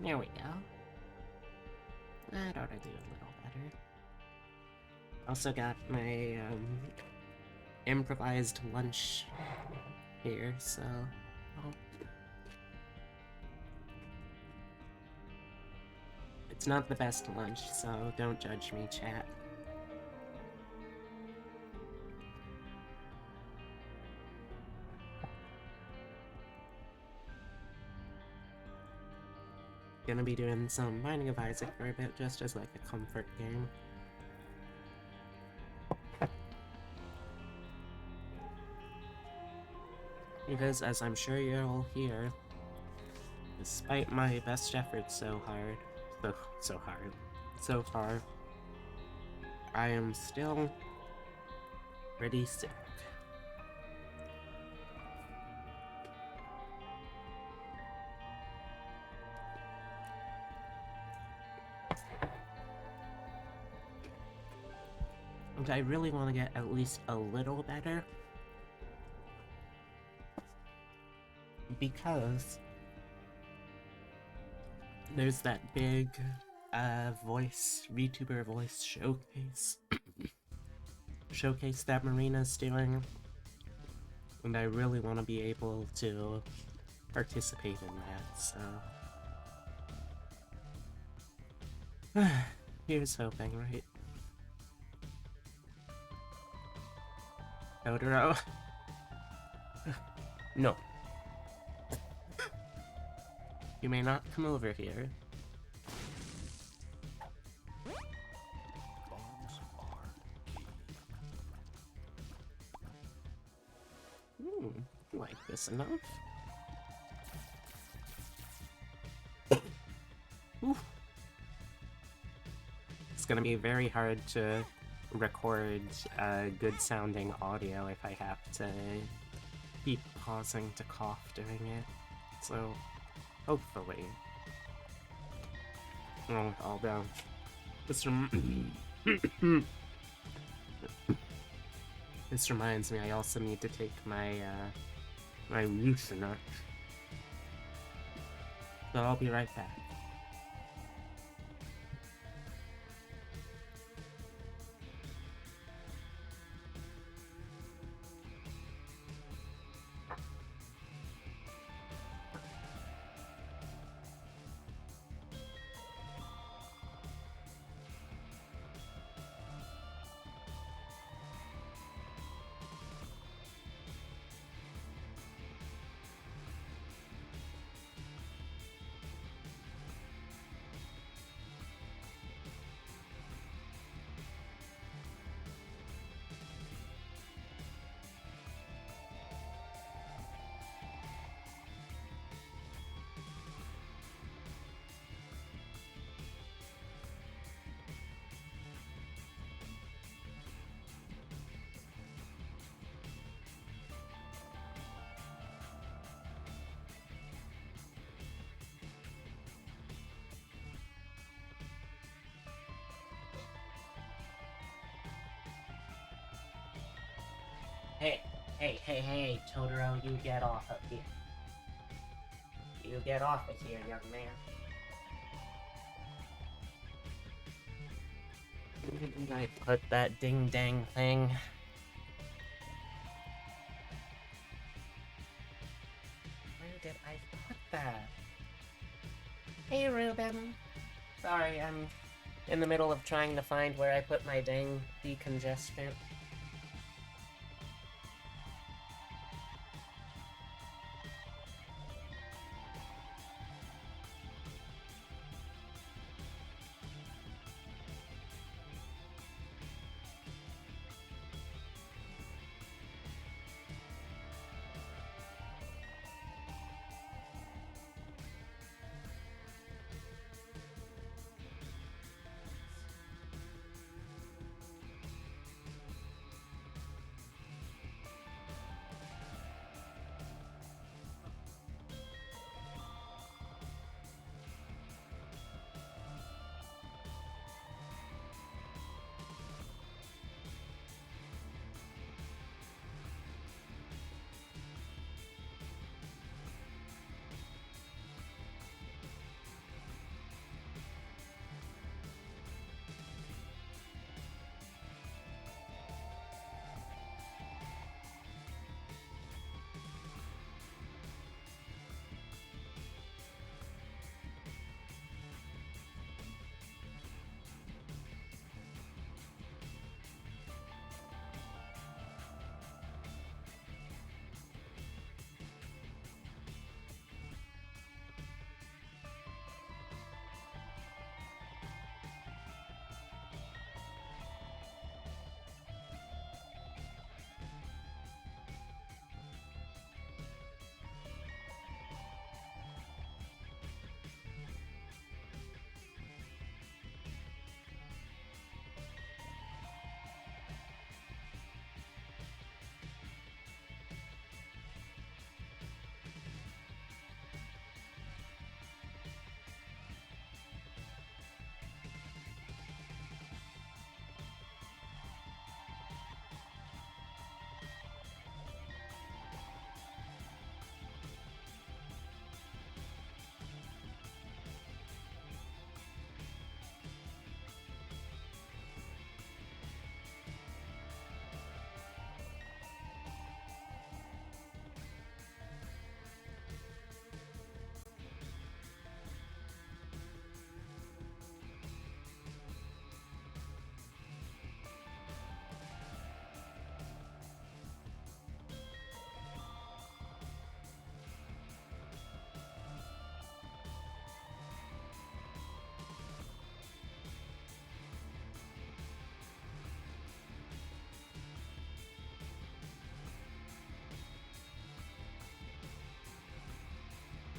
There we go. That ought to do a little better. Also got my improvised lunch here, so it's not the best lunch, so don't judge me, chat. Gonna be doing some Binding of Isaac for a bit, just as like a comfort game. Because, as I'm sure you'll hear, despite my best efforts so far, I am still pretty sick. And I really want to get at least a little better, because there's that big VTuber voice showcase that Marina's doing, and I really want to be able to participate in that, so here's hoping, right? Totoro. No. You may not come over here. Like this enough? It's gonna be very hard to record good sounding audio if I have to keep pausing to cough doing it. So, hopefully. Oh, all down. This reminds me, I also need to take my my Lucinut. So I'll be right back. Hey, Totoro, you get off of here. You get off of here, young man. Where did I put that ding-dang thing? Where did I put that? Hey, Ruben. Sorry, I'm in the middle of trying to find where I put my dang decongestant.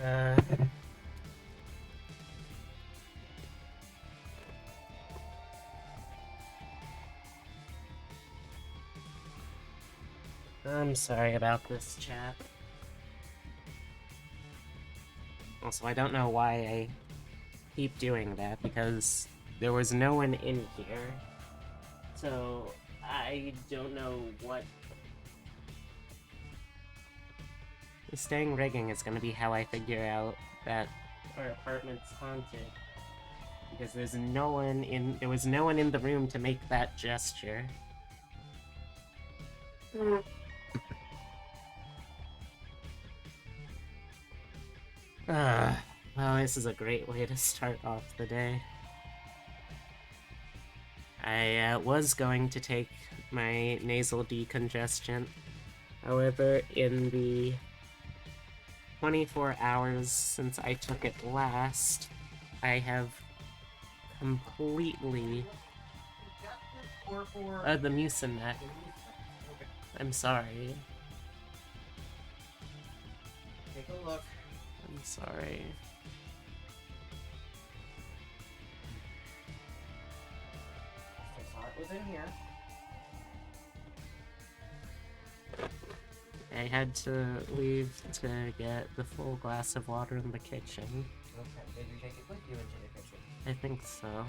I'm sorry about this, chat. Also, I don't know why I keep doing that, because there was no one in here. So, I don't know what... The staying rigging is gonna be how I figure out that our apartment's haunted. Because there was no one in the room to make that gesture. Well, this is a great way to start off the day. I was going to take my nasal decongestant. However, in the 24 hours since I took it last, I have completely... the Mucinex. I'm sorry. Take a look. I'm sorry. I saw it was in here. I had to leave to get the full glass of water in the kitchen. Okay, did you take it with you into the kitchen? I think so.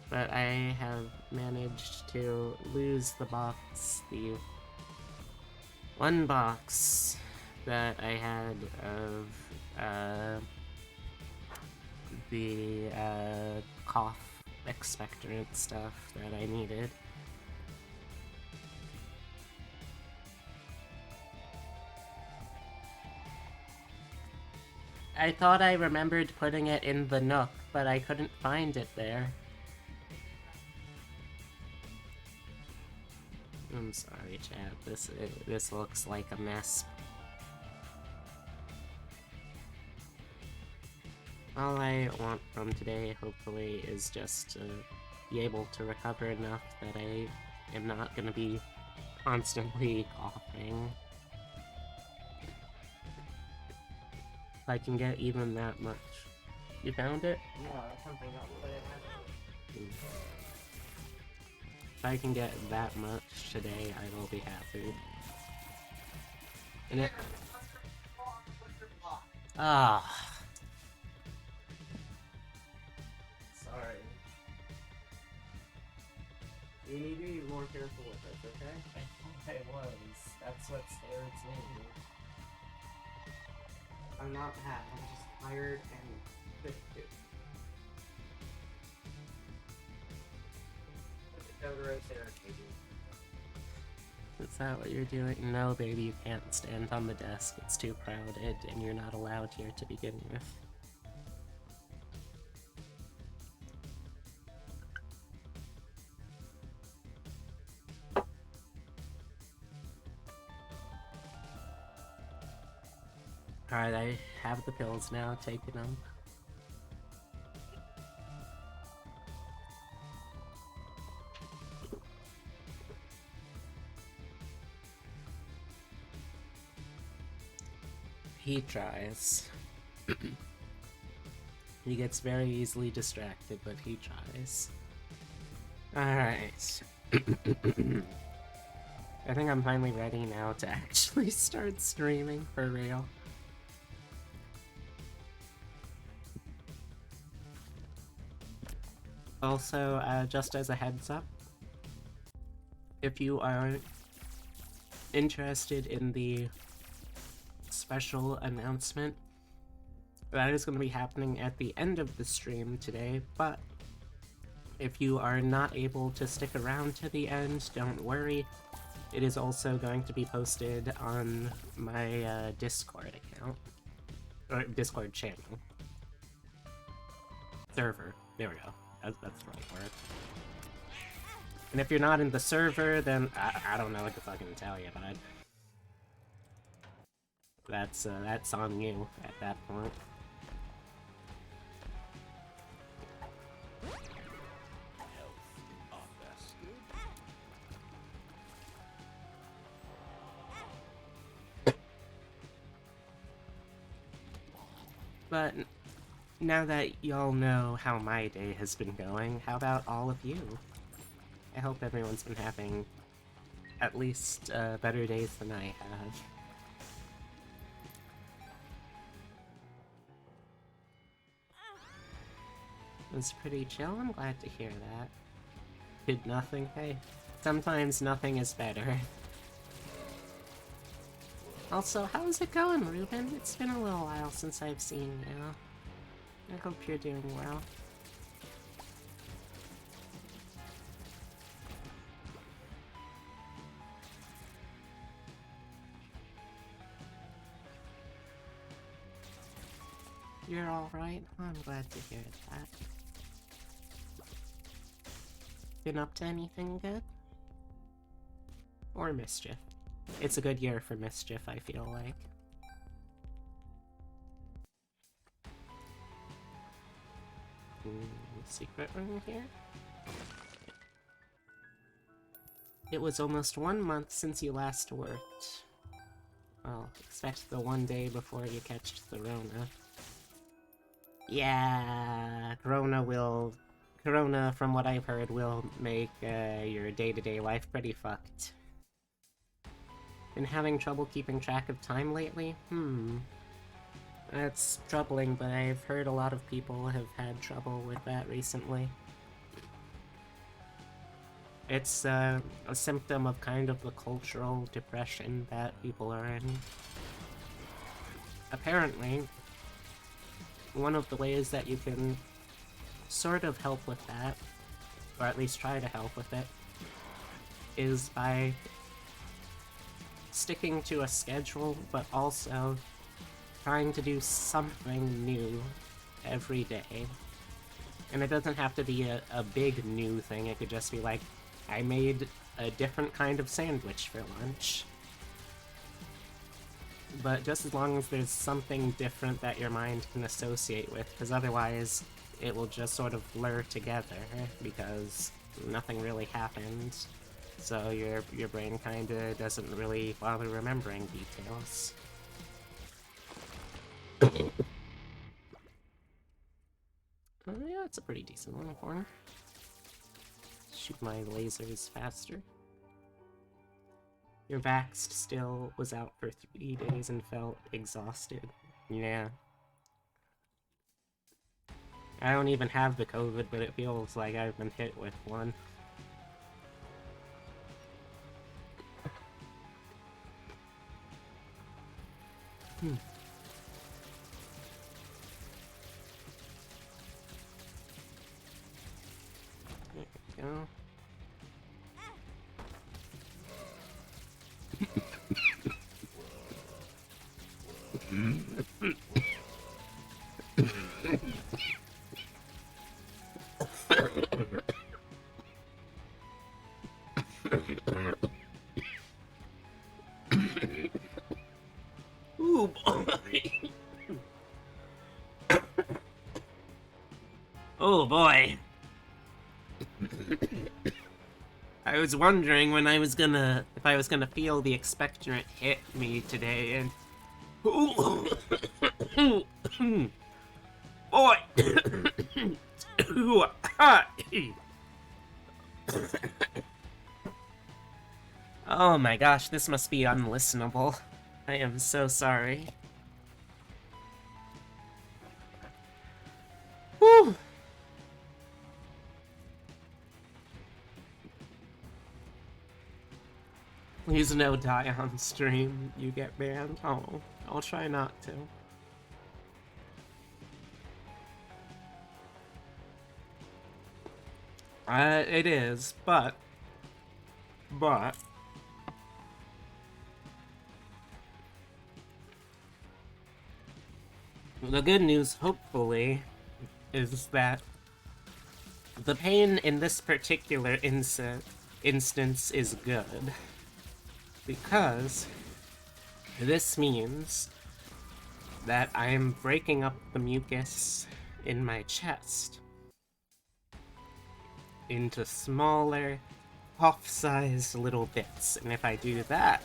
But I have managed to lose the box, the one box that I had of the cough expectorant stuff that I needed. I thought I remembered putting it in the Nook, but I couldn't find it there. I'm sorry, chat. This looks like a mess. All I want from today, hopefully, is just to be able to recover enough that I am not gonna be constantly coughing. If I can get even that much. You found it? Yeah, something else, but it has... If I can get that much today, I will be happy. And it... Ah. Sorry. You need to be more careful with this, okay? I was. That's what scares me. I'm not mad, I'm just tired and sick. Put it down right there, Katie. Is that what you're doing? No, baby, you can't stand on the desk. It's too crowded, and you're not allowed here to begin with. Alright, I have the pills now, taking them. He tries. He gets very easily distracted, but he tries. Alright. I think I'm finally ready now to actually start streaming for real. Also, just as a heads up, if you are interested in the special announcement, that is going to be happening at the end of the stream today, but if you are not able to stick around to the end, don't worry. It is also going to be posted on my Discord account, or Discord channel. Server, there we go. That's the right word. And if you're not in the server, then I don't know what to fucking tell you, bud. That's on you at that point. But now that y'all know how my day has been going, how about all of you? I hope everyone's been having at least better days than I have. It was pretty chill, I'm glad to hear that. Did nothing? Hey, sometimes nothing is better. Also, how's it going, Ruben? It's been a little while since I've seen you. I hope you're doing well. You're alright? I'm glad to hear that. Been up to anything good? Or mischief? It's a good year for mischief, I feel like. Secret room here? It was almost 1 month since you last worked. Well, expect the one day before you catch the Rona. Yeah, Corona, from what I've heard, will make your day-to-day life pretty fucked. Been having trouble keeping track of time lately? That's troubling, but I've heard a lot of people have had trouble with that recently. It's a symptom of kind of the cultural depression that people are in. Apparently, one of the ways that you can sort of help with that, or at least try to help with it, is by sticking to a schedule, but also trying to do something new every day. And it doesn't have to be a big new thing, it could just be like, I made a different kind of sandwich for lunch. But just as long as there's something different that your mind can associate with, because otherwise it will just sort of blur together, because nothing really happened. So your brain kinda doesn't really bother remembering details. Yeah, it's a pretty decent one for him. Shoot my lasers faster. Your Vaxxed still was out for 3 days and felt exhausted. Yeah. I don't even have the COVID, but it feels like I've been hit with one. There we go. Ooh, boy. Oh boy. I was wondering when if I was gonna feel the expectorant hit me today, and boy. Oh my gosh, this must be unlistenable. I am so sorry. Whew. Please no die on stream, you get banned. Oh, I'll try not to. It is, but... The good news, hopefully, is that the pain in this particular instance is good. Because this means that I'm breaking up the mucus in my chest into smaller, puff-sized little bits. And if I do that...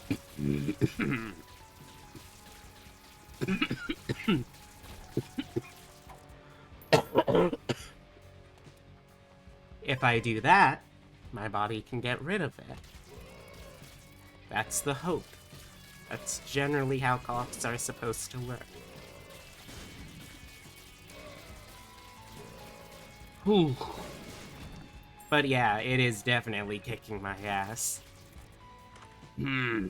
If I do that, my body can get rid of it. That's the hope. That's generally how coughs are supposed to work. Whew. But yeah, it is definitely kicking my ass. Hmm.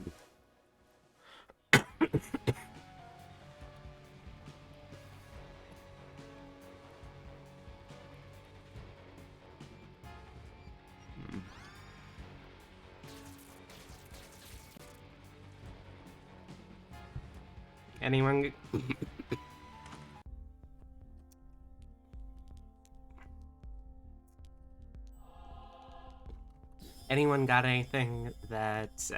Anyone? Anyone got anything that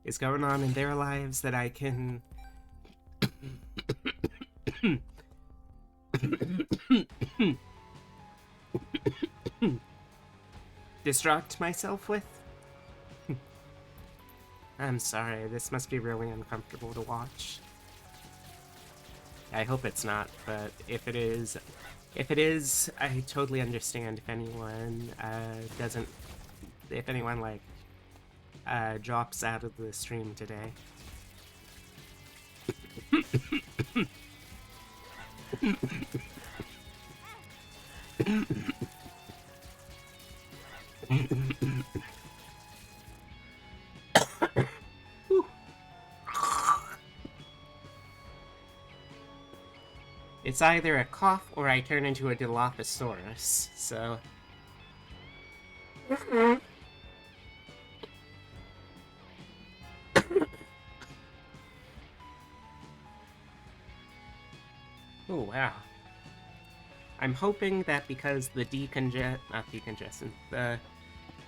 is going on in their lives that I can distract myself with? I'm sorry, this must be really uncomfortable to watch. I hope it's not, but if it is, I totally understand if anyone doesn't, if anyone like drops out of the stream today. It's either a cough or I turn into a Dilophosaurus, so... Oh, wow. I'm hoping that because the the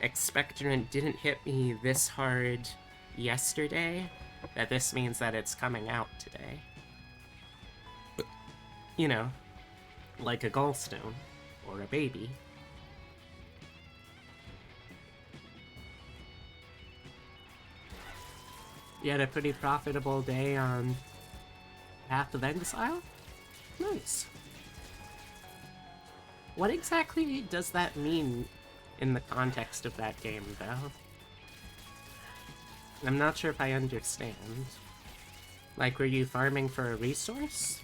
expectorant didn't hit me this hard yesterday, that this means that it's coming out today. You know, like a gallstone, or a baby. You had a pretty profitable day on Path of Exile? Nice. What exactly does that mean in the context of that game, though? I'm not sure if I understand. Like, were you farming for a resource?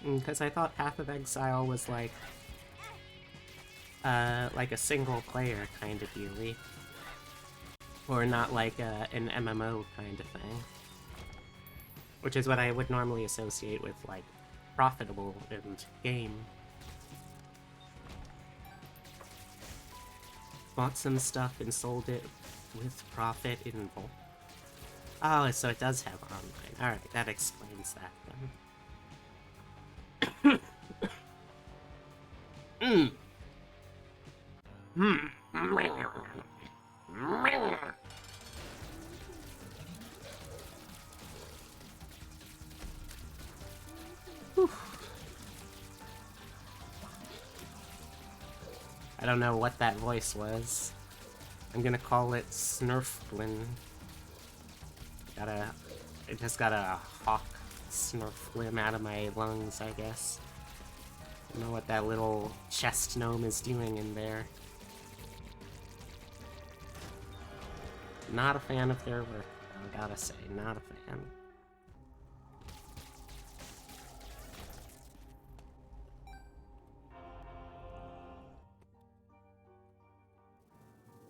Because I thought Path of Exile was like a single-player kind of dealie. Or not like an MMO kind of thing. Which is what I would normally associate with, like, profitable and game. Bought some stuff and sold it with profit in bulk. Oh, so it does have online. Alright, that explains that then. I don't know what that voice was. I'm gonna call it Snurflin. I just got a hawk snurflim out of my lungs, I guess. I don't know what that little chest gnome is doing in there. Not a fan of their work, I gotta say, not a fan.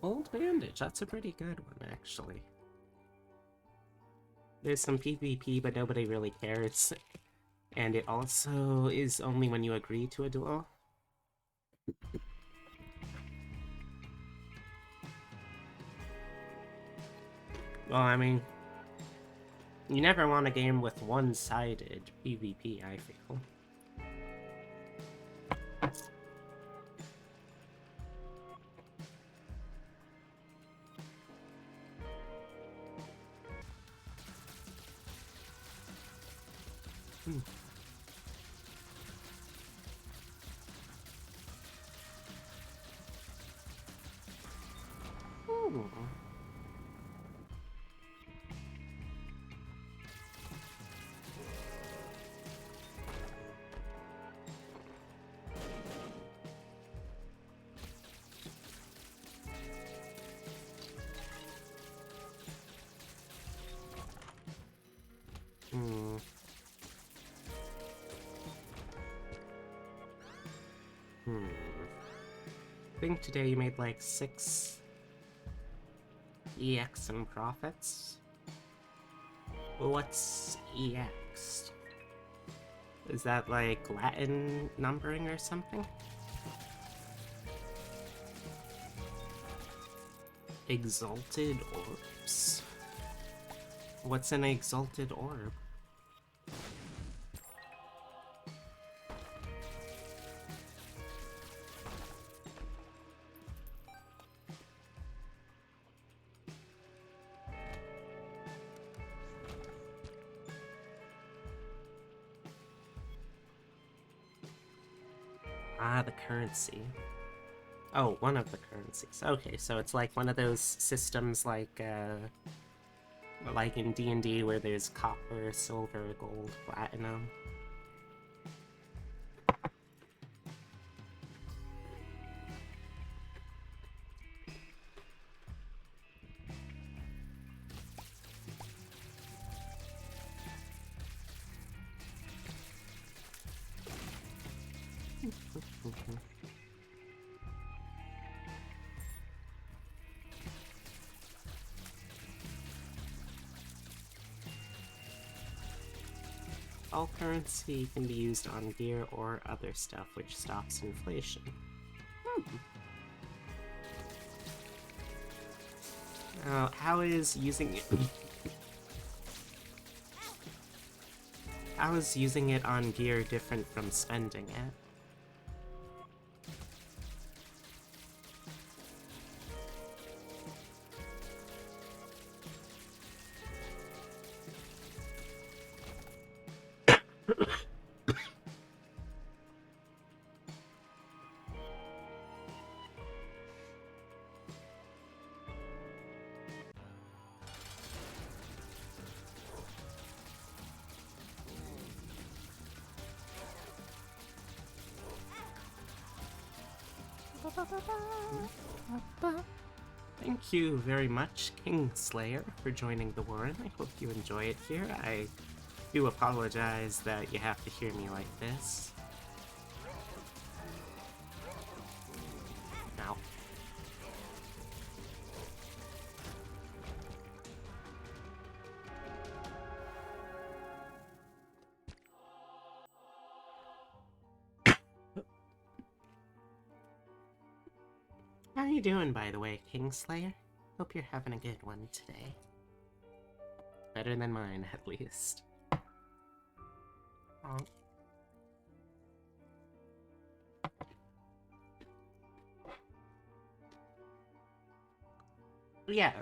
Old Bandage, that's a pretty good one, actually. There's some PvP, but nobody really cares. And it also is only when you agree to a duel. Well, I mean, you never want a game with one-sided PvP, I feel. Ooh. think today you made like 6 EX in profits. Well, what's EX? Is that like Latin numbering or something? Exalted orbs. What's an exalted orb? Ah, the currency. Oh, one of the currencies. Okay, so it's like one of those systems like in D&D where there's copper, silver, gold, platinum. All currency can be used on gear or other stuff, which stops inflation. How is using it... How is using it on gear different from spending it? Thank you very much, Kingslayer, for joining the Warren. I hope you enjoy it here. I do apologize that you have to hear me like this. Ow. How are you doing, by the way, Kingslayer? Hope you're having a good one today. Better than mine, at least. Oh. Yeah.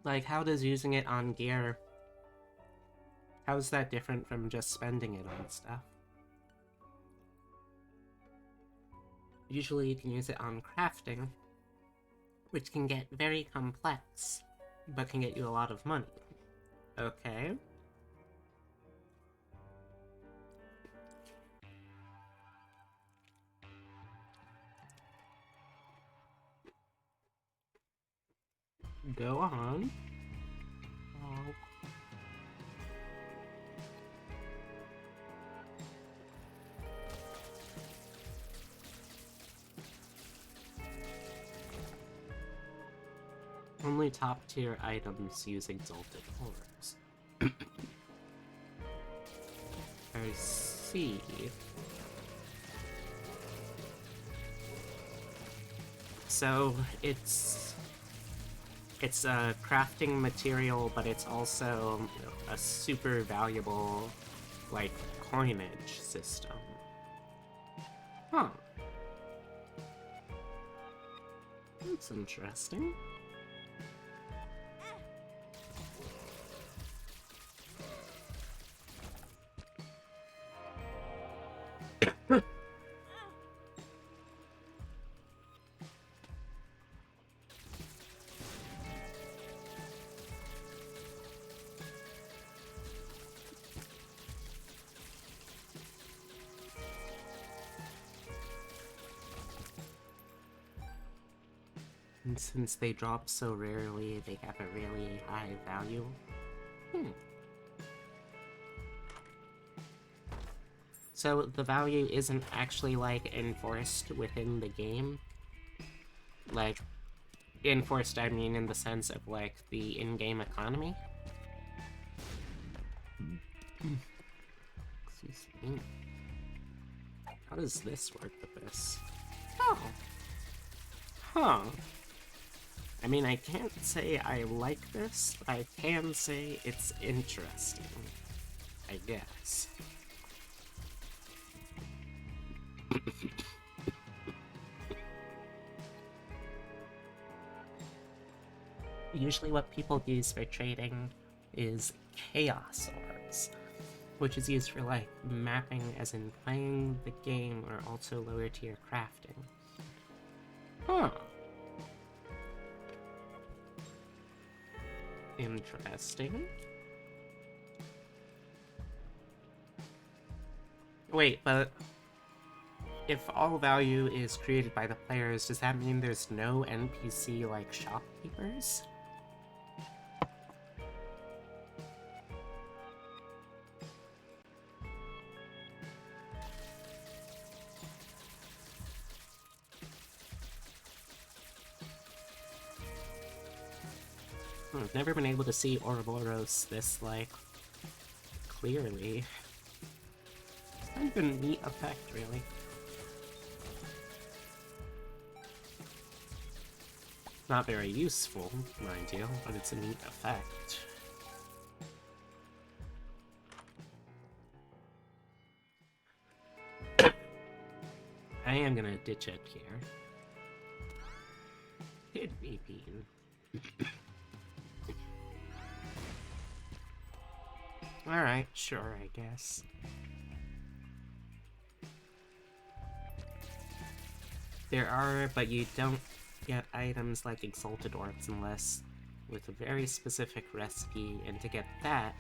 Like, how does using it on gear... How is that different from just spending it on stuff? Usually you can use it on crafting, which can get very complex, but can get you a lot of money. Okay. Go on. Oh. Only top-tier items use exalted orbs. I see. So, it's a crafting material, but it's also a super valuable, like, coinage system. Huh. That's interesting. And since they drop so rarely, they have a really high value. So the value isn't actually, like, enforced within the game? Like, enforced, I mean, in the sense of, like, the in-game economy? Excuse me. How does this work with this? Oh. Huh. I mean, I can't say I like this, but I can say it's interesting. I guess. Usually what people use for trading is chaos orbs, which is used for, like, mapping as in playing the game or also lower tier crafting. Huh. Interesting. Wait, but if all value is created by the players, does that mean there's no NPC like shopkeepers? I've never been able to see Ouroboros this, like, clearly. It's kind of a neat effect, really. Not very useful, mind you, but it's a neat effect. I am gonna ditch it here. Hit me, Bean. Alright, sure, I guess. There are, but you don't get items like Exalted Orbs unless with a very specific recipe, and to get that,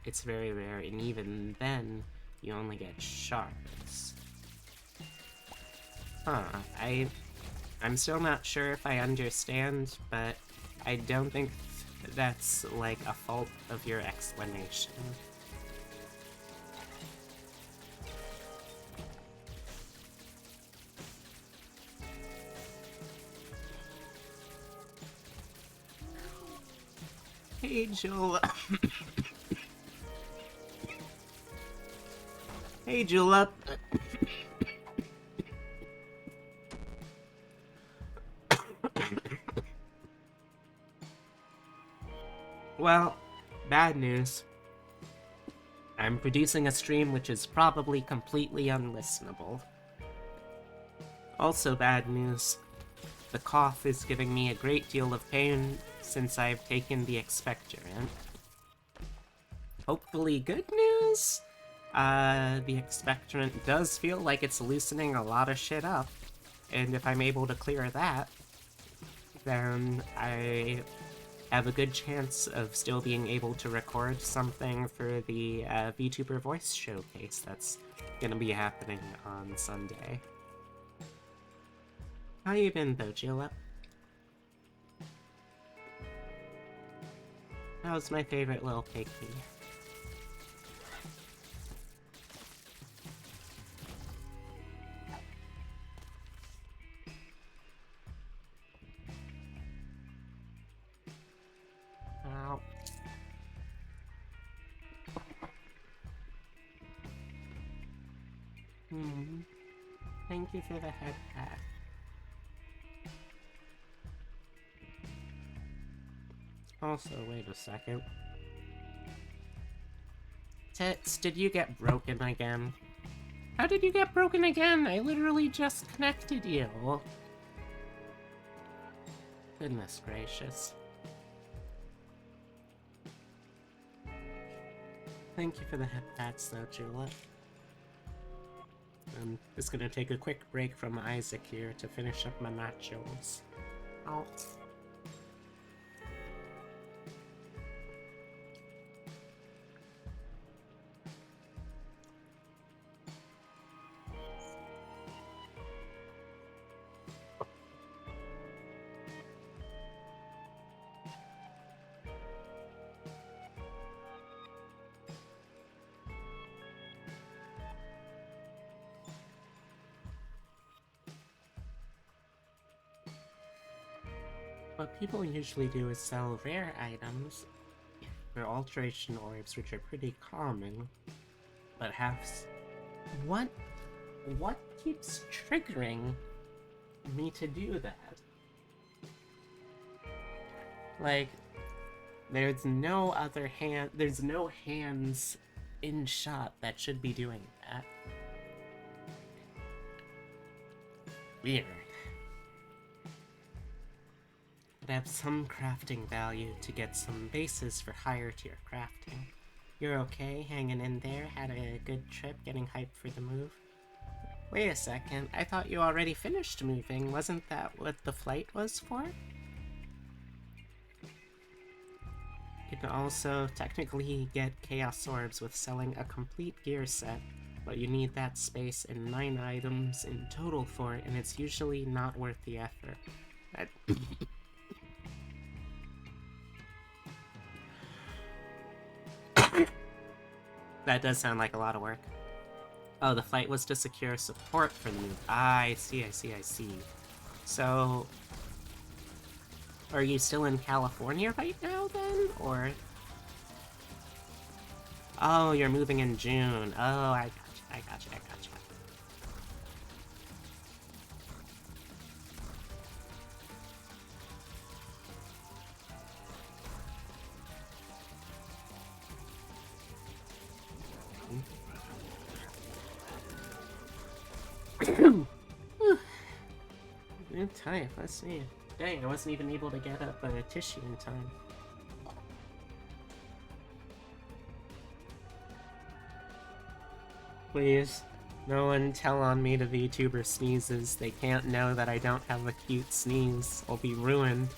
it's very rare, and even then, you only get shards. Huh, I'm still not sure if I understand, but I don't think that's, like, a fault of your explanation. Hey, Julep. Hey, Julep. Well, bad news. I'm producing a stream which is probably completely unlistenable. Also bad news. The cough is giving me a great deal of pain since I've taken the expectorant. Hopefully good news? The expectorant does feel like it's loosening a lot of shit up, and if I'm able to clear that, then I have a good chance of still being able to record something for the Vtuber voice showcase that's gonna be happening on Sunday. How you been, though, Julep? How's my favorite little piggy? Ow. Thank you for the head pat. Also, wait a second. Tits, did you get broken again? How did you get broken again? I literally just connected you. Goodness gracious. Thank you for the head pats, though, Julep. I'm just gonna take a quick break from Isaac here to finish up my nachos. Oh. What people usually do is sell rare items for alteration orbs, which are pretty common, but have what? What keeps triggering me to do that? Like, there's no hands in shot that should be doing that. Weird. But have some crafting value to get some bases for higher tier crafting. You're okay, hanging in there? Had a good trip getting hyped for the move? Wait a second, I thought you already finished moving. Wasn't that what the flight was for? You can also technically get Chaos Orbs with selling a complete gear set, but you need that space and 9 items in total for it, and it's usually not worth the effort. That does sound like a lot of work. Oh, the flight was to secure support for the move. Ah, I see. So, are you still in California right now, then? Or... Oh, you're moving in June. Oh, I gotcha. Good time, let's see. Dang, I wasn't even able to get up a tissue in time. Please, no one tell on me to VTuber sneezes. They can't know that I don't have a cute sneeze. I'll be ruined.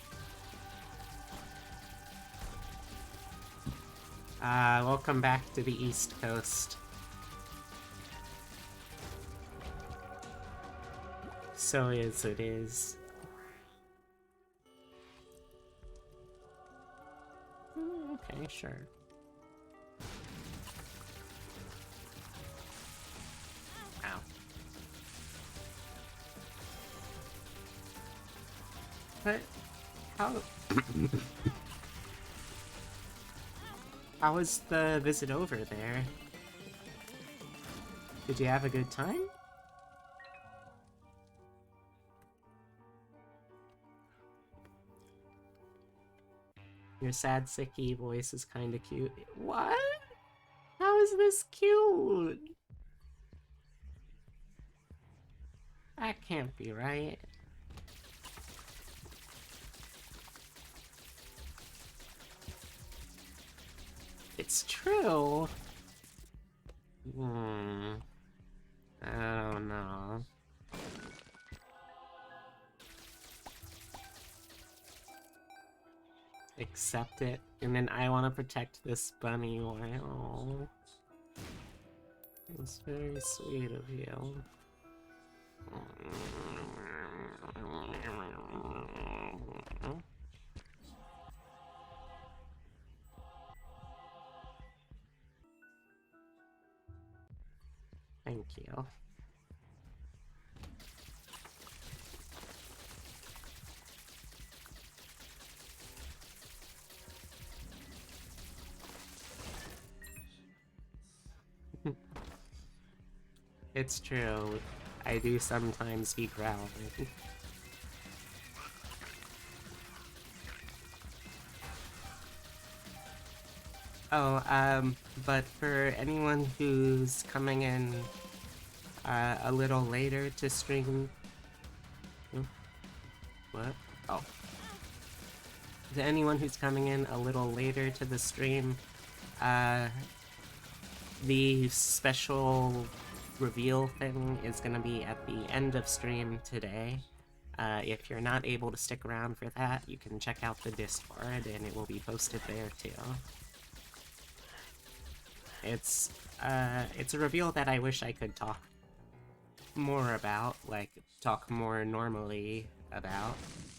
Welcome back to the East Coast. So it is. Okay, sure. Ow. But, how... How was the visit over there? Did you have a good time? Your sad, sicky voice is kinda cute. What? How is this cute? That can't be right. It's true. I don't know. Accept it, and then I want to protect this bunny. Oh, it's very sweet of you. Thank you. It's true. I do sometimes be growling. Oh, but for anyone who's coming in a little later to stream... What? Oh. To anyone who's coming in a little later to the stream, the special reveal thing is gonna be at the end of stream today. If you're not able to stick around for that, you can check out the Discord and it will be posted there too. It's a reveal that I wish I could talk more about, like, talk more normally about,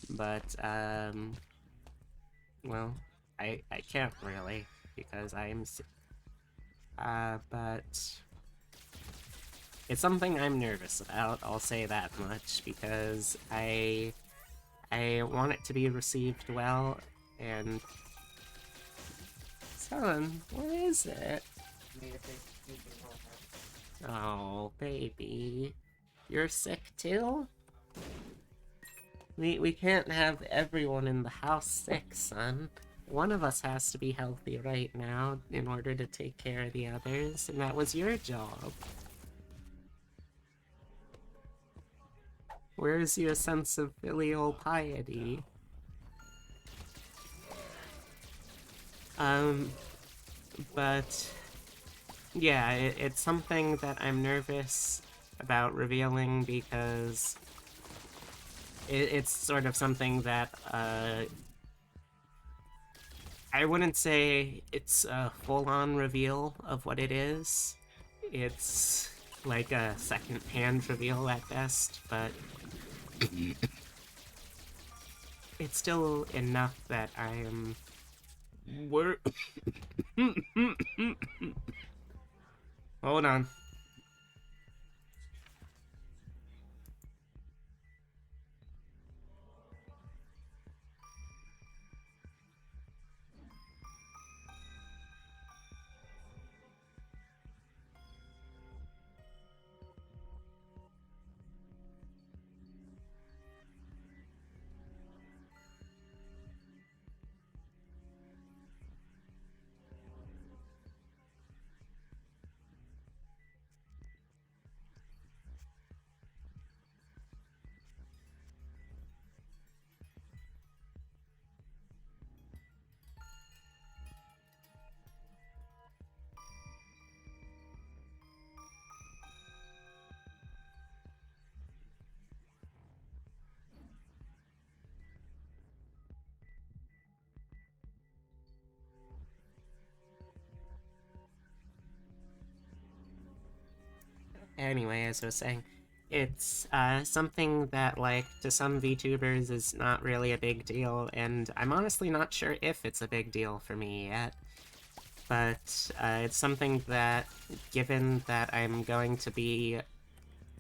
but, well, I can't really, because I'm but it's something I'm nervous about, I'll say that much, because I I want it to be received well, and... Son, what is it? Made a big sneaking hole. Oh, baby. You're sick too? We can't have everyone in the house sick, son. One of us has to be healthy right now in order to take care of the others, and that was your job. Where's your sense of filial piety? But... yeah, it's something that I'm nervous about revealing because it's sort of something that, I wouldn't say it's a full-on reveal of what it is. It's like a second-hand reveal at best, but it's still enough that I am... Hold on. Anyway, as I was saying, it's something that, like, to some VTubers is not really a big deal, and I'm honestly not sure if it's a big deal for me yet. But it's something that, given that I'm going to be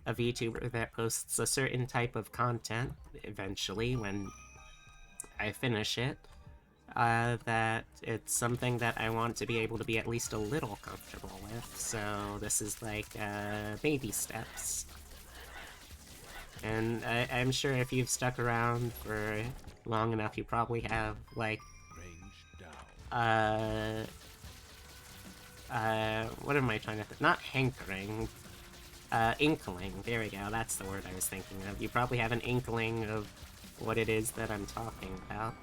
a VTuber that posts a certain type of content, eventually, when I finish it, that it's something that I want to be able to be at least a little comfortable with, so this is like, baby steps. And I'm sure if you've stuck around for long enough, you probably have, like, what am I trying to think? Not hankering, inkling, there we go, that's the word I was thinking of. You probably have an inkling of what it is that I'm talking about.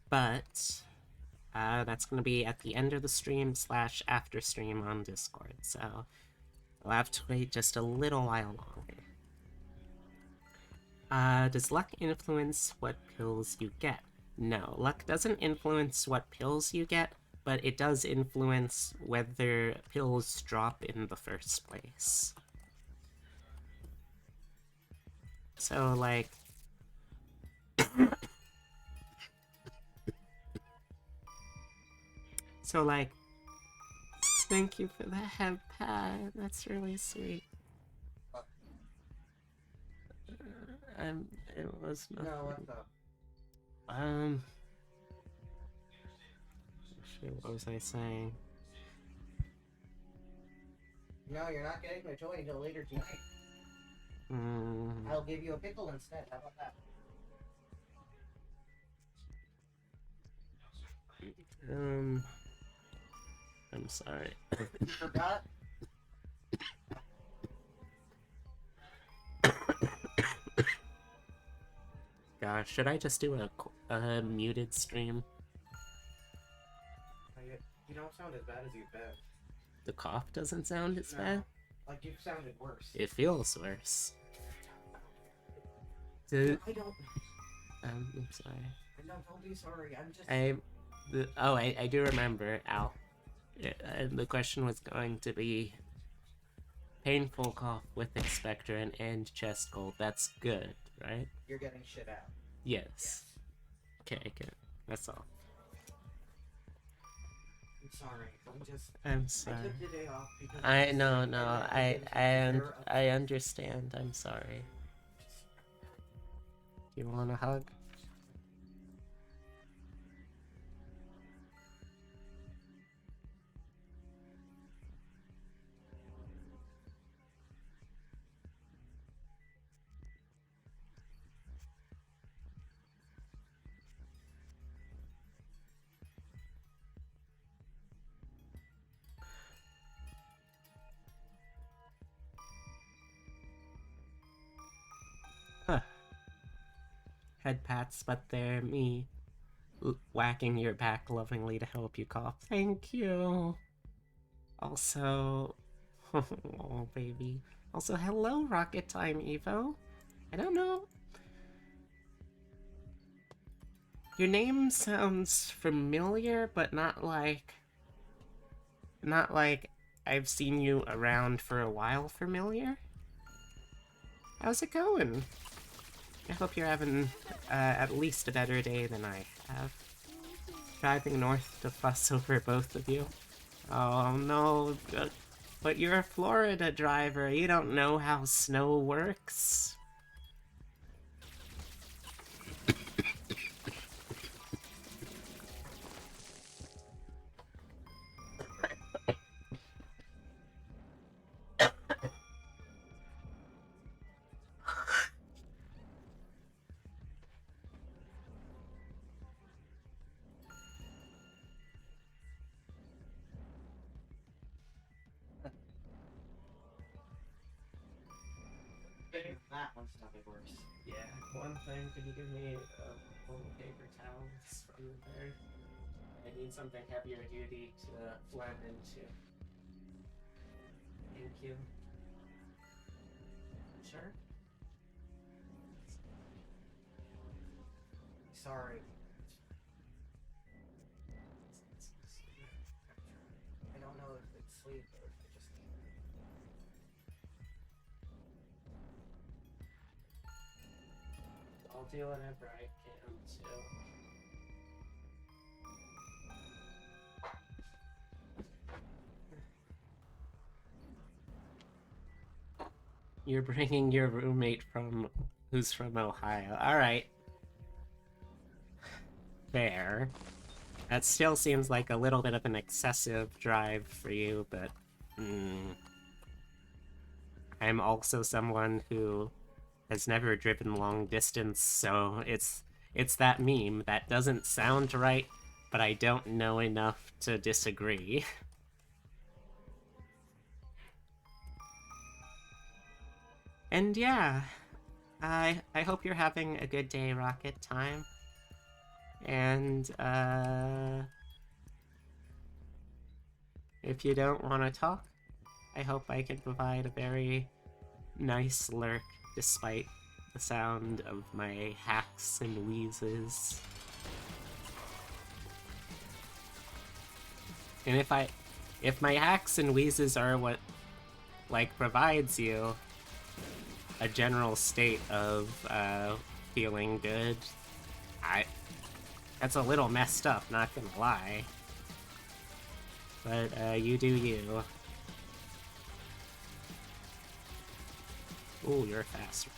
But that's gonna be at the end of the stream / after stream on Discord, so I'll have to wait just a little while longer. Does luck influence what pills you get? No, luck doesn't influence what pills you get, but it does influence whether pills drop in the first place. So, like... thank you for the head pad, that's really sweet. It was nothing. No, what's up? Shit, what was I saying? No, you're not getting my toy until later tonight. I'll give you a pickle instead, how about that? I'm sorry. You forgot? Gosh, should I just do a muted stream? You don't sound as bad as you've been. The cough doesn't sound as bad? Like, you've sounded worse. It feels worse. I don't... I'm sorry. No, don't be sorry, I'm just... I do remember, Al. The question was going to be... painful cough with expectorant and chest cold. That's good, right? You're getting shit out. Yes. Okay, good. That's all. sorry. I'm sorry. I took the day off because I understand. I'm sorry. You want a hug? Huh. Head pats, but they're me whacking your back lovingly to help you cough. Thank you. Also, oh baby. Also, hello, Rocket Time Evo. I don't know. Your name sounds familiar, but not like I've seen you around for a while familiar. How's it going? I hope you're having at least a better day than I have. Driving north to fuss over both of you. Oh no, but you're a Florida driver. You don't know how snow works. That one sounded worse. Yeah, one thing, could you give me old paper towels from there? I need something heavier duty to blend into. Thank you. Sure? Sorry. I don't know if it's sleep or if I just need it. I'll do whatever I can to. You're bringing your roommate who's from Ohio. Alright. Fair. That still seems like a little bit of an excessive drive for you, but... I'm also someone who has never driven long distance, so it's that meme that doesn't sound right, but I don't know enough to disagree. And yeah, I hope you're having a good day, Rocket Time. And, if you don't want to talk, I hope I can provide a very nice lurk despite the sound of my hacks and wheezes. And if my hacks and wheezes are what, like, provides you a general state of, feeling good, that's a little messed up, not gonna lie. But, you do you. Ooh, you're faster.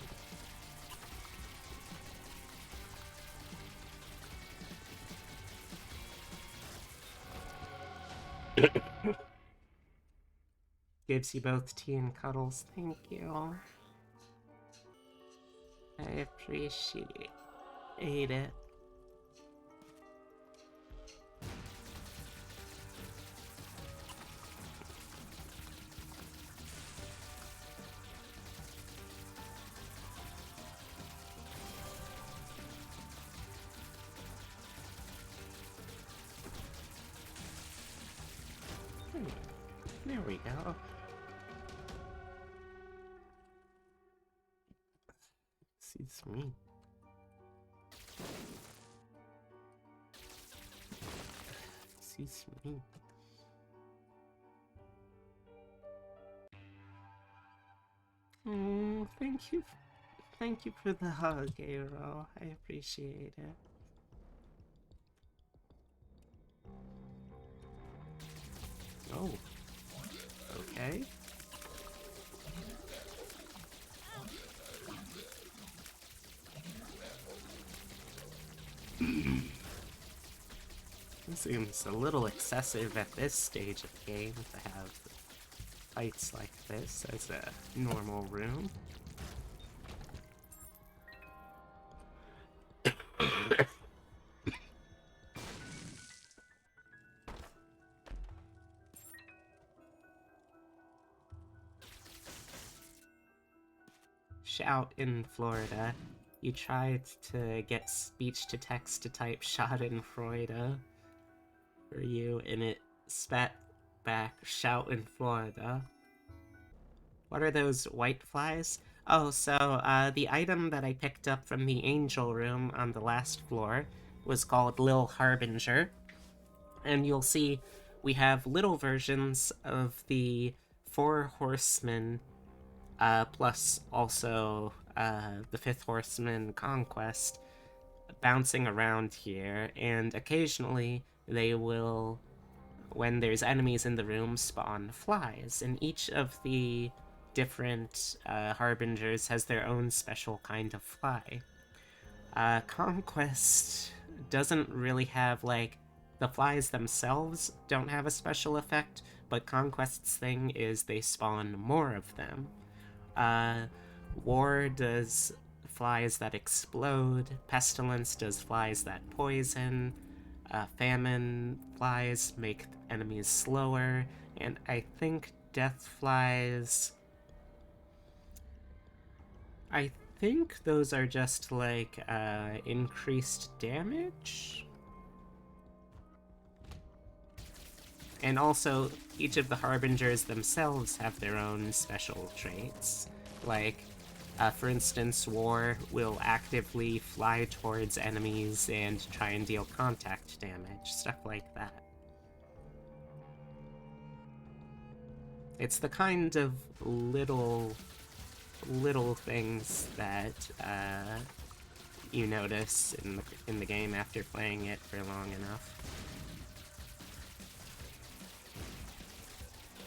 Gives you both tea and cuddles. Thank you. I appreciate it. There we go. Excuse me. Excuse me. Thank you. Thank you for the hug, Aero. I appreciate it. Oh. Okay. It seems a little excessive at this stage of the game to have fights like this as a normal room. Shout in Florida. You tried to get speech to text to type Schadenfreude for you, and it spat back shout in Florida. What are those white flies? Oh, so the item that I picked up from the angel room on the last floor was called Lil Harbinger. And you'll see we have little versions of the Four Horsemen, plus also the Fifth Horseman Conquest bouncing around here, and occasionally they will, when there's enemies in the room, spawn flies, and each of the different harbingers has their own special kind of fly. Conquest doesn't really have, like, the flies themselves don't have a special effect, but Conquest's thing is they spawn more of them. War does flies that explode, Pestilence does flies that poison, Famine flies make enemies slower, and I think Death flies... I think those are just, like, increased damage? And also, each of the Harbingers themselves have their own special traits. Like, for instance, War will actively fly towards enemies and try and deal contact damage, stuff like that. It's the kind of little things that you notice in the game after playing it for long enough.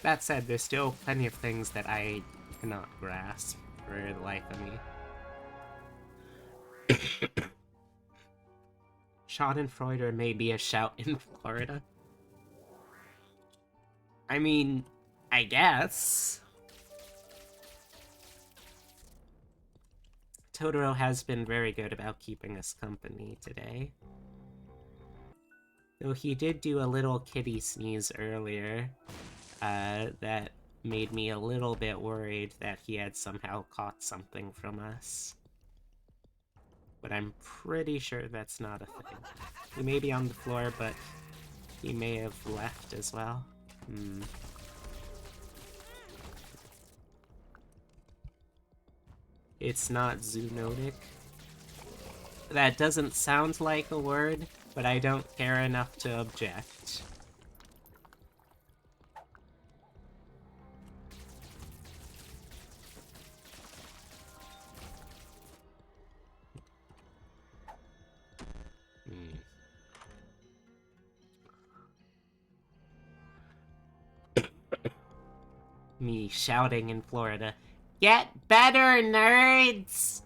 That said, there's still plenty of things that I cannot grasp for the life of me. Schadenfreude may be a shout in Florida. I mean, I guess. Totoro has been very good about keeping us company today. Though he did do a little kitty sneeze earlier, that made me a little bit worried that he had somehow caught something from us. But I'm pretty sure that's not a thing. He may be on the floor, but he may have left as well. It's not zoonotic. That doesn't sound like a word, but I don't care enough to object. Me shouting in Florida, "Get better, nerds!"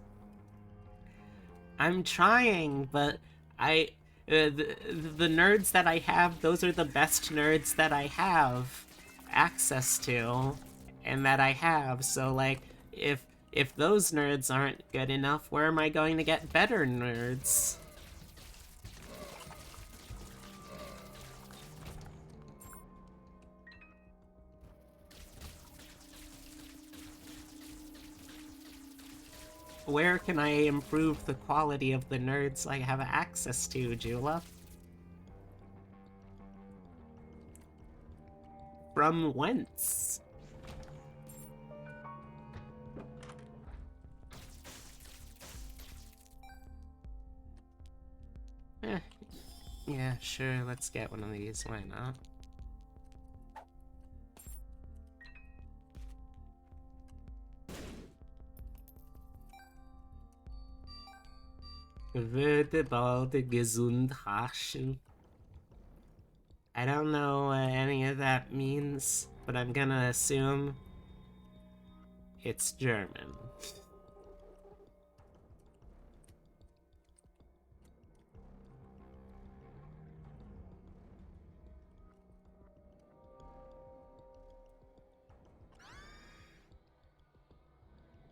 I'm trying, but the nerds that I have, those are the best nerds that I have access to, and that I have, so, like, if those nerds aren't good enough, where am I going to get better nerds? Where can I improve the quality of the nerds I have access to, Jula? From whence? Yeah, sure, let's get one of these, why not? Würde bald gesund haschen. I don't know what any of that means, but I'm gonna assume it's German.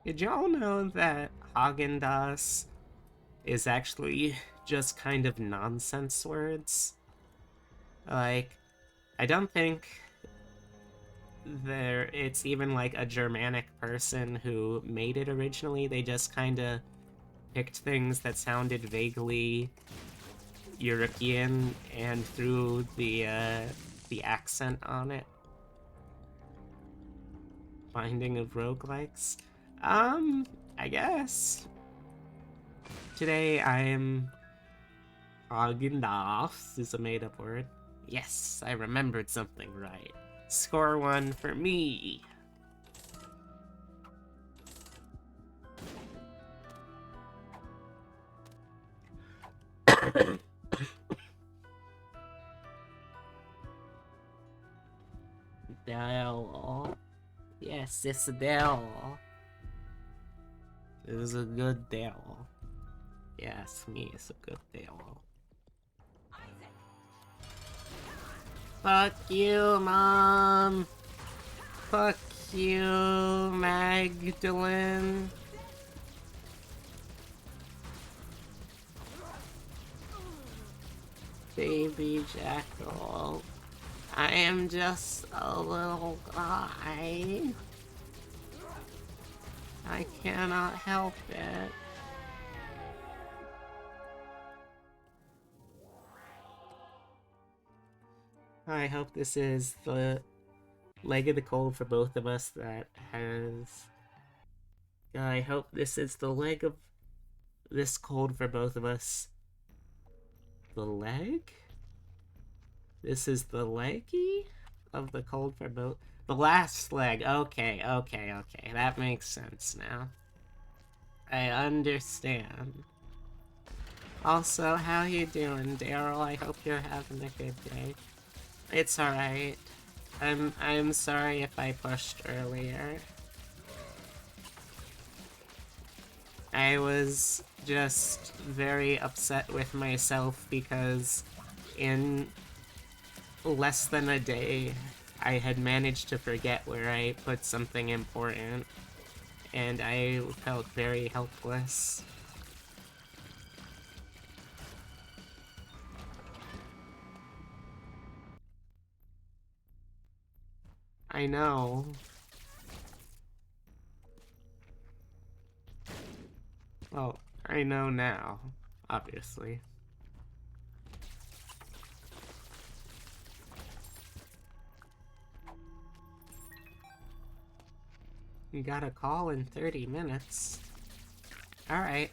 Did y'all know that Haagen-Dazs is actually just kind of nonsense words? Like, I don't think it's even like a Germanic person who made it originally. They just kind of picked things that sounded vaguely European and threw the accent on it. Finding of roguelikes. I guess. Today I'm Haagen-Dazs is a made-up word. Yes, I remembered something right. Score 1 for me. Dell. Yes, it's Dell. It is a good Dell. Yes, me is a good Dell. Fuck you, Mom! Fuck you, Magdalene! Baby Jackal. I am just a little guy. I cannot help it. I hope this is the leg of the cold for both of us that has... I hope this is the leg of this cold for both of us. The leg? This is the leggy of the cold for both... The last leg. Okay. That makes sense now. I understand. Also, how you doing, Daryl? I hope you're having a good day. It's alright. I'm sorry if I pushed earlier. I was just very upset with myself because in less than a day, I had managed to forget where I put something important, and I felt very helpless. I know. Well, I know now, obviously. You got a call in 30 minutes. Alright.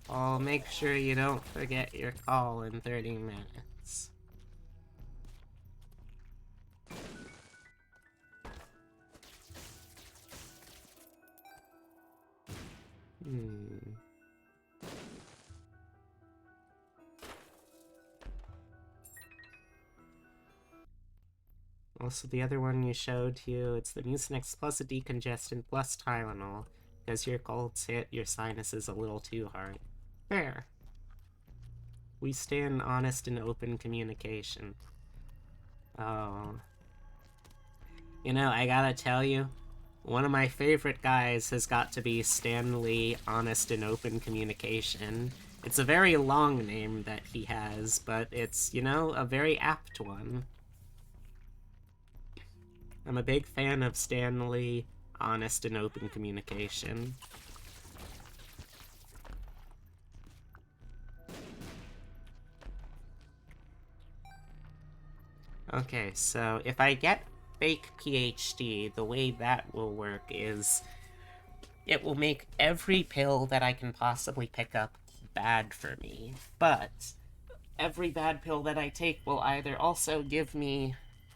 I'll make sure you don't forget your call in 30 minutes. Also, the other one you showed you, it's the Mucinex plus a decongestant plus Tylenol. Because your colds hit your sinuses a little too hard. Fair. We stand honest and open communication. Oh. You know, I gotta tell you, one of my favorite guys has got to be Stanley Honest and Open Communication. It's a very long name that he has, but it's, you know, a very apt one. I'm a big fan of Stanley Honest and Open Communication. Okay, so if I get fake PhD, the way that will work is it will make every pill that I can possibly pick up bad for me, but every bad pill that I take will either also give me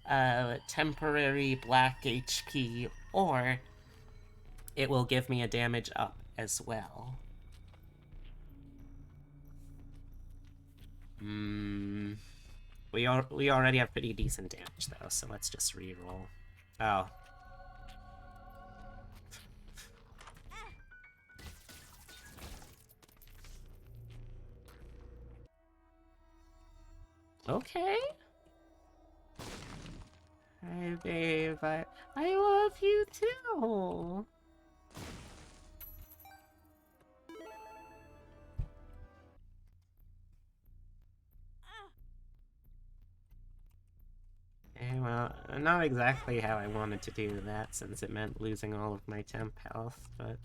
a temporary black HP, or it will give me a damage up as well. We already have pretty decent damage though, so let's just reroll. Oh. Okay. Hi, babe. I love you too. Okay, well, not exactly how I wanted to do that, since it meant losing all of my temp health, but...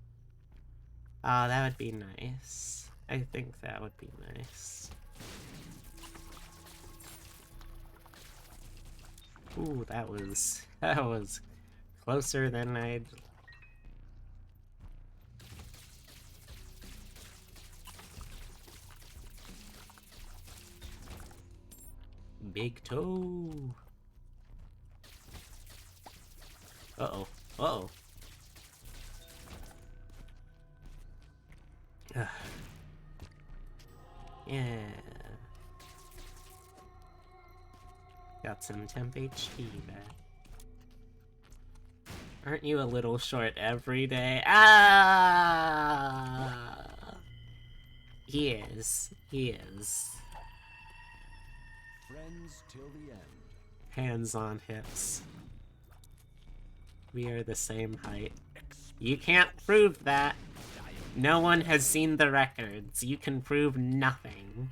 Ah, that would be nice. I think that would be nice. Ooh, that was closer than I'd... Big toe! Uh-oh. Uh-oh. Yeah. Got some temp HP back. Aren't you a little short every day? Ah! He is. He is. Friends till the end. Hands on hips. We are the same height. You can't prove that. No one has seen the records. You can prove nothing.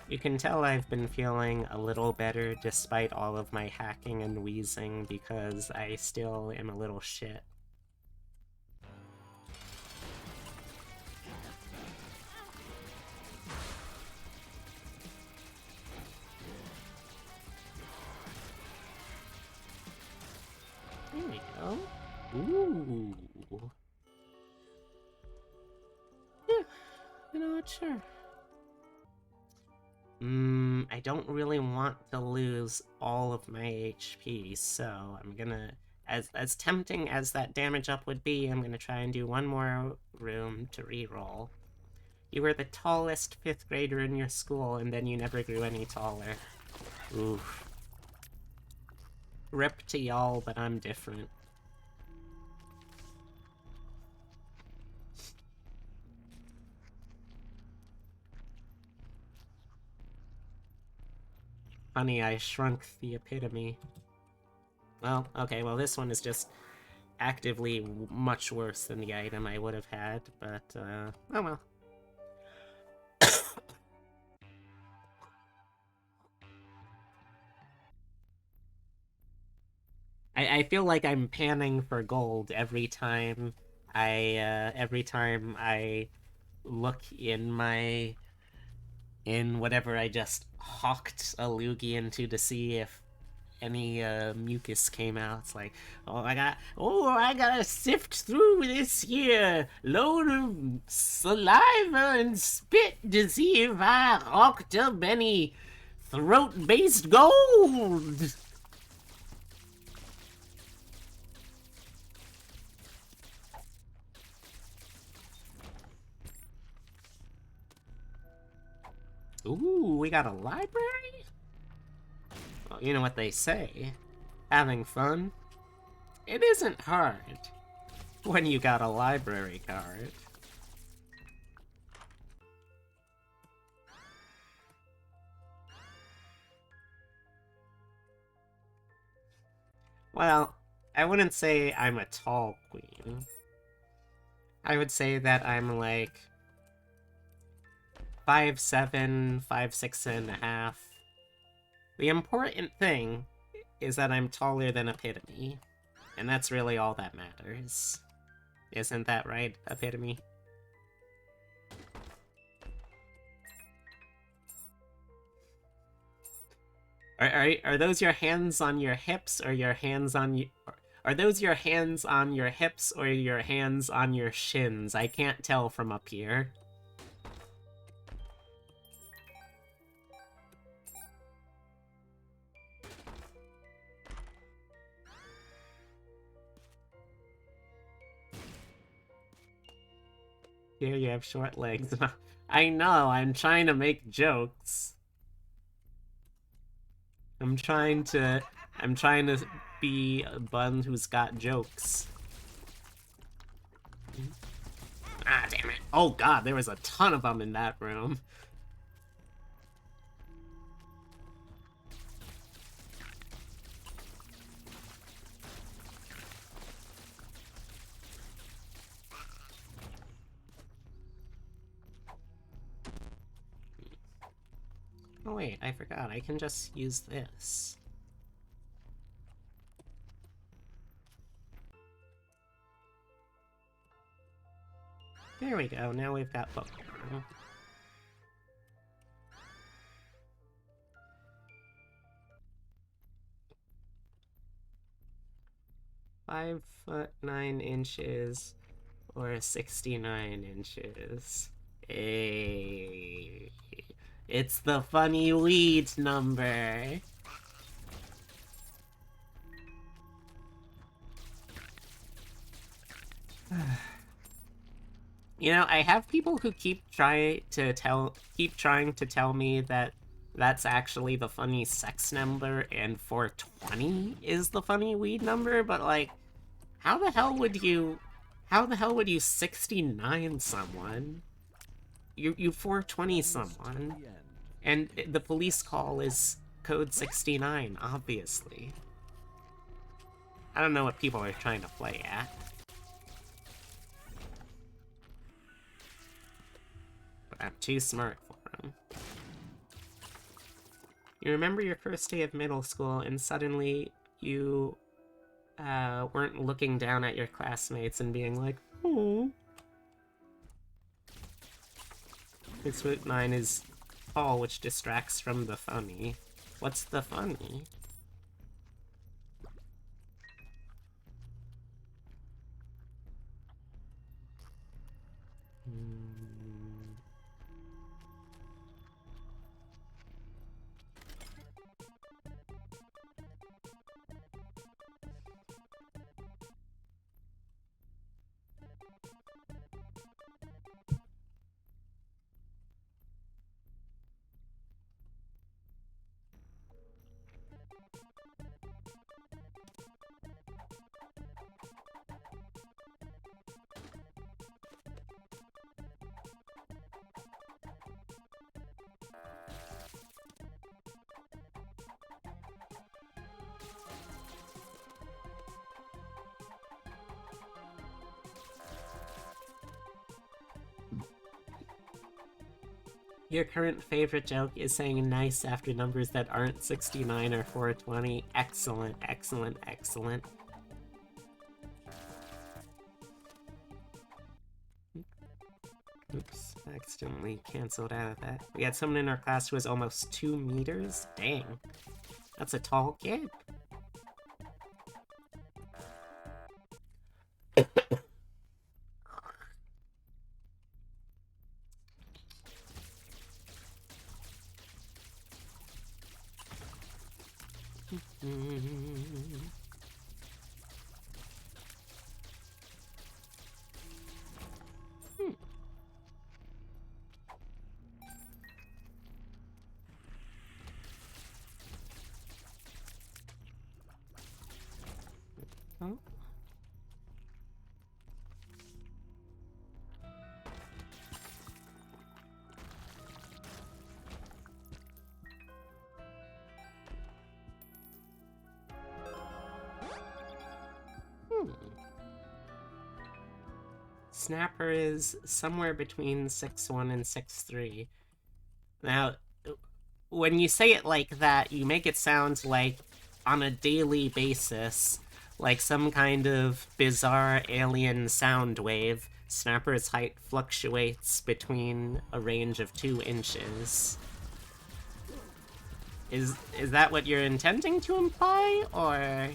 You can tell I've been feeling a little better despite all of my hacking and wheezing because I still am a little shit. There we go. Ooh. Yeah, you know what, sure. I don't really want to lose all of my HP, so I'm gonna... As tempting as that damage up would be, I'm gonna try and do one more room to reroll. You were the tallest 5th grader in your school, and then you never grew any taller. Oof. Rip to y'all, but I'm different. Honey, I shrunk the epitome. Well, okay, well this one is just actively much worse than the item I would have had, but, oh well. I feel like I'm panning for gold every time I look in whatever I just hawked a loogie into to see if any mucus came out. It's like, I gotta sift through this here load of saliva and spit to see if I hawked up any throat-based gold. Ooh, we got a library? Well, you know what they say. Having fun? It isn't hard. When you got a library card. Well, I wouldn't say I'm a tall queen. I would say that I'm like 5'7", 5'6.5". The important thing is that I'm taller than Epitome, and that's really all that matters. Isn't that right, Epitome? Are those your hands on your hips, or your hands on you? Are those your hands on your hips, or your hands on your shins? I can't tell from up here. Here you have short legs. I know, I'm trying to make jokes. I'm trying to be a bun who's got jokes. Ah, damn it. Oh god, there was a ton of them in that room. Oh wait, I forgot. I can just use this. There we go, now we've got Pokemon. (5'9" or 69 inches. Hey, it's the funny weed number. You know, I have people who keep trying to tell me that that's actually the funny sex number and 420 is the funny weed number, but like, how the hell would you 69 someone? You 420 someone, and the police call is code 69, obviously. I don't know what people are trying to play at. But I'm too smart for them. You remember your first day of middle school and suddenly you weren't looking down at your classmates and being like, oh. 6'9" is tall, which distracts from the funny. What's the funny? Your current favorite joke is saying nice after numbers that aren't 69 or 420. Excellent, excellent, excellent. Oops, accidentally canceled out of that. We had someone in our class who was almost 2 meters? Dang. That's a tall kid. Oh. Snapper is somewhere between 6'1" and 6'3". Now, when you say it like that, you make it sound like on a daily basis, like some kind of bizarre alien sound wave, Snapper's height fluctuates between a range of 2 inches. Is that what you're intending to imply, or...?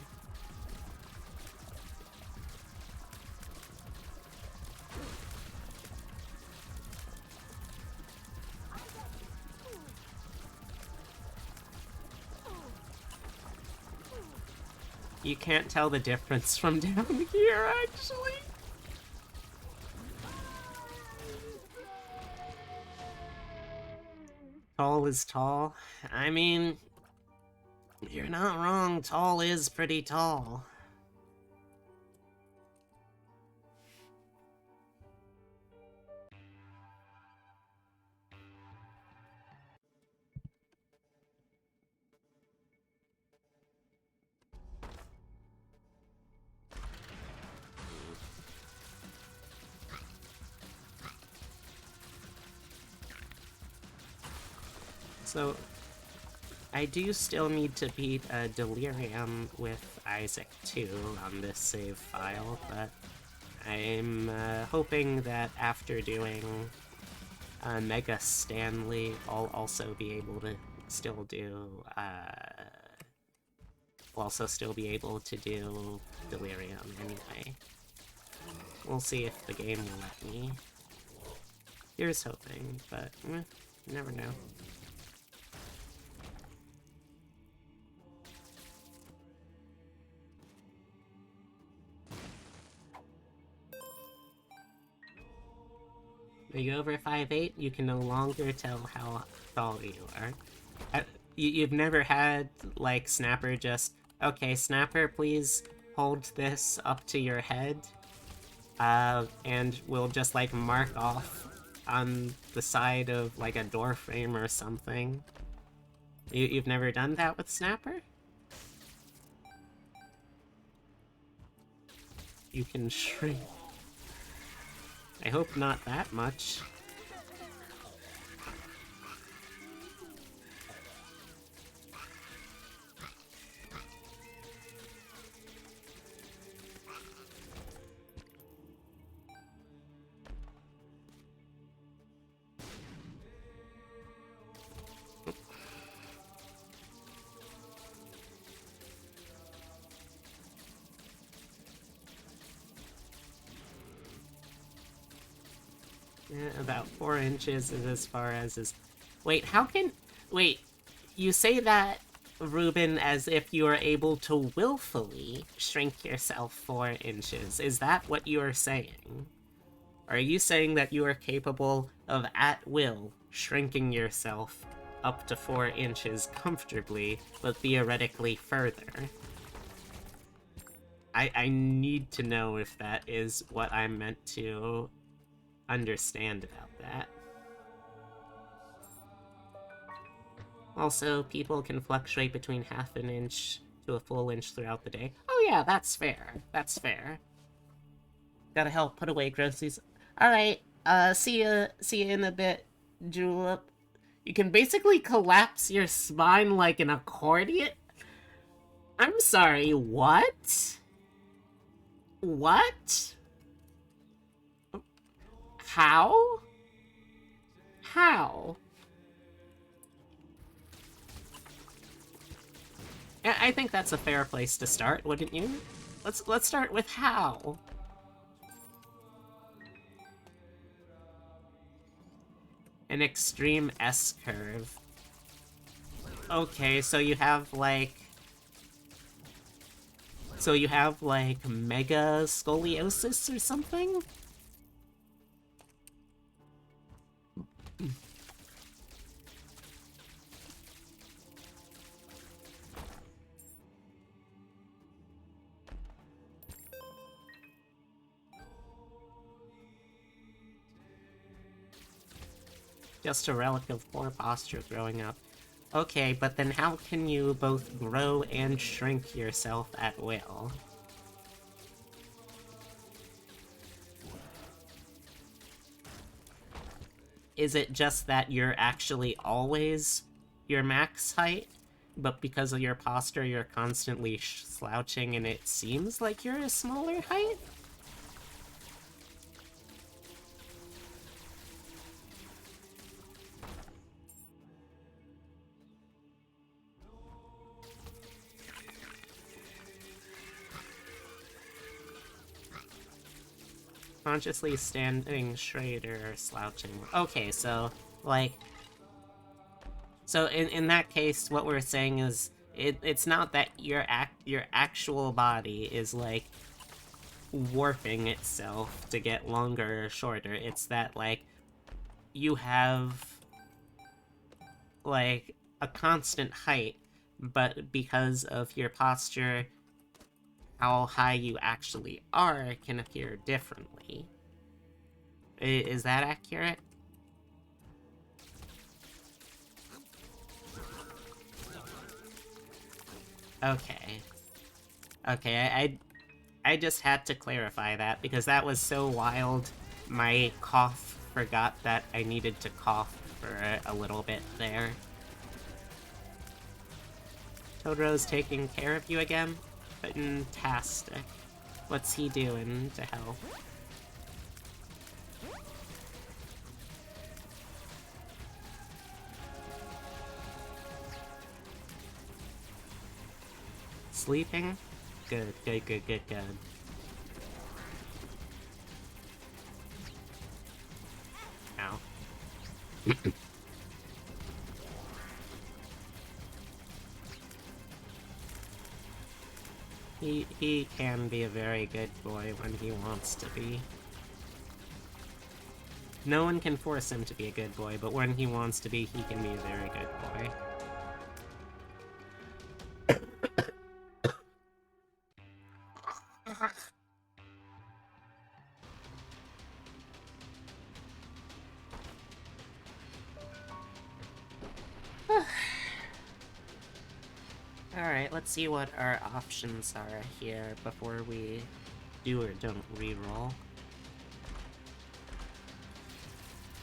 You can't tell the difference from down here, actually. Tall is tall. I mean, you're not wrong, tall is pretty tall. So, I do still need to beat Delirium with Isaac too on this save file, but I'm hoping that after doing Mega Stanley, I'll also be able to still do, will also still be able to do Delirium anyway. We'll see if the game will let me. Here's hoping, but you never know. When you go over 5'8", you can no longer tell how tall you are. You've never had, like, Snapper just, okay, Snapper, please hold this up to your head, and we'll just, like, mark off on the side of, like, a door frame or something. You've never done that with Snapper? You can shrink. I hope not that much. Yeah, about 4 inches is as far as is... Wait, how can... Wait, you say that, Ruben, as if you are able to willfully shrink yourself 4 inches. Is that what you are saying? Are you saying that you are capable of, at will, shrinking yourself up to 4 inches comfortably, but theoretically further? I need to know if that is what I'm meant to understand about that. Also, people can fluctuate between half an inch to a full inch throughout the day. Oh yeah, that's fair. That's fair. Gotta help put away groceries. Alright, see ya in a bit, Julep. You can basically collapse your spine like an accordion? I'm sorry, what? What? How? How? I think that's a fair place to start, wouldn't you? Let's start with how. An extreme S-curve. Okay, so you have like... So you have like mega scoliosis or something? Just a relic of poor posture growing up. Okay, but then how can you both grow and shrink yourself at will? Is it just that you're actually always your max height, but because of your posture you're constantly slouching and it seems like you're a smaller height? Consciously standing straight or slouching. Okay, so, like... So in that case, what we're saying is, it's not that your actual body is, like, warping itself to get longer or shorter. It's that, like, you have like, a constant height, but because of your posture, how high you actually are can appear differently. Is that accurate? Okay. Okay, I just had to clarify that, because that was so wild, my cough forgot that I needed to cough for a little bit there. Totoro's taking care of you again? Fantastic. What's he doing to help? Sleeping? Good. Ow. He can be a very good boy when he wants to be. No one can force him to be a good boy, but when he wants to be, he can be a very good boy. Alright, let's see what our options are here before we do or don't reroll.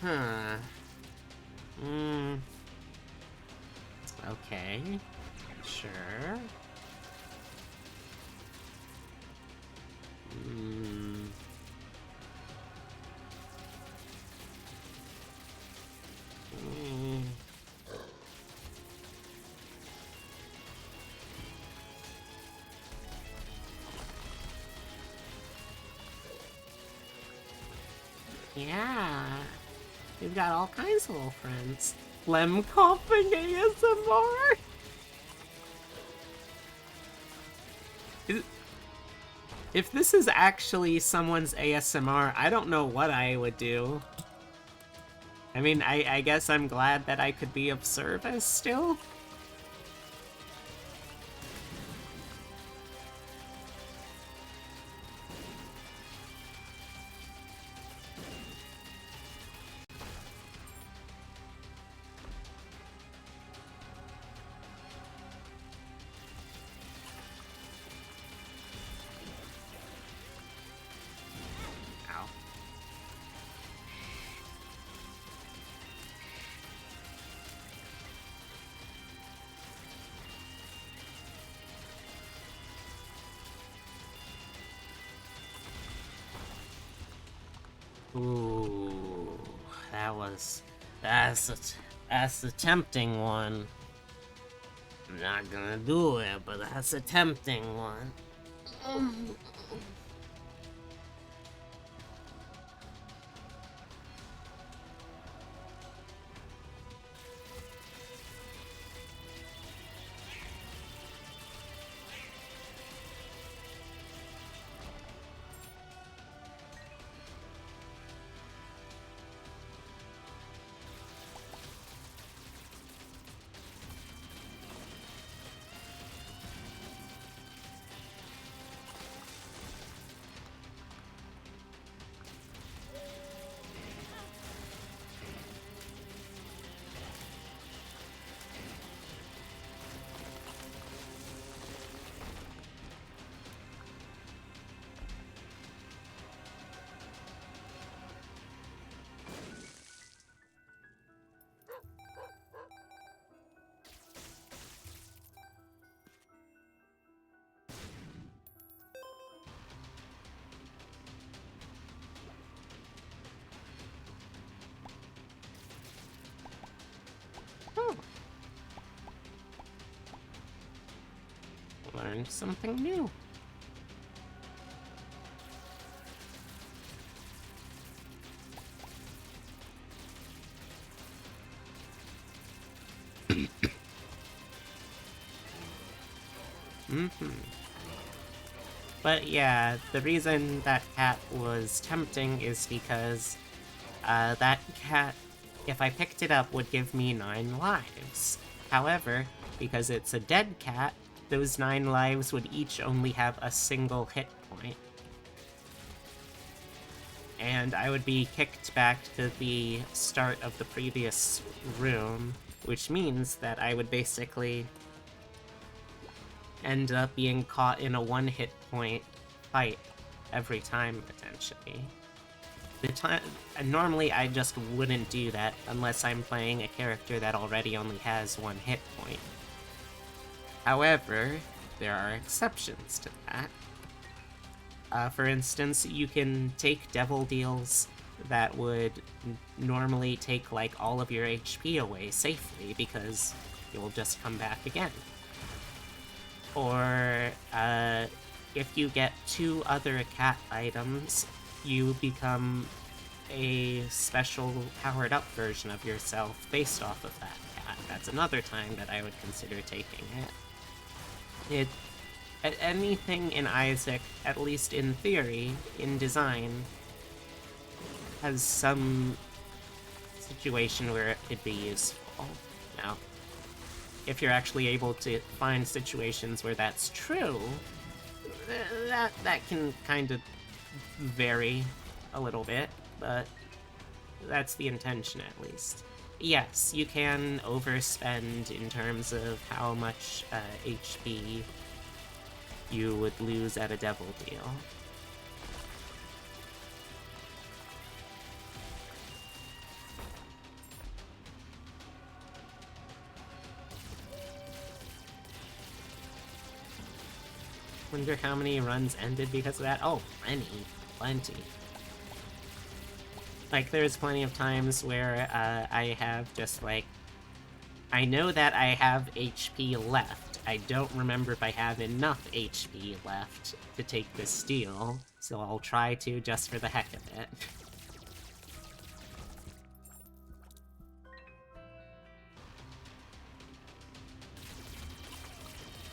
Huh. Okay. Sure. Yeah. We've got all kinds of little friends. Lem coughing ASMR! If this is actually someone's ASMR, I don't know what I would do. I mean, I guess I'm glad that I could be of service still. Ooh, that's a tempting one. I'm not gonna do it, but that's a tempting one. Learned something new. But yeah, the reason that cat was tempting is because that cat if I picked it up, would give me 9 lives. However, because it's a dead cat, those 9 lives would each only have a single hit point. And I would be kicked back to the start of the previous room, which means that I would basically end up being caught in a 1-hit point fight every time, potentially. Normally I just wouldn't do that unless I'm playing a character that already only has 1 hit point. However, there are exceptions to that. For instance, you can take devil deals that would normally take like all of your HP away safely because you'll just come back again. Or if you get 2 other cat items, you become a special powered-up version of yourself based off of that cat. That's another time that I would consider taking it. Anything in Isaac, at least in theory, in design, has some situation where it could be useful. Now, if you're actually able to find situations where that's true, that can kind of vary a little bit, but that's the intention at least. Yes, you can overspend in terms of how much HP you would lose at a devil deal. Wonder how many runs ended because of that? Oh, plenty. Like, there's plenty of times where I have just, like, I know that I have HP left. I don't remember if I have enough HP left to take this deal, so I'll try to just for the heck of it.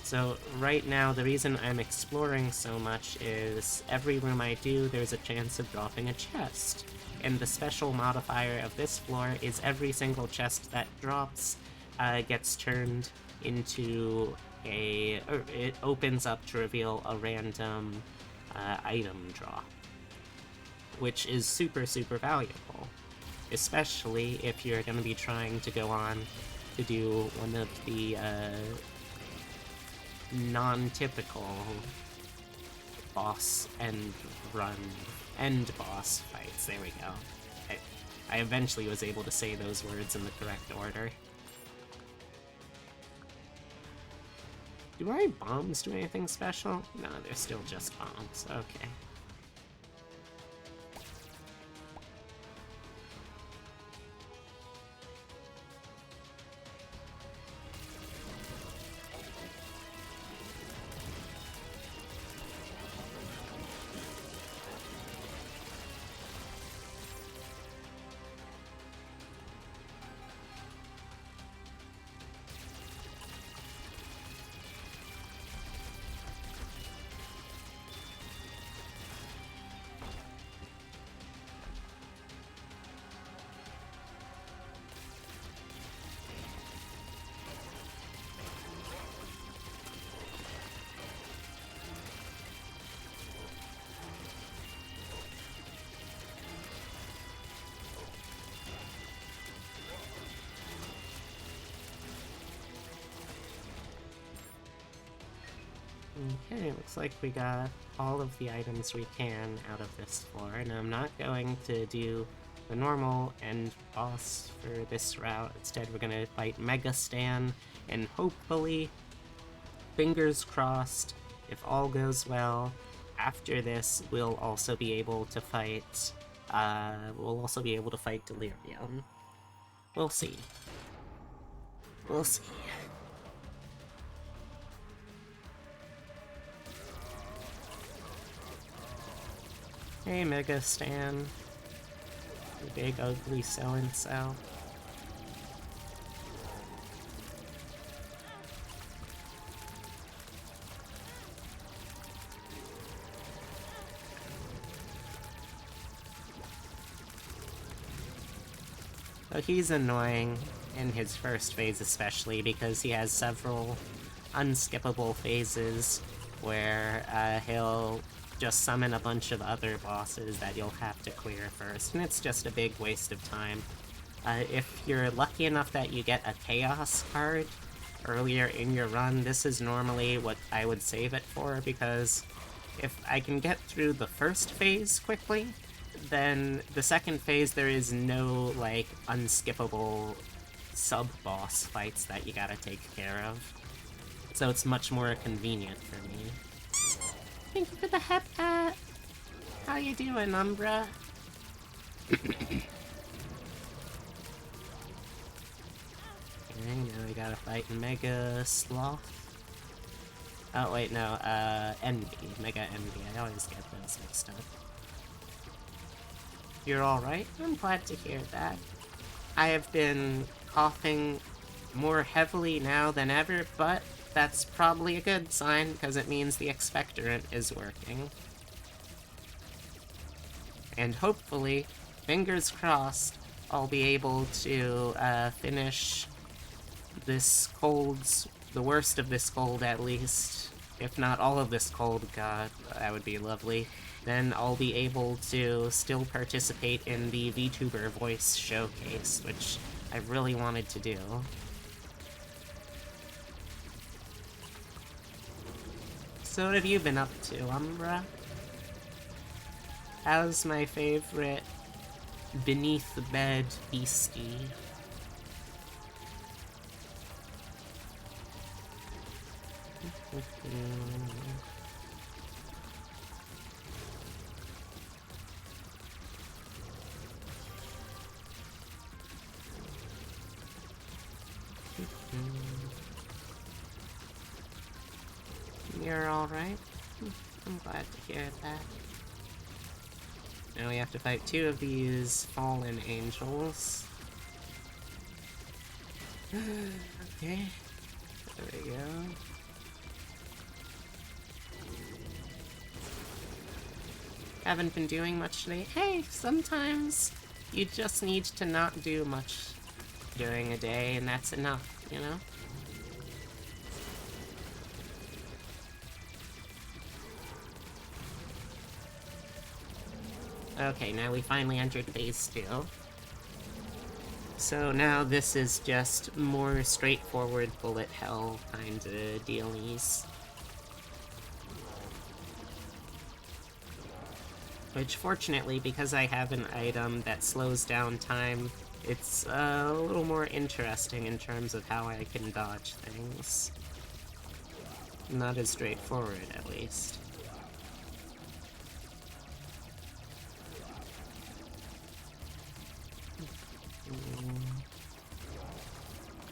So right now, the reason I'm exploring so much is every room I do, there's a chance of dropping a chest. And the special modifier of this floor is every single chest that drops gets turned into it opens up to reveal a random item drop, which is super, super valuable, especially if you're going to be trying to go on to do one of the non-typical boss end boss fights. There we go. I eventually was able to say those words in the correct order. Do my bombs do anything special? No, they're still just bombs. Okay. Okay, looks like we got all of the items we can out of this floor, and I'm not going to do the normal end boss for this route. Instead, we're gonna fight Mega Stan, and hopefully, fingers crossed, if all goes well, after this, we'll also be able to fight, Delirium. We'll see. We'll see. Hey, Mega Stan. You big, ugly so-and-so. So he's annoying in his first phase especially, because he has several unskippable phases where he'll just summon a bunch of other bosses that you'll have to clear first, and it's just a big waste of time. If you're lucky enough that you get a Chaos card earlier in your run, this is normally what I would save it for, because if I can get through the first phase quickly, then the second phase there is no, like, unskippable sub-boss fights that you gotta take care of. So it's much more convenient for me. Thank you for the head pat! How you doing, Umbra? Okay, now we gotta fight Mega Sloth. Oh, wait, no, Envy. Mega Envy. I always get those mixed up. You're alright? I'm glad to hear that. I have been coughing more heavily now than ever, but that's probably a good sign, because it means the expectorant is working. And hopefully, fingers crossed, I'll be able to finish this cold's, the worst of this cold at least, if not all of this cold. God, that would be lovely. Then I'll be able to still participate in the VTuber voice showcase, which I really wanted to do. So what have you been up to, Umbra? How's my favorite beneath the bed beastie? You're alright? I'm glad to hear that. Now we have to fight 2 of these fallen angels. Okay, there we go. Haven't been doing much today. Hey, sometimes you just need to not do much during a day, and that's enough, you know? Okay, now we finally entered phase 2. So now this is just more straightforward bullet hell kind of dealies. Which, fortunately, because I have an item that slows down time, it's a little more interesting in terms of how I can dodge things. Not as straightforward, at least.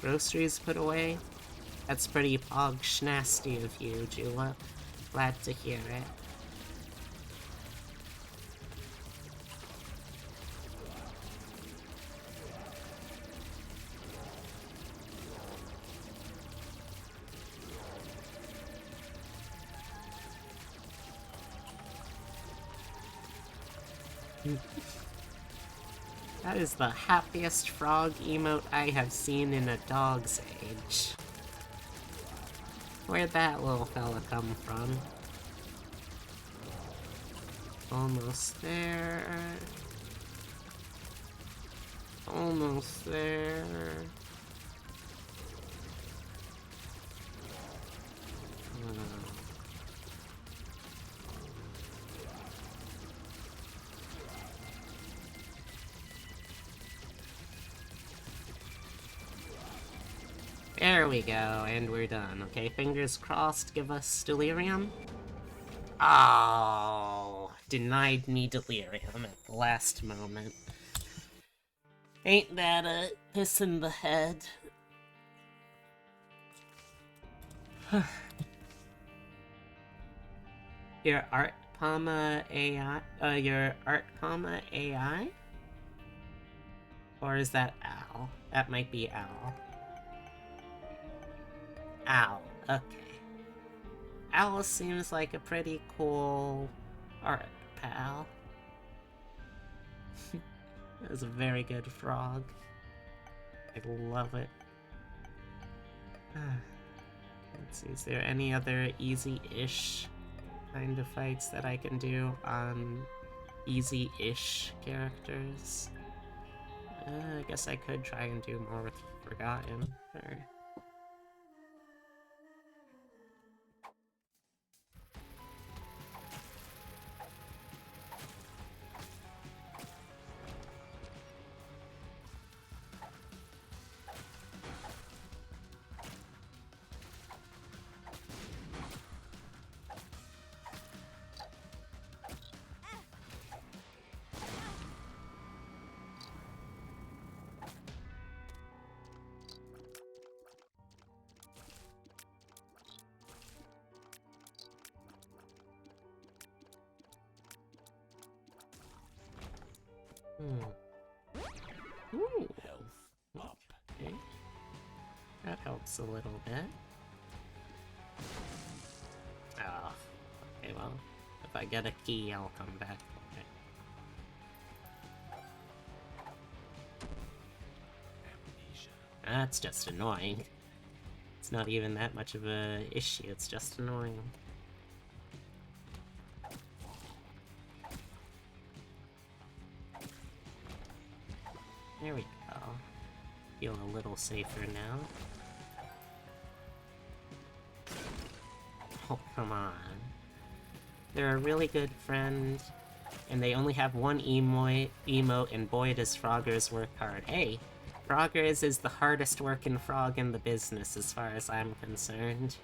Groceries put away? That's pretty pog-schnasty of you, Julep. Glad to hear it. That is the happiest frog emote I have seen in a dog's age. Where'd that little fella come from? Almost there. Almost there. There we go, and we're done. Okay, fingers crossed, give us delirium. Oh, denied me delirium at the last moment. Ain't that a piss in the head? Your art comma AI? Your art comma AI? Or is that Al? That might be Al. Al, okay. Al seems like a pretty cool art pal. That was a very good frog. I love it. Let's see, is there any other easy-ish kind of fights that I can do on easy-ish characters? I guess I could try and do more with Forgotten. Or... Ooh. Health up. Okay. That helps a little bit. Oh. Okay, well, if I get a key, I'll come back. Okay. That's just annoying. It's not even that much of a issue, it's just annoying. There we go. Feel a little safer now. Oh, come on. They're a really good friend, and they only have one emote, and boy does Froggers work hard. Hey, Froggers is the hardest working frog in the business as far as I'm concerned.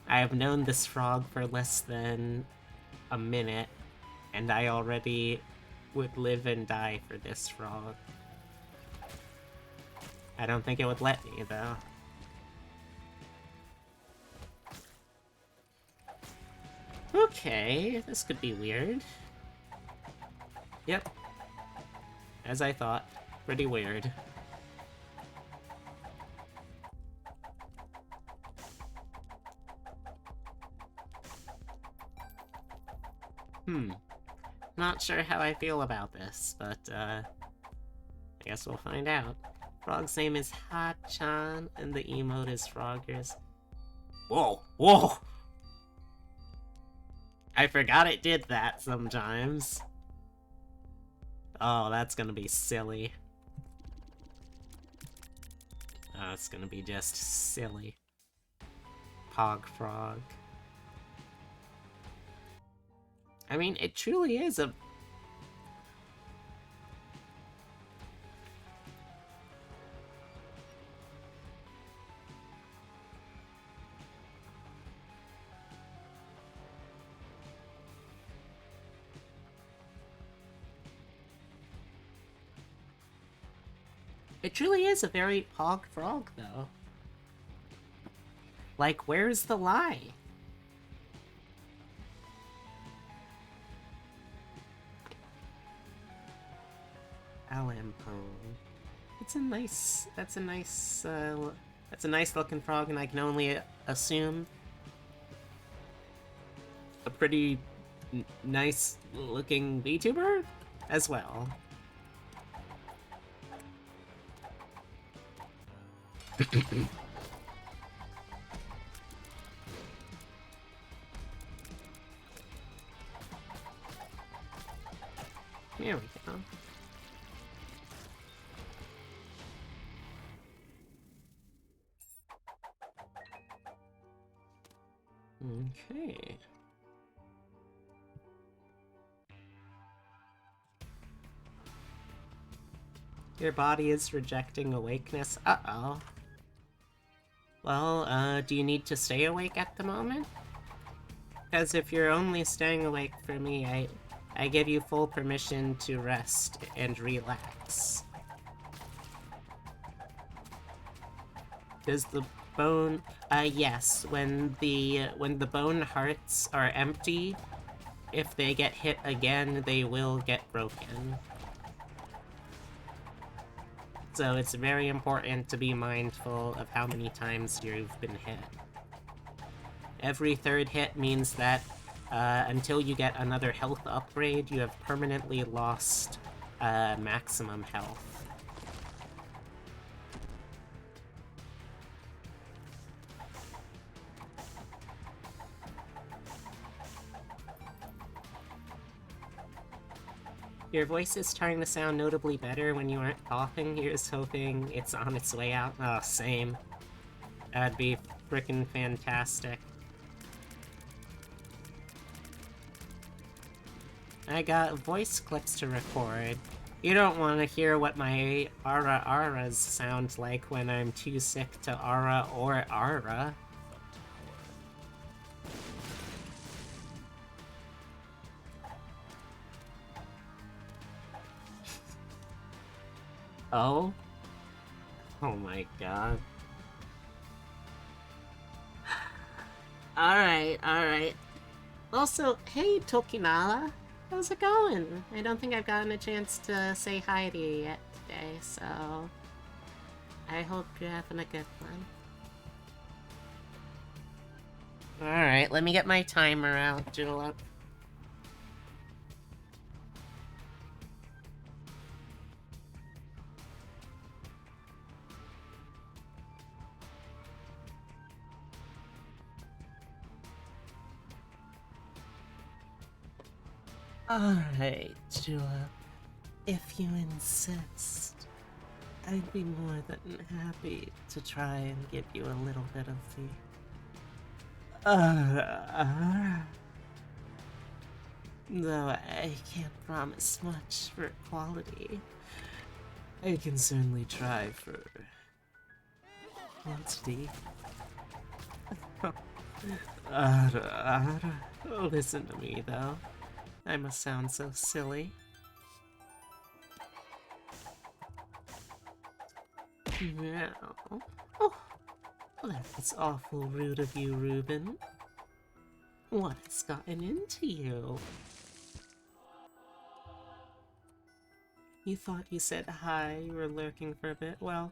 I have known this frog for less than a minute, and I already would live and die for this frog. I don't think it would let me, though. Okay, this could be weird. Yep. As I thought. Pretty weird. Not sure how I feel about this, but, I guess we'll find out. Frog's name is Ha-chan, and the emote is Froggers. Whoa! Whoa! I forgot it did that sometimes. Oh, that's gonna be silly. Oh, it's gonna be just silly. Pog Frog. I mean, it truly is a... It truly is a very Pog Frog, though. Like, where's the lie? Alampone. It's a nice... That's a nice looking frog, and I can only assume a pretty nice looking VTuber as well. Here we go. Okay. Your body is rejecting awakeness. Uh-oh. Well, do you need to stay awake at the moment? Because if you're only staying awake for me, I give you full permission to rest and relax. Does the bone... yes, when the bone hearts are empty, if they get hit again, they will get broken. So it's very important to be mindful of how many times you've been hit. Every third hit means that until you get another health upgrade, you have permanently lost maximum health. Your voice is starting to sound notably better when you aren't coughing. Here's hoping it's on its way out. Oh, same. That'd be frickin' fantastic. I got voice clips to record. You don't want to hear what my ara-aras sound like when I'm too sick to ara or ara. Oh? Oh my god. Alright. Also, hey Tokinala, how's it going? I don't think I've gotten a chance to say hi to you yet today, so I hope you're having a good one. Alright, let me get my timer out, Julep. Alright, Julep. If you insist, I'd be more than happy to try and give you a little bit of the... Though I can't promise much for quality, I can certainly try for quantity. Listen to me, though. I must sound so silly. Now... Oh, that's awful rude of you, Reuben. What has gotten into you? You thought you said hi, you were lurking for a bit? Well,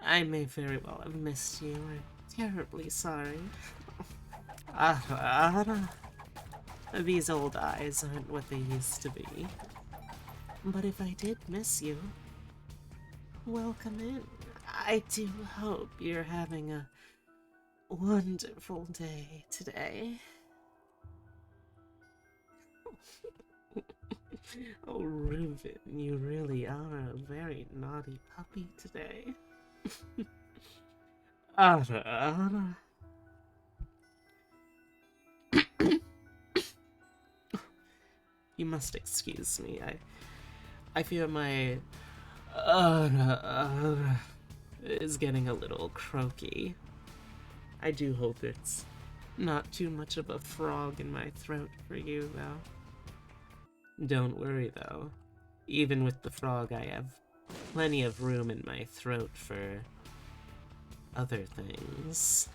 I may very well have missed you. I'm terribly sorry. These old eyes aren't what they used to be. But if I did miss you, welcome in. I do hope you're having a wonderful day today. Oh, Reuben, you really are a very naughty puppy today. Ara. You must excuse me. I fear my is getting a little croaky. I do hope it's not too much of a frog in my throat for you, though. Don't worry, though. Even with the frog, I have plenty of room in my throat for other things.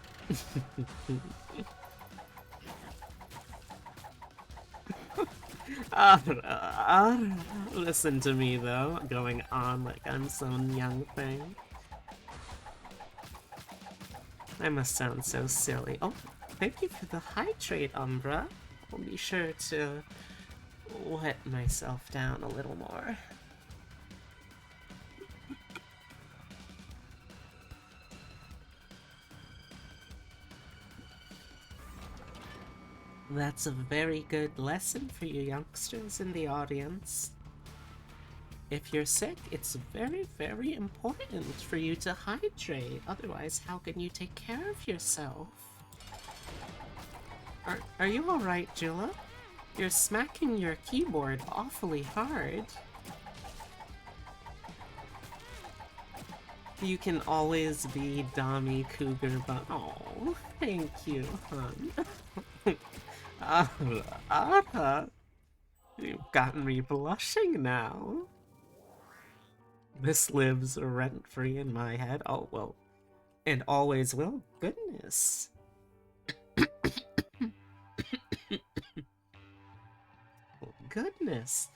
Listen to me, though, going on like I'm some young thing. I must sound so silly. Oh, thank you for the hydrate, Umbra. I'll be sure to wet myself down a little more. That's a very good lesson for you youngsters in the audience. If you're sick, it's very, very important for you to hydrate. Otherwise, how can you take care of yourself? Are you alright, Julep? You're smacking your keyboard awfully hard. You can always be Dami Cougar, but oh, thank you, hon. You've gotten me blushing now. This lives rent-free in my head. Oh, well, and always will. Goodness. Well, goodness.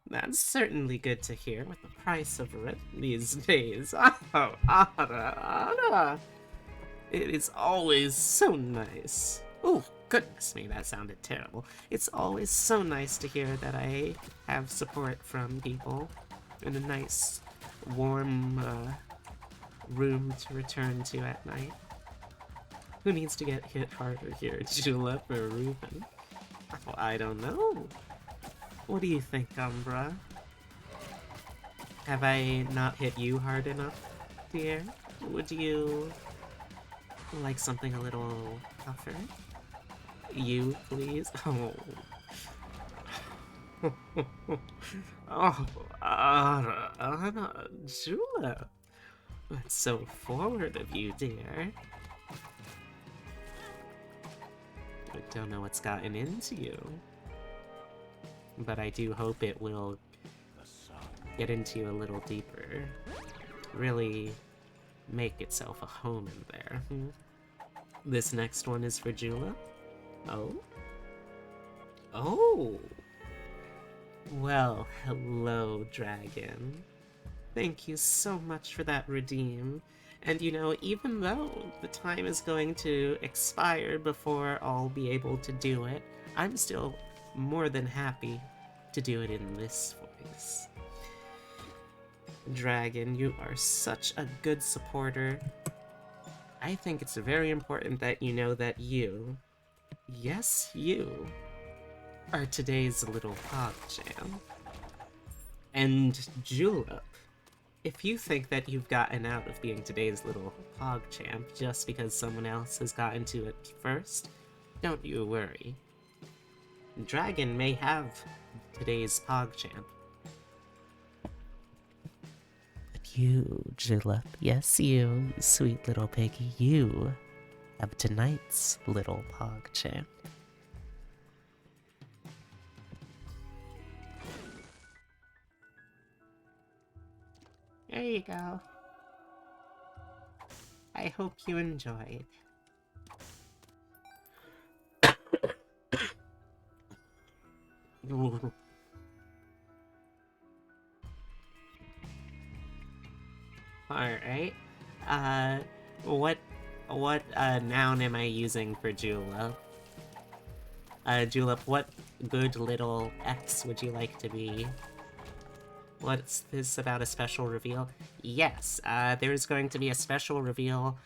That's certainly good to hear with the price of rent these days. Oh, Ara. It is always so nice. Oh, goodness me, that sounded terrible. It's always so nice to hear that I have support from people in a nice, warm room to return to at night. Who needs to get hit harder here, Julep or Reuben? Oh, I don't know. What do you think, Umbra? Have I not hit you hard enough, dear? Would you like something a little tougher? You, please? Oh. Oh, Julep. That's so forward of you, dear. I don't know what's gotten into you, but I do hope it will get into you a little deeper. Really make itself a home in there. This next one is for Jula. Oh? Oh! Well, hello, dragon. Thank you so much for that redeem. And you know, even though the time is going to expire before I'll be able to do it, I'm still more than happy to do it in this voice. Dragon, you are such a good supporter. I think it's very important that you know that you, yes, you, are today's little PogChamp. And Julep, if you think that you've gotten out of being today's little PogChamp just because someone else has gotten to it first, don't you worry. Dragon may have today's PogChamp. But you, Julep, yes you sweet little piggy, you have tonight's little PogChamp. There you go. I hope you enjoyed. Alright. What noun am I using for Julep? Julep, what good little X would you like to be? What's this about a special reveal? Yes, there's going to be a special reveal.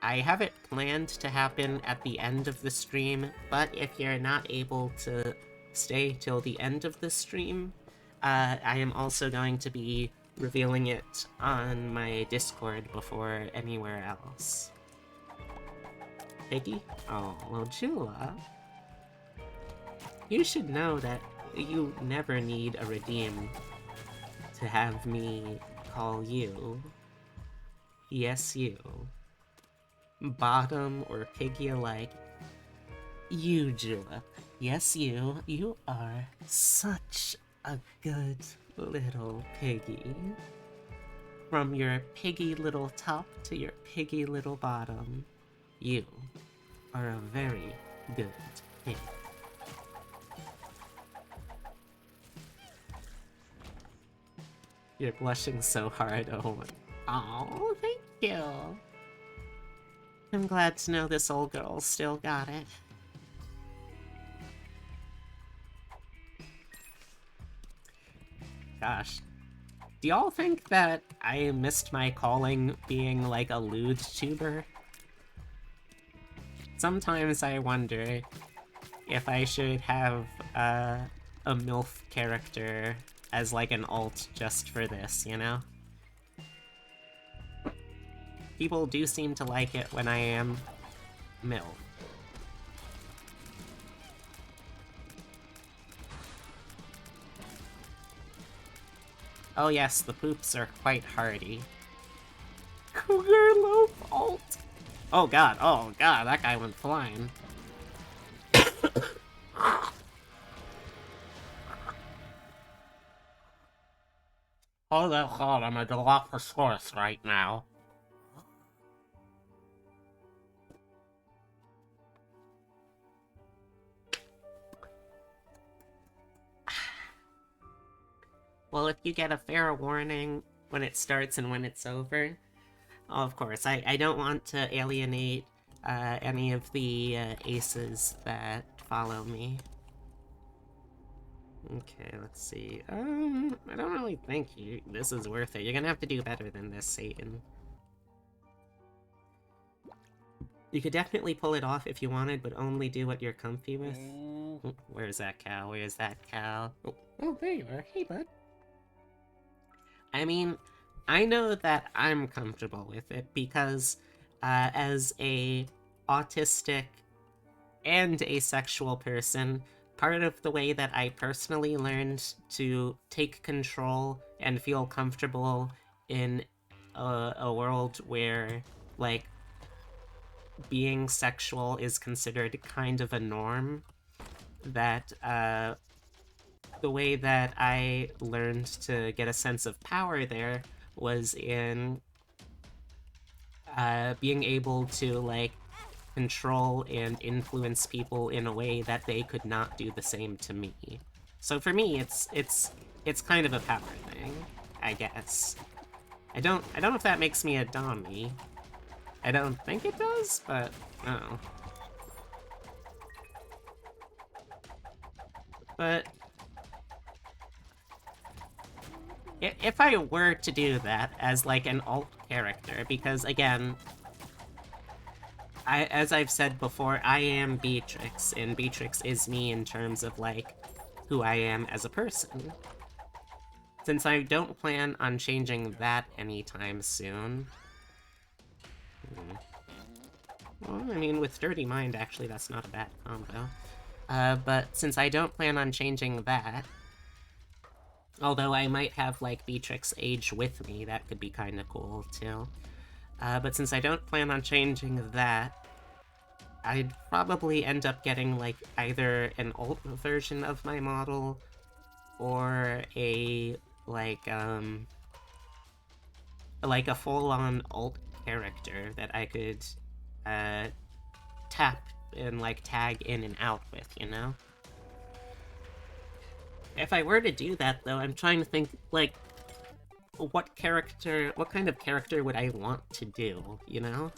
I have it planned to happen at the end of the stream, but if you're not able to stay till the end of the stream, I am also going to be revealing it on my Discord before anywhere else. Piggy? Oh, well, Jula. You should know that you never need a redeem to have me call you. Yes, you. Bottom or piggy alike. You, Julep. Yes, you. You are such a good little piggy. From your piggy little top to your piggy little bottom, you are a very good pig. You're blushing so hard, Owen. Oh, thank you. I'm glad to know this old girl still got it. Gosh. Do y'all think that I missed my calling being like a lewd tuber? Sometimes I wonder if I should have a MILF character as like an alt just for this, you know? People do seem to like it when I am MILF. Oh yes, the poops are quite hardy. Cougar Loaf alt! Oh god, that guy went flying. Oh god, I'm a Dilophosaurus right now. Well, if you get a fair warning when it starts and when it's over, of course, I don't want to alienate any of the aces that follow me. Okay, let's see. I don't really think this is worth it. You're gonna have to do better than this, Satan. You could definitely pull it off if you wanted, but only do what you're comfy with. Oh, where's that cow? Where's that cow? Oh, there you are. Hey, bud. I mean, I know that I'm comfortable with it because, as a autistic and asexual person, part of the way that I personally learned to take control and feel comfortable in a world where, like, being sexual is considered kind of a norm, that the way that I learned to get a sense of power there was in being able to, like, control and influence people in a way that they could not do the same to me. So for me, it's kind of a power thing, I guess. I don't know if that makes me a Dommy. I don't think it does, but oh. But if I were to do that as like an alt character, because again, as I've said before, I am Beatrix, and Beatrix is me in terms of like who I am as a person. Since I don't plan on changing that anytime soon. Well, I mean, with Dirty Mind, actually, that's not a bad combo. But since I don't plan on changing that, although I might have, like, Beatrix age with me, that could be kind of cool, too. But since I don't plan on changing that, I'd probably end up getting, like, either an alt version of my model, or a, like a full-on alt character that I could, tap and, like, tag in and out with, you know? If I were to do that, though, I'm trying to think, like, what kind of character would I want to do, you know?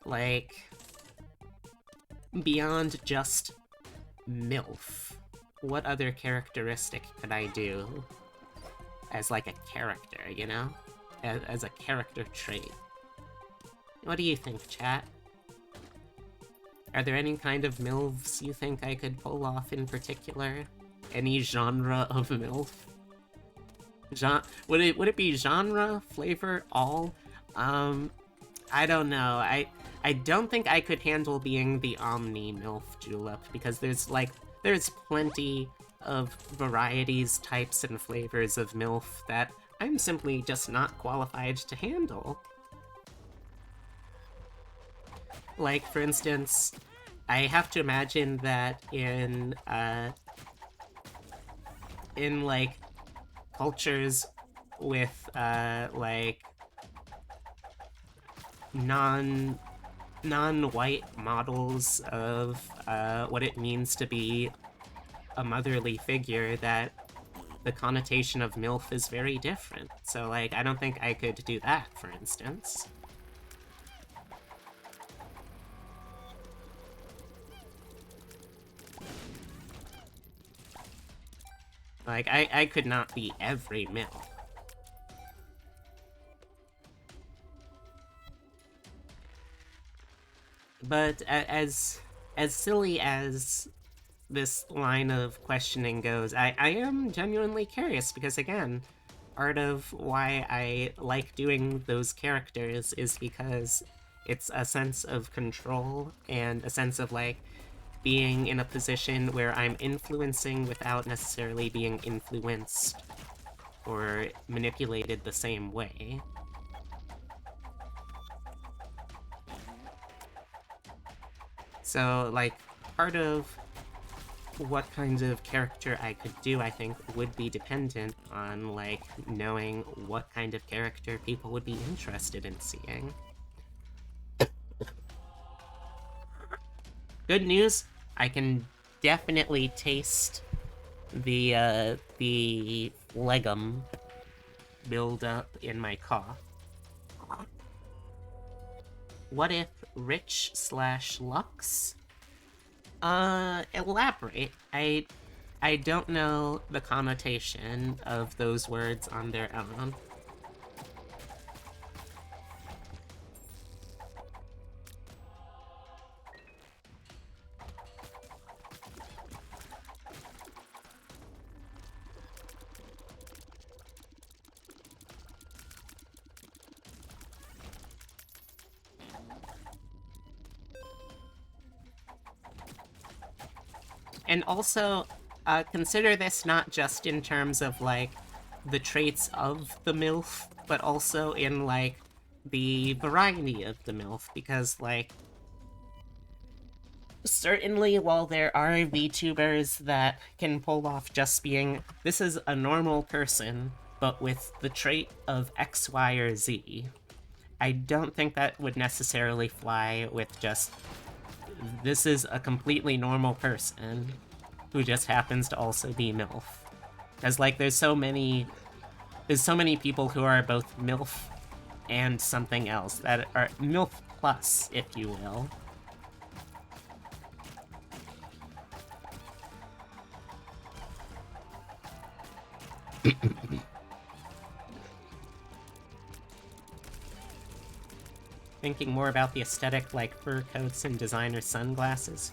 Like, beyond just MILF, what other characteristic could I do as, like, a character, you know? As a character trait. What do you think, chat? Are there any kind of MILFs you think I could pull off in particular? Any genre of MILF? Would it be genre, flavor, all? I don't know. I don't think I could handle being the Omni MILF Julep, because there's plenty of varieties, types, and flavors of MILF that I'm simply just not qualified to handle. Like, for instance, I have to imagine that in like, cultures with, like, non-white models of, what it means to be a motherly figure, that the connotation of MILF is very different. So, like, I don't think I could do that, for instance. Like, I could not be every MILF. But as silly as this line of questioning goes, I am genuinely curious, because again, part of why I like doing those characters is because it's a sense of control and a sense of, like, being in a position where I'm influencing without necessarily being influenced or manipulated the same way. So, like, part of what kind of character I could do, I think, would be dependent on, like, knowing what kind of character people would be interested in seeing. Good news, I can definitely taste the phlegm build up in my cough. What if rich/lux? Elaborate. I don't know the connotation of those words on their own. And also, consider this not just in terms of, like, the traits of the MILF, but also in, like, the variety of the MILF, because, like, certainly while there are VTubers that can pull off just being, this is a normal person, but with the trait of X, Y, or Z, I don't think that would necessarily fly with just, this is a completely normal person who just happens to also be MILF. Because, like, there's so many people who are both MILF and something else, that are MILF plus, if you will. Thinking more about the aesthetic, like fur coats and designer sunglasses?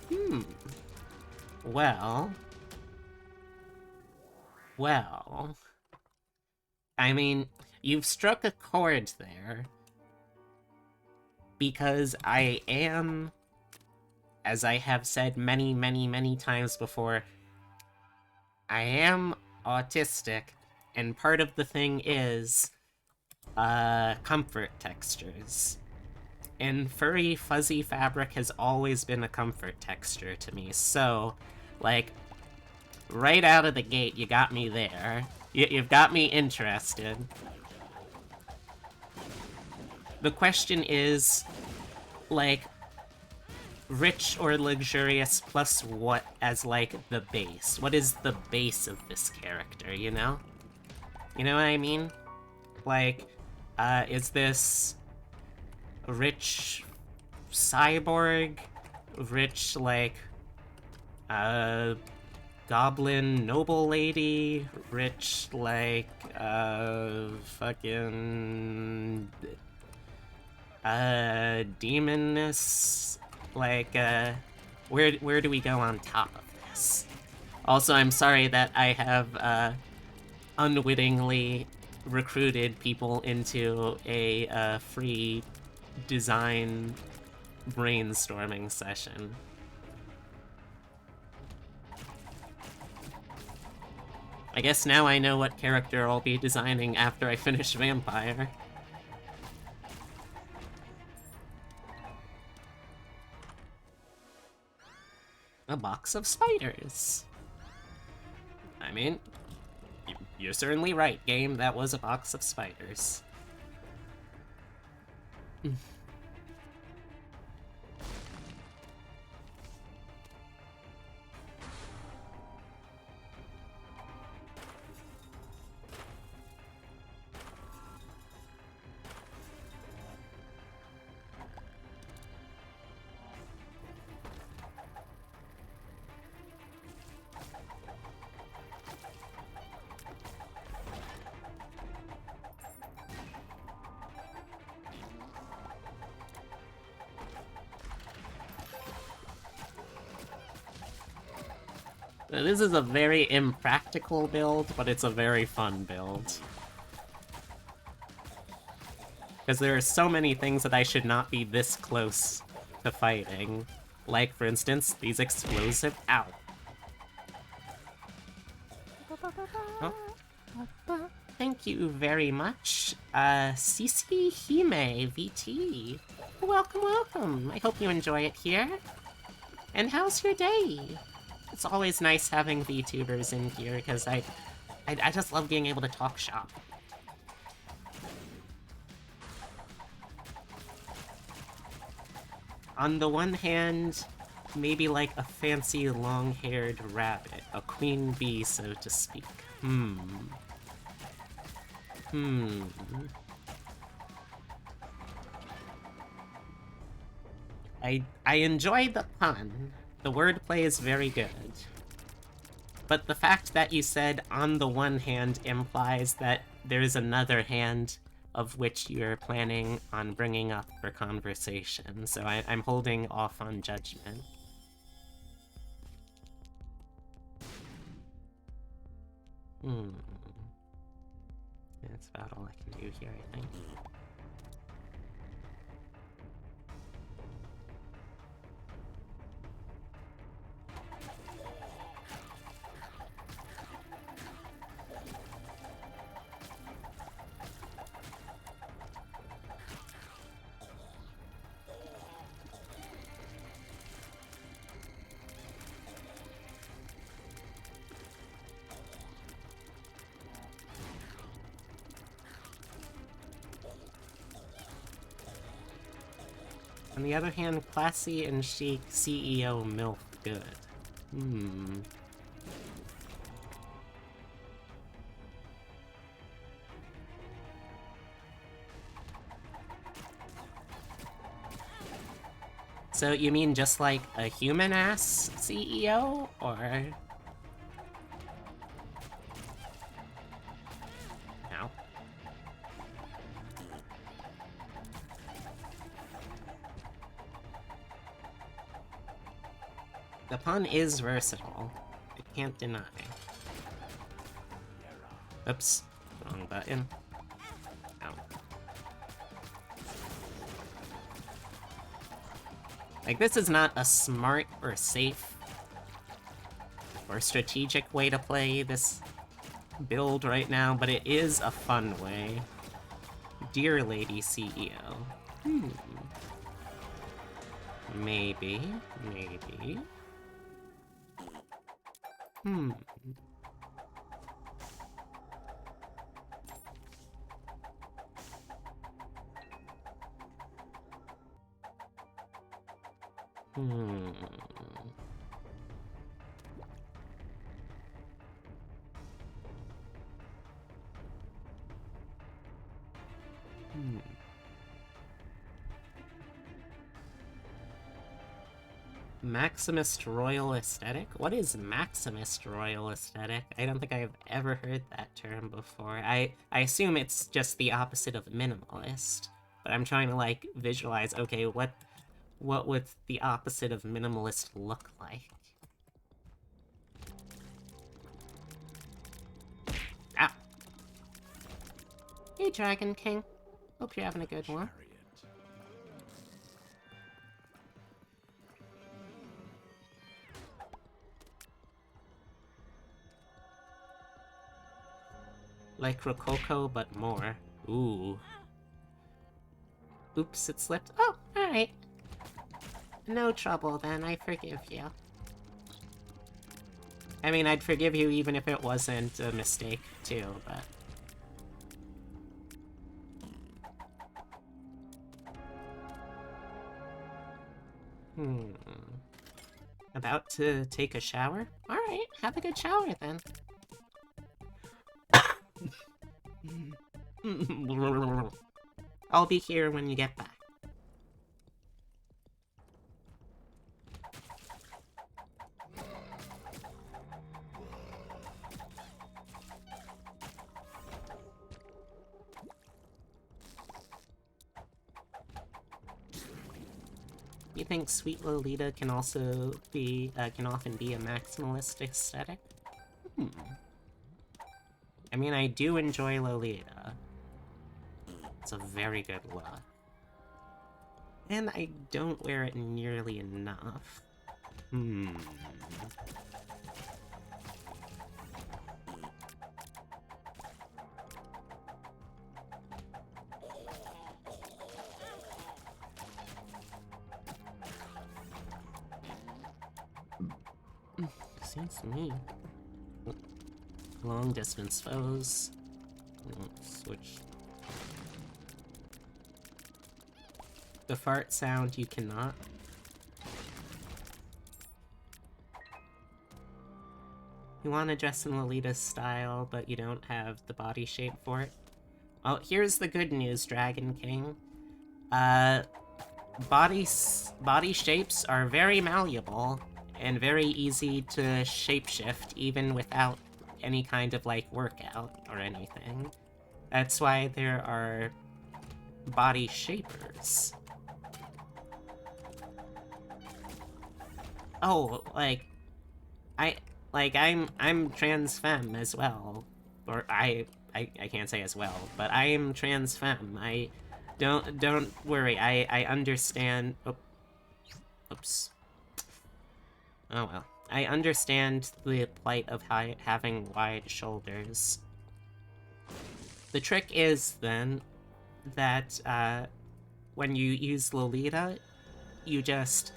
Well... I mean, you've struck a chord there. Because I am, as I have said many, many, many times before, I am autistic, and part of the thing is, comfort textures. And furry, fuzzy fabric has always been a comfort texture to me, so, like, right out of the gate, you got me there. You've got me interested. The question is, like, rich or luxurious plus what as, like, the base? What is the base of this character, you know? You know what I mean? Like, is this rich cyborg? Rich, like, goblin noble lady? Rich, like, fucking... demoness? Like, where do we go on top of this? Also, I'm sorry that I have, unwittingly recruited people into a, free design brainstorming session. I guess now I know what character I'll be designing after I finish Vampire. A box of spiders. I mean, you're certainly right, game. That was a box of spiders. This is a very impractical build, but it's a very fun build. Because there are so many things that I should not be this close to fighting. Like, for instance, these explosive... Ow. Oh. Thank you very much, Sisi Hime VT. Welcome, welcome. I hope you enjoy it here. And how's your day? It's always nice having VTubers in here, because I just love being able to talk shop. On the one hand, maybe like a fancy long-haired rabbit, a queen bee, so to speak. I enjoy the pun. The wordplay is very good. But the fact that you said on the one hand implies that there's another hand of which you're planning on bringing up for conversation, so I'm holding off on judgment. That's about all I can do here, I think. On the other hand, classy and chic CEO MILF good. So you mean just like a human-ass CEO, or...? Ow. The pun is versatile. I can't deny. Oops. Wrong button. Ow. Like, this is not a smart or safe or strategic way to play this build right now, but it is a fun way. Dear Lady CEO. Maybe. Maximist Royal Aesthetic? What is Maximist Royal Aesthetic? I don't think I've ever heard that term before. I assume it's just the opposite of minimalist, but I'm trying to, like, visualize, okay, what would the opposite of minimalist look like? Ah! Hey, Dragon King. Hope you're having a good one. Like Rococo, but more. Ooh. Oops, it slipped. Oh, alright. No trouble then, I forgive you. I mean, I'd forgive you even if it wasn't a mistake, too, but... About to take a shower? Alright, have a good shower then. I'll be here when you get back. You think Sweet Lolita can also be, can often be a maximalist aesthetic? I mean, I do enjoy Lolita. It's a very good look. And I don't wear it nearly enough. Seems to me. Long distance foes. Switch. The fart sound you cannot. You want to dress in Lolita's style, but you don't have the body shape for it. Well, here's the good news, Dragon King. Body shapes are very malleable and very easy to shapeshift, even without any kind of, like, workout or anything. That's why there are body shapers. Oh, I'm trans femme as well. Or I can't say as well, but I am trans femme. Don't worry, I understand. Oops. Oh well. I understand the plight of having wide shoulders. The trick is, then, that, when you use Lolita, you just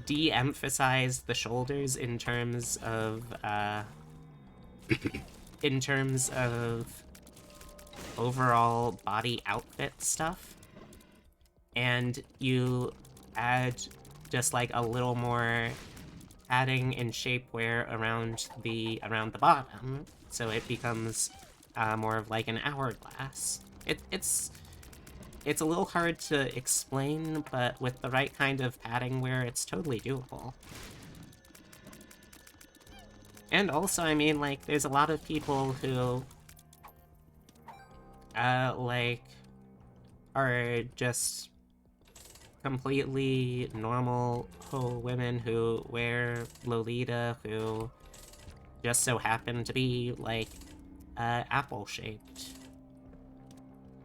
de-emphasize the shoulders in terms of, overall body outfit stuff. and you add just like a little more padding and shapewear around the bottom, so it becomes more of like an hourglass. It's a little hard to explain, but with the right kind of padding wear, it's totally doable. And also, I mean, like, there's a lot of people who, like, are just completely normal women who wear Lolita, who just so happen to be, like, apple-shaped.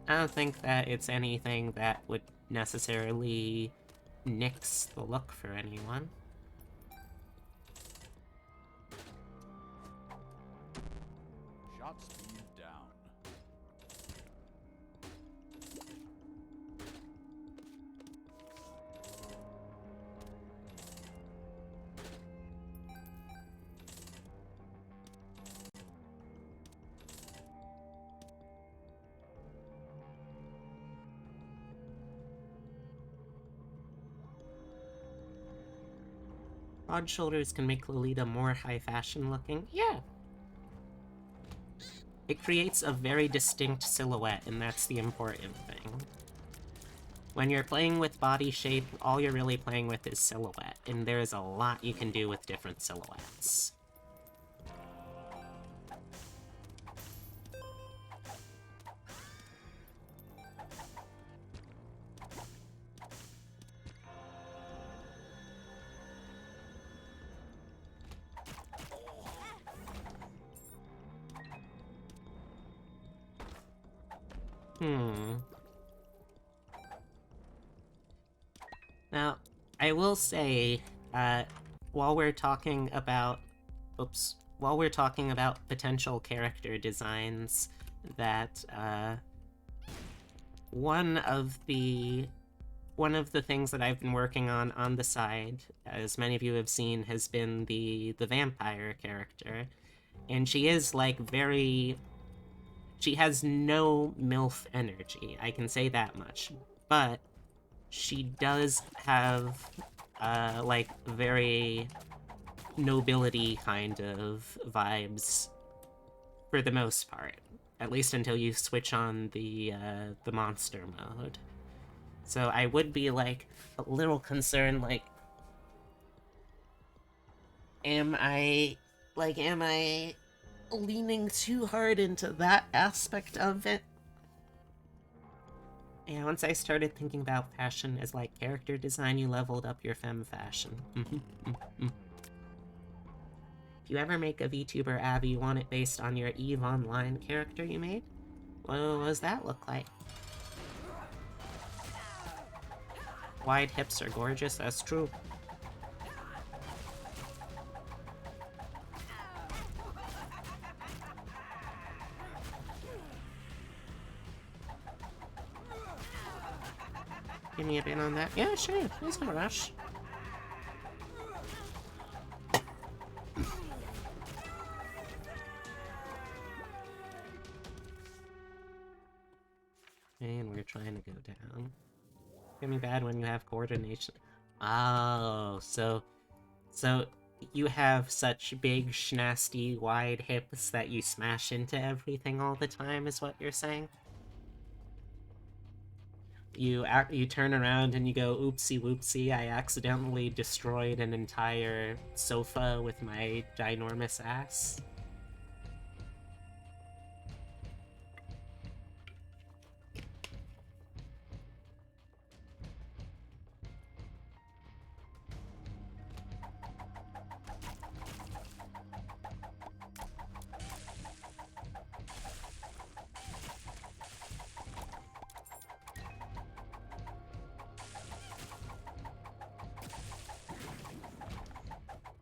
I don't think that it's anything that would necessarily nix the look for anyone. Shot speed down. Broad shoulders can make Lolita more high fashion looking. Yeah. It creates a very distinct silhouette, and that's the important thing. When you're playing with body shape, all you're really playing with is silhouette, and there's a lot you can do with different silhouettes. Now, I will say, while we're talking about potential character designs, that, one of the things that I've been working on the side, as many of you have seen, has been the vampire character. And she is, like, she has no MILF energy, I can say that much. But she does have, like, very nobility kind of vibes for the most part. At least until you switch on the monster mode. So I would be, like, a little concerned, like, am I leaning too hard into that aspect of it? Yeah, once I started thinking about fashion as, like, character design, you leveled up your femme fashion. If you ever make a VTuber av, you want it based on your EVE Online character you made? What does that look like? Wide hips are gorgeous, that's true. Give me a bit on that. Yeah, sure, there's no rush. And we're trying to go down. It's gonna be bad when you have coordination. Oh, so you have such big, schnasty, wide hips that you smash into everything all the time, is what you're saying? You turn around and you go, oopsie whoopsie, I accidentally destroyed an entire sofa with my ginormous ass.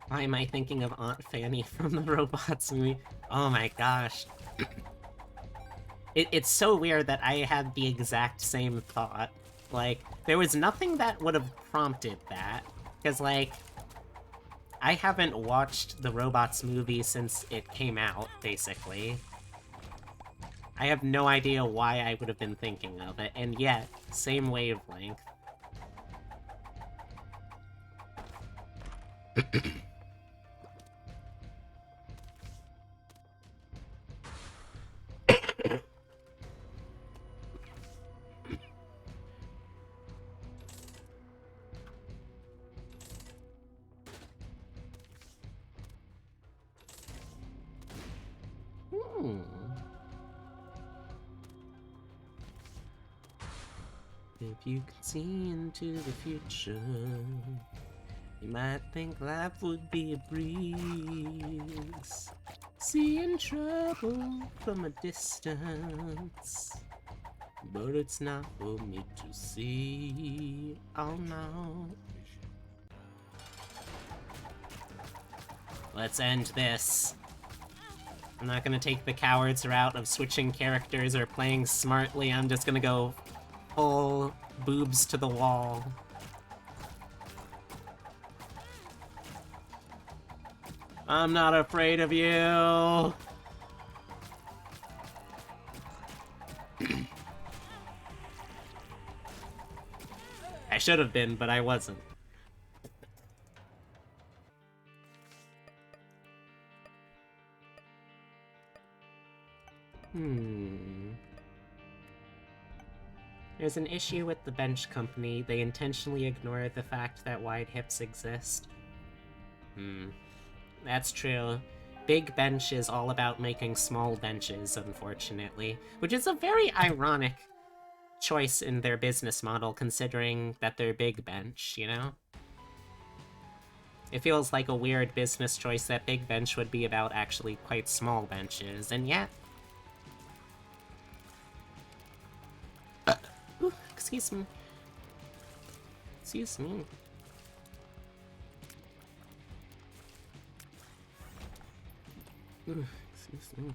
Why am I thinking of Aunt Fanny from the Robots movie? Oh my gosh. It's so weird that I had the exact same thought. Like, there was nothing that would have prompted that. Because, like, I haven't watched the Robots movie since it came out, basically. I have no idea why I would have been thinking of it, and yet, same wavelength. If you could see into the future, you might think life would be a breeze. Seeing trouble from a distance, but it's not for me to see. Oh no. Let's end this. I'm not gonna take the coward's route of switching characters or playing smartly. I'm just gonna go full boobs to the wall. I'm not afraid of you. I should have been, but I wasn't. There's an issue with the bench company. They intentionally ignore the fact that wide hips exist. That's true. Big bench is all about making small benches, unfortunately. Which is a very ironic choice in their business model, considering that they're big bench, you know? It feels like a weird business choice that big bench would be about actually quite small benches, and yet... Ooh, excuse me. Excuse me. Ooh, excuse me.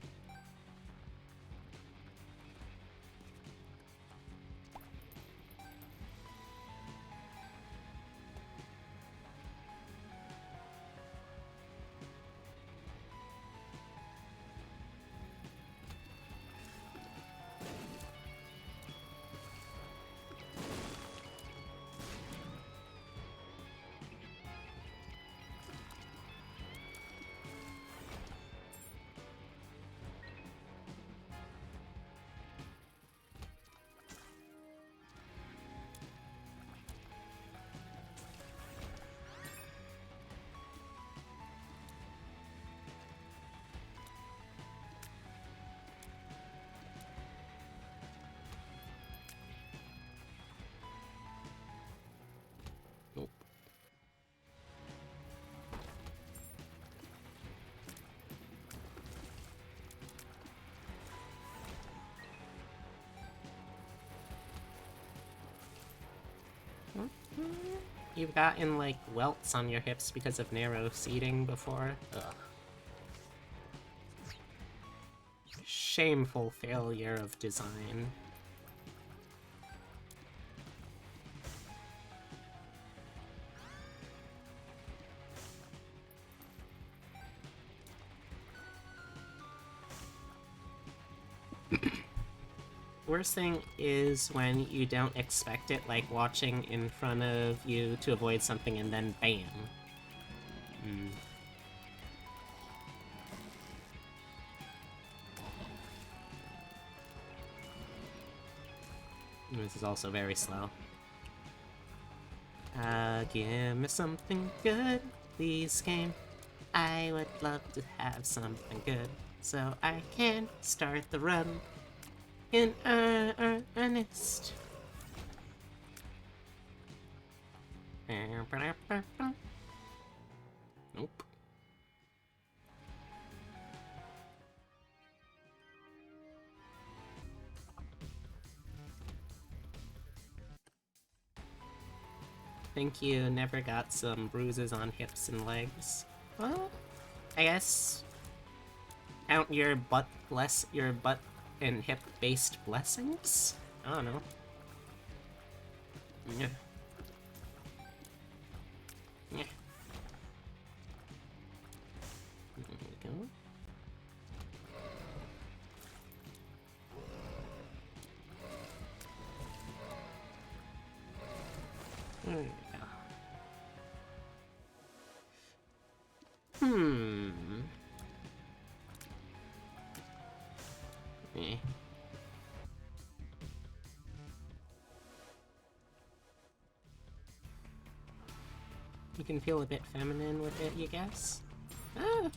You've gotten, like, welts on your hips because of narrow seating before? Ugh. Shameful failure of design. Worst thing is when you don't expect it, like watching in front of you to avoid something and then bam. This is also very slow. Give me something good, please, game. I would love to have something good, so I can start the run in earnest. Nope. Think you never got some bruises on hips and legs? Well, I guess count your butt and hip-based blessings? I don't know. Yeah. Yeah. There we go. There we go. You can feel a bit feminine with it, you guess? Ah,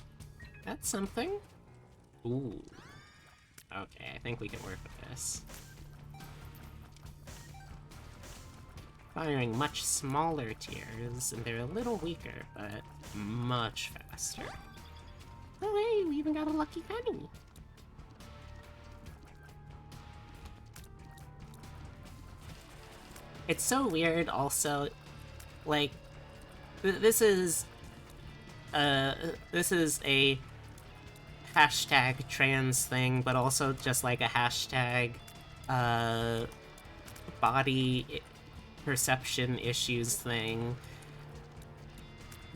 that's something. Ooh. Okay, I think we can work with this. Firing much smaller tiers, and they're a little weaker, but much faster. Oh hey, we even got a lucky penny! It's so weird, also, like, this is a hashtag trans thing, but also just like a hashtag, body perception issues thing.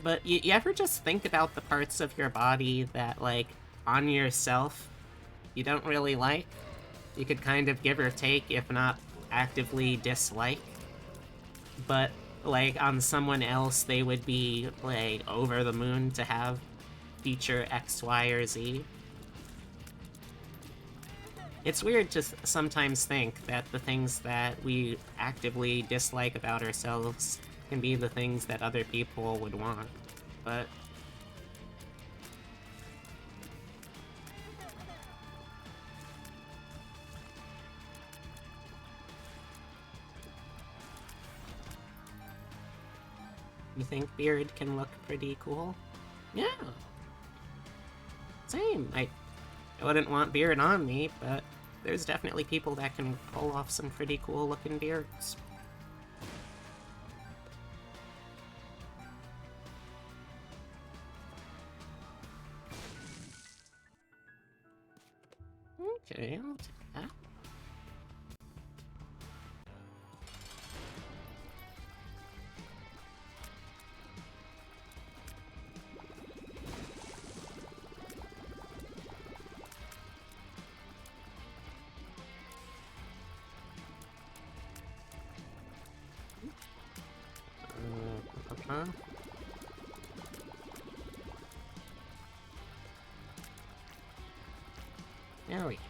But you ever just think about the parts of your body that, like, on yourself, you don't really like? You could kind of give or take, if not actively dislike. But, like, on someone else, they would be, like, over the moon to have feature X, Y, or Z. It's weird to sometimes think that the things that we actively dislike about ourselves can be the things that other people would want, but... You think beard can look pretty cool? Yeah. Same. I wouldn't want beard on me, but there's definitely people that can pull off some pretty cool looking beards. Okay, I'll take that. There we go.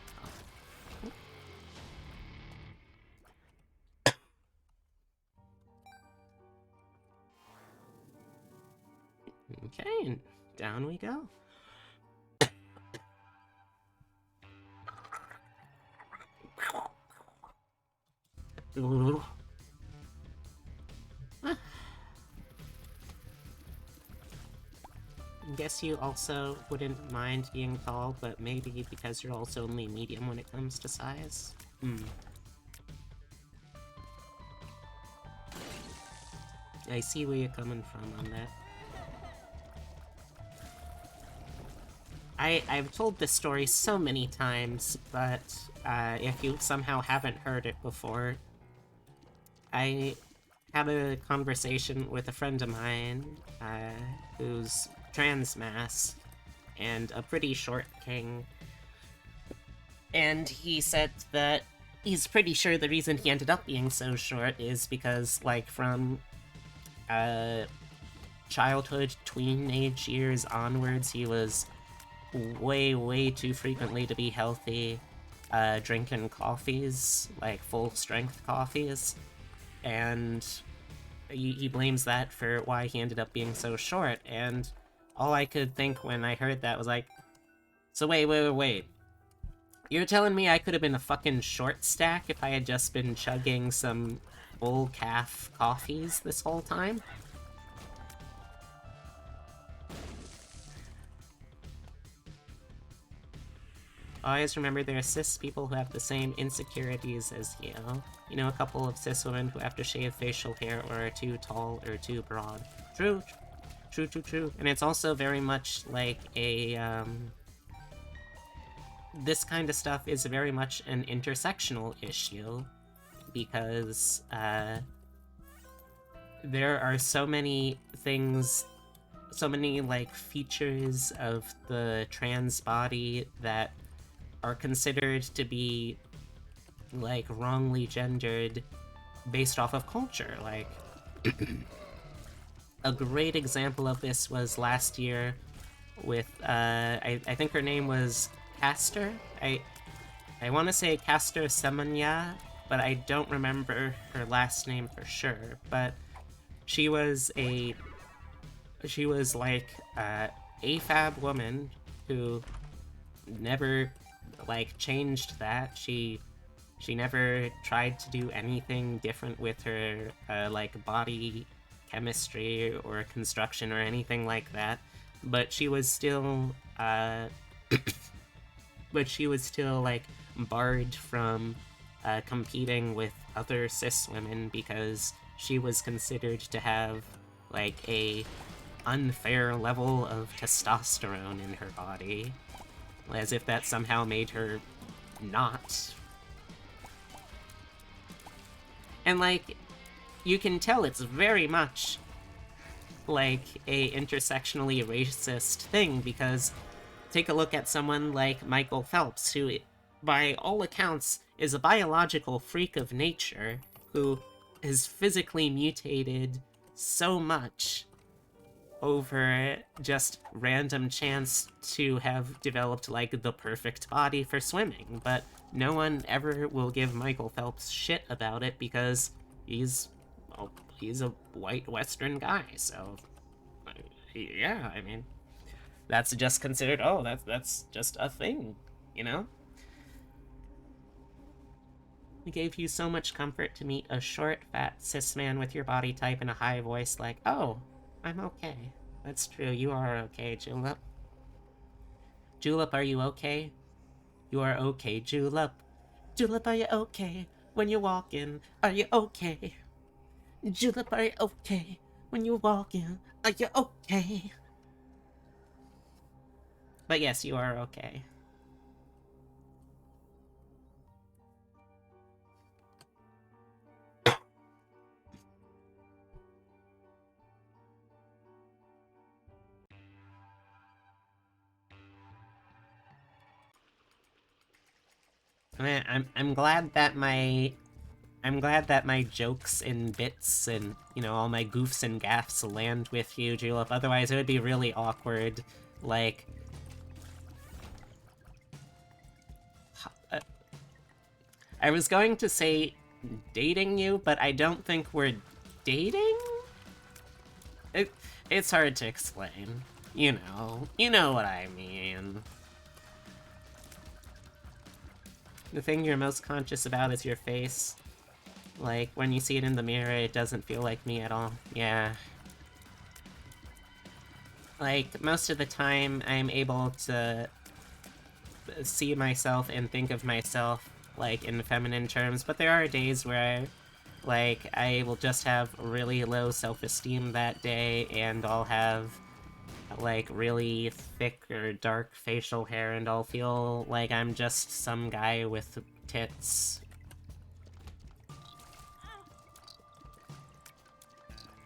Okay, and down we go. Guess you also wouldn't mind being tall, but maybe because you're also only medium when it comes to size? I see where you're coming from on that. I've told this story so many times, but if you somehow haven't heard it before, I had a conversation with a friend of mine who's trans mass and a pretty short king, and he said that he's pretty sure the reason he ended up being so short is because, like, from childhood, tween-age years onwards, he was way too frequently to be healthy, drinking coffees, like full-strength coffees, and he blames that for why he ended up being so short, and all I could think when I heard that was like, so wait. You're telling me I could have been a fucking short stack if I had just been chugging some full calf coffees this whole time? Always remember there are cis people who have the same insecurities as you. You know, a couple of cis women who have to shave facial hair or are too tall or too broad. True. And it's also very much like a, this kind of stuff is very much an intersectional issue, because, there are so many things, so many, like, features of the trans body that are considered to be, like, wrongly gendered based off of culture. Like, a great example of this was last year with, I think her name was Castor? I want to say Castor Semenya, but I don't remember her last name for sure. But she was a she was like a fab woman who never like changed that. She never tried to do anything different with her like body chemistry or construction or anything like that. But she was still like barred from competing with other cis women because she was considered to have like a unfair level of testosterone in her body, as if that somehow made her not. And like, you can tell it's very much like a intersectionally racist thing, because take a look at someone like Michael Phelps, who, by all accounts, is a biological freak of nature who is physically mutated so much over just random chance to have developed like the perfect body for swimming, but no one ever will give Michael Phelps shit about it because he's a white Western guy. So yeah, I mean, that's just considered, oh, that's just a thing, you know? It gave you so much comfort to meet a short, fat, cis man with your body type and a high voice like, oh, I'm okay. That's true, you are okay, Julep. Julep, are you okay? You are okay, Julep. Julep, are you okay? When you walk in, are you okay? Julep, are you okay? When you walk in, are you okay? But yes, you are okay. I'm glad that my jokes and bits and, you know, all my goofs and gaffs land with you, Julep. Otherwise, it would be really awkward. Like, I was going to say dating you, but I don't think we're dating? It's hard to explain. You know what I mean. The thing you're most conscious about is your face. Like, when you see it in the mirror, it doesn't feel like me at all. Yeah. Like, most of the time, I'm able to see myself and think of myself, like, in feminine terms, but there are days where, like, I will just have really low self-esteem that day, and I'll have, like, really thick or dark facial hair, and I'll feel like I'm just some guy with tits.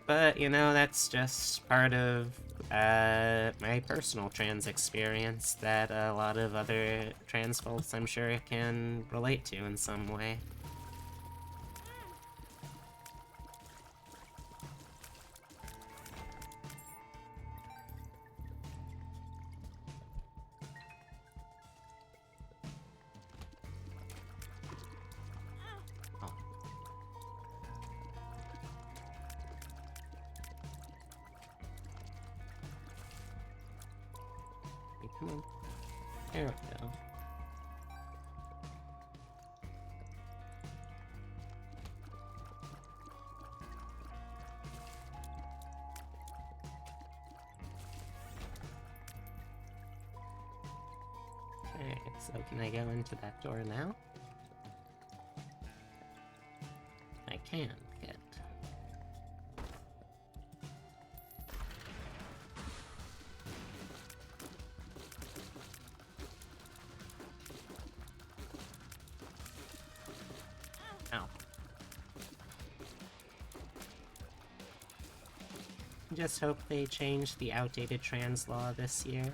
But, you know, that's just part of my personal trans experience that a lot of other trans folks, I'm sure, can relate to in some way. Come on. There we go. Okay, so can I go into that door now? I can. Good. Ow. Just hope they change the outdated trans law this year.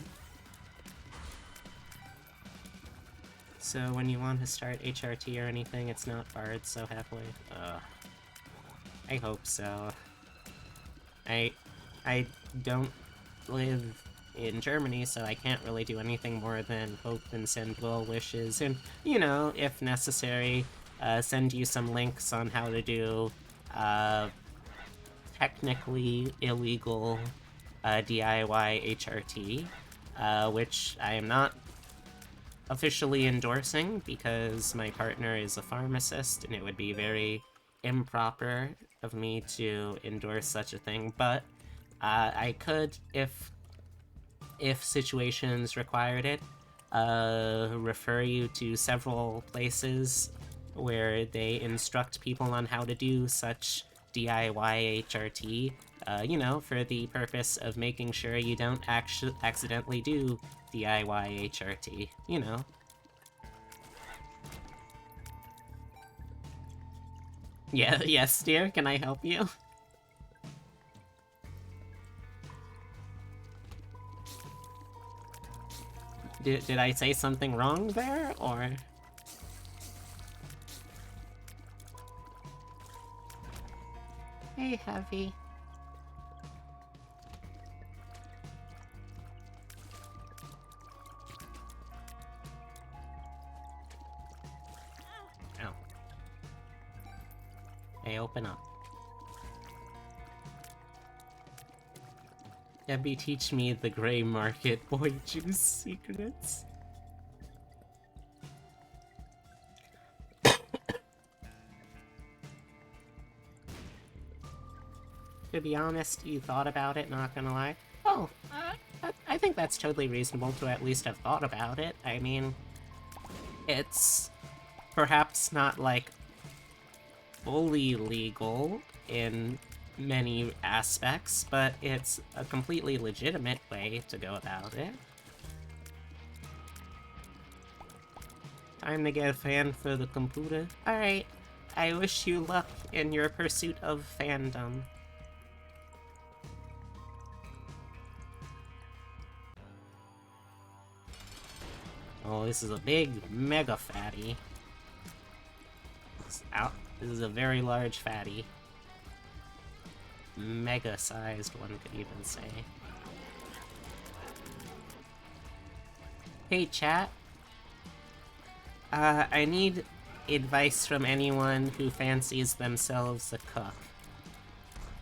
So when you want to start HRT or anything, it's not barred so heavily. I hope so. I don't live in Germany, so I can't really do anything more than hope and send well wishes, and, you know, if necessary, send you some links on how to do, technically illegal DIY HRT, which I am not officially endorsing because my partner is a pharmacist and it would be very improper of me to endorse such a thing, but I could, if situations required it, refer you to several places where they instruct people on how to do such DIY HRT, you know, for the purpose of making sure you don't accidentally do DIY HRT, you know. Yeah, yes, dear, can I help you? Did I say something wrong there, or...? Hey, Heavy. Ow. Hey, open up. Debbie, teach me the gray market boy juice secrets. To be honest, you thought about it, not gonna lie. Oh, I think that's totally reasonable to at least have thought about it. I mean, it's perhaps not, like, fully legal in many aspects, but it's a completely legitimate way to go about it. Time to get a fan for the computer. Alright, I wish you luck in your pursuit of fandom. Oh, this is a big mega fatty. This is a very large fatty. Mega-sized, one could even say. Hey, chat. I need advice from anyone who fancies themselves a cook.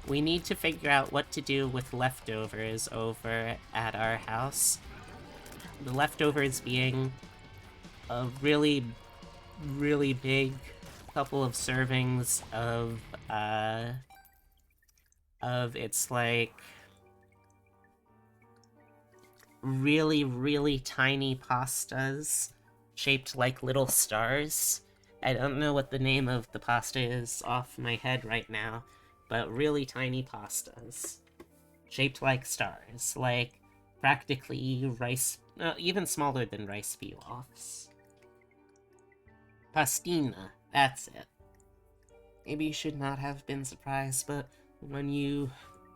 We need to figure out what to do with leftovers over at our house. The leftovers being a really, really big couple of servings of it's like really, really tiny pastas shaped like little stars. I don't know what the name of the pasta is off my head right now, but really tiny pastas shaped like stars, like practically rice, even smaller than rice pilafs. Pastina, that's it. Maybe you should not have been surprised, but when you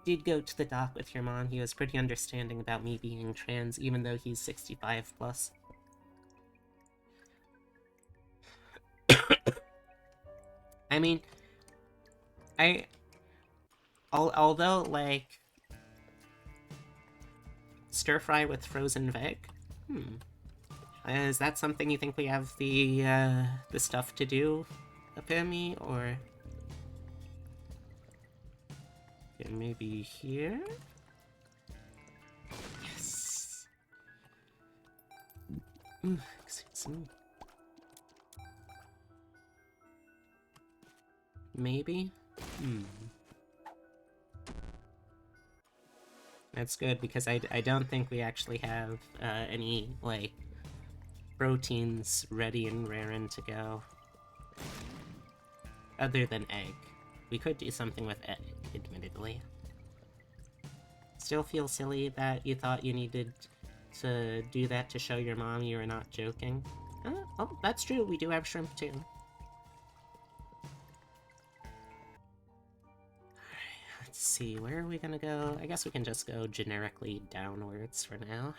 did go to the doc with your mom, he was pretty understanding about me being trans, even though he's 65 plus. I mean, although, like, stir fry with frozen veg? Is that something you think we have the stuff to do, Epitome, or... Okay, maybe here? Yes! Excuse me. Maybe? That's good, because I don't think we actually have any, like, proteins ready and raring to go. Other than egg. We could do something with egg, admittedly. Still feel silly that you thought you needed to do that to show your mom you were not joking. Oh, that's true, we do have shrimp too. Let's see, where are we gonna go? I guess we can just go generically downwards for now.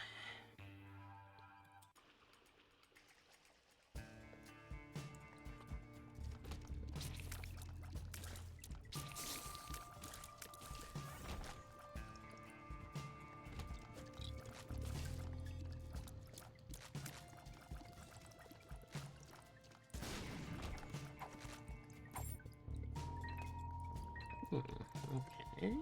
Okay.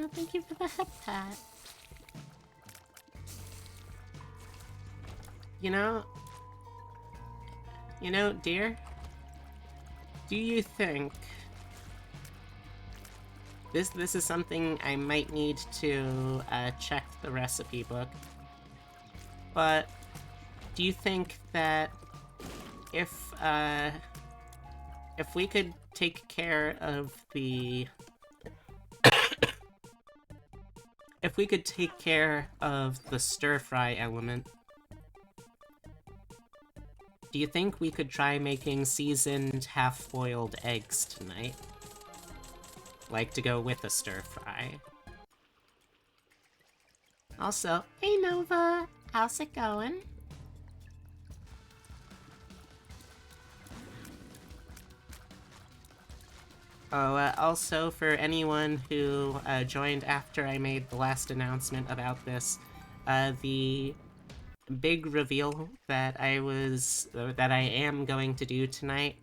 you. Thank you for the head pat. You know, dear, do you think this is something I might need to check the recipe book, but do you think that if we could take care of the if we could take care of the stir-fry element, do you think we could try making seasoned half-boiled eggs tonight? Like to go with a stir-fry. Also, hey Nova! How's it going? Oh, also for anyone who joined after I made the last announcement about this, the big reveal that I am going to do tonight,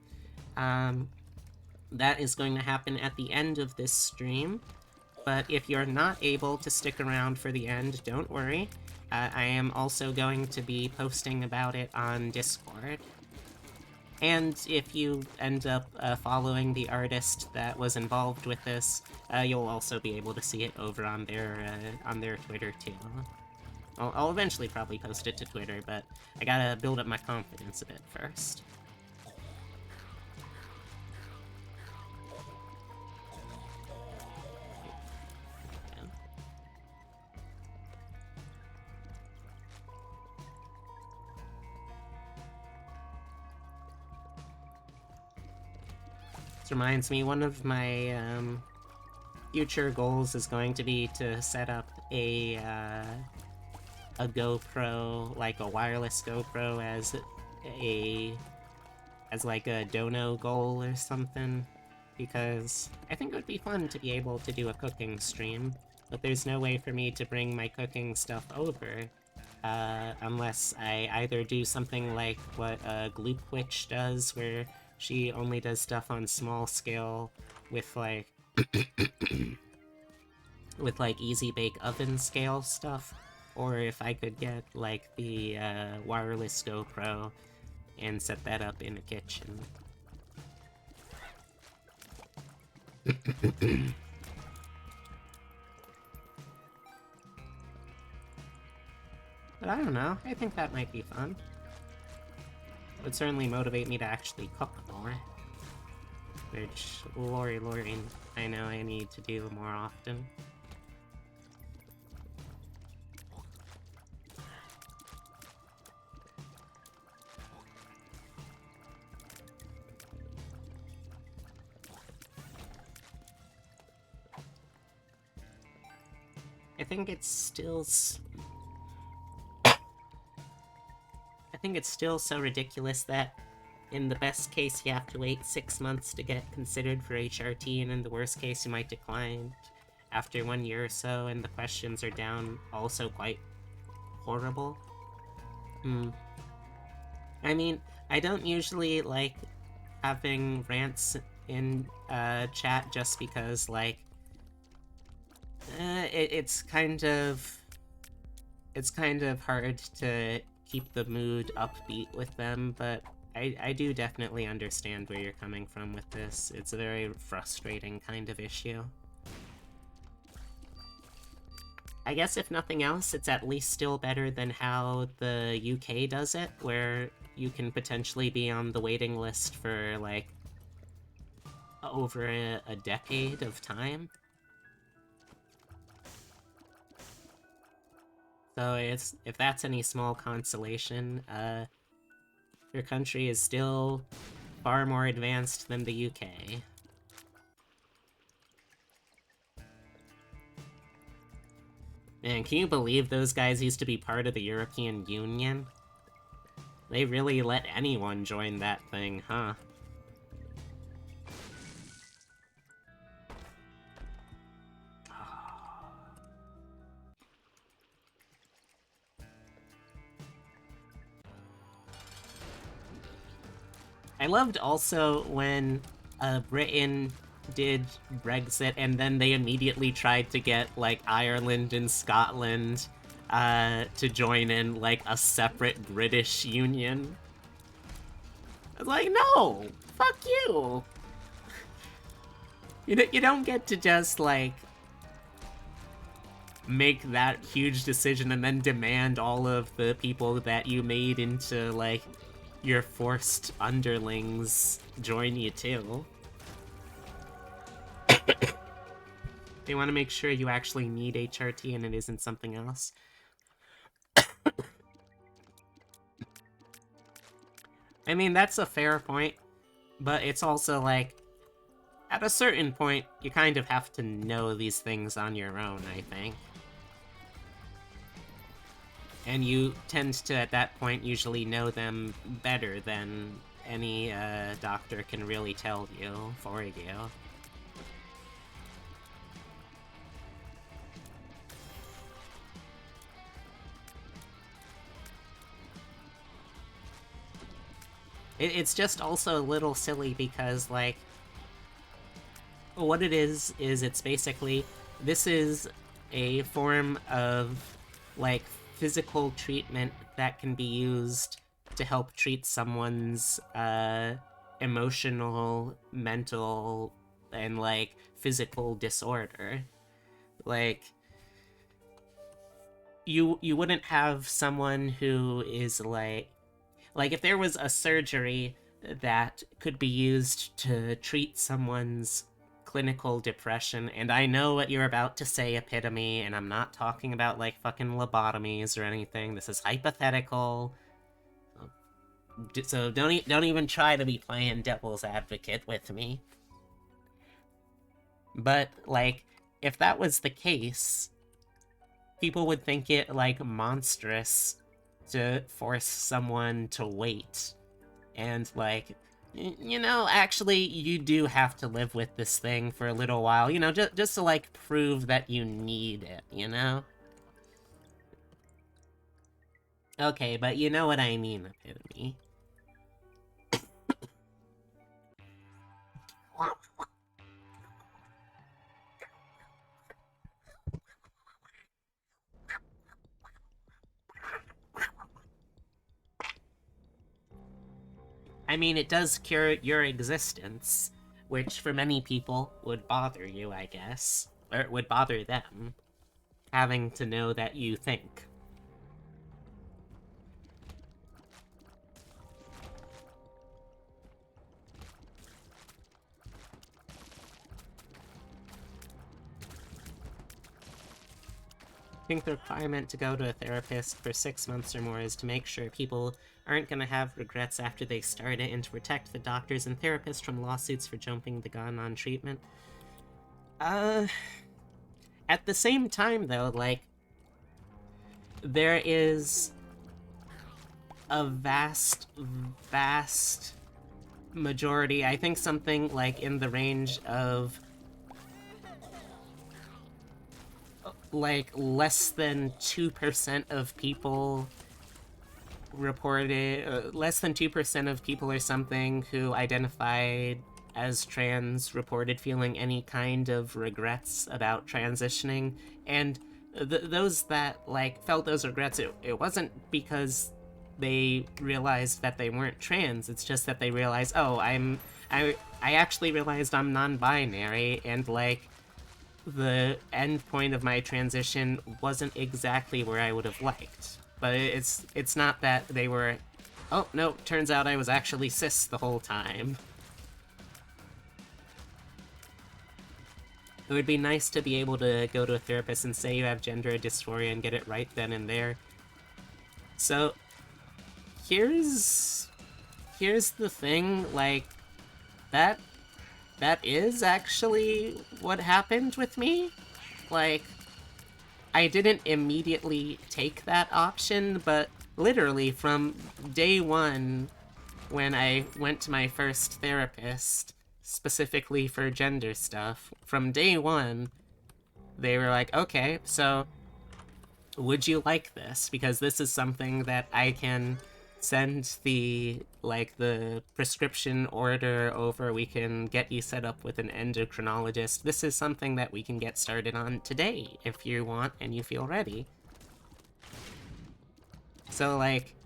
that is going to happen at the end of this stream. But if you're not able to stick around for the end, don't worry. I am also going to be posting about it on Discord. And if you end up following the artist that was involved with this, you'll also be able to see it over on their Twitter too. I'll eventually probably post it to Twitter, but I gotta build up my confidence a bit first. This reminds me, one of my future goals is going to be to set up a GoPro, like a wireless GoPro, as like a dono goal or something, because I think it would be fun to be able to do a cooking stream, but there's no way for me to bring my cooking stuff over, unless I either do something like what Gloop Witch does, where she only does stuff on small scale with like with like easy bake oven scale stuff, or if I could get like the wireless GoPro and set that up in a kitchen. But I don't know, I think that might be fun. It would certainly motivate me to actually cook more. Which, Lori, I know I need to do more often. I think it's still so ridiculous that in the best case you have to wait 6 months to get considered for HRT, and in the worst case you might decline after 1 year or so, and the questions are down also quite horrible. I mean, I don't usually like having rants in chat just because, like, it's kind of hard to keep the mood upbeat with them, but I do definitely understand where you're coming from with this. It's a very frustrating kind of issue. I guess if nothing else, it's at least still better than how the UK does it, where you can potentially be on the waiting list for, like, over a decade of time. So if that's any small consolation, your country is still far more advanced than the UK. Man, can you believe those guys used to be part of the European Union? They really let anyone join that thing, huh? I loved also when Britain did Brexit, and then they immediately tried to get, like, Ireland and Scotland to join in, like, a separate British union. I was like, no! Fuck you! You don't get to just, like, make that huge decision and then demand all of the people that you made into, like, your forced underlings join you too. They want to make sure you actually need HRT and it isn't something else. I mean, that's a fair point, but it's also like, at a certain point, you kind of have to know these things on your own, I think. And you tend to, at that point, usually know them better than any doctor can really tell you for you. It's just also a little silly because, like, what it is it's basically, this is a form of, like, physical treatment that can be used to help treat someone's emotional, mental, and, like, physical disorder. Like, you wouldn't have someone who is, like, if there was a surgery that could be used to treat someone's clinical depression, and I know what you're about to say, Epitome, and I'm not talking about, like, fucking lobotomies or anything. This is hypothetical. So don't even try to be playing devil's advocate with me. But, like, if that was the case, people would think it, like, monstrous to force someone to wait. And, like, you know, actually, you do have to live with this thing for a little while, you know, just to, like, prove that you need it, you know? Okay, but you know what I mean, Epitome. I mean, it does cure your existence, which for many people would bother you, I guess. Or it would bother them, having to know that you think. I think the requirement to go to a therapist for 6 months or more is to make sure people aren't gonna have regrets after they start it, and to protect the doctors and therapists from lawsuits for jumping the gun on treatment. At the same time, though, like, there is a vast majority, I think something like in the range of, like, less than 2% of people reported, less than 2% of people or something who identified as trans reported feeling any kind of regrets about transitioning, and those that, like, felt those regrets, it wasn't because they realized that they weren't trans, it's just that they realized, oh, I actually realized I'm non-binary, and, like, the end point of my transition wasn't exactly where I would have liked. But it's not that they were, oh, no, turns out I was actually cis the whole time. It would be nice to be able to go to a therapist and say you have gender dysphoria and get it right then and there. So, here's the thing, like, that is actually what happened with me. Like, I didn't immediately take that option, but literally from day one, when I went to my first therapist, specifically for gender stuff, from day one, they were like, okay, so would you like this? Because this is something that I can send the prescription order over, we can get you set up with an endocrinologist. This is something that we can get started on today if you want and you feel ready. So, like,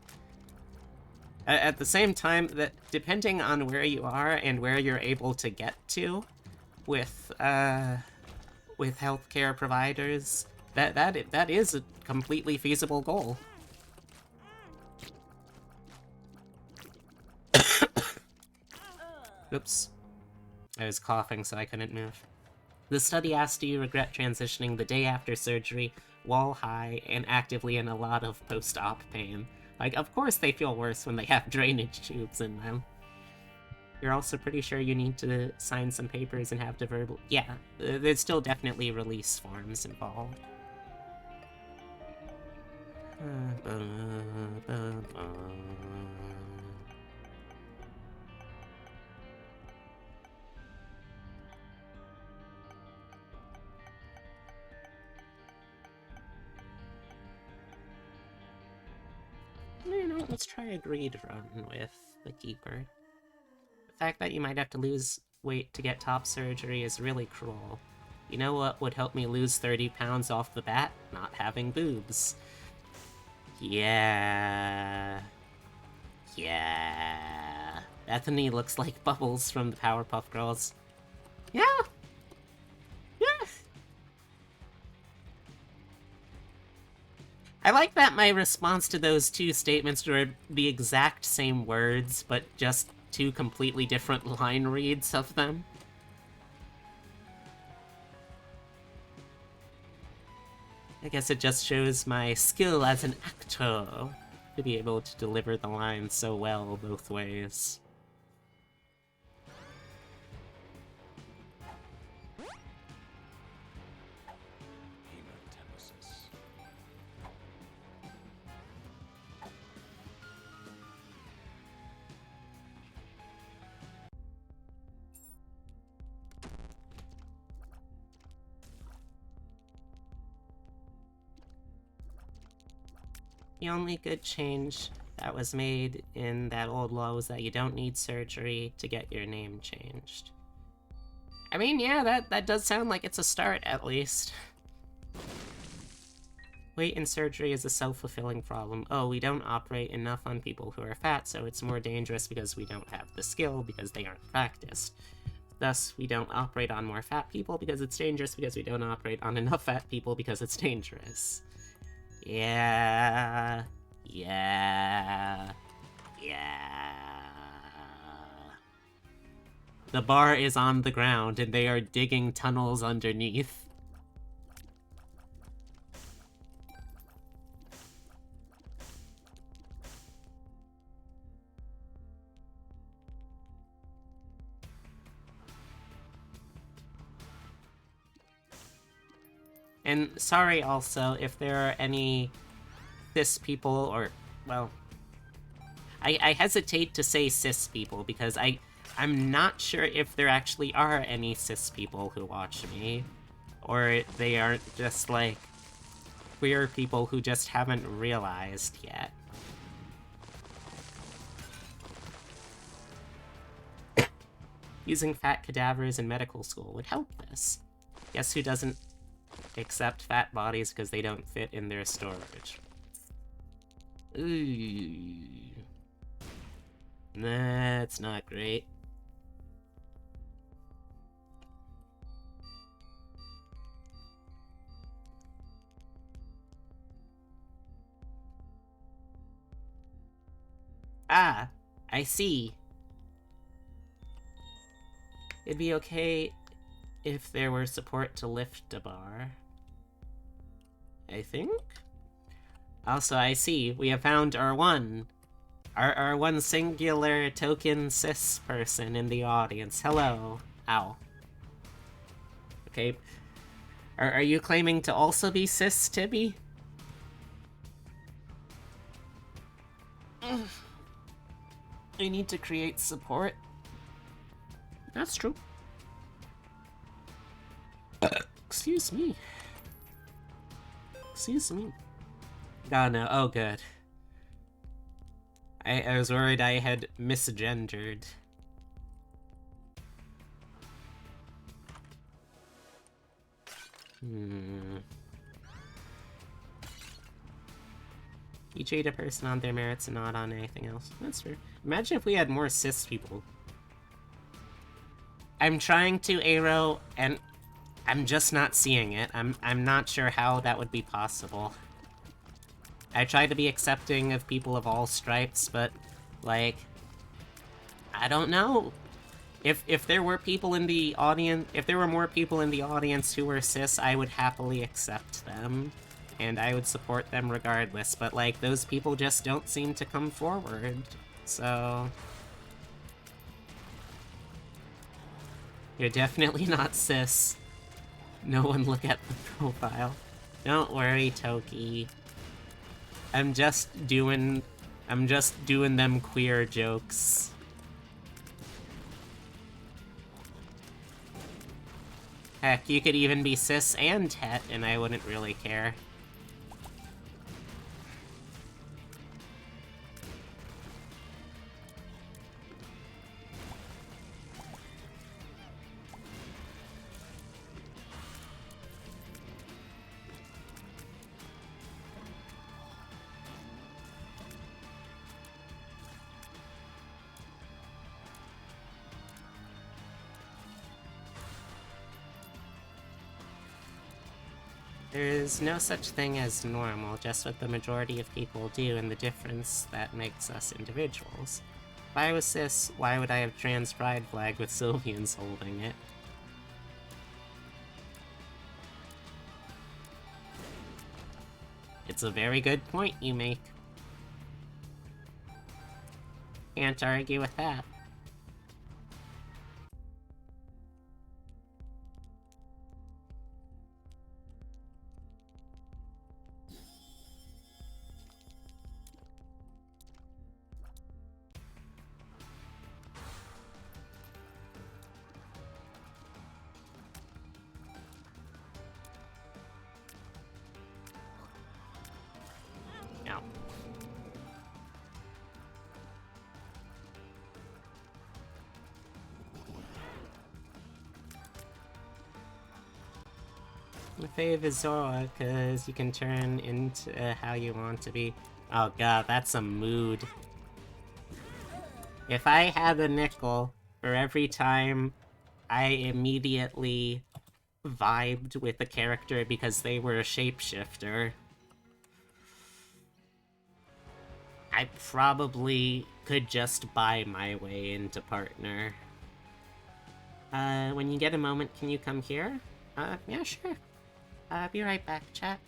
at the same time, that depending on where you are and where you're able to get to with healthcare providers, that is a completely feasible goal. Oops. I was coughing, so I couldn't move. The study asked, do you regret transitioning the day after surgery, wall high, and actively in a lot of post-op pain? Like, of course they feel worse when they have drainage tubes in them. You're also pretty sure you need to sign some papers and have to verbal... Yeah, there's still definitely release forms involved. You know, let's try a greed run with the Keeper. The fact that you might have to lose weight to get top surgery is really cruel. You know what would help me lose 30 pounds off the bat? Not having boobs. Yeah. Yeah. Bethany looks like Bubbles from the Powerpuff Girls. Yeah. Yeah. I like that my response to those two statements were the exact same words, but just two completely different line reads of them. I guess it just shows my skill as an actor to be able to deliver the lines so well both ways. The only good change that was made in that old law was that you don't need surgery to get your name changed. I mean, yeah, that does sound like it's a start, at least. Weight and surgery is a self-fulfilling problem. Oh, we don't operate enough on people who are fat, so it's more dangerous because we don't have the skill, because they aren't practiced. Thus, we don't operate on more fat people because it's dangerous, because we don't operate on enough fat people because it's dangerous. Yeah. Yeah. Yeah. The bar is on the ground, and they are digging tunnels underneath. And sorry also if there are any cis people, or, well, I hesitate to say cis people because I'm not sure if there actually are any cis people who watch me, or they aren't just, like, queer people who just haven't realized yet. Using fat cadavers in medical school would help this. Guess who doesn't accept fat bodies because they don't fit in their storage? Ooh. That's not great. Ah, I see. It'd be okay if there were support to lift a bar. I think? Also, I see. We have found our one singular token cis person in the audience. Hello. Ow. Okay. Are you claiming to also be cis, Tibby? I need to create support. That's true. Excuse me. Excuse me. Oh no, oh good. I was worried I had misgendered. You treat a person on their merits and not on anything else. That's fair. Imagine if we had more cis people. I'm trying to, Aero, and I'm just not seeing it. I'm not sure how that would be possible. I try to be accepting of people of all stripes, but, like, I don't know. If there were people in the audience, if there were more people in the audience who were cis, I would happily accept them, and I would support them regardless, but, like, those people just don't seem to come forward, so... You're definitely not cis. No one look at the profile. Don't worry, Toki. I'm just doing them queer jokes. Heck, you could even be cis and het, and I wouldn't really care. There's no such thing as normal, just what the majority of people do and the difference that makes us individuals. If I was cis, why would I have trans pride flag with Sylvians holding it? It's a very good point you make. Can't argue with that. Now. My fave is Zora, because you can turn into how you want to be. Oh god, that's a mood. If I had a nickel for every time I immediately vibed with a character because they were a shapeshifter, I probably could just buy my way into partner. When you get a moment, can you come here? Yeah, sure. Be right back, chat.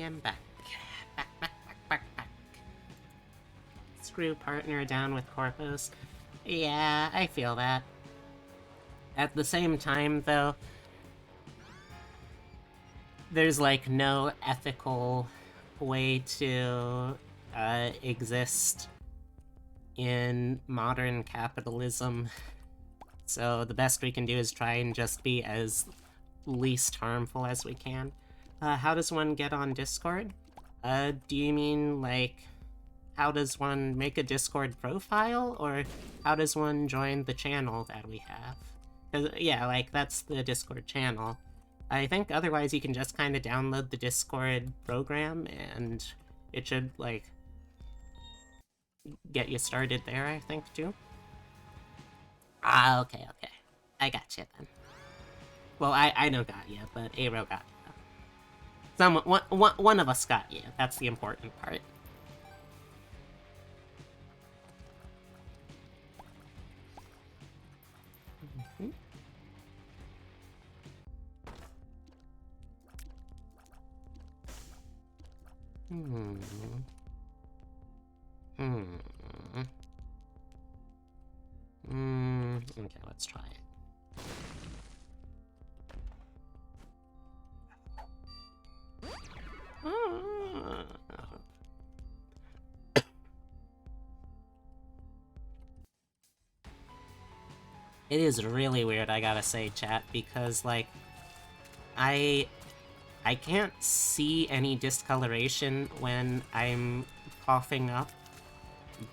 am back. Back. Screw partner down with Corpus. Yeah, I feel that. At the same time, though, there's like no ethical way to exist in modern capitalism. So the best we can do is try and just be as least harmful as we can. How does one get on Discord? Do you mean, like, how does one make a Discord profile, or how does one join the channel that we have? 'Cause, yeah, like, that's the Discord channel. I think otherwise you can just kind of download the Discord program, and it should, like, get you started there, I think, too. Ah, okay. I got you, then. Well, I don't got you, but Aero got you. One of us got you. That's the important part. Okay, let's try it. It is really weird, I gotta say, chat, because, like, I can't see any discoloration when I'm coughing up,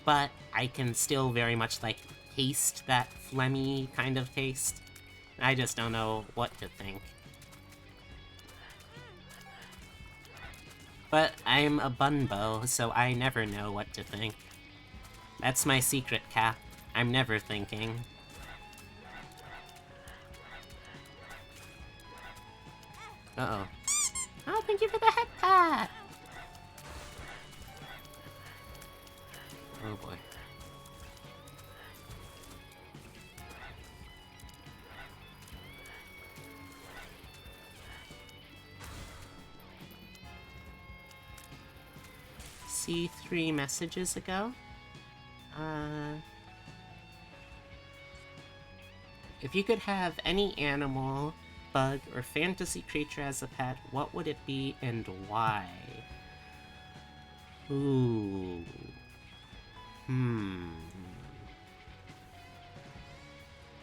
but I can still very much, like, taste that phlegmy kind of taste. I just don't know what to think. But I'm a bunbo, so I never know what to think. That's my secret, Cap. I'm never thinking. Uh-oh. Oh, thank you for the head pat! Oh boy. See 3 messages ago? If you could have any animal, bug, or fantasy creature as a pet, what would it be and why? Ooh.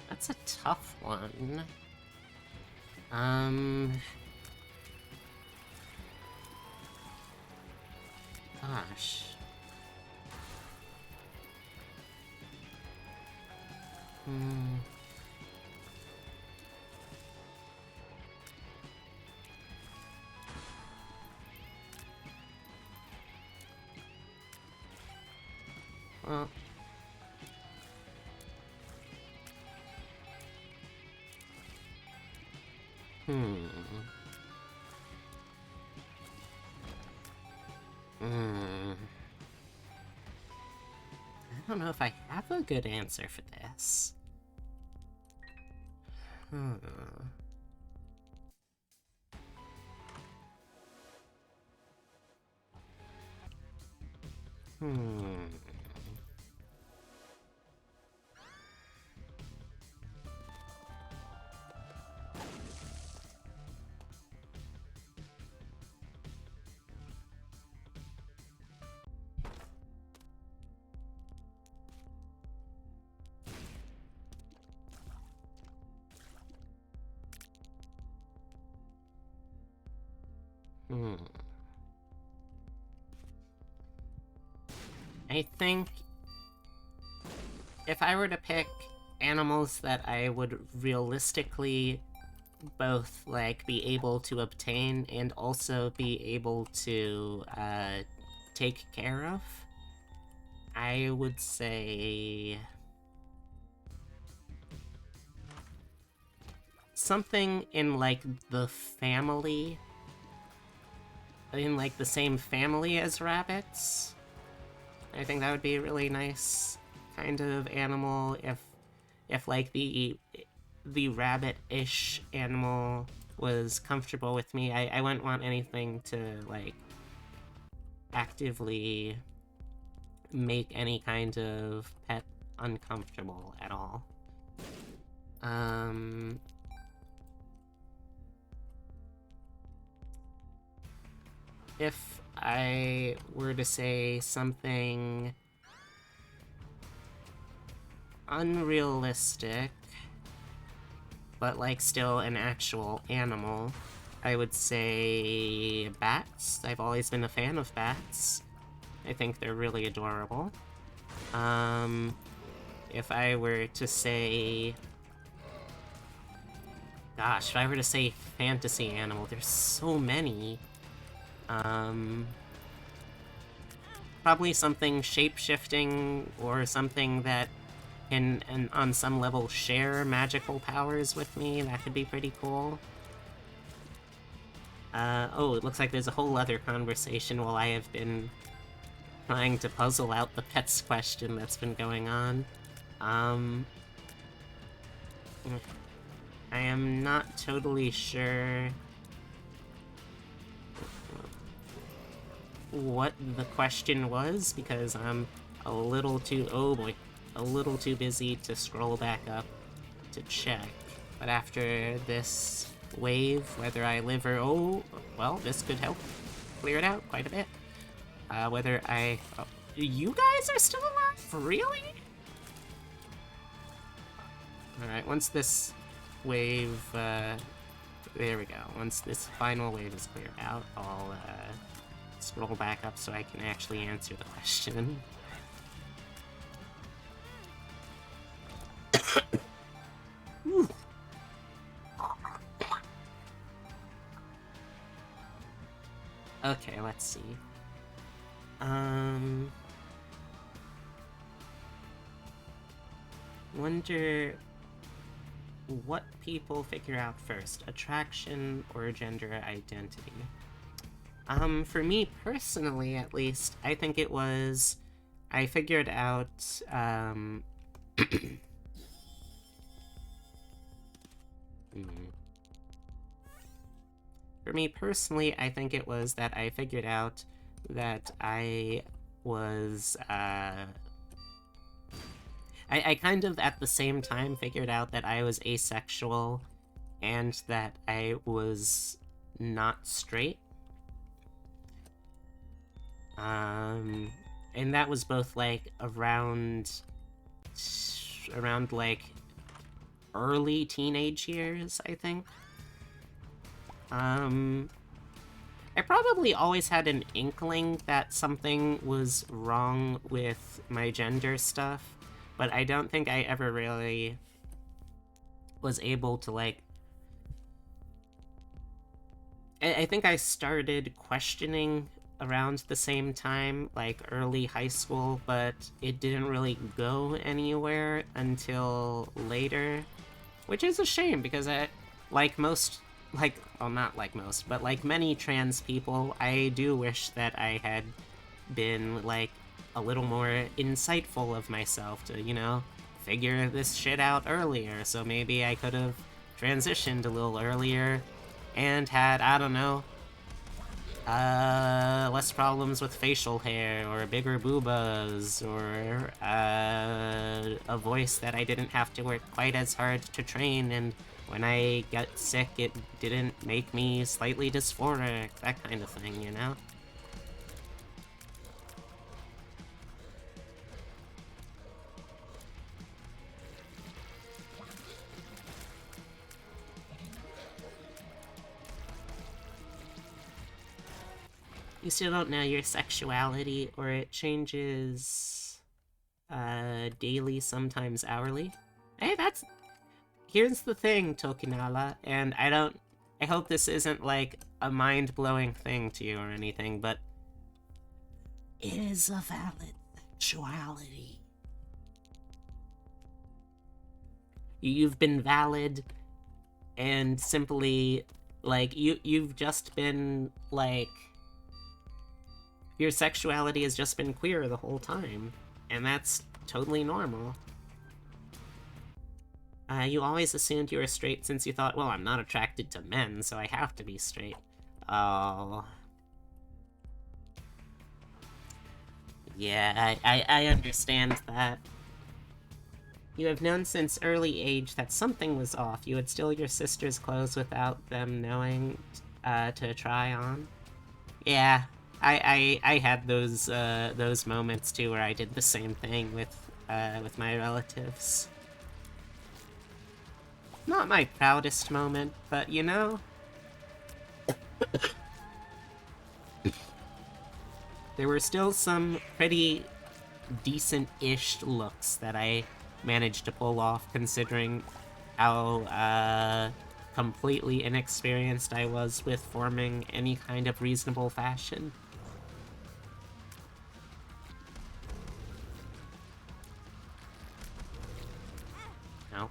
That's a tough one. Gosh. Well... I don't know if I have a good answer for this. I think if I were to pick animals that I would realistically both, like, be able to obtain and also be able to, take care of, I would say... something in, like, the family... in, like, the same family as rabbits. I think that would be a really nice kind of animal if like, the rabbit-ish animal was comfortable with me. I wouldn't want anything to, like, actively make any kind of pet uncomfortable at all. If I were to say something unrealistic, but like still an actual animal, I would say bats. I've always been a fan of bats. I think they're really adorable. If I were to say... Gosh, if I were to say fantasy animal, there's so many. Probably something shape-shifting, or something that can, on some level, share magical powers with me. That could be pretty cool. Oh, it looks like there's a whole other conversation while I have been trying to puzzle out the pets question that's been going on. I am not totally sure what the question was, because I'm a little too, oh boy, a little too busy to scroll back up to check. But after this wave, whether I live or, oh, well, this could help clear it out quite a bit. Whether I, oh, you guys are still alive? Really? Alright, once this wave, there we go. Once this final wave is cleared out, I'll, scroll back up so I can actually answer the question. Okay, let's see. Wonder what people figure out first, attraction or gender identity? For me personally, at least, I think it was, I figured out, For me personally, I think it was that I figured out that I was, I kind of at the same time figured out that I was asexual and that I was not straight. And that was both like around like early teenage years, I think. I probably always had an inkling that something was wrong with my gender stuff, but I don't think I ever really was able to, like... I think I started questioning around the same time, like early high school, but it didn't really go anywhere until later, which is a shame because like most, like, well, not like most, but like many trans people, I do wish that I had been, like, a little more insightful of myself to, you know, figure this shit out earlier, so maybe I could have transitioned a little earlier and had, I don't know, less problems with facial hair, or bigger boobas, or a voice that I didn't have to work quite as hard to train, and when I got sick it didn't make me slightly dysphoric, that kind of thing, you know? You still don't know your sexuality, or it changes daily, sometimes hourly. Hey, that's... Here's the thing, Tokinala, and I hope this isn't like a mind-blowing thing to you or anything, but it is a valid sexuality. You've been valid, and simply, like, you've just been, like... Your sexuality has just been queer the whole time, and that's totally normal. You always assumed you were straight since you thought, well, I'm not attracted to men, so I have to be straight. Oh. Yeah, I understand that. You have known since early age that something was off. You would steal your sister's clothes without them knowing to try on. Yeah, I had those moments too where I did the same thing with my relatives. Not my proudest moment, but you know, there were still some pretty decent-ish looks that I managed to pull off, considering how completely inexperienced I was with forming any kind of reasonable fashion. No.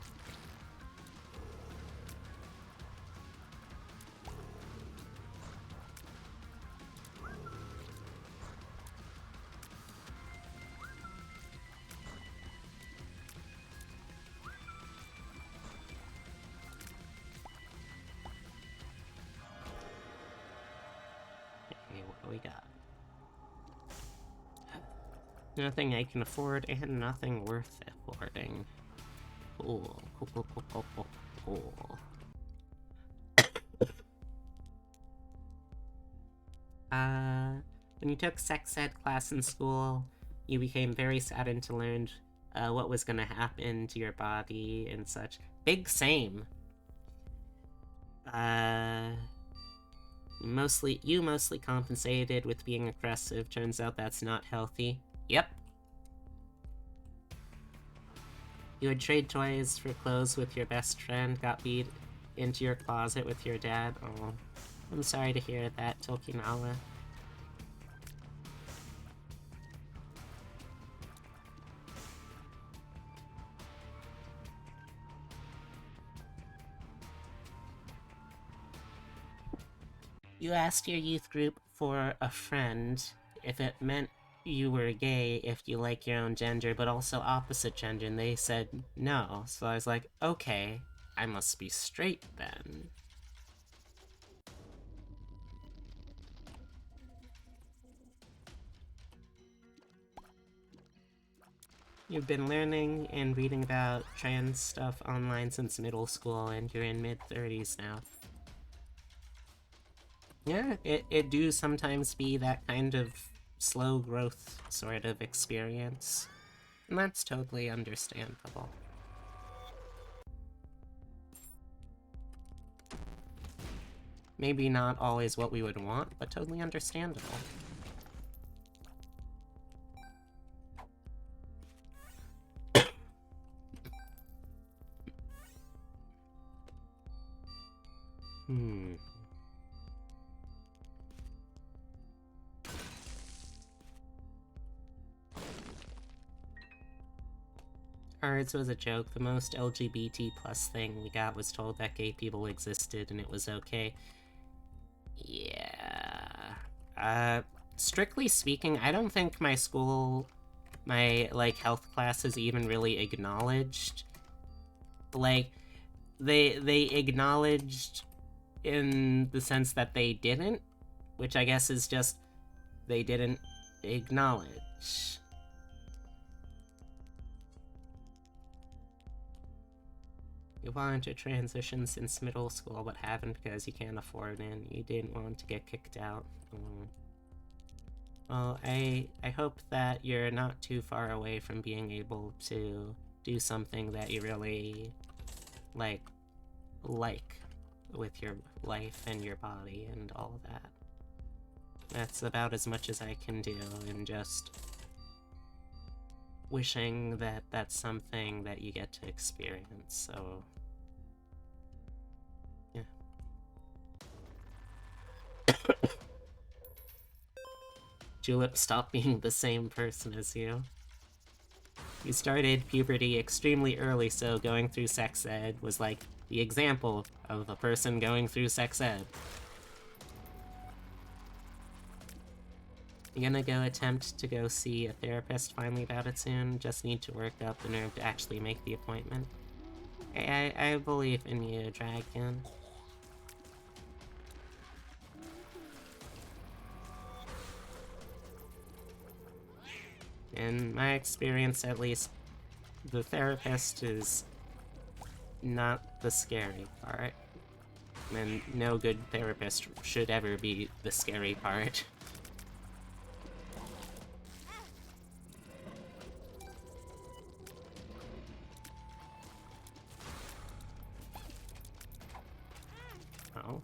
Okay, what do we got? Nothing I can afford and nothing worth affording. Cool. Cool. When you took sex ed class in school, you became very saddened to learn what was gonna happen to your body and such. Big same. You mostly compensated with being aggressive. Turns out that's not healthy. Yep. You would trade toys for clothes with your best friend, got beat into your closet with your dad. Oh, I'm sorry to hear that, Tokinala. You asked your youth group for a friend if it meant you were gay if you like your own gender, but also opposite gender, and they said no. So I was like, okay, I must be straight then. You've been learning and reading about trans stuff online since middle school, and you're in mid-30s now. Yeah, it do sometimes be that kind of slow growth sort of experience. And that's totally understandable. Maybe not always what we would want, but totally understandable. Ours was a joke. The most LGBT plus thing we got was told that gay people existed and it was okay. Yeah. Strictly speaking, I don't think my school, like, health classes even really acknowledged. Like, they acknowledged in the sense that they didn't, which I guess is just they didn't acknowledge. You wanted to transition since middle school, but haven't because you can't afford it and you didn't want to get kicked out. Well, I hope that you're not too far away from being able to do something that you really like with your life and your body and all of that. That's about as much as I can do, and just wishing that that's something that you get to experience, so... yeah. Julep, stop being the same person as you. You started puberty extremely early, so going through sex ed was like the example of a person going through sex ed. You gonna go attempt to go see a therapist finally about it soon? Just need to work up the nerve to actually make the appointment. I believe in you, Dragon. In my experience, at least, the therapist is not the scary part. And no good therapist should ever be the scary part. Oh.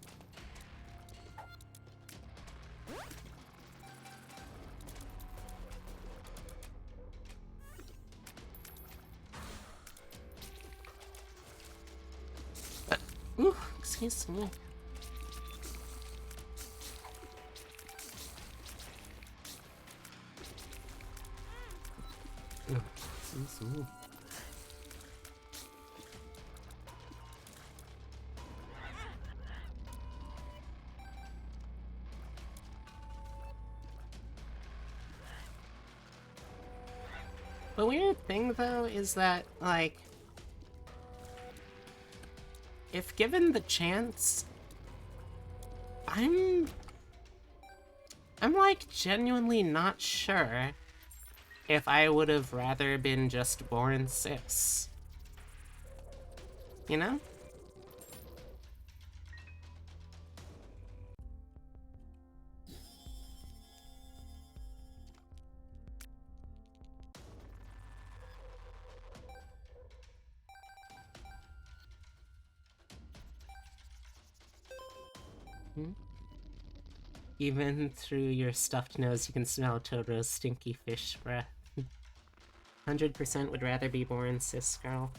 Ooh, excuse me. Excuse me. The weird thing, though, is that, like, if given the chance, I'm like genuinely not sure if I would have rather been just born cis. You know? Even through your stuffed nose, you can smell Totoro's stinky fish breath. 100% would rather be born cis, girl.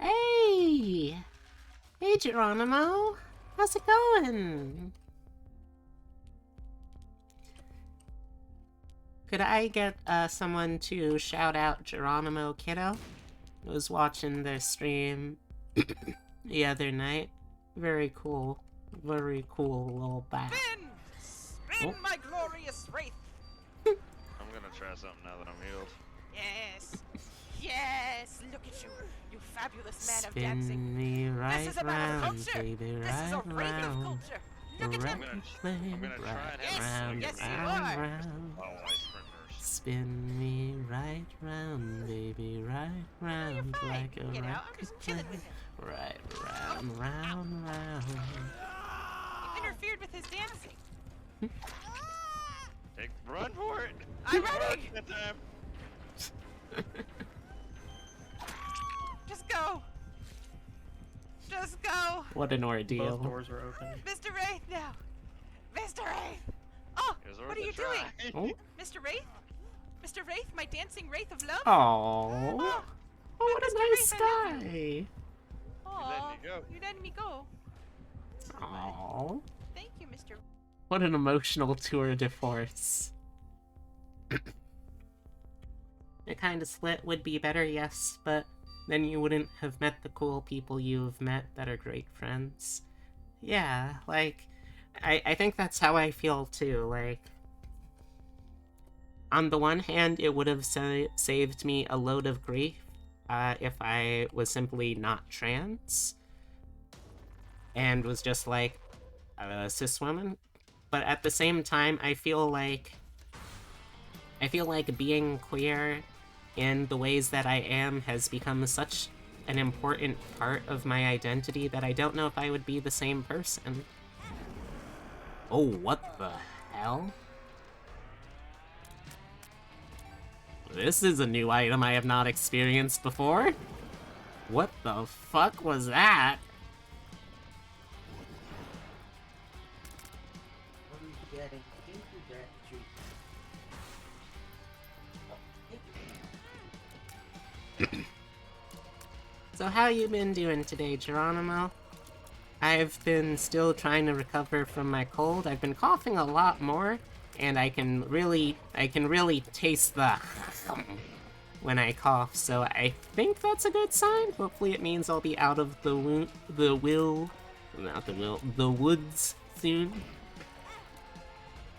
Hey! Hey, Geronimo! How's it going? Could I get someone to shout out Geronimo Kiddo? I was watching their stream the other night. Very cool little bat. Spin my glorious wraith! I'm gonna try something now that I'm healed. Yes, yes, look at you, you fabulous man of Spin dancing. me right This is a matter of round, culture. baby, This is a right rave of round. culture. Look at him. I'm gonna try and have round, yes, you round, are. round. Oh, my sprinters. Spin me right round, baby, right round, fine. like a You know, I'm record just chilling player. with him. Right round, round, round. You interfered with his dancing. Run for it! I'm ready. That time. Just go. Just go. What an ordeal. Both doors are open. Mr. Wraith now. Mr. Wraith. Oh, It was what worth are a you try. doing? Mr. Wraith? Mr. Wraith, my dancing wraith of love? Aww. Oh, Oh, what a Mr. nice Wraith, I love guy. Aw, me go. You letting me go. Aww. Thank you, Mr. What an emotional tour de force. A kind of split would be better, yes, but then you wouldn't have met the cool people you've met that are great friends. Yeah, like, I think that's how I feel too, like, on the one hand, it would have saved me a load of grief if I was simply not trans and was just like a cis woman. But at the same time, I feel like being queer in the ways that I am has become such an important part of my identity that I don't know if I would be the same person. Oh, what the hell? This is a new item I have not experienced before. What the fuck was that? What are you getting? Thank you, gratitude. Oh, thank you. So how you been doing today, Geronimo? I've been still trying to recover from my cold. I've been coughing a lot more, and I can really taste the when I cough, so I think that's a good sign. Hopefully it means I'll be out of the woods soon.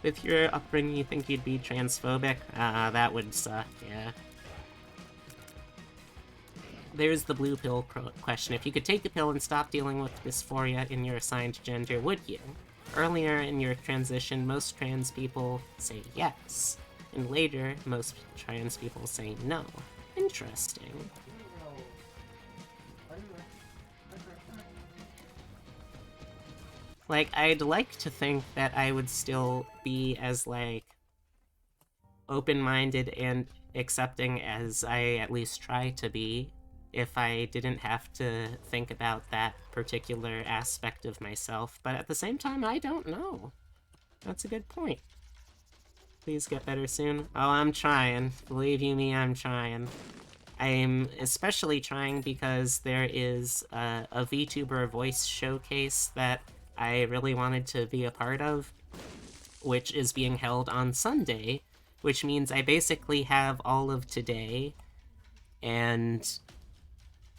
With your upbringing, you think you'd be transphobic? That would suck, yeah. there's the blue pill question. If you could take a pill and stop dealing with dysphoria in your assigned gender, would you? Earlier in your transition, most trans people say yes. And later, most trans people say no. Interesting. Like, I'd like to think that I would still be as, like, open-minded and accepting as I at least try to be if I didn't have to think about that particular aspect of myself, but at the same time, I don't know. That's a good point. Please get better soon. Oh, I'm trying. Believe you me, I'm trying. I'm especially trying because there is a VTuber voice showcase that I really wanted to be a part of, which is being held on Sunday, which means I basically have all of today and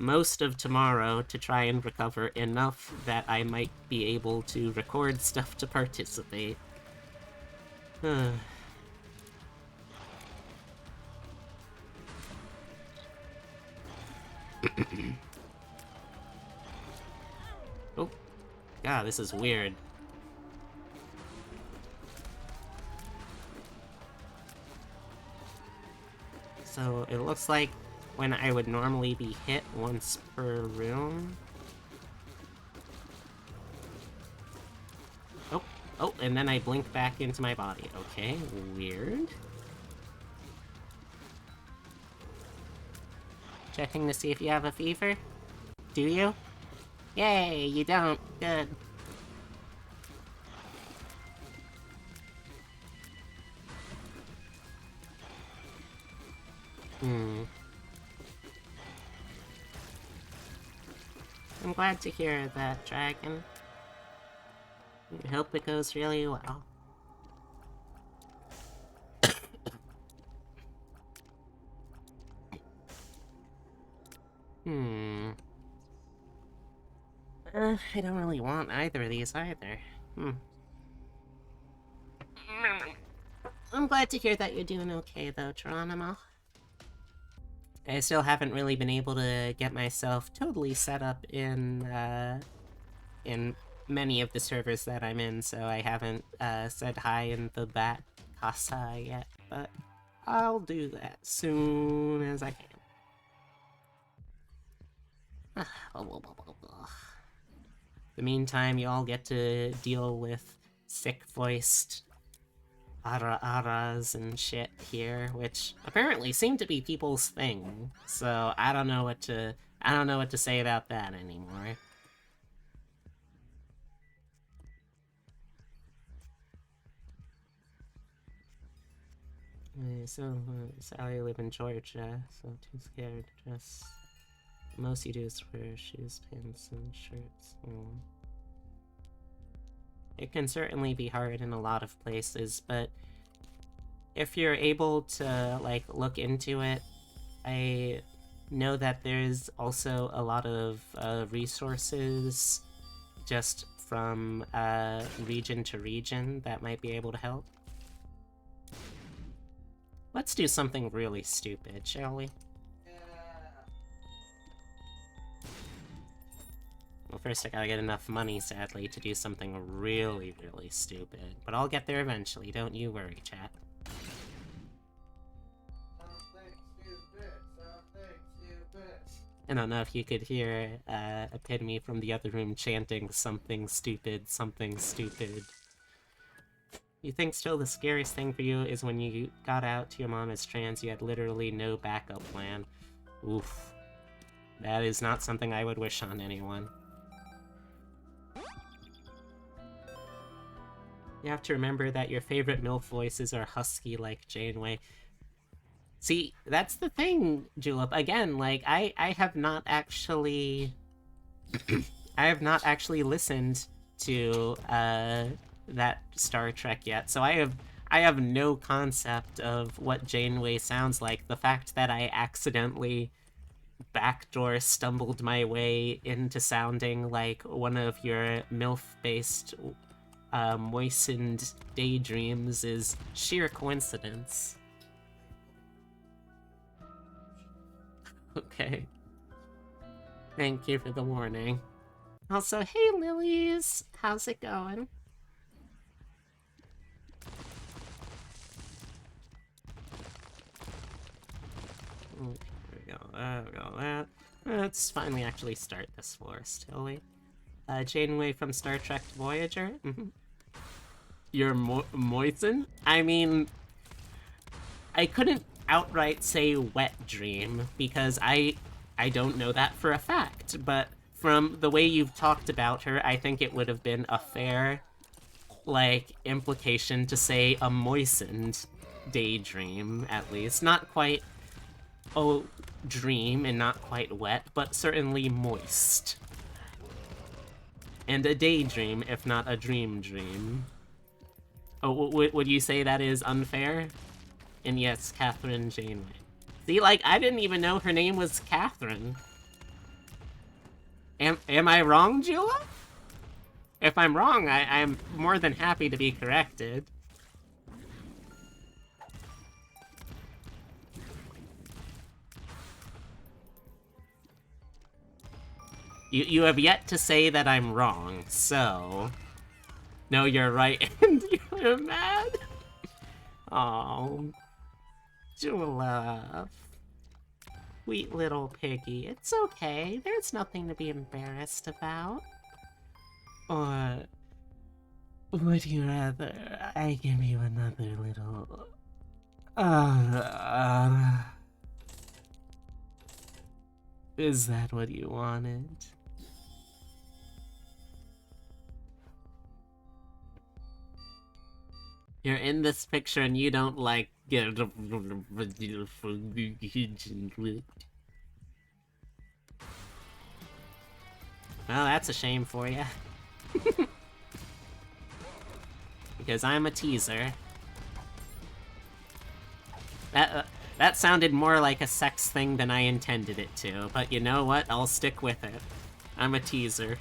most of tomorrow to try and recover enough that I might be able to record stuff to participate. Oh, God, this is weird. So it looks like when I would normally be hit once per room. Oh, and then I blink back into my body. Okay, weird. Checking to see if you have a fever? Do you? Yay, you don't. Good. I'm glad to hear that, Dragon. I hope it goes really well. I don't really want either of these either. I'm glad to hear that you're doing okay, though, Geronimo. I still haven't really been able to get myself totally set up in many of the servers that I'm in, so I haven't said hi in the Bat Casa yet, but I'll do that soon as I can. The meantime, you all get to deal with sick-voiced aras and shit here, which apparently seem to be people's thing. So I don't know what to say about that anymore. So Sally live in Georgia, so too scared. Just the most you do is wear shoes, pants, and shirts. It can certainly be hard in a lot of places, but if you're able to, like, look into it, I know that there's also a lot of resources just from region to region that might be able to help. Let's do something really stupid, shall we? Well, first I gotta get enough money, sadly, to do something really, really stupid. But I'll get there eventually, don't you worry, chat. I don't know if you could hear Epitome from the other room chanting something stupid, something stupid. You think still the scariest thing for you is when you got out to your mom as trans, you had literally no backup plan. Oof. That is not something I would wish on anyone. You have to remember that your favorite MILF voices are husky like Janeway. See, that's the thing, Julep. Again, like, I have not actually... I have not actually listened to, that Star Trek yet, so I have no concept of what Janeway sounds like. The fact that I accidentally backdoor stumbled my way into sounding like one of your MILF-based moistened daydreams is sheer coincidence. Okay. Thank you for the warning. Also, hey Lilies, how's it going? There we go, there we go, that. Let's finally actually start this forest, shall we? Janeway from Star Trek Voyager? You're moistened? I mean, I couldn't outright say wet dream, because I don't know that for a fact, but from the way you've talked about her, I think it would have been a fair, like, implication to say a moistened daydream, at least. Not quite, oh, dream and not quite wet, but certainly moist. And a daydream, if not a dream. Oh, would you say that is unfair? And yes, Catherine Janeway. See, like, I didn't even know her name was Catherine. Am I wrong, Jula? If I'm wrong, I'm more than happy to be corrected. You have yet to say that I'm wrong, so... No, you're right, and you're mad? Oh, Jula. Sweet little piggy. It's okay. There's nothing to be embarrassed about. Or would you rather I give you another little... Is that what you wanted? You're in this picture and you don't like... Well, that's a shame for you. Because I'm a teaser. That sounded more like a sex thing than I intended it to, but you know what? I'll stick with it. I'm a teaser.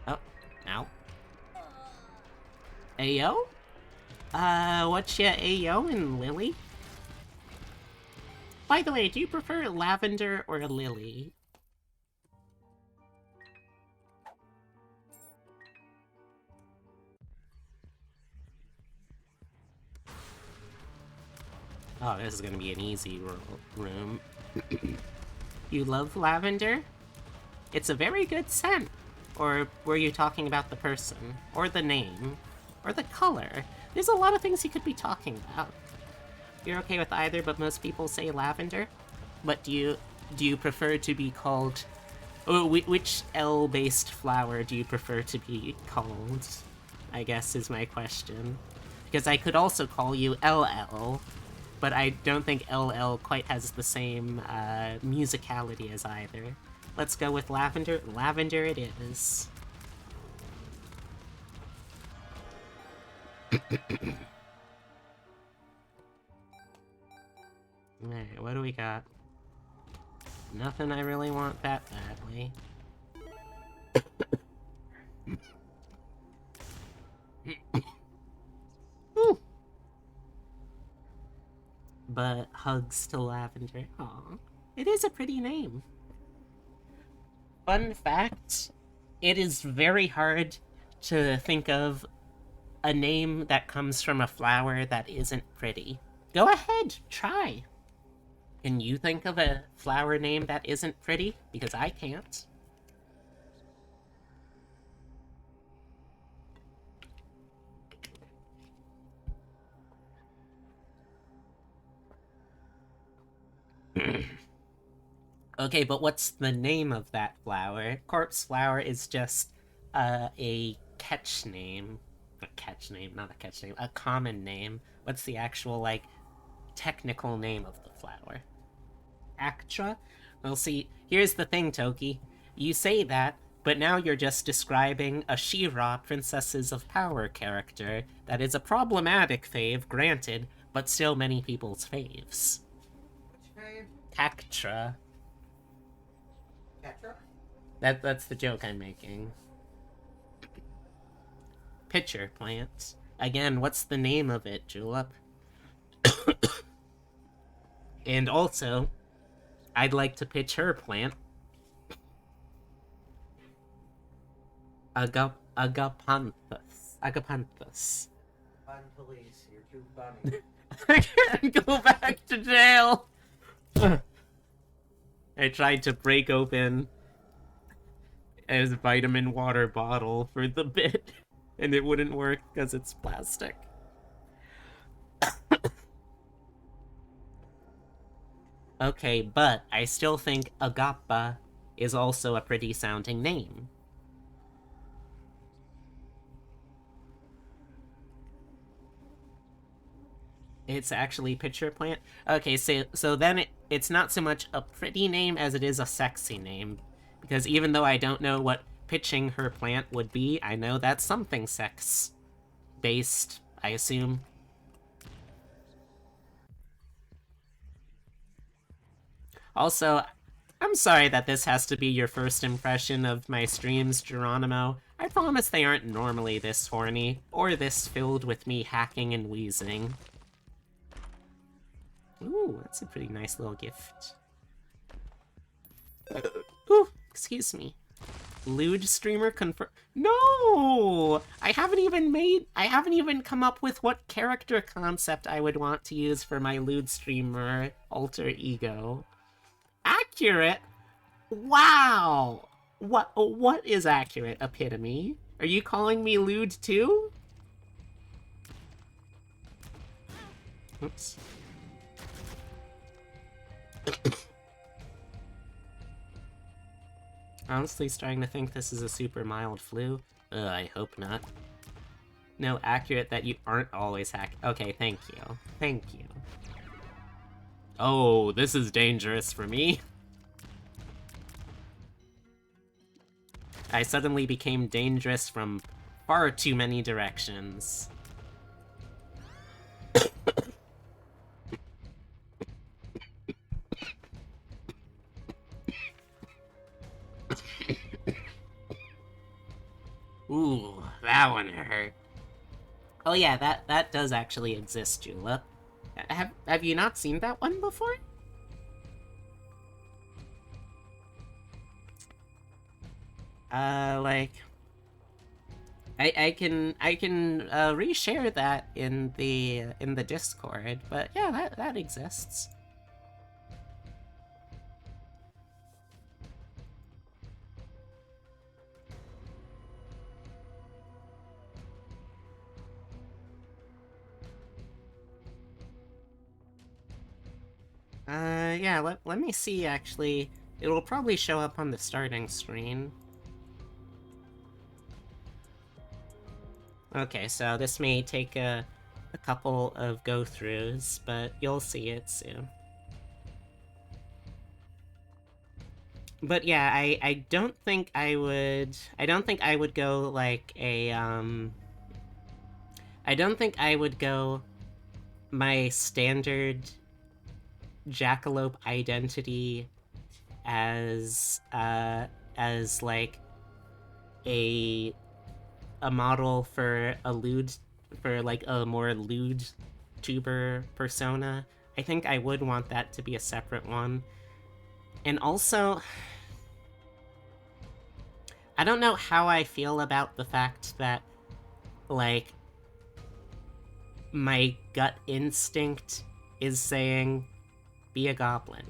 Oh, ow. Ayo? What's ya ayo-ing, Lily? By the way, do you prefer lavender or lily? Oh, this is gonna be an easy room. You love lavender? It's a very good scent. Or were you talking about the person? Or the name? Or the color? There's a lot of things you could be talking about. You're okay with either, but most people say lavender? But do you prefer to be called... Oh, which L-based flower do you prefer to be called? I guess is my question. Because I could also call you LL, but I don't think LL quite has the same musicality as either. Let's go with lavender. Lavender it is. Alright, what do we got? Nothing I really want that badly. Ooh. But hugs to lavender. Aw, it is a pretty name. Fun fact, it is very hard to think of a name that comes from a flower that isn't pretty. Go ahead, try. Can you think of a flower name that isn't pretty? Because I can't. Okay, but what's the name of that flower? Corpse flower is just a catch name. A catch name, not a catch name. A common name. What's the actual, like, technical name of the flower? Actra? Well, see, here's the thing, Toki. You say that, but now you're just describing a She-Ra Princesses of Power character that is a problematic fave, granted, but still many people's faves. Which fave? Actra. Petra? That's the joke I'm making. Pitcher plants. Again, what's the name of it, Julep? And also, I'd like to pitch her plant. Agapanthus. Fun police, you're too funny. I can't go back to jail! I tried to break open a vitamin water bottle for the bit, and it wouldn't work because it's plastic. Okay, but I still think Agappa is also a pretty sounding name. It's actually pitcher plant? Okay, so then it's not so much a pretty name as it is a sexy name. Because even though I don't know what pitching her plant would be, I know that's something sex-based, I assume. Also, I'm sorry that this has to be your first impression of my streams, Geronimo. I promise they aren't normally this horny, or this filled with me hacking and wheezing. Ooh, that's a pretty nice little gift. Ooh, excuse me. Lewd streamer confirm. No! I haven't even come up with what character concept I would want to use for my lewd streamer alter ego. Accurate? Wow! What is accurate, epitome? Are you calling me lewd too? Oops. Honestly starting to think this is a super mild flu. I hope not. No, accurate that you aren't always Okay, thank you. Thank you. Oh, this is dangerous for me. I suddenly became dangerous from far too many directions. Ooh, that one hurt. Oh yeah, that does actually exist, Julep. Have you not seen that one before? Like, I can reshare that in the Discord, but yeah, that exists. Yeah, let me see, actually. It will probably show up on the starting screen. Okay, so this may take a couple of go-throughs, but you'll see it soon. But yeah, I don't think I would go like a, I don't think I would go my standard jackalope identity as like a model for like a more lewd tuber persona. I think I would want that to be a separate one. And also, I don't know how I feel about the fact that, like, my gut instinct is saying, be a goblin.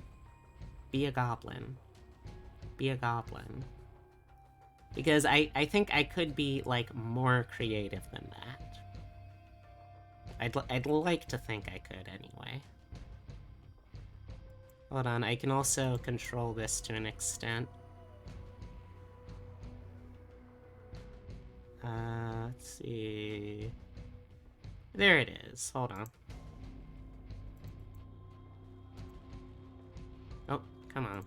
Be a goblin. Be a goblin. Because I think I could be, like, more creative than that. I'd like to think I could, anyway. Hold on, I can also control this to an extent. Let's see... There it is, hold on. Oh, come on.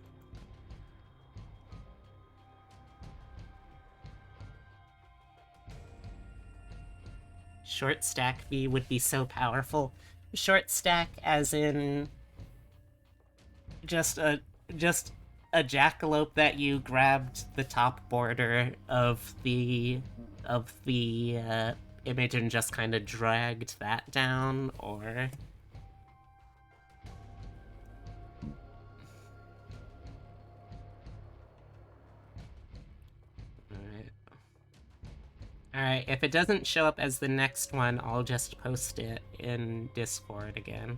Short stack V would be so powerful. Short stack as in... Just a jackalope that you grabbed the top border of the image and just kind of dragged that down, or Alright, if it doesn't show up as the next one, I'll just post it in Discord again.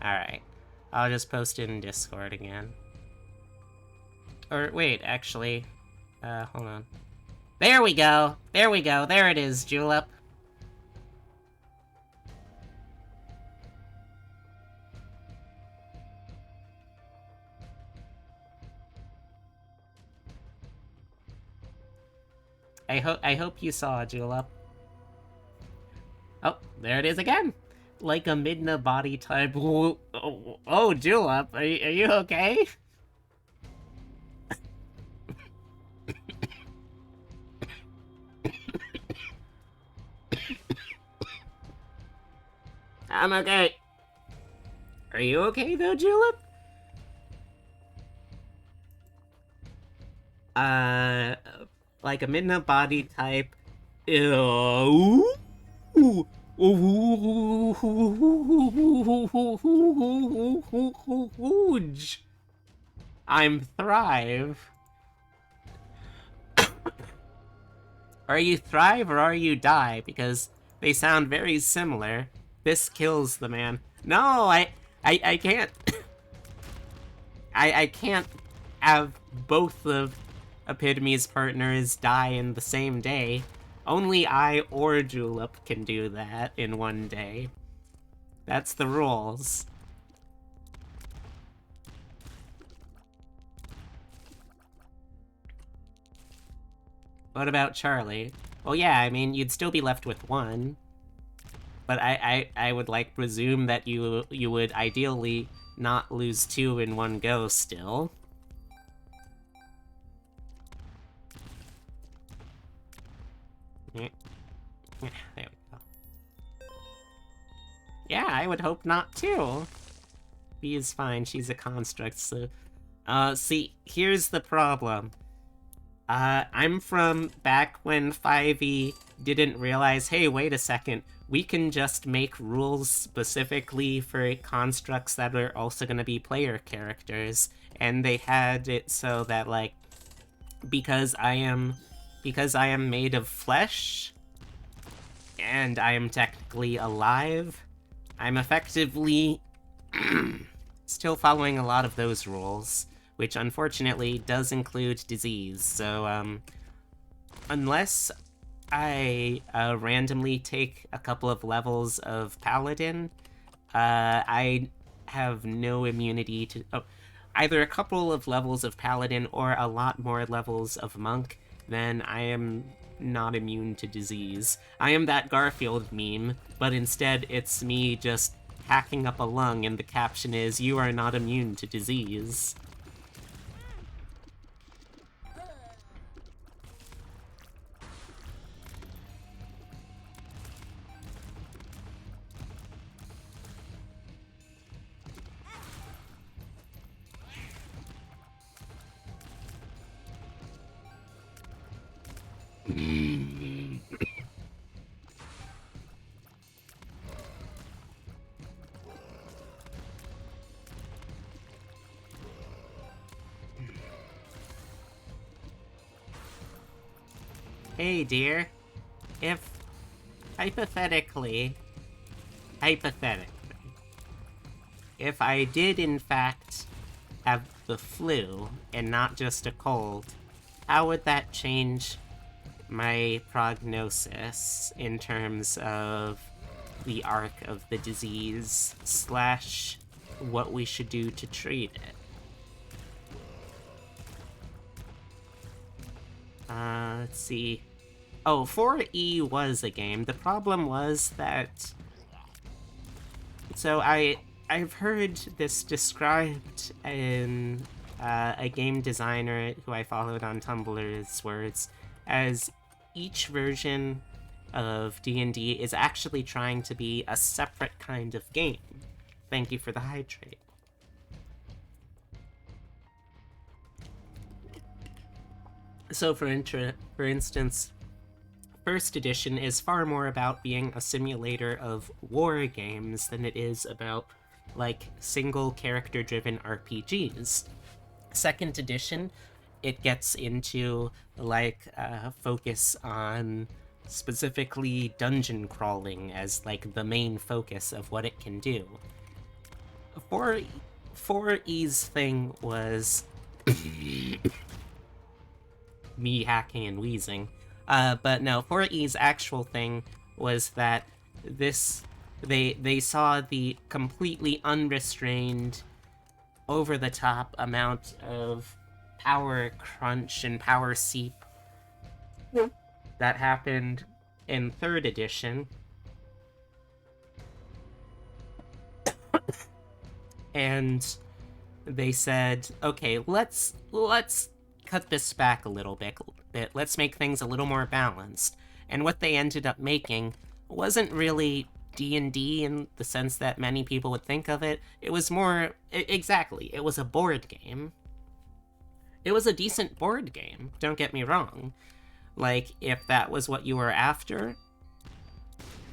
Alright, I'll just post it in Discord again. Or, wait, actually, hold on. There we go! There we go! There it is, Julep! I hope you saw, Julep. Oh, there it is again! Like a Midna body type. Oh, Julep, are you okay? I'm okay. Are you okay though, Julep? Like a Midna body type. I'm Thrive. Are you Thrive or are you Die? Because they sound very similar. This kills the man. No, I can't. I can't have both of Epitome's partners die in the same day. Only I or Julep can do that in one day. That's the rules. What about Charlie? Well, yeah, I mean, you'd still be left with one. But I would, like, presume that you would ideally not lose two in one go still. Yeah. There we go. Yeah, I would hope not, too. B is fine, she's a construct, so... see, here's the problem. I'm from back when 5e didn't realize, hey, wait a second, we can just make rules specifically for constructs that are also gonna be player characters, and they had it so that, like, because I am made of flesh, and I am technically alive, I'm effectively still following a lot of those rules, which unfortunately does include disease, so, unless I randomly take a couple of levels of Paladin, I have no immunity to... Oh, either a couple of levels of Paladin or a lot more levels of Monk, then I am not immune to disease. I am that Garfield meme, but instead it's me just hacking up a lung and the caption is, "You are not immune to disease." Hey, dear. If, hypothetically, if I did in fact have the flu and not just a cold, how would that change my prognosis in terms of the arc of the disease / what we should do to treat it? Let's see. Oh, 4E was a game. The problem was that... So I've heard this described in a game designer who I followed on Tumblr's words as each version of D&D is actually trying to be a separate kind of game. Thank you for the hydrate. So for instance, First Edition is far more about being a simulator of war games than it is about, like, single character-driven RPGs. Second edition, it gets into like focus on specifically dungeon crawling as like the main focus of what it can do. 4E's thing was me hacking and wheezing. But no, 4E's actual thing was that they saw the completely unrestrained, over-the-top amount of power crunch and power seep that happened in 3rd edition. And they said, okay, let's cut this back a little bit. Let's make things a little more balanced. And what they ended up making wasn't really D&D in the sense that many people would think of it. It was more... Exactly, it was a board game. It was a decent board game, don't get me wrong. Like, if that was what you were after,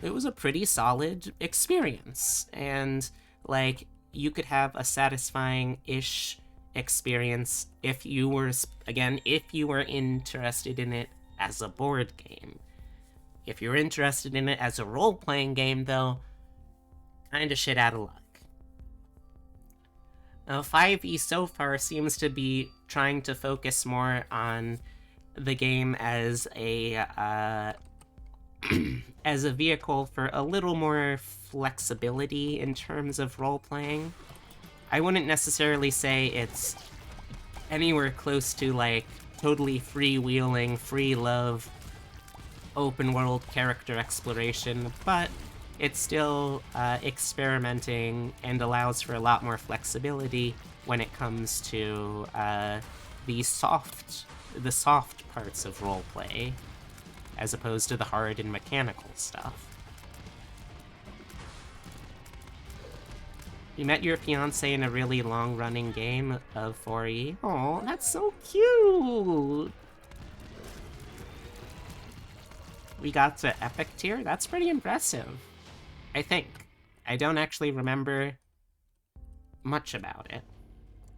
it was a pretty solid experience. And, like, you could have a satisfying-ish experience if you were, again, if you were interested in it as a board game. If you're interested in it as a role-playing game, though, kinda shit out of luck. Now, 5e so far seems to be trying to focus more on the game as a as a vehicle for a little more flexibility in terms of role-playing. I wouldn't necessarily say it's anywhere close to, like, totally freewheeling, free love, open-world character exploration, but it's still experimenting and allows for a lot more flexibility when it comes to the soft parts of roleplay, as opposed to the hard and mechanical stuff. You met your fiancé in a really long-running game of 4E. Oh, that's so cute! We got to Epic tier? That's pretty impressive. I think. I don't actually remember much about it.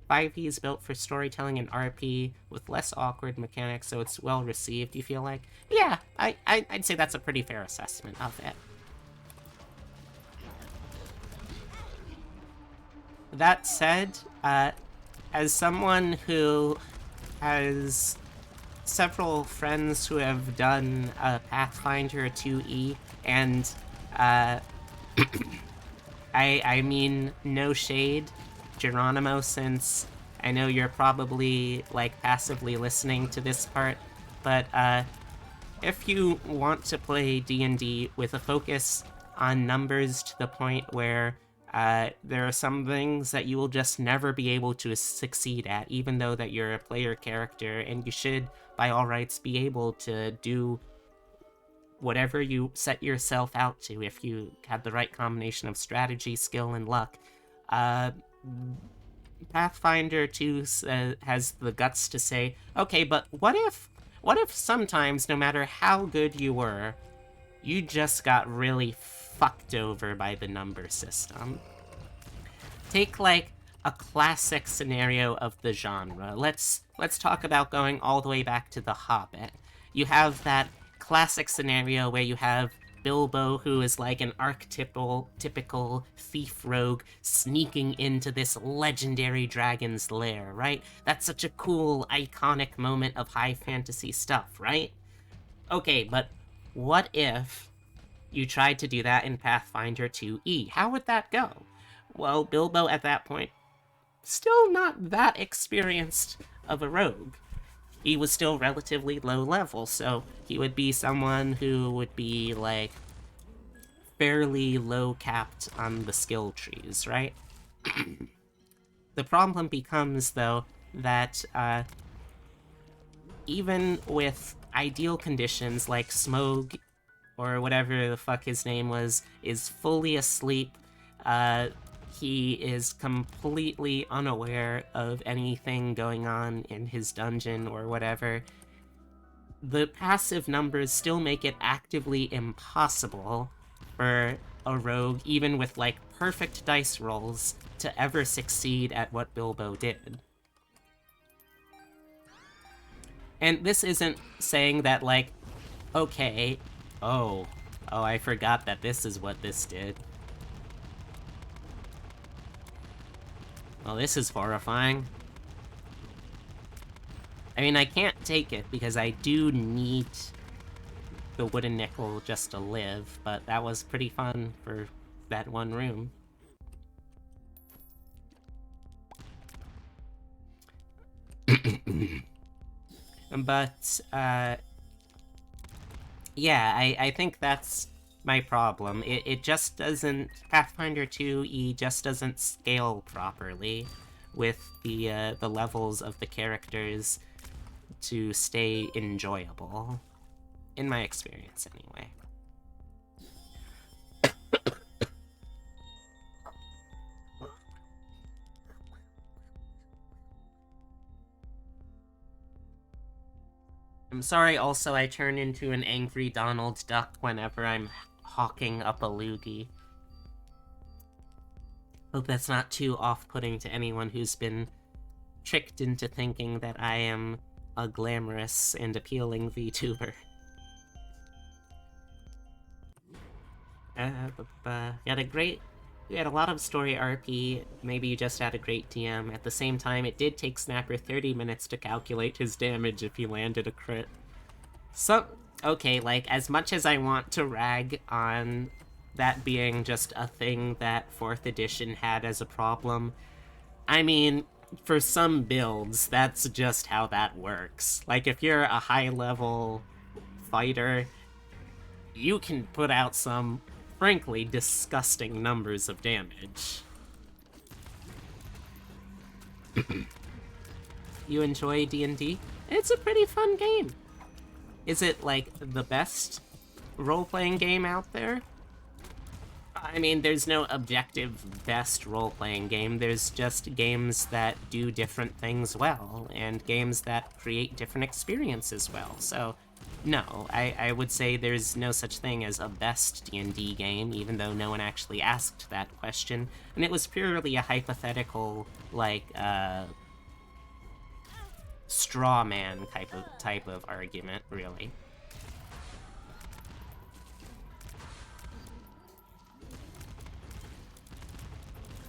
5e is built for storytelling and RP with less awkward mechanics, so it's well received, you feel like? Yeah, I'd say that's a pretty fair assessment of it. That said, as someone who has several friends who have done Pathfinder 2E, and I mean no shade, Geronimo, since I know you're probably like passively listening to this part, but if you want to play D&D with a focus on numbers to the point where there are some things that you will just never be able to succeed at, even though that you're a player character, and you should, by all rights, be able to do whatever you set yourself out to if you have the right combination of strategy, skill, and luck. Pathfinder 2 has the guts to say, okay, but what if sometimes, no matter how good you were, you just got really fucked over by the number system? Take, like, a classic scenario of the genre. Let's talk about going all the way back to The Hobbit. You have that classic scenario where you have Bilbo, who is like an typical thief rogue sneaking into this legendary dragon's lair, right? That's such a cool, iconic moment of high fantasy stuff, right? Okay, but what if you tried to do that in Pathfinder 2E? How would that go? Well, Bilbo at that point, still not that experienced of a rogue. He was still relatively low level, so he would be someone who would be, like, fairly low capped on the skill trees, right? The problem becomes, though, that even with ideal conditions like Smough, or whatever the fuck his name was, is fully asleep, he is completely unaware of anything going on in his dungeon or whatever. The passive numbers still make it actively impossible for a rogue, even with, like, perfect dice rolls, to ever succeed at what Bilbo did. And this isn't saying that, like, okay, oh, I forgot that this is what this did. Well, this is horrifying. I mean, I can't take it because I do need the wooden nickel just to live, but that was pretty fun for that one room. But, yeah, I think that's my problem. It just doesn't... Pathfinder 2e just doesn't scale properly with the levels of the characters to stay enjoyable. In my experience, anyway. I'm sorry also I turn into an angry Donald Duck whenever I'm hawking up a loogie. Hope that's not too off-putting to anyone who's been tricked into thinking that I am a glamorous and appealing VTuber. We had a lot of story RP, maybe you just had a great DM. At the same time, it did take Snapper 30 minutes to calculate his damage if he landed a crit. So, okay, like, as much as I want to rag on that being just a thing that 4th edition had as a problem, I mean, for some builds, that's just how that works. Like, if you're a high-level fighter, you can put out some, frankly, disgusting numbers of damage. You enjoy D&D? It's a pretty fun game. Is it, like, the best role-playing game out there? I mean, there's no objective best role-playing game. There's just games that do different things well, and games that create different experiences well. So, no, I would say there's no such thing as a best D&D game, even though no one actually asked that question. And it was purely a hypothetical, like, straw man type of argument, really.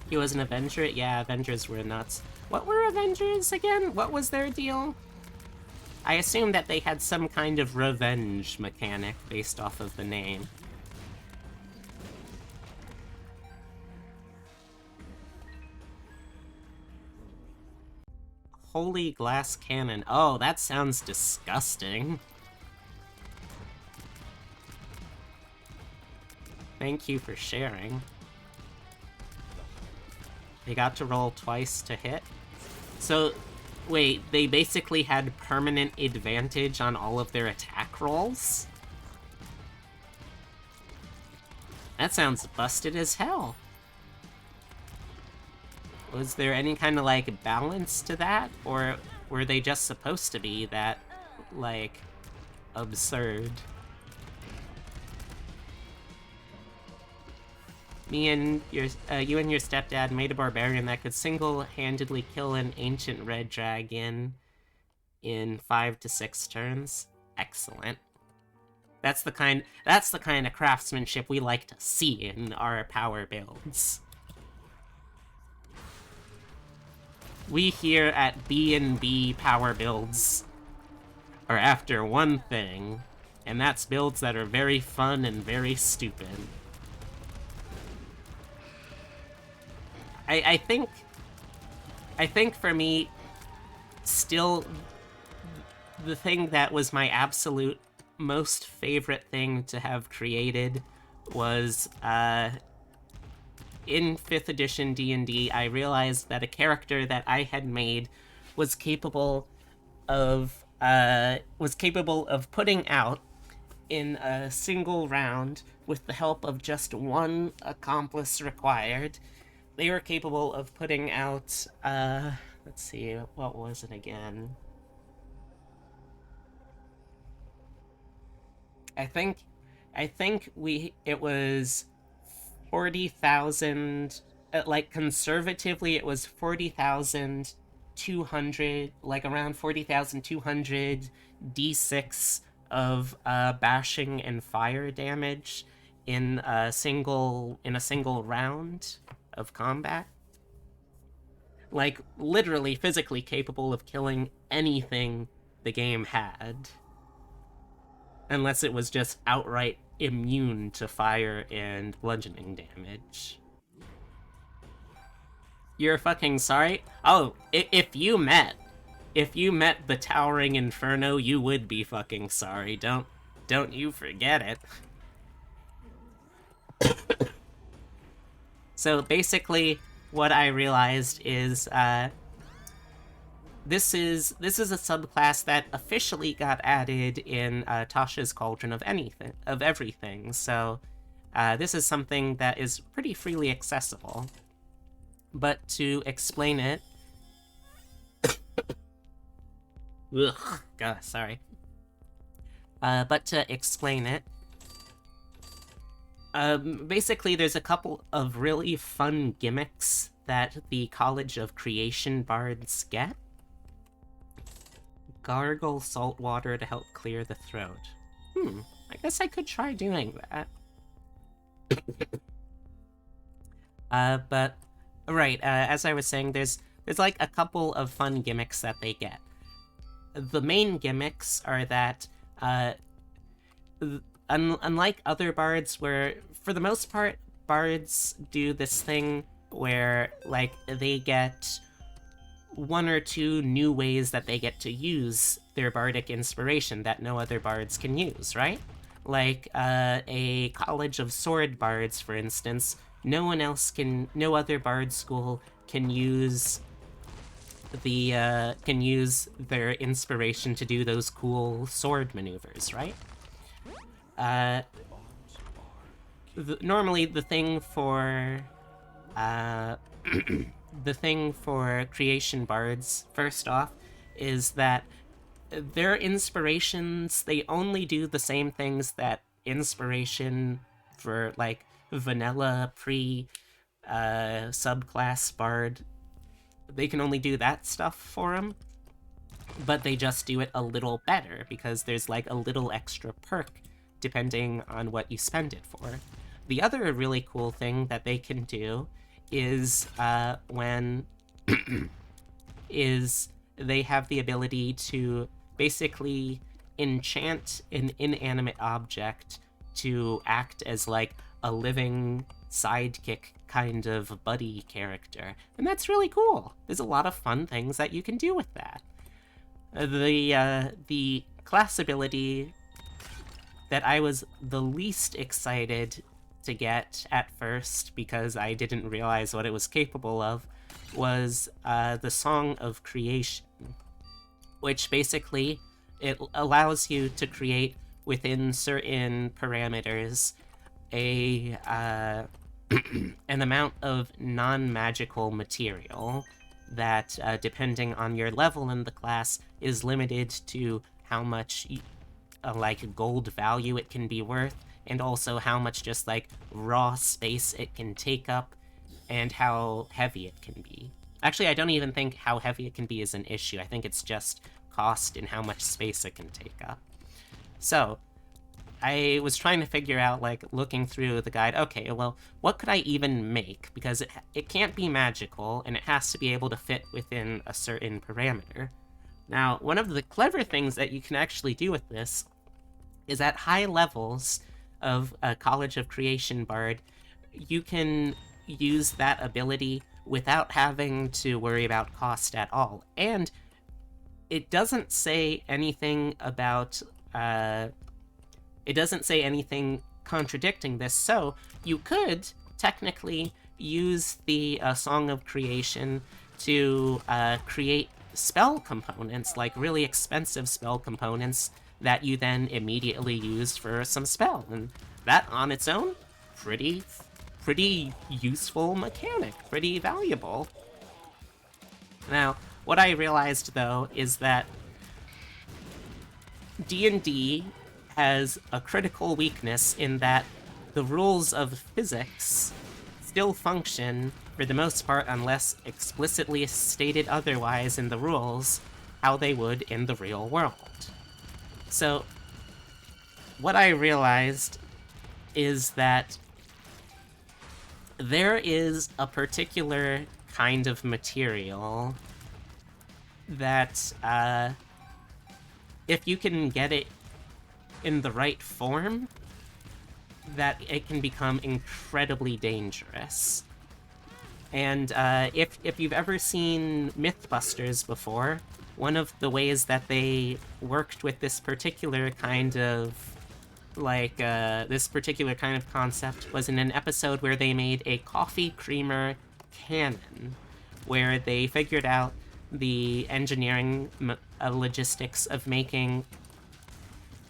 He was an Avenger? Yeah, Avengers were nuts. What were Avengers again? What was their deal? I assume that they had some kind of revenge mechanic based off of the name. Holy glass cannon. Oh, that sounds disgusting. Thank you for sharing. They got to roll twice to hit. So, wait, they basically had permanent advantage on all of their attack rolls? That sounds busted as hell. Was there any kind of, like, balance to that? Or were they just supposed to be that, like, absurd? You and your stepdad made a barbarian that could single-handedly kill an ancient red dragon in 5 to 6 turns. Excellent. That's the kind of craftsmanship we like to see in our power builds. We here at B&B Power Builds are after one thing, and that's builds that are very fun and very stupid. I think for me, still, the thing that was my absolute most favorite thing to have created was, in 5th edition D&D, I realized that a character that I had made was capable of putting out in a single round, with the help of just one accomplice required. They were capable of putting out, let's see, what was it again? I think it was 40,000, like, conservatively it was 40,000 200, like around 40,200 d6 of bashing and fire damage in a single round of combat. Like, literally physically capable of killing anything the game had. Unless it was just outright immune to fire and bludgeoning damage. You're fucking sorry? Oh, if you met the Towering Inferno, you would be fucking sorry. Don't you forget it. So basically, what I realized is this is a subclass that officially got added in Tasha's Cauldron of everything. So this is something that is pretty freely accessible. But to explain it, ugh, God, sorry. But to explain it, basically there's a couple of really fun gimmicks that the College of Creation bards get. Gargle salt water to help clear the throat. I guess I could try doing that. But, right, as I was saying, there's like a couple of fun gimmicks that they get. The main gimmicks are that, unlike other bards where, for the most part, bards do this thing where, like, they get one or two new ways that they get to use their bardic inspiration that no other bards can use, right? Like, a College of Sword bards, for instance, no other bard school can use their inspiration to do those cool sword maneuvers, right? Normally the thing for the thing for creation bards, first off, is that their inspirations, they only do the same things that inspiration for, like, vanilla subclass bard. They can only do that stuff for them, but they just do it a little better, because there's, like, a little extra perk depending on what you spend it for. The other really cool thing that they can do is is they have the ability to basically enchant an inanimate object to act as, like, a living sidekick kind of buddy character. And that's really cool. There's a lot of fun things that you can do with that. The class ability that I was the least excited to get at first, because I didn't realize what it was capable of, was the Song of Creation, which basically, it allows you to create within certain parameters an amount of non-magical material that, depending on your level in the class, is limited to how much like gold value it can be worth, and also how much just, like, raw space it can take up, and how heavy it can be. Actually, I don't even think how heavy it can be is an issue. I think it's just cost and how much space it can take up. So, I was trying to figure out, like, looking through the guide, okay, well, what could I even make? Because it can't be magical, and it has to be able to fit within a certain parameter. Now, one of the clever things that you can actually do with this is at high levels of a College of Creation bard, you can use that ability without having to worry about cost at all. And it doesn't say anything about, it doesn't say anything contradicting this, so you could technically use the Song of Creation to create spell components, like really expensive spell components, that you then immediately use for some spell, and that on its own, pretty useful mechanic, pretty valuable. Now, what I realized, though, is that D&D has a critical weakness in that the rules of physics still function, for the most part, unless explicitly stated otherwise in the rules, how they would in the real world. So, what I realized is that there is a particular kind of material that, if you can get it in the right form, that it can become incredibly dangerous. And if you've ever seen Mythbusters before, one of the ways that they worked with this particular kind of this particular kind of concept was in an episode where they made a coffee creamer cannon, where they figured out the engineering logistics of making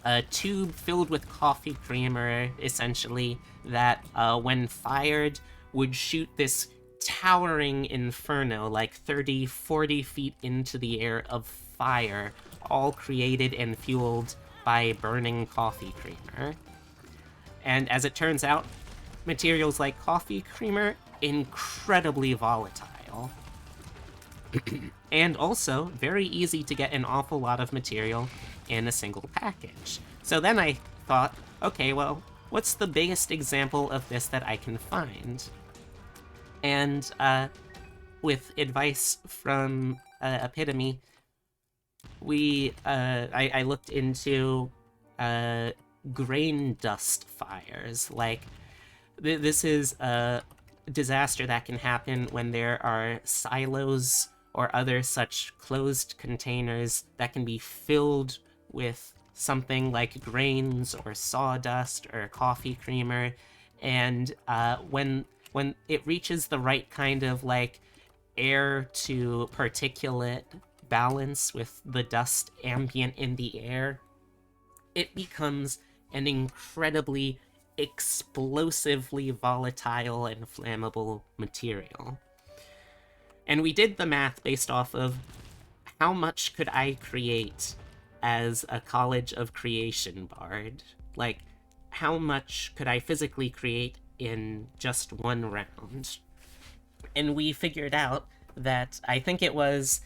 a tube filled with coffee creamer, essentially, that when fired would shoot this towering inferno, like 30, 40 feet into the air of fire, all created and fueled by burning coffee creamer. And as it turns out, materials like coffee creamer, incredibly volatile. And also, very easy to get an awful lot of material in a single package. So then I thought, okay, well, what's the biggest example of this that I can find? And with advice from Epitome, I looked into grain dust fires. Like, this is a disaster that can happen when there are silos or other such closed containers that can be filled with something like grains or sawdust or coffee creamer, and when it reaches the right kind of like air to particulate balance with the dust ambient in the air, it becomes an incredibly explosively volatile and flammable material. And we did the math based off of how much could I create as a College of Creation bard? Like, how much could I physically create in just one round? And we figured out that I think it was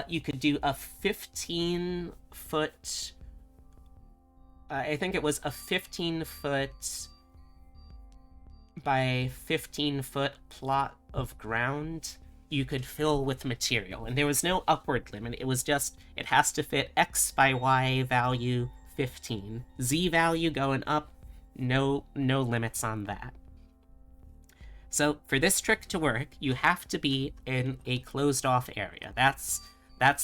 you could do a 15-foot... I think it was a 15-foot by 15-foot plot of ground you could fill with material. And there was no upward limit. It was just, it has to fit X by Y value 15. Z value going up, no limits on that. So for this trick to work, you have to be in a closed-off area. That's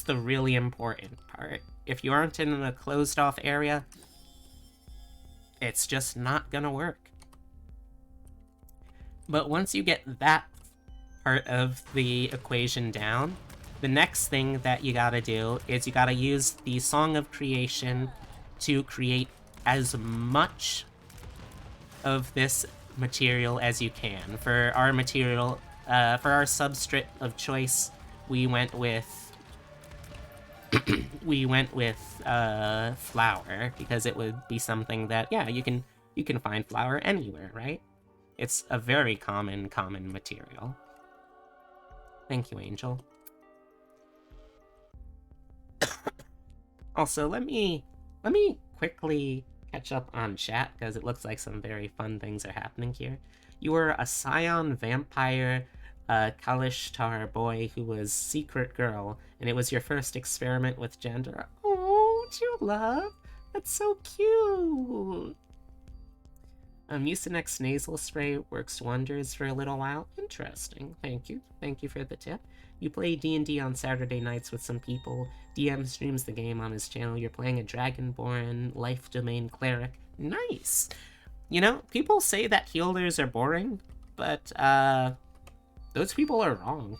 the really important part. If you aren't in a closed-off area, it's just not gonna work. But once you get that part of the equation down, the next thing that you gotta do is you gotta use the Song of Creation to create as much of this material as you can. For our material, for our substrate of choice, we went with flour, because it would be something that, yeah, you can find flour anywhere, right? It's a very common material. Thank you, Angel. Also, let me quickly catch up on chat, because it looks like some very fun things are happening here. You were a Scion vampire Kalishtar boy who was secret girl, and it was your first experiment with gender. Oh, true love. That's so cute. Mucinex nasal spray works wonders for a little while. Interesting. Thank you. Thank you for the tip. You play D&D on Saturday nights with some people. DM streams the game on his channel. You're playing a Dragonborn Life Domain Cleric. Nice! You know, people say that healers are boring, but, those people are wrong.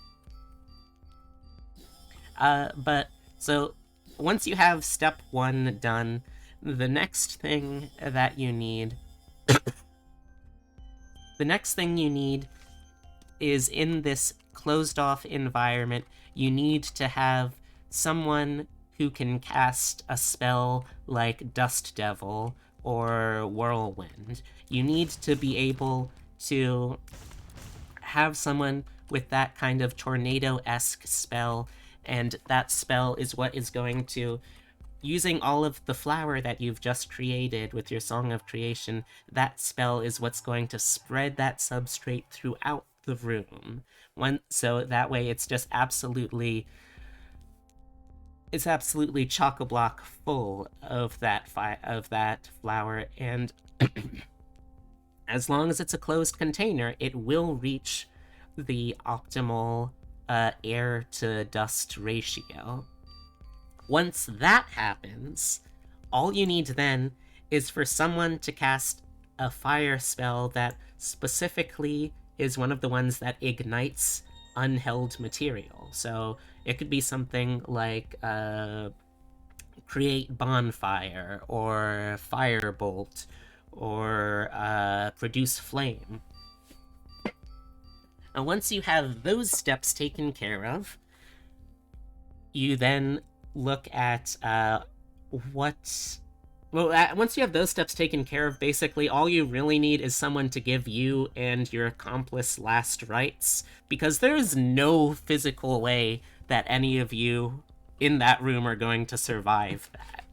But, so, once you have step 1 done, the next thing that you need... the next thing you need is, in this closed-off environment, you need to have someone who can cast a spell like Dust Devil or Whirlwind. You need to be able to have someone with that kind of tornado-esque spell, and that spell is what is going to, using all of the flower that you've just created with your Song of Creation, that spell is what's going to spread that substrate throughout the room. So that way it's just absolutely chock-a-block full of that flower, and as long as it's a closed container, it will reach the optimal air to dust ratio. Once that happens, all you need then is for someone to cast a fire spell that specifically is one of the ones that ignites unheld material. So it could be something like create bonfire, or firebolt, or produce flame. And once you have those steps taken care of, you then look at once you have those steps taken care of, basically all you really need is someone to give you and your accomplice last rites, because there's no physical way that any of you in that room are going to survive that.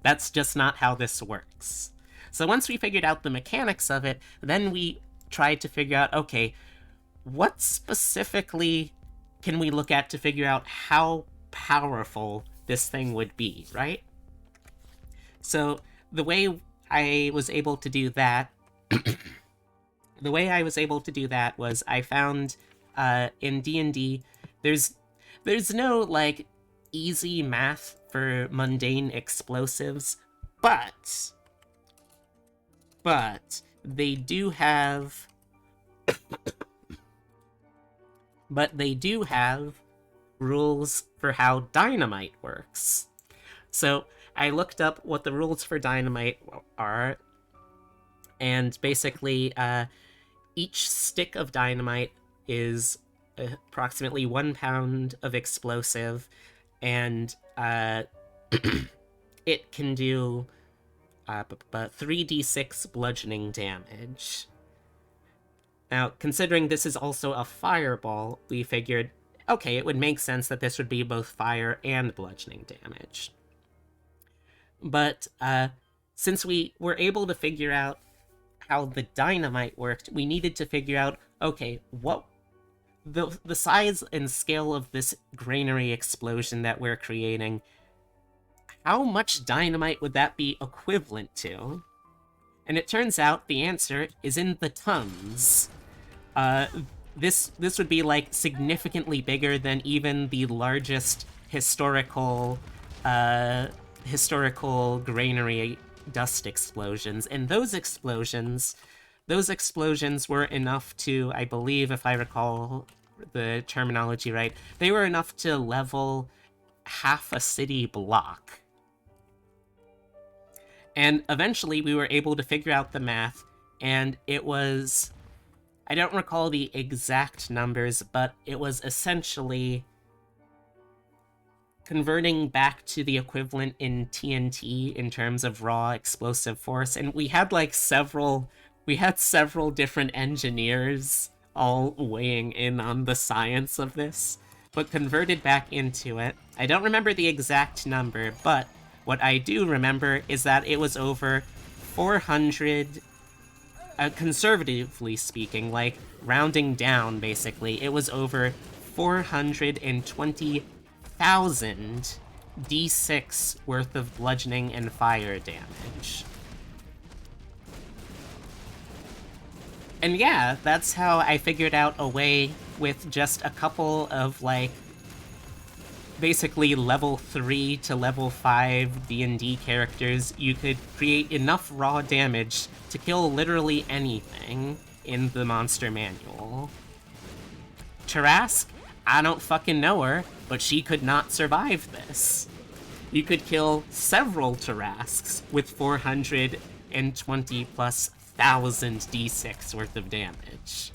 That's just not how this works. So once we figured out the mechanics of it, then we tried to figure out, okay, what specifically can we look at to figure out how powerful this thing would be, right? So the way I was able to do that was I found in D&D there's no like easy math for mundane explosives, but they do have rules for how dynamite works. So I looked up what the rules for dynamite are, and basically each stick of dynamite is approximately 1 pound of explosive, and it can do 3d6 bludgeoning damage. Now, considering this is also a fireball, we figured, okay, it would make sense that this would be both fire and bludgeoning damage. But since we were able to figure out how the dynamite worked, we needed to figure out, okay, what the size and scale of this granary explosion that we're creating, how much dynamite would that be equivalent to? And it turns out the answer is in the tons. This would be like significantly bigger than even the largest historical granary dust explosions, and those explosions were enough to, I believe, if I recall the terminology right, they were enough to level half a city block. And eventually we were able to figure out the math, and it was, I don't recall the exact numbers, but it was essentially converting back to the equivalent in TNT in terms of raw explosive force. And we had several different engineers all weighing in on the science of this, but converted back into it. I don't remember the exact number, but what I do remember is that it was over 400, conservatively speaking, like rounding down basically, it was over 420,000 d6 worth of bludgeoning and fire damage. And yeah, that's how I figured out a way with just a couple of, basically level 3 to level 5 D&D characters, you could create enough raw damage to kill literally anything in the monster manual. Tarask? I don't fucking know her, but she could not survive this. You could kill several Tarasks with 420 plus thousand d6 worth of damage.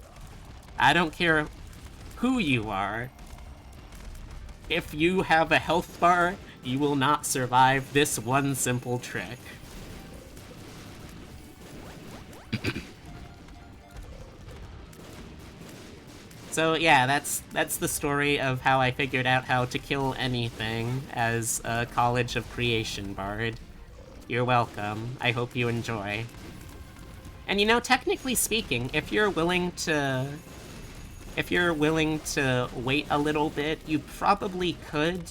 I don't care who you are. If you have a health bar, you will not survive this one simple trick. So yeah, that's the story of how I figured out how to kill anything as a College of Creation bard. You're welcome. I hope you enjoy. And you know, technically speaking, if you're willing to wait a little bit, you probably could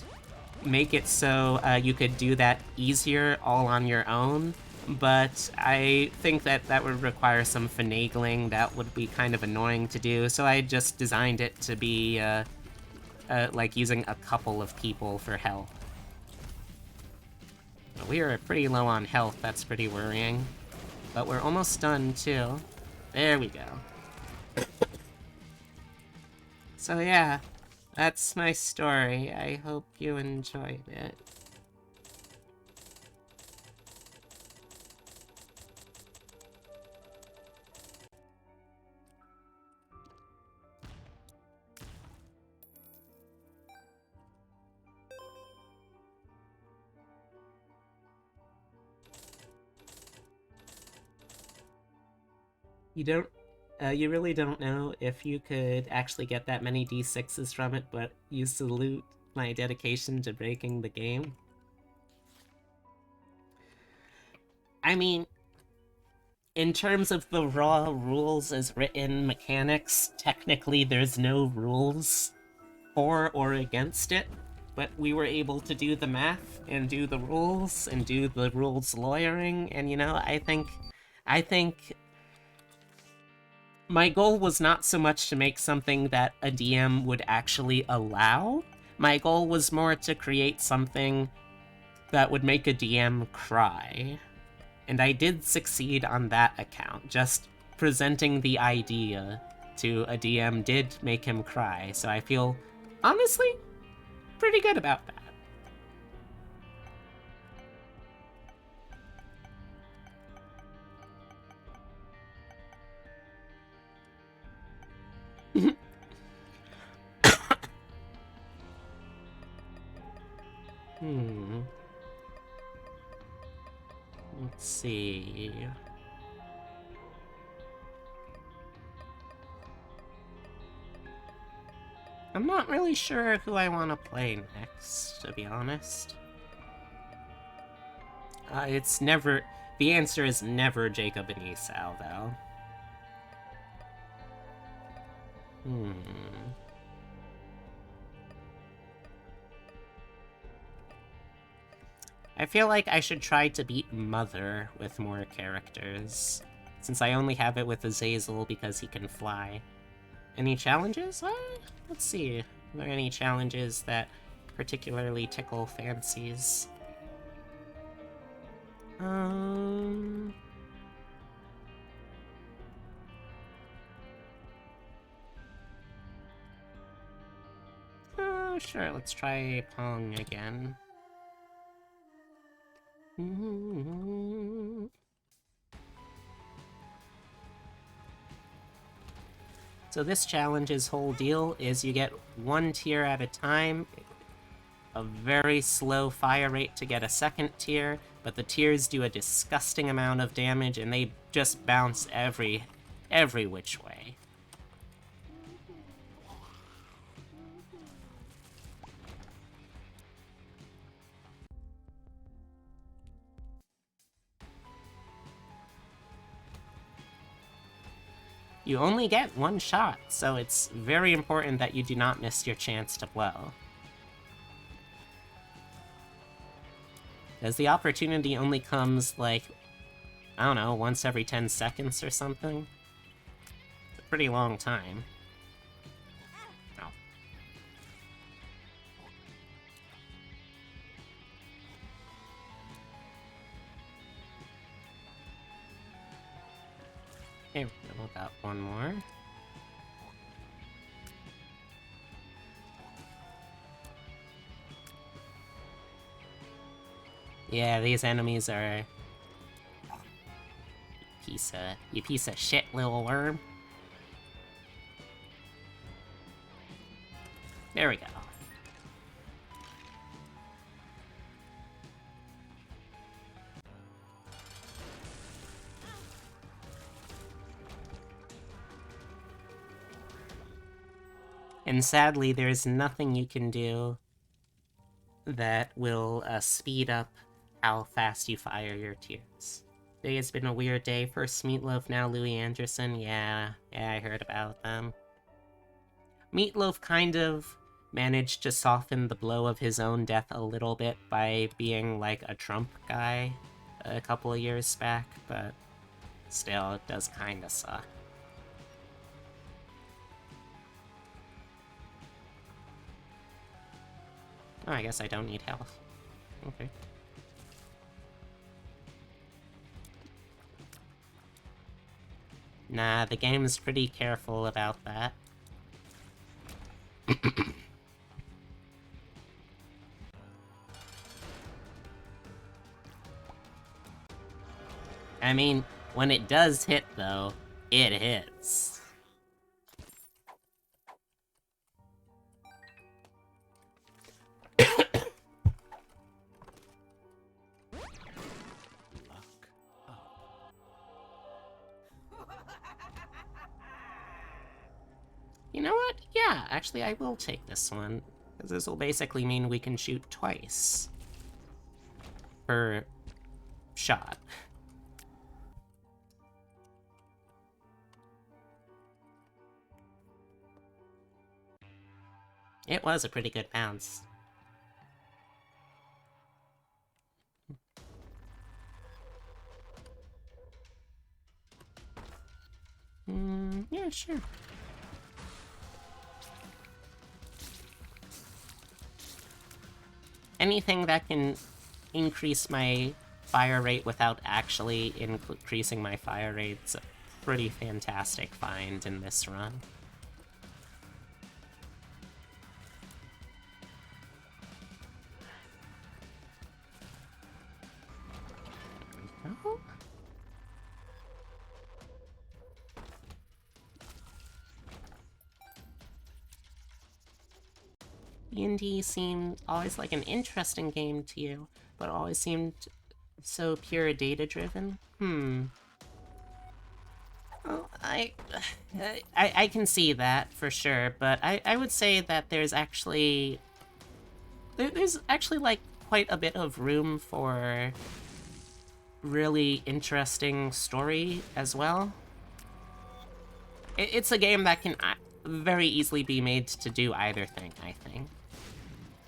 make it so you could do that easier all on your own. But I think that that would require some finagling. That would be kind of annoying to do, so I just designed it to be like using a couple of people for health. We are pretty low on health, that's pretty worrying. But we're almost done, too. There we go. So yeah, that's my story. I hope you enjoyed it. You really don't know if you could actually get that many D6s from it, but you salute my dedication to breaking the game. I mean, in terms of the raw rules as written mechanics, technically there's no rules for or against it, but we were able to do the math and do the rules and do the rules lawyering, and you know, I think my goal was not so much to make something that a DM would actually allow. My goal was more to create something that would make a DM cry. And I did succeed on that account. Just presenting the idea to a DM did make him cry, so I feel, honestly, pretty good about that. Let's see. I'm not really sure who I want to play next, to be honest. It's never... The answer is never Jacob and Esau, though. I feel like I should try to beat Mother with more characters, since I only have it with Azazel because he can fly. Any challenges? Let's see. Are there any challenges that particularly tickle fancies? Sure, let's try Pong again. So this challenge's whole deal is you get one tier at a time, a very slow fire rate to get a second tier, but the tiers do a disgusting amount of damage and they just bounce every which way. You only get one shot, so it's very important that you do not miss your chance to blow. Because the opportunity only comes, like, I don't know, once every 10 seconds or something. It's a pretty long time. Oh. Okay, we'll got one more. Yeah, these enemies are... You piece of shit, little worm. There we go. And sadly, there's nothing you can do that will speed up how fast you fire your tears. Today has been a weird day. First Meatloaf, now Louis Anderson. Yeah, I heard about them. Meatloaf kind of managed to soften the blow of his own death a little bit by being like a Trump guy a couple of years back, but still, it does kinda suck. Oh, I guess I don't need health. Okay. Nah, the game's pretty careful about that. I mean, when it does hit, though, it hits. You know what? Yeah, actually I will take this one. Because this will basically mean we can shoot twice. Per shot. It was a pretty good bounce. Yeah, sure. Anything that can increase my fire rate without actually increasing my fire rate's a pretty fantastic find in this run. There we go. D&D seemed always like an interesting game to you, but always seemed so pure data-driven. Well, I can see that for sure, but I would say that there's actually like quite a bit of room for really interesting story as well. It's a game that can very easily be made to do either thing, I think.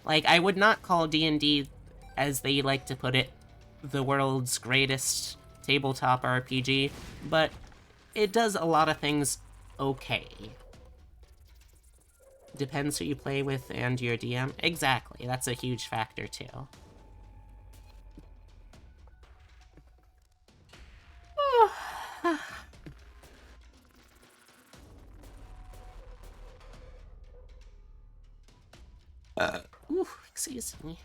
Like, I would not call D&D, as they like to put it, the world's greatest tabletop RPG, but it does a lot of things okay. Depends who you play with and your DM. Exactly, that's a huge factor too. Ooh, excuse me.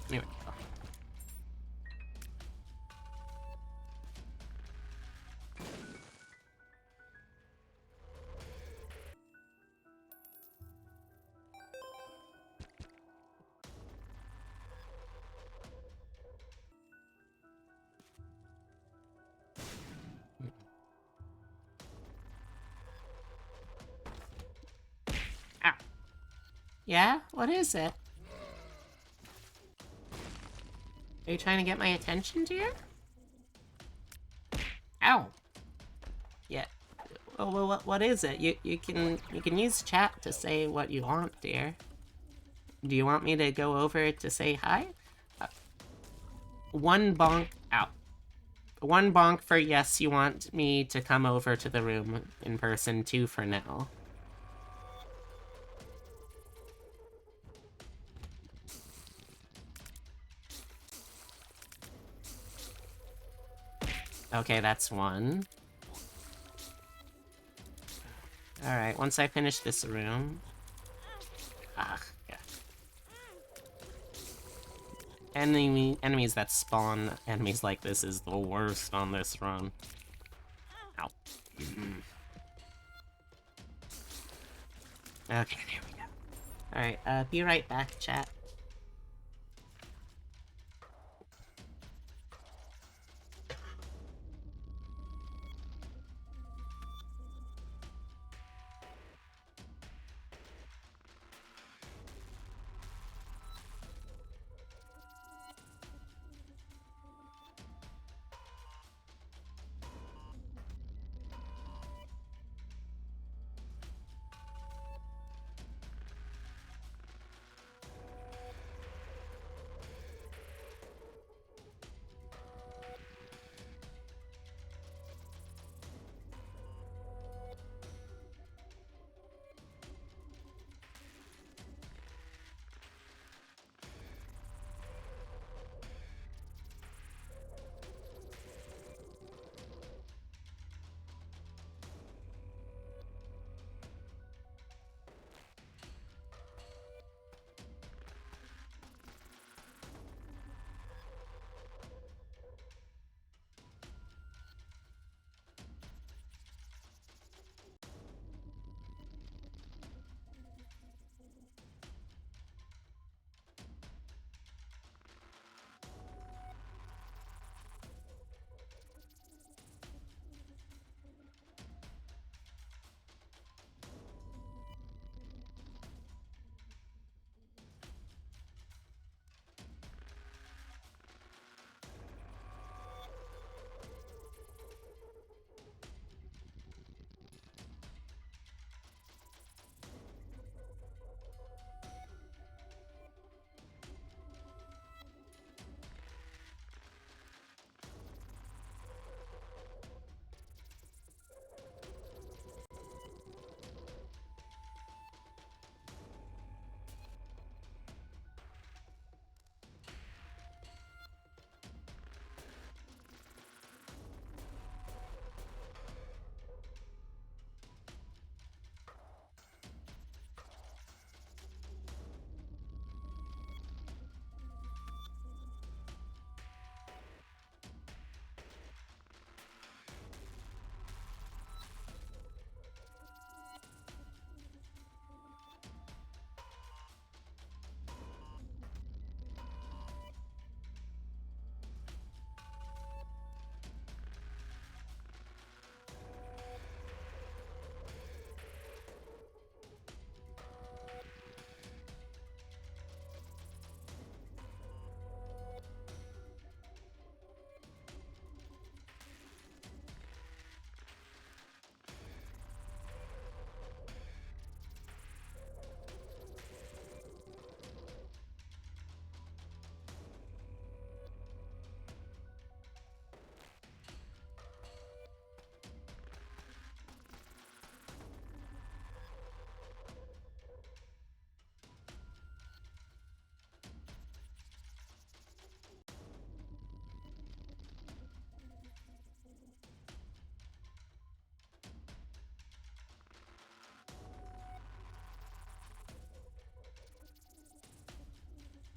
There we go. Ow. Yeah? What is it? Are you trying to get my attention, dear? Ow. Yeah. Well, what is it? You can use chat to say what you want, dear. Do you want me to go over to say hi? One bonk out. One bonk for yes, you want me to come over to the room in person. Two for no. Okay, that's one. Alright, once I finish this room... Ah, yeah. Enemies that spawn enemies like this is the worst on this run. Ow. Okay, there we go. Alright, be right back, chat.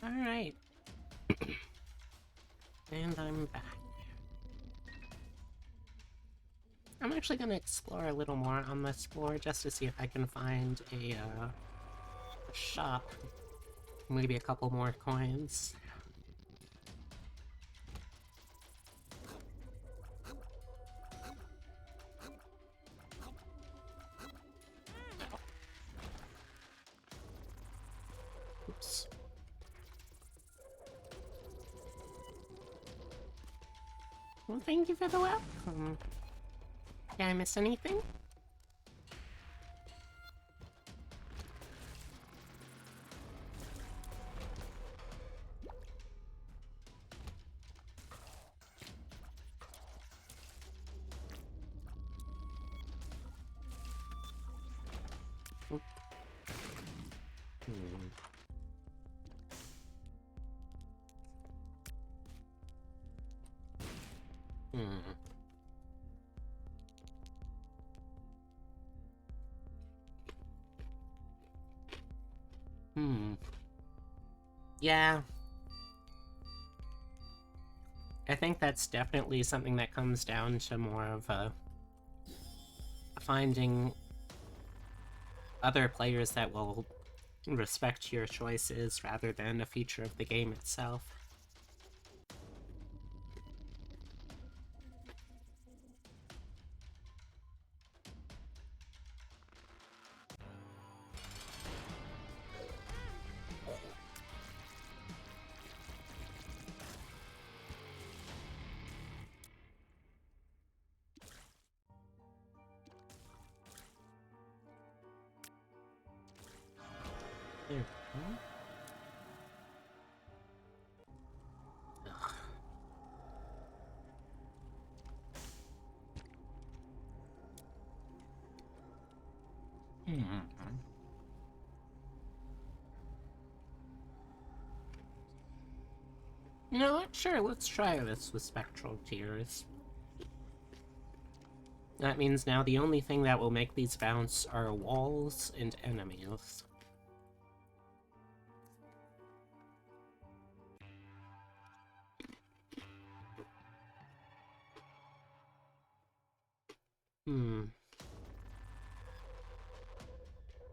Alright. And I'm back. I'm actually gonna explore a little more on this floor just to see if I can find a shop. Maybe a couple more coins. Oops. Well, thank you for the welcome. Did I miss anything? Oop. Yeah. I think that's definitely something that comes down to more of finding other players that will respect your choices rather than a feature of the game itself. There we go. Ugh. You know what? Sure, let's try this with spectral tears. That means now the only thing that will make these bounce are walls and enemies.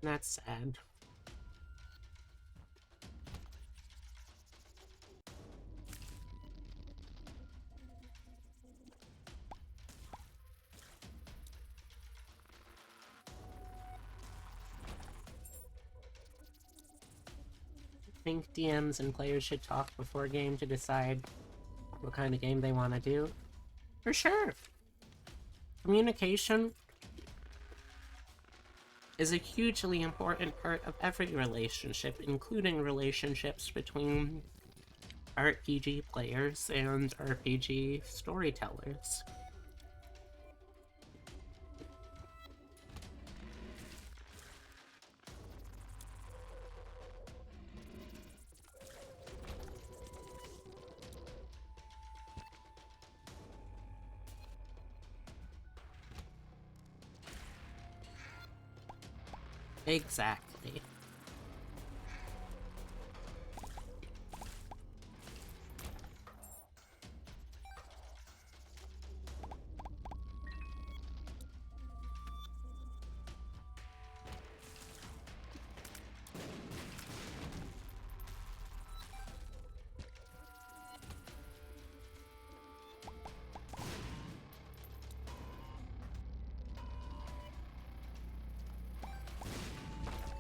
That's sad. I think DMs and players should talk before game to decide what kind of game they want to do. For sure! Communication is a hugely important part of every relationship, including relationships between RPG players and RPG storytellers. Exactly.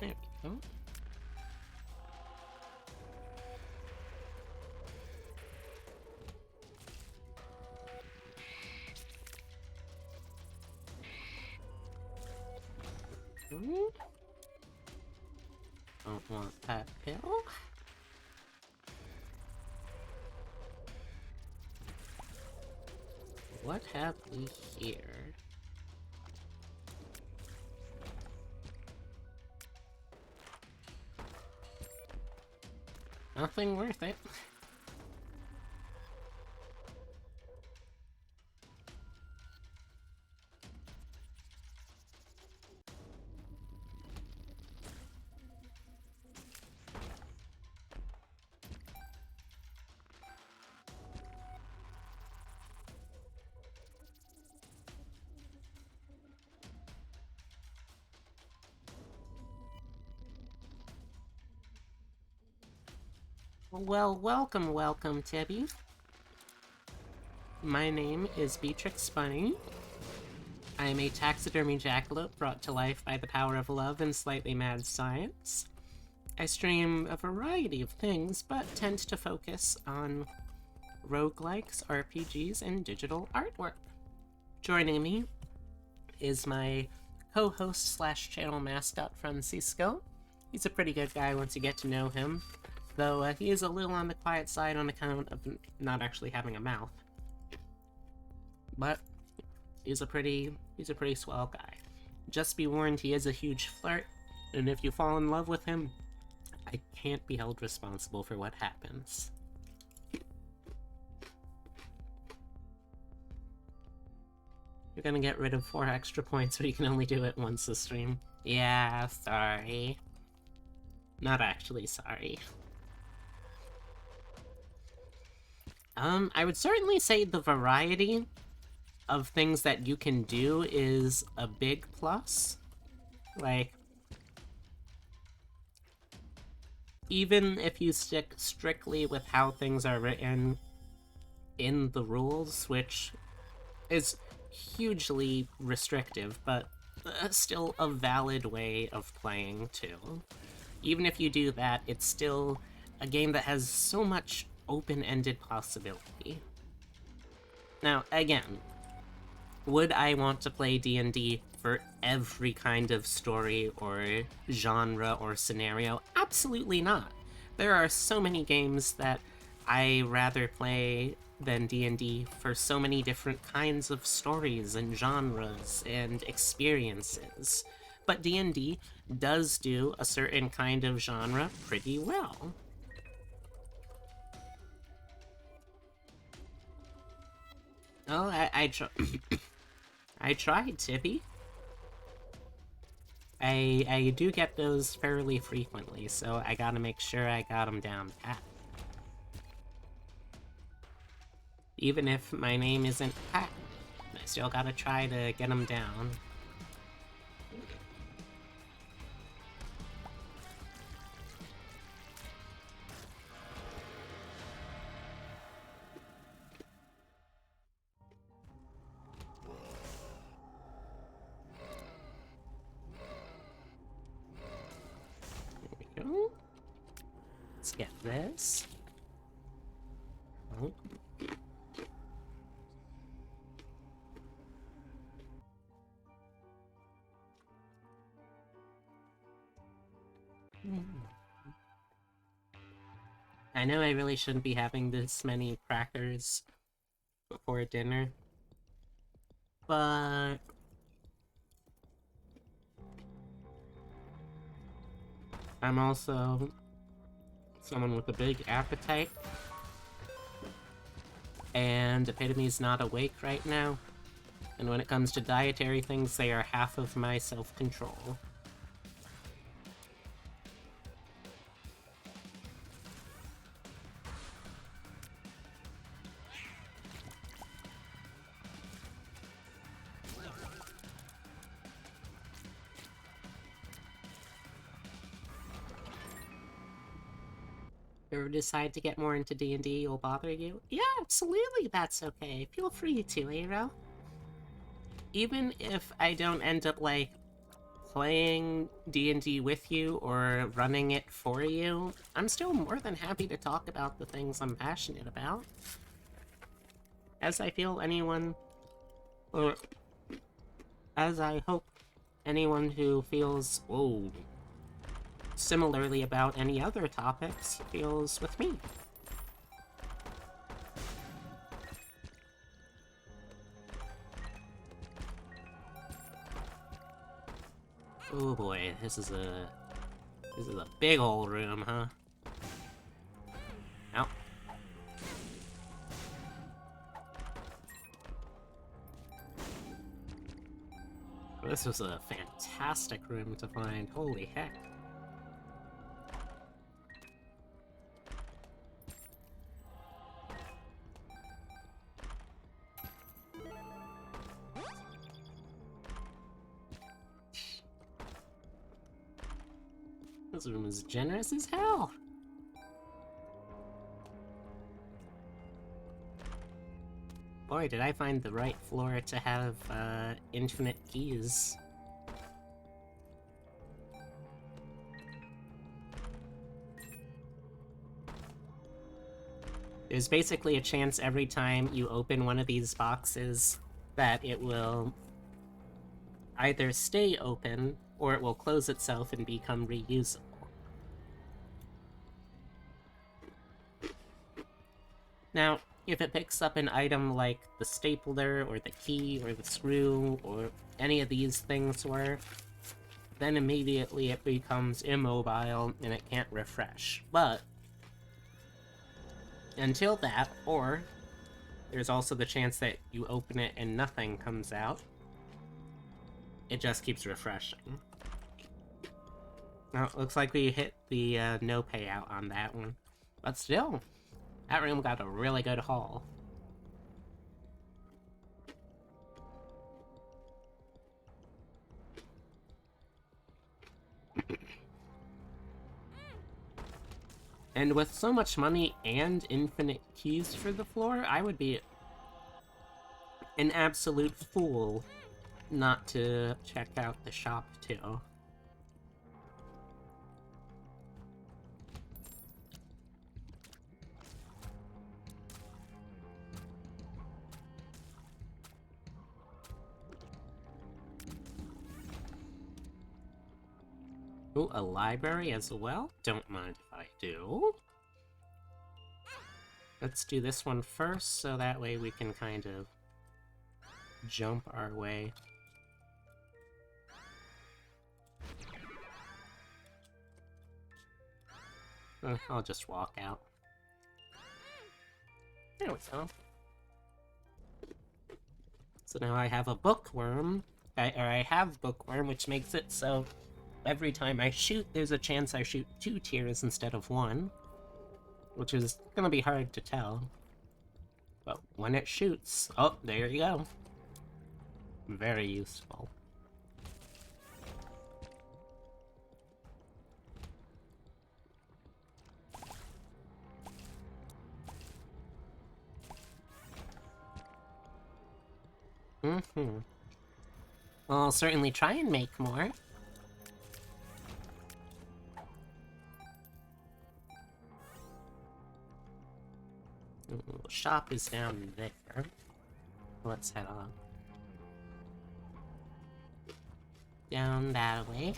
There we go. Don't want that pill. What have we here? Nothing worth it. Well, welcome, Tibby. My name is Beatrix Bunny. I am a taxidermy jackalope brought to life by the power of love and slightly mad science. I stream a variety of things, but tend to focus on roguelikes, RPGs, and digital artwork. Joining me is my co-host / channel mascot, Francisco. He's a pretty good guy once you get to know him, though he is a little on the quiet side on account of not actually having a mouth. But he's a pretty swell guy. Just be warned, he is a huge flirt, and if you fall in love with him, I can't be held responsible for what happens. You're gonna get rid of 4 extra points, but you can only do it once a stream. Yeah, sorry. Not actually sorry. I would certainly say the variety of things that you can do is a big plus. Like, even if you stick strictly with how things are written in the rules, which is hugely restrictive, but still a valid way of playing too. Even if you do that, it's still a game that has so much open-ended possibility. Now, again, would I want to play D&D for every kind of story or genre or scenario? Absolutely not. There are so many games that I rather play than D&D for so many different kinds of stories and genres and experiences. But D&D does do a certain kind of genre pretty well. Oh, I tried, Tippy. I do get those fairly frequently, so I gotta make sure I got them down pat. Even if my name isn't Pat, I still gotta try to get them down. There we go. Let's get this. Oh. I know I really shouldn't be having this many crackers before dinner, but I'm also someone with a big appetite, and Epitome's not awake right now, and when it comes to dietary things, they are half of my self-control. Ever decide to get more into D&D will bother you? Yeah, absolutely, that's okay. Feel free to, Aero. Even if I don't end up, like, playing D&D with you or running it for you, I'm still more than happy to talk about the things I'm passionate about. As I feel anyone, or as I hope anyone who feels, whoa, similarly about any other topics feels with me. Oh boy, this is a big old room, huh? Ow. This was a fantastic room to find, holy heck. This room is generous as hell. Boy, did I find the right floor to have, infinite keys. There's basically a chance every time you open one of these boxes that it will either stay open, or it will close itself and become reusable. Now, if it picks up an item like the stapler, or the key, or the screw, or any of these things were, then immediately it becomes immobile and it can't refresh. But until that, or there's also the chance that you open it and nothing comes out, it just keeps refreshing. Now, it looks like we hit the no payout on that one. But still, that room got a really good haul. And with so much money and infinite keys for the floor, I would be an absolute fool not to check out the shop too. Ooh, a library as well? Don't mind if I do. Let's do this one first, so that way we can kind of jump our way. I'll just walk out. There we go. So now I have a bookworm, I have bookworm, which makes it so every time I shoot, there's a chance I shoot 2 tiers instead of 1, which is gonna be hard to tell. But when it shoots, oh, there you go. Very useful. I'll certainly try and make more. Ooh, shop is down there. Let's head on. Down that way.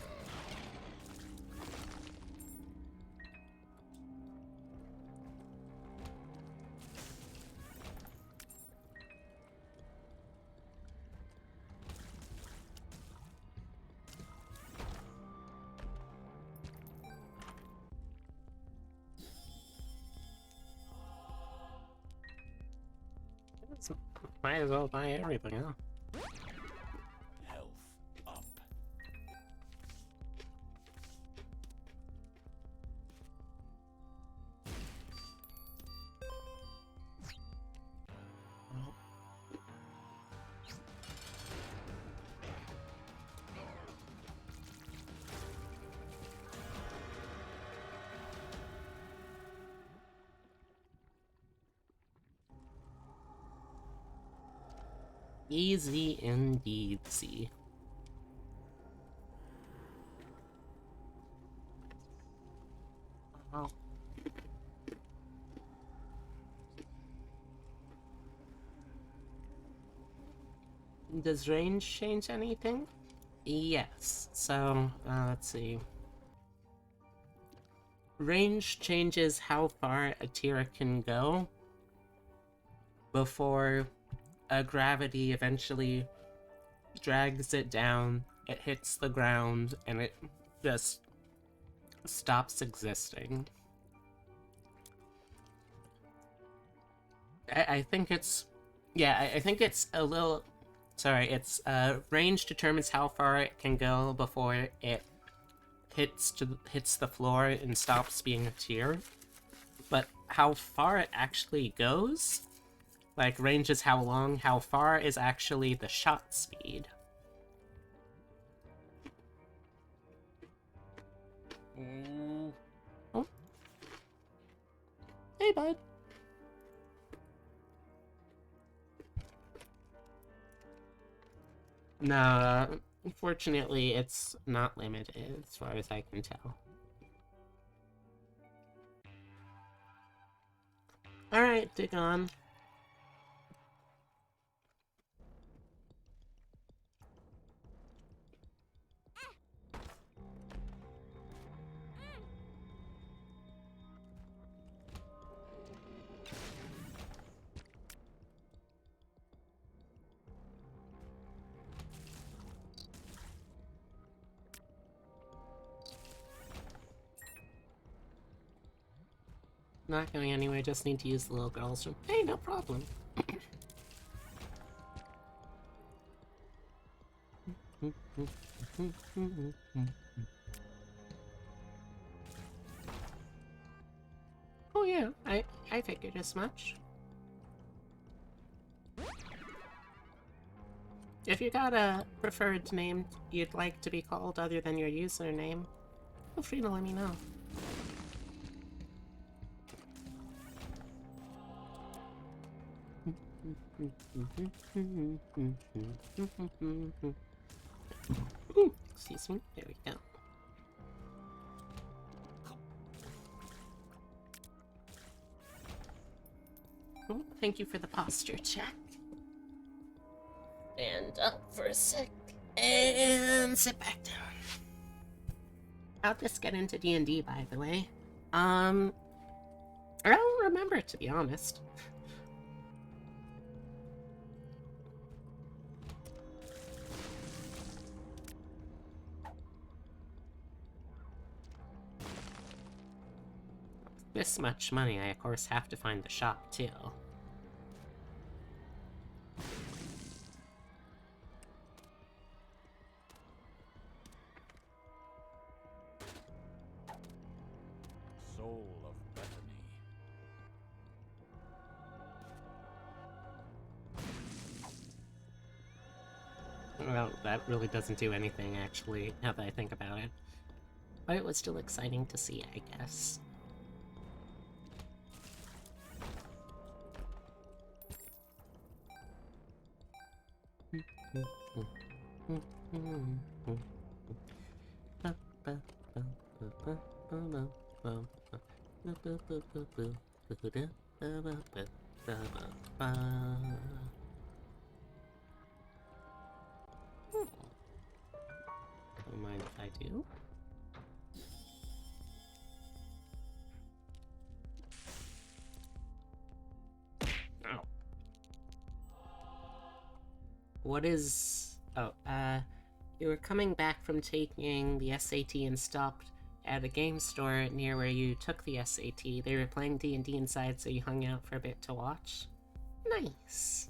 Might as well buy everything, huh? Health up. Easy indeed, see. Oh. Does range change anything? Yes, so, let's see. Range changes how far a tier can go before gravity eventually drags it down, it hits the ground, and it just stops existing. I think it's... yeah, I think it's a little... sorry, it's, range determines how far it can go before it hits the floor and stops being a tier. But how far it actually goes... like, range is how long, how far is actually the shot speed. Oh. Hey, bud. No, unfortunately, it's not limited, as far as I can tell. Alright, dig on. Not going anywhere, just need to use the little girl's room. Hey, no problem. Oh yeah, I figured as much. If you got a preferred name you'd like to be called other than your username, feel free to let me know. Ooh, excuse me. There we go. Oh, thank you for the posture check. Stand up for a sec. And sit back down. I'll just get into D&D, by the way. I don't remember, to be honest. This much money, I of course have to find the shop, too. Soul of Bethany. Well, that really doesn't do anything, actually, now that I think about it. But it was still exciting to see, I guess. Don't mind if I do. Ow. What is... Oh, you were coming back from taking the SAT and stopped at a game store near where you took the SAT. They were playing D&D inside, so you hung out for a bit to watch. Nice.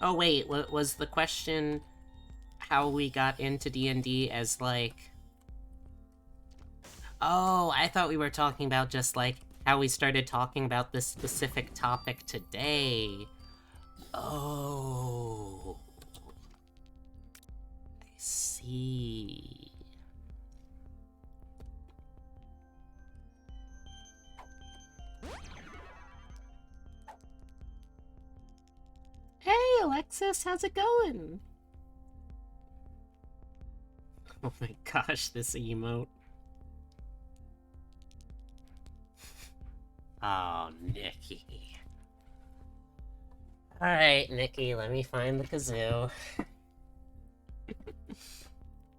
Oh wait, was the question how we got into D&D as, like... Oh, I thought we were talking about just, like, how we started talking about this specific topic today. Oh. I see. Hey, Alexis, how's it going? Oh my gosh, this emote. Oh, Nikki. Alright, Nikki, let me find the kazoo.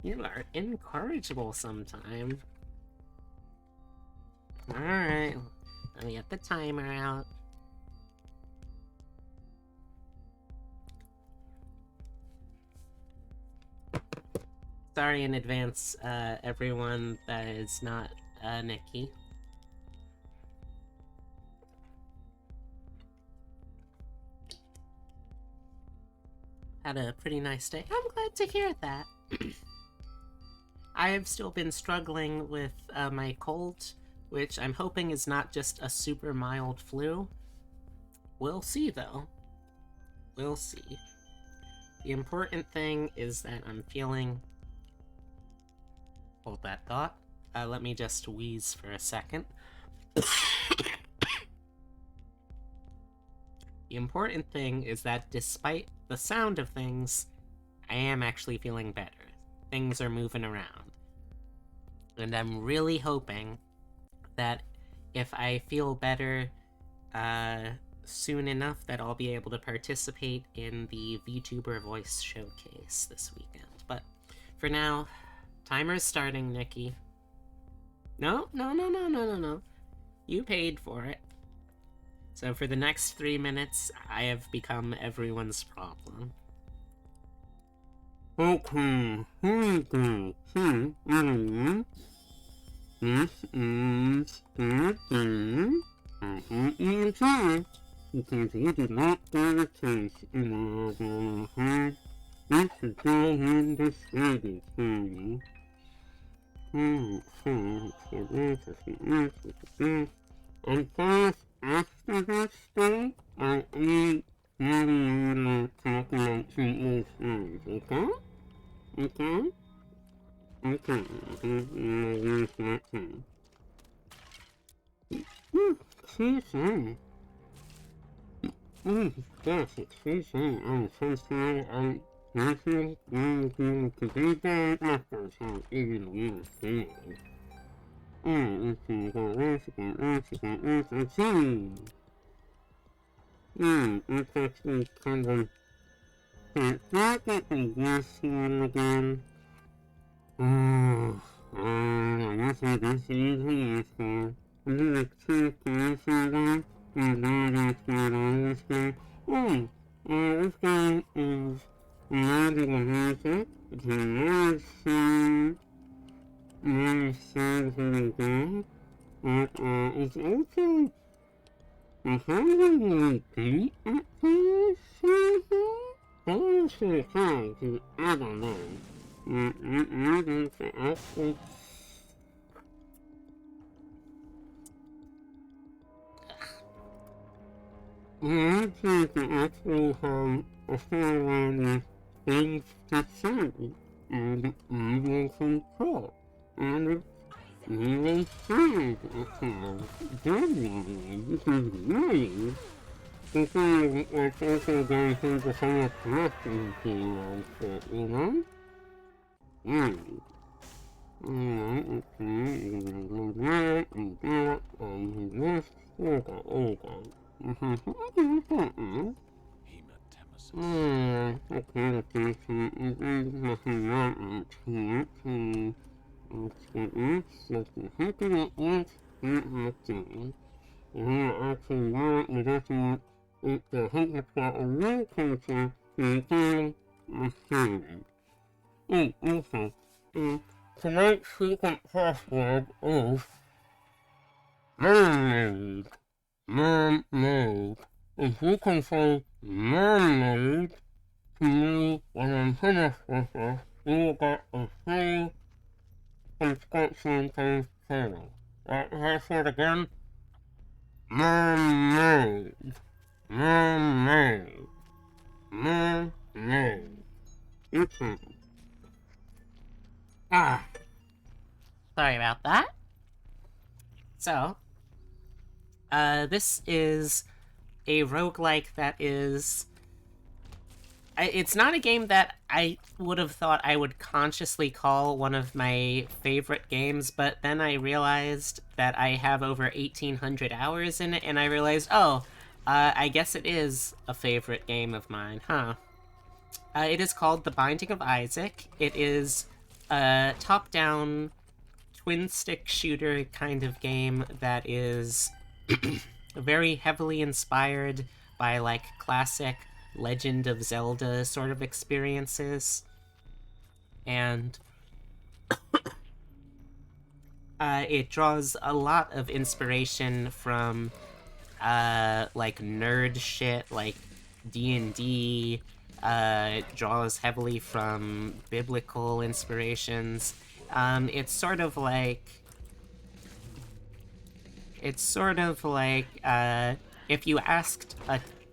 You are incorrigible sometime. Alright, let me get the timer out. Sorry in advance, everyone that is not, Nikki. Had a pretty nice day. I'm glad to hear that. I have still been struggling with my cold, which I'm hoping is not just a super mild flu. We'll see, though. We'll see. The important thing is that I'm feeling... Hold that thought. Let me just wheeze for a second. The important thing is that despite the sound of things, I am actually feeling better. Things are moving around. And I'm really hoping that if I feel better soon enough that I'll be able to participate in the Vtuber voice showcase this weekend. But for now, timer's starting, Nikki. No. You paid for it. So for the next 3 minutes, I have become everyone's problem. Okay. This is because you did not get a taste in the head. This is all in the study for you. And first, after that study, I'll eat really talk about some old stories, okay? Okay? Okay, use that too. Tonight's secret password is mermaid. Mermaid. If you can say mermaid to me when I'm finished with this, you will get a free subscription to this channel. Password again? Mermaid. Mermaid. Mermaid. Sorry about that. So, this is a roguelike that is... It's not a game that I would have thought I would consciously call one of my favorite games, but then I realized that I have over 1,800 hours in it, and I realized, I guess it is a favorite game of mine, huh? It is called The Binding of Isaac. It is a top-down twin-stick shooter kind of game that is very heavily inspired by, like, classic Legend of Zelda sort of experiences. And it draws a lot of inspiration from, like, nerd shit, like D&D. It draws heavily from biblical inspirations. It's sort of like, if you asked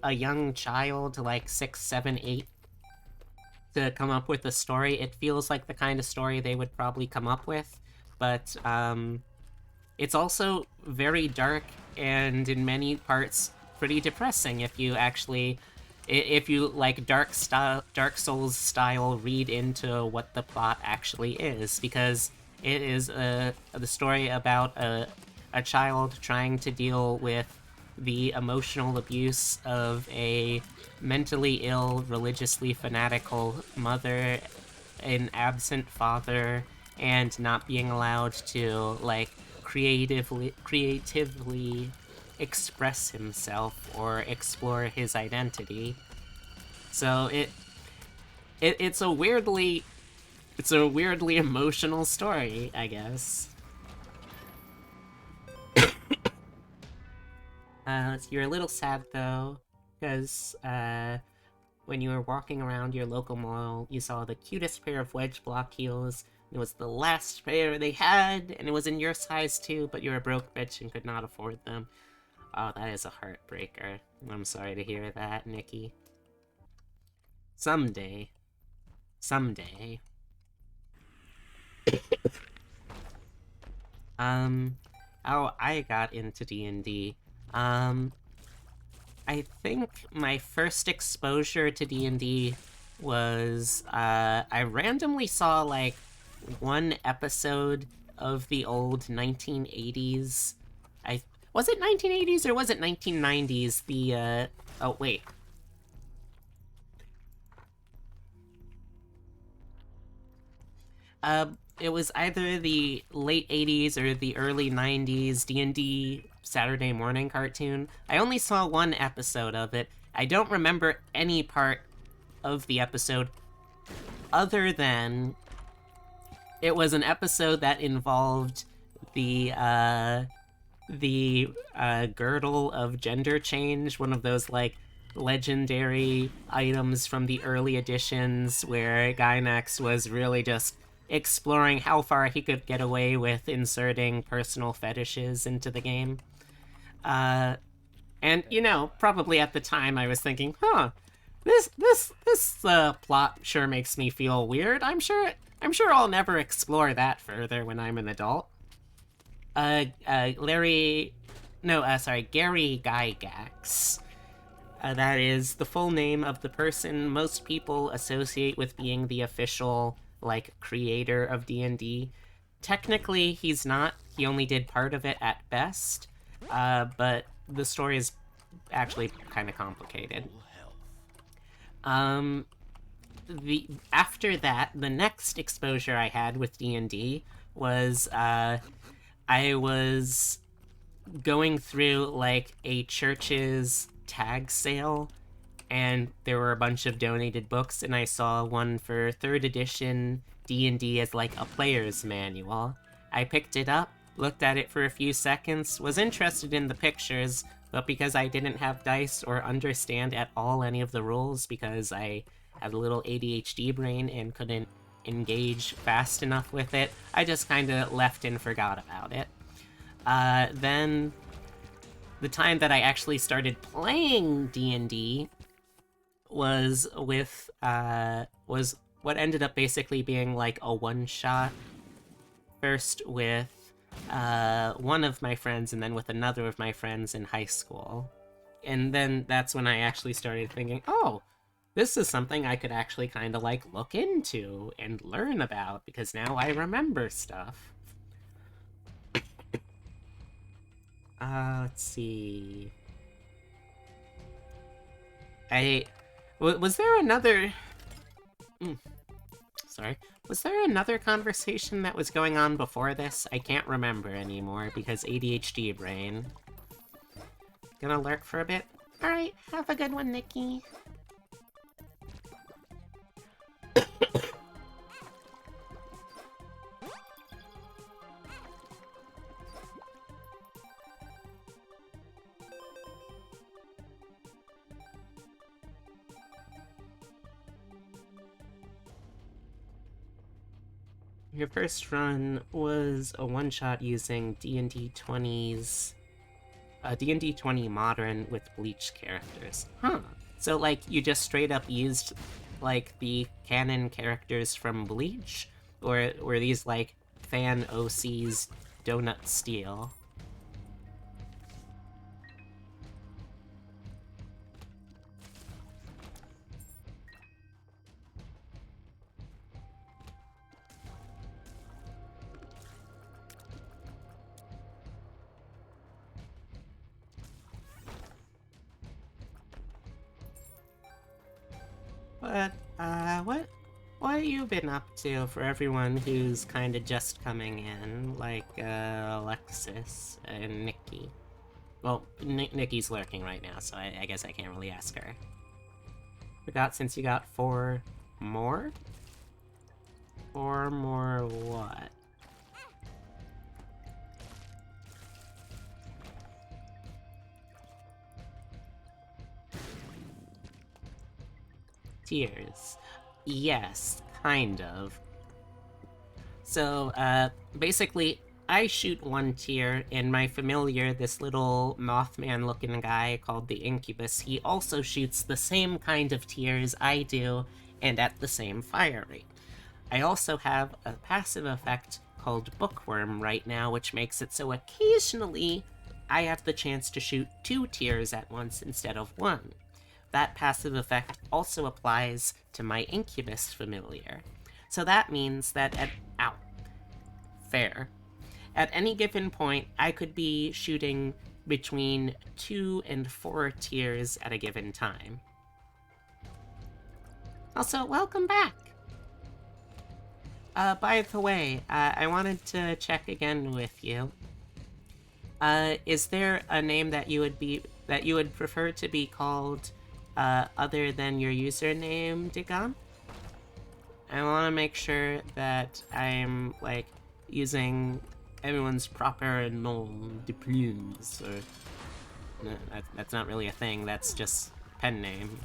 a young child, like 6, 7, 8, to come up with a story, it feels like the kind of story they would probably come up with, but it's also very dark and in many parts pretty depressing if you like Dark Souls style read into what the plot actually is, because it is the story about a child trying to deal with the emotional abuse of a mentally ill, religiously fanatical mother, an absent father, and not being allowed to, like, creatively express himself or explore his identity. So it's a weirdly emotional story, I guess. You're a little sad though, because when you were walking around your local mall, you saw the cutest pair of wedge block heels. It was the last pair they had, and it was in your size too, but you're a broke bitch and could not afford them. Oh, that is a heartbreaker. I'm sorry to hear that, Nikki. Someday. How I got into D&D. I think my first exposure to D&D was, I randomly saw, like, one episode of the old 1980s. Was it 1980s or was it 1990s? Oh, wait. It was either the late 80s or the early 90s D&D Saturday morning cartoon. I only saw one episode of it. I don't remember any part of the episode other than it was an episode that involved the girdle of gender change, one of those, like, legendary items from the early editions where Gynax was really just exploring how far he could get away with inserting personal fetishes into the game. And, you know, probably at the time I was thinking, this plot sure makes me feel weird. I'm sure I'll never explore that further when I'm an adult. Gary Gygax. That is the full name of the person most people associate with being the official, like, creator of D&D. Technically, he's not. He only did part of it at best. But the story is actually kind of complicated. After that, the next exposure I had with D&D was, I was going through, like, a church's tag sale, and there were a bunch of donated books, and I saw one for 3rd edition D&D as, like, a player's manual. I picked it up, looked at it for a few seconds, was interested in the pictures, but because I didn't have dice or understand at all any of the rules, because I had a little ADHD brain and couldn't engage fast enough with it, I just kind of left and forgot about it. Then the time that I actually started playing D&D was with, was what ended up basically being like a one-shot. First with one of my friends and then with another of my friends in high school. And then that's when I actually started thinking, oh, this is something I could actually kind of, like, look into and learn about, because now I remember stuff. Let's see. Was there another... Sorry. Was there another conversation that was going on before this? I can't remember anymore, because ADHD brain. Gonna lurk for a bit? Alright, have a good one, Nikki. Your first run was a one-shot using D&D 20's... D&D 20 Modern with Bleach characters. Huh. So, like, you just straight up used, like, the canon characters from Bleach? Or were these, like, fan OC's Donut Steel? But, what have you been up to for everyone who's kinda just coming in, like, Alexis and Nikki? Well, Nikki's lurking right now, so I guess I can't really ask her. Forgot since you got 4 more? 4 more what? Tiers. Yes, kind of. So, basically, I shoot 1 tier, and my familiar, this little Mothman-looking guy called the Incubus, he also shoots the same kind of tiers I do, and at the same fire rate. I also have a passive effect called Bookworm right now, which makes it so occasionally I have the chance to shoot 2 tiers at once instead of 1. That passive effect also applies to my Incubus familiar. So that means that fair. At any given point, I could be shooting between 2 and 4 tiers at a given time. Also, welcome back! By the way, I wanted to check again with you. Is there a name that you would prefer to be called, other than your username, Digon? I want to make sure that I'm, like, using everyone's proper nom de plumes, or... No, that's not really a thing, that's just pen name.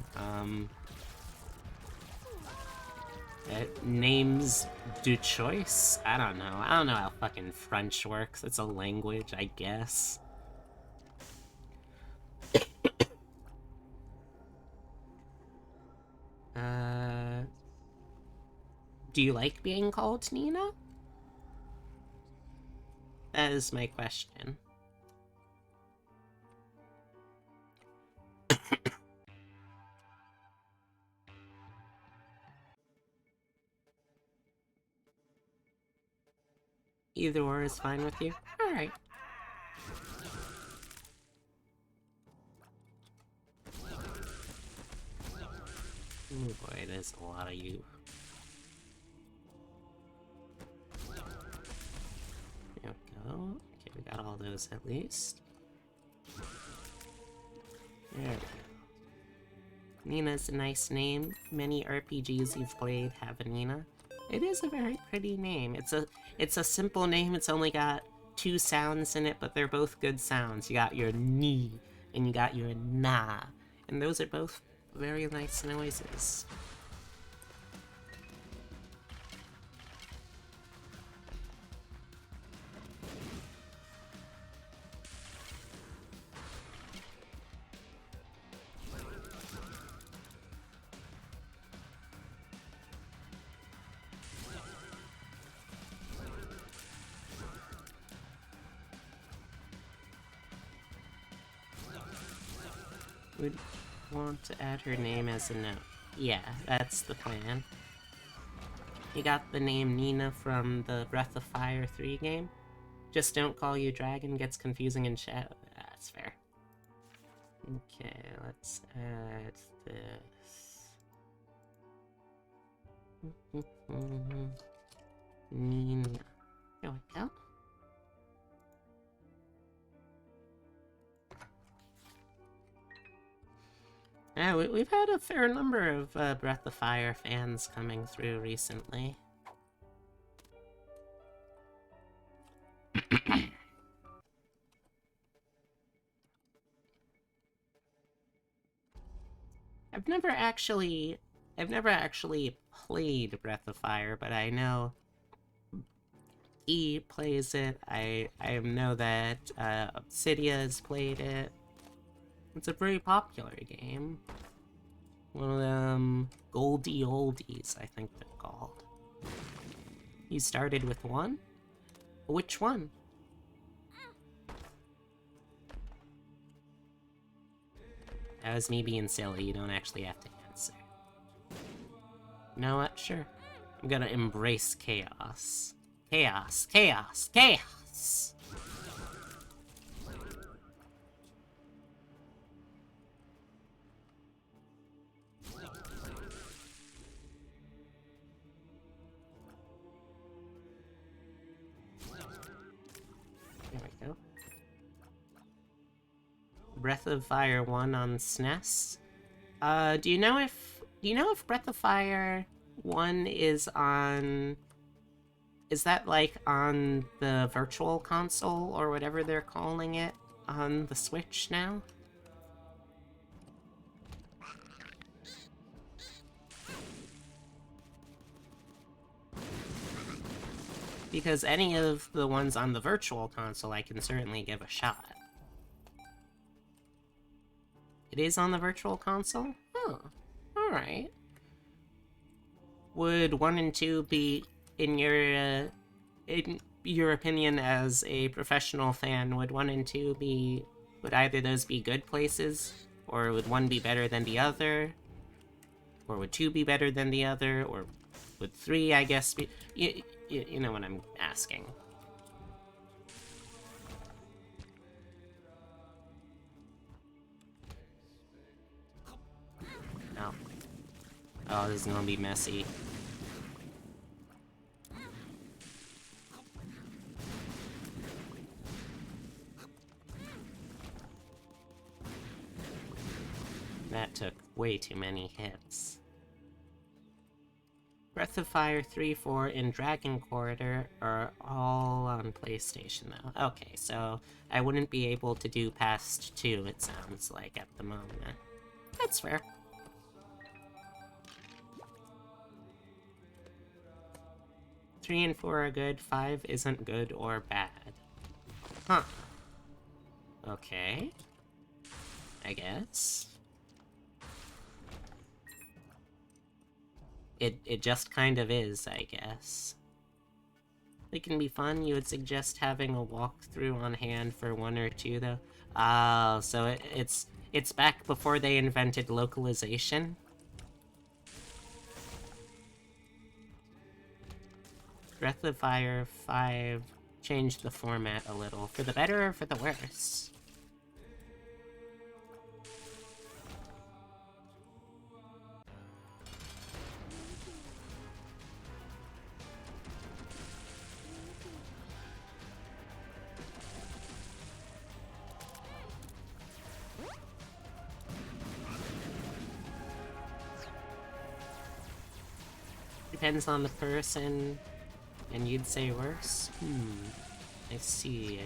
Names de choice? I don't know how fucking French works. It's a language, I guess. Do you like being called Nina? That is my question. Either or is fine with you? Alright. Oh boy, there's a lot of you. There we go. Okay, we got all those at least. There we go. Nina's a nice name. Many RPGs you've played have a Nina. It is a very pretty name. It's a simple name. It's only got 2 sounds in it, but they're both good sounds. You got your ni, and you got your na. And those are both very nice noises. Would want to add her name as a note. Yeah, that's the plan. You got the name Nina from the Breath of Fire 3 game? Just don't call you Dragon, gets confusing in chat. That's fair. Okay, let's add this. Nina. There we go. Yeah, we've had a fair number of Breath of Fire fans coming through recently. I've never actually played Breath of Fire, but I know E plays it. I know that Obsidia has played it. It's a pretty popular game. One of them Goldie Oldies, I think they're called. You started with 1? Which one? That was me being silly, you don't actually have to answer. You know what? Sure. I'm gonna embrace chaos. Chaos, chaos, chaos! There we go. Breath of Fire 1 on SNES. Do you know if Breath of Fire 1 is on... Is that, like, on the Virtual Console, or whatever they're calling it, on the Switch now? Because any of the ones on the Virtual Console I can certainly give a shot. It is on the Virtual Console? Oh, alright. Would 1 and 2 be in your your opinion as a professional fan. Would 1 and 2 be... Would either those be good places? Or would one be better than the other? Or would 2 be better than the other? Or would 3, I guess, be... You know what I'm asking. Oh. Oh, this is gonna be messy. That took way too many hits. Breath of Fire 3, 4, and Dragon Quarter are all on PlayStation, though. Okay, so I wouldn't be able to do past 2, it sounds like, at the moment. That's fair. Three and 4 are good, 5 isn't good or bad. Huh. Okay. I guess. It just kind of is, I guess. It can be fun. You would suggest having a walkthrough on hand for 1 or 2, though? Oh, so it's back before they invented localization? Breath of Fire 5 changed the format a little. For the better or for the worse? Depends on the person, and you'd say worse? I see.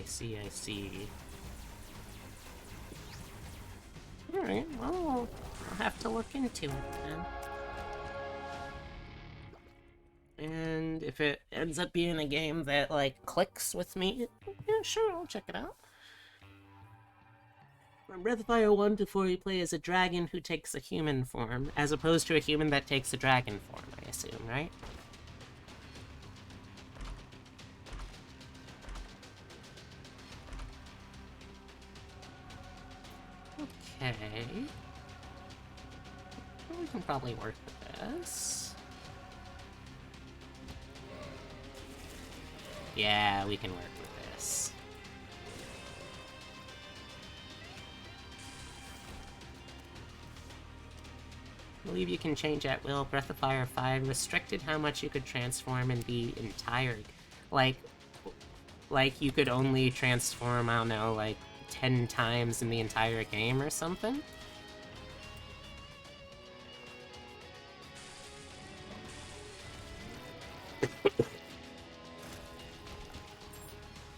Alright, well, I'll have to look into it then. And if it ends up being a game that, like, clicks with me, yeah, sure, I'll check it out. From Breath of Fire 1 to 4, you play as a dragon who takes a human form, as opposed to a human that takes a dragon form, I assume, right? Okay. Well, we can probably work with this. Yeah, we can work with this. I believe you can change at will. Breath of Fire 5 restricted how much you could transform in the entire... Like you could only transform, I don't know, like 10 times in the entire game or something?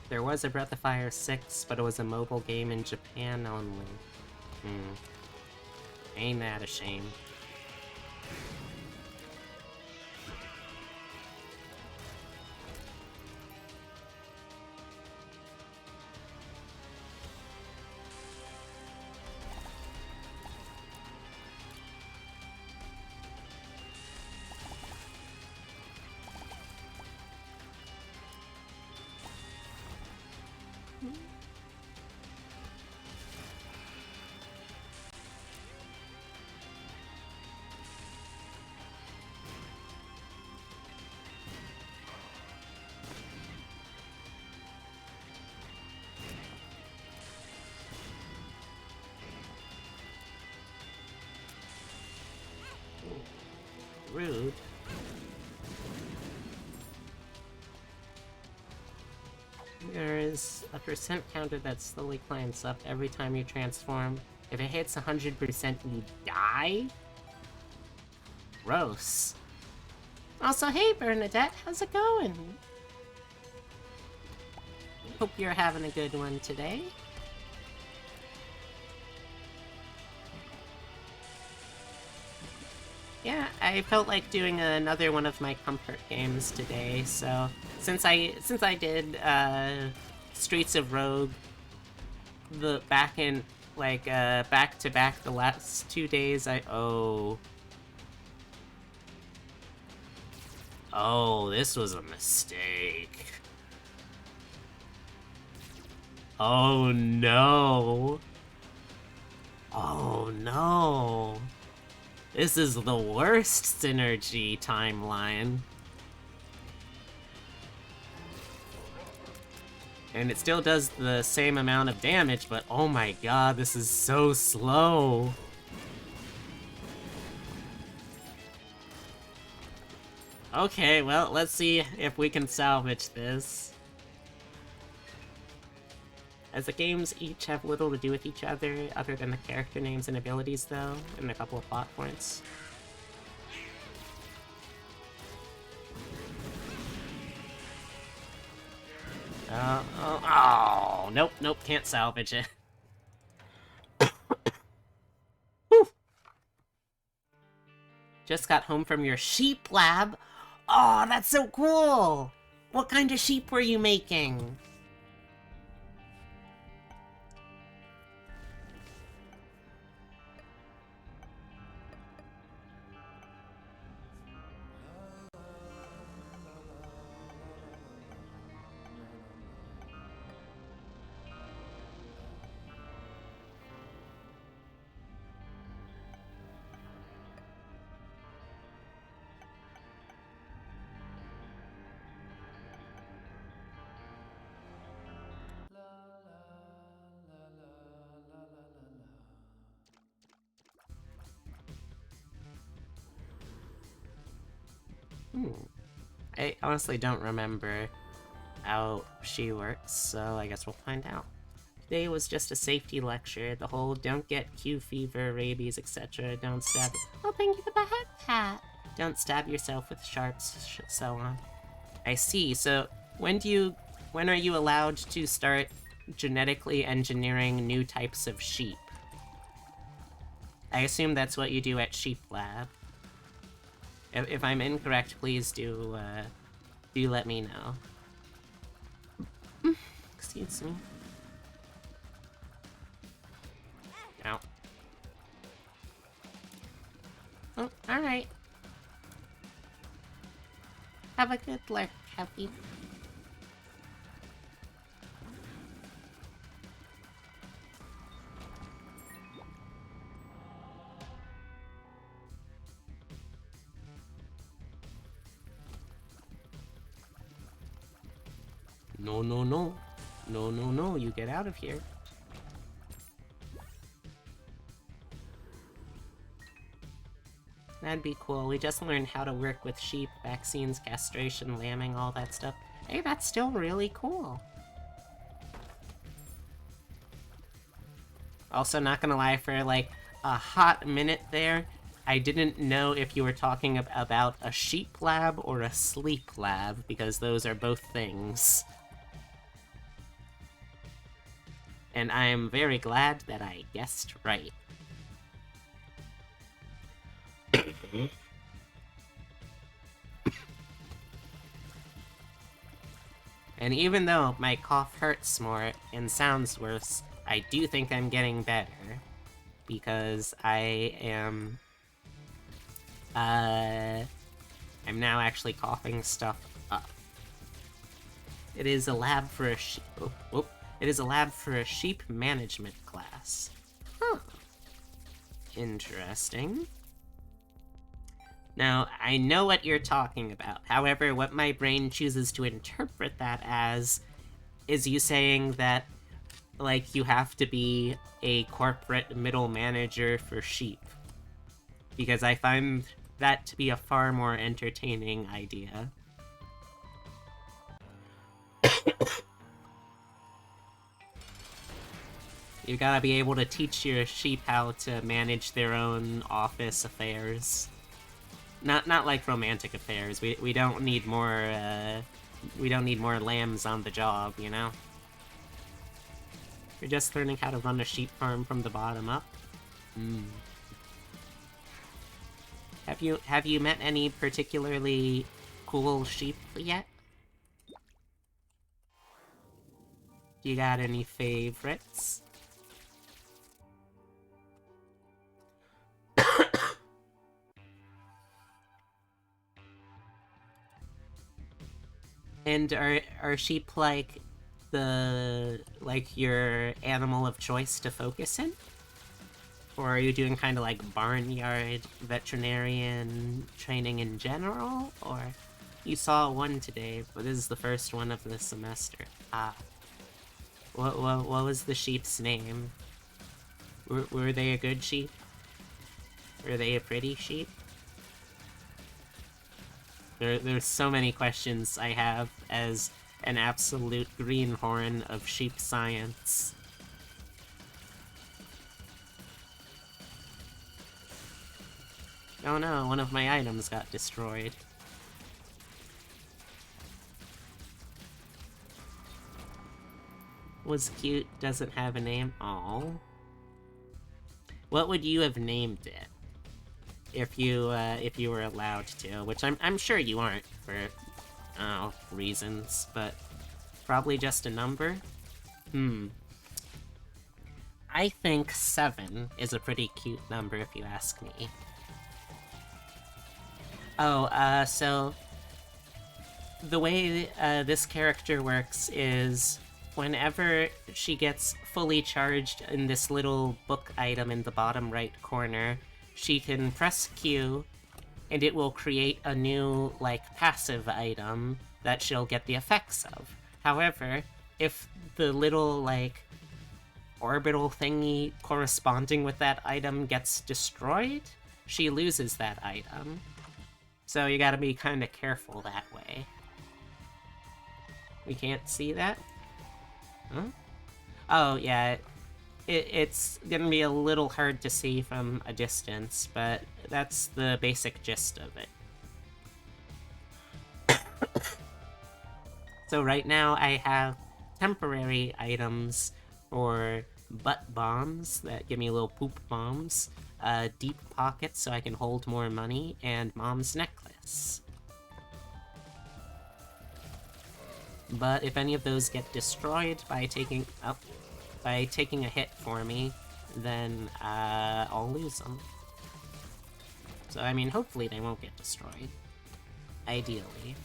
There was a Breath of Fire 6, but it was a mobile game in Japan only. Ain't that a shame? Rude. There is a percent counter that slowly climbs up every time you transform. If it hits 100%, you die? Gross. Also, hey Bernadette, how's it going? Hope you're having a good one today. Yeah, I felt like doing another one of my comfort games today, so since I did Streets of Rogue back to back the last 2 days, oh, this was a mistake. Oh no. Oh no. This is the worst synergy timeline. And it still does the same amount of damage, but oh my god, this is so slow. Okay, well, let's see if we can salvage this. As the games each have little to do with each other than the character names and abilities, though, and a couple of plot points. Oh, nope, can't salvage it. Whew. Just got home from your sheep lab. Oh, that's so cool! What kind of sheep were you making? I honestly don't remember how she works, so I guess we'll find out. Today was just a safety lecture. The whole don't get Q fever, rabies, etc. Don't stab. Oh, thank you for the head pat. Don't stab yourself with sharps, so on. I see. So when are you allowed to start genetically engineering new types of sheep? I assume that's what you do at Sheep Lab. If I'm incorrect, please do let me know. Excuse me. Ow. Oh, alright. Have a good lurk, Happy. No, no, no. No, no, no, you get out of here. That'd be cool. We just learned how to work with sheep, vaccines, castration, lambing, all that stuff. Hey, that's still really cool. Also, not gonna lie, for like a hot minute there, I didn't know if you were talking about a sheep lab or a sleep lab, because those are both things. And I am very glad that I guessed right. And even though my cough hurts more and sounds worse, I do think I'm getting better. Because I am... I'm now actually coughing stuff up. It is a lab for a sheep... It is a lab for a sheep management class. Huh. Interesting. Now, I know what you're talking about. However, what my brain chooses to interpret that as is you saying that, like, you have to be a corporate middle manager for sheep. Because I find that to be a far more entertaining idea. You gotta be able to teach your sheep how to manage their own office affairs. Not like romantic affairs. We don't need more lambs on the job, you know? You're just learning how to run a sheep farm from the bottom up. Have you met any particularly cool sheep yet? You got any favorites? And are sheep like your animal of choice to focus in? Or are you doing kind of like barnyard veterinarian training in general? Or you saw one today, but this is the first one of the semester. Ah. What was the sheep's name? Were they a good sheep? Were they a pretty sheep? There's so many questions I have as an absolute greenhorn of sheep science. Oh no, one of my items got destroyed. Was cute, doesn't have a name. Aww. What would you have named it? If you were allowed to, which I'm sure you aren't for reasons, but probably just a number? I think 7 is a pretty cute number if you ask me. Oh, so the way this character works is whenever she gets fully charged in this little book item in the bottom right corner, she can press Q, and it will create a new, like, passive item that she'll get the effects of. However, if the little, like, orbital thingy corresponding with that item gets destroyed, she loses that item. So you gotta be kinda careful that way. We can't see that? Huh? Oh, yeah. It's gonna be a little hard to see from a distance, but that's the basic gist of it. So right now I have temporary items for butt bombs that give me little poop bombs, deep pockets so I can hold more money, and mom's necklace. But if any of those get destroyed by taking a hit for me, then I'll lose them. So, I mean, hopefully they won't get destroyed. Ideally.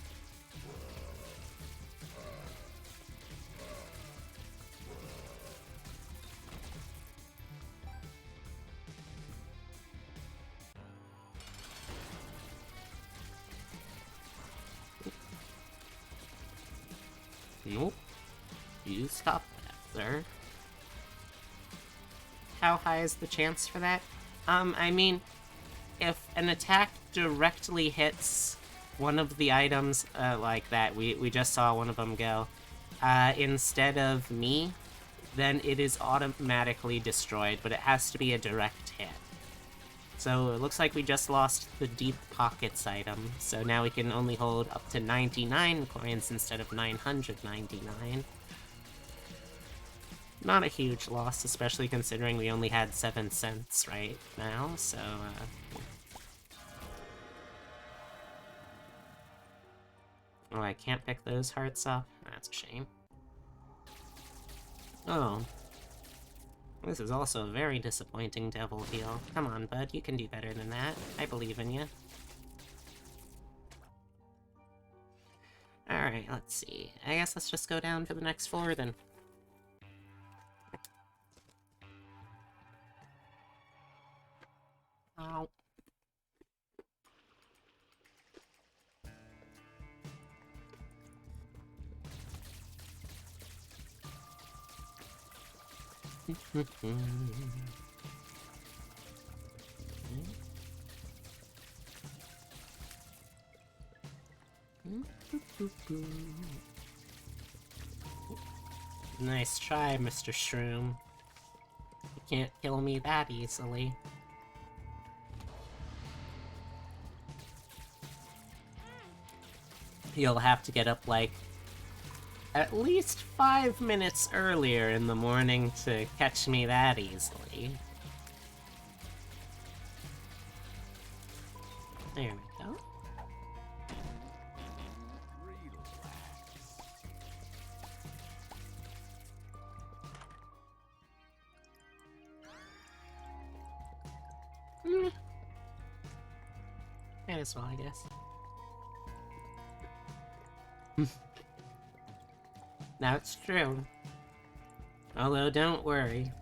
Nope. You stop that, sir. How high is the chance for that? I mean, if an attack directly hits one of the items, like that, we just saw one of them go, instead of me, then it is automatically destroyed, but it has to be a direct hit. So it looks like we just lost the deep pockets item, so now we can only hold up to 99 coins instead of 999. Not a huge loss, especially considering we only had 7 cents right now, so, Oh, I can't pick those hearts up? That's a shame. Oh. This is also a very disappointing devil deal. Come on, bud, you can do better than that. I believe in you. Alright, let's see. I guess let's just go down to the next floor, then. Ow. Nice try, Mr. Shroom. You can't kill me that easily. You'll have to get up, like, at least 5 minutes earlier in the morning to catch me that easily. There we go. Might as well, I guess. That's true. Although, don't worry.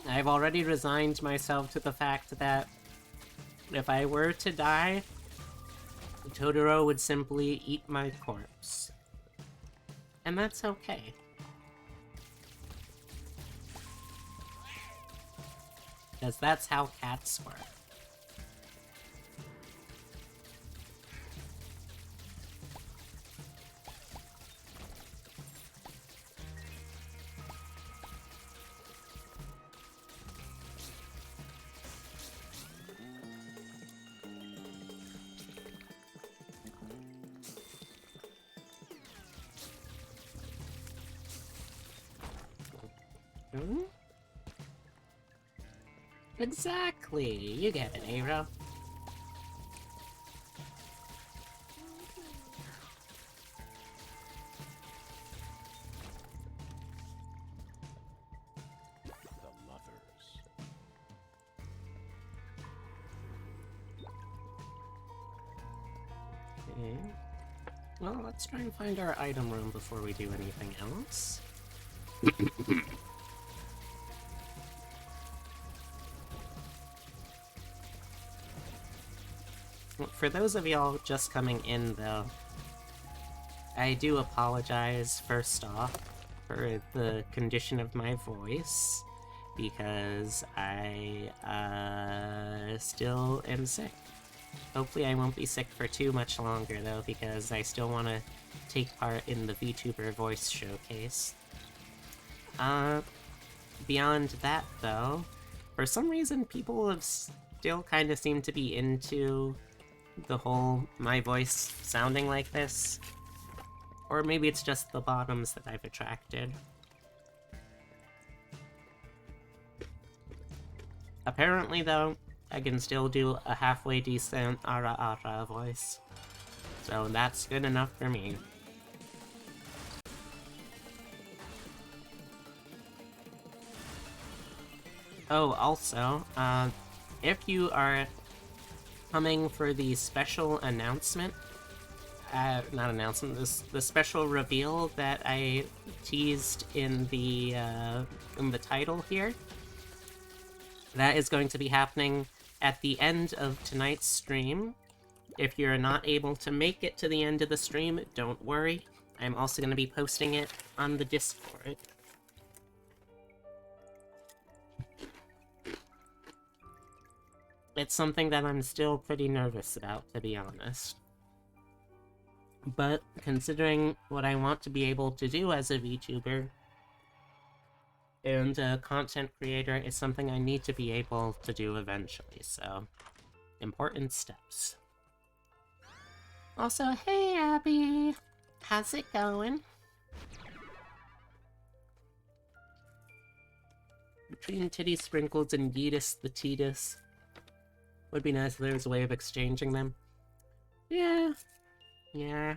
I've already resigned myself to the fact that if I were to die, Totoro would simply eat my corpse. And that's okay. Because that's how cats work. Hmm? Exactly! You get it, Aero. The mothers. Okay. Well, let's try and find our item room before we do anything else. For those of y'all just coming in, though, I do apologize first off for the condition of my voice, because I still am sick. Hopefully I won't be sick for too much longer, though, because I still want to take part in the VTuber voice showcase. Beyond that, though, for some reason people have still kind of seemed to be into the whole my voice sounding like this. Or maybe it's just the bottoms that I've attracted. Apparently, though, I can still do a halfway decent ara ara voice. So that's good enough for me. Oh, also, if you are coming for the special announcement, not announcement, the special reveal that I teased in the title here, that is going to be happening at the end of tonight's stream. If you're not able to make it to the end of the stream, don't worry. I'm also going to be posting it on the Discord. It's something that I'm still pretty nervous about, to be honest. But considering what I want to be able to do as a VTuber and a content creator, is something I need to be able to do eventually, so important steps. Also, hey Abby! How's it going? Between Titty Sprinkles and Yeetus the Teetus, would be nice if there was a way of exchanging them. Yeah. Yeah.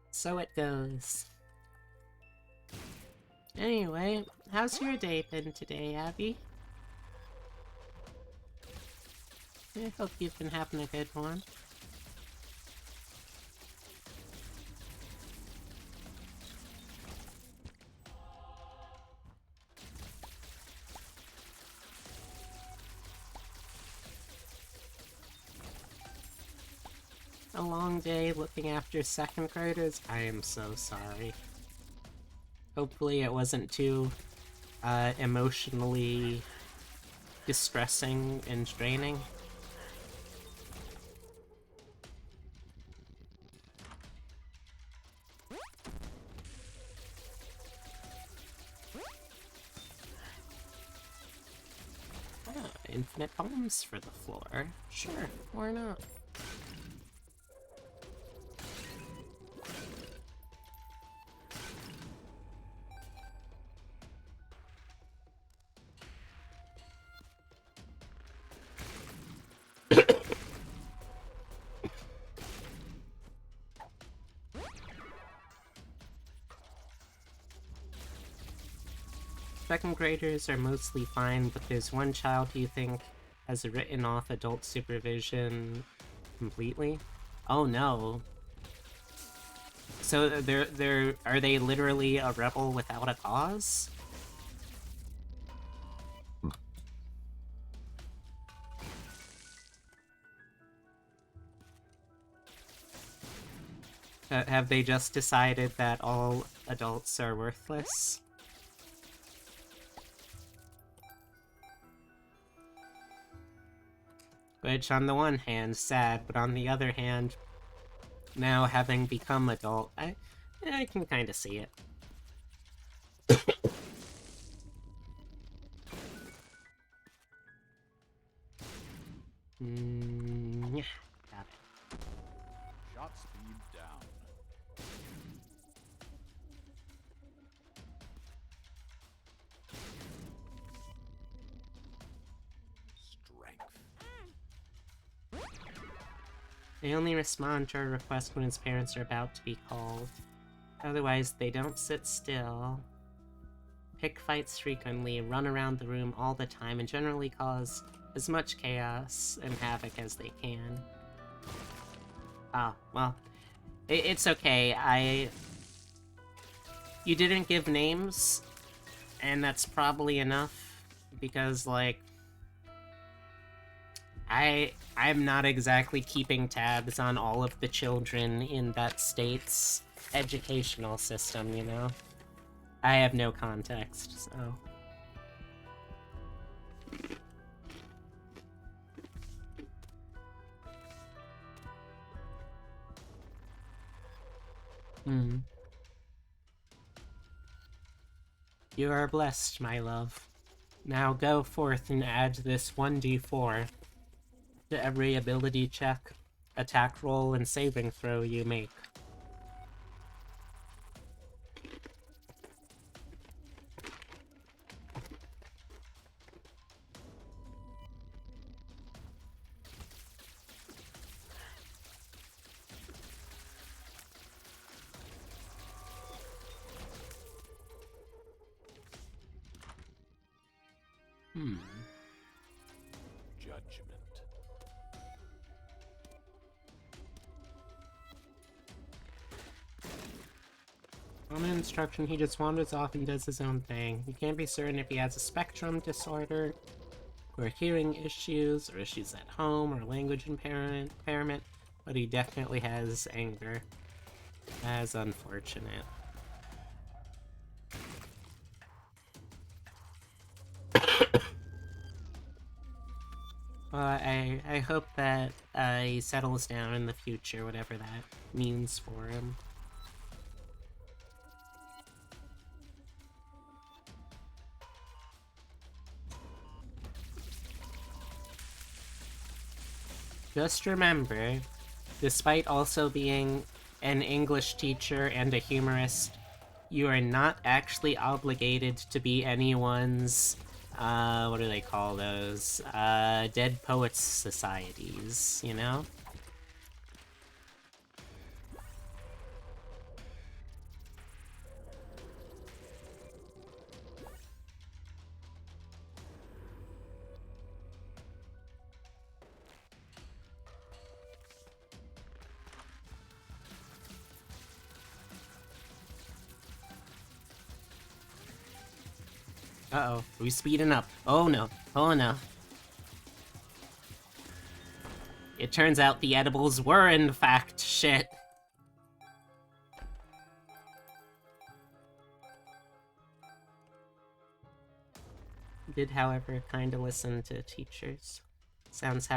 So it goes. Anyway, how's your day been today, Abby? I hope you've been having a good one. A long day looking after second graders? I am so sorry. Hopefully it wasn't too emotionally distressing and draining. Infinite bombs for the floor. Sure, why not? Second graders are mostly fine, but there's one child who you think has written off adult supervision completely. Oh no. So are they literally a rebel without a cause? Have they just decided that all adults are worthless? Which, on the one hand, sad, but on the other hand, now having become adult, I can kind of see it. Yeah, got it. Shot speed down. Strength. They only respond to a request when his parents are about to be called. Otherwise, they don't sit still. Pick fights frequently, run around the room all the time, and generally cause as much chaos and havoc as they can. Ah, well, it's okay. You didn't give names, and that's probably enough, because, like, I'm not exactly keeping tabs on all of the children in that state's educational system, you know? I have no context, so... You are blessed, my love. Now go forth and add this 1d4 to every ability check, attack roll, and saving throw you make. Judgment. Common instruction, he just wanders off and does his own thing. You can't be certain if he has a spectrum disorder, or hearing issues, or issues at home, or language impairment, but he definitely has anger. That's unfortunate. Well, I hope that he settles down in the future, whatever that means for him. Just remember, despite also being an English teacher and a humorist, you are not actually obligated to be anyone's, what do they call those? Dead Poets Societies, you know? Uh-oh, are we speeding up? Oh no, oh no. It turns out the edibles were in fact shit. Did, however, kinda listen to teachers. Sounds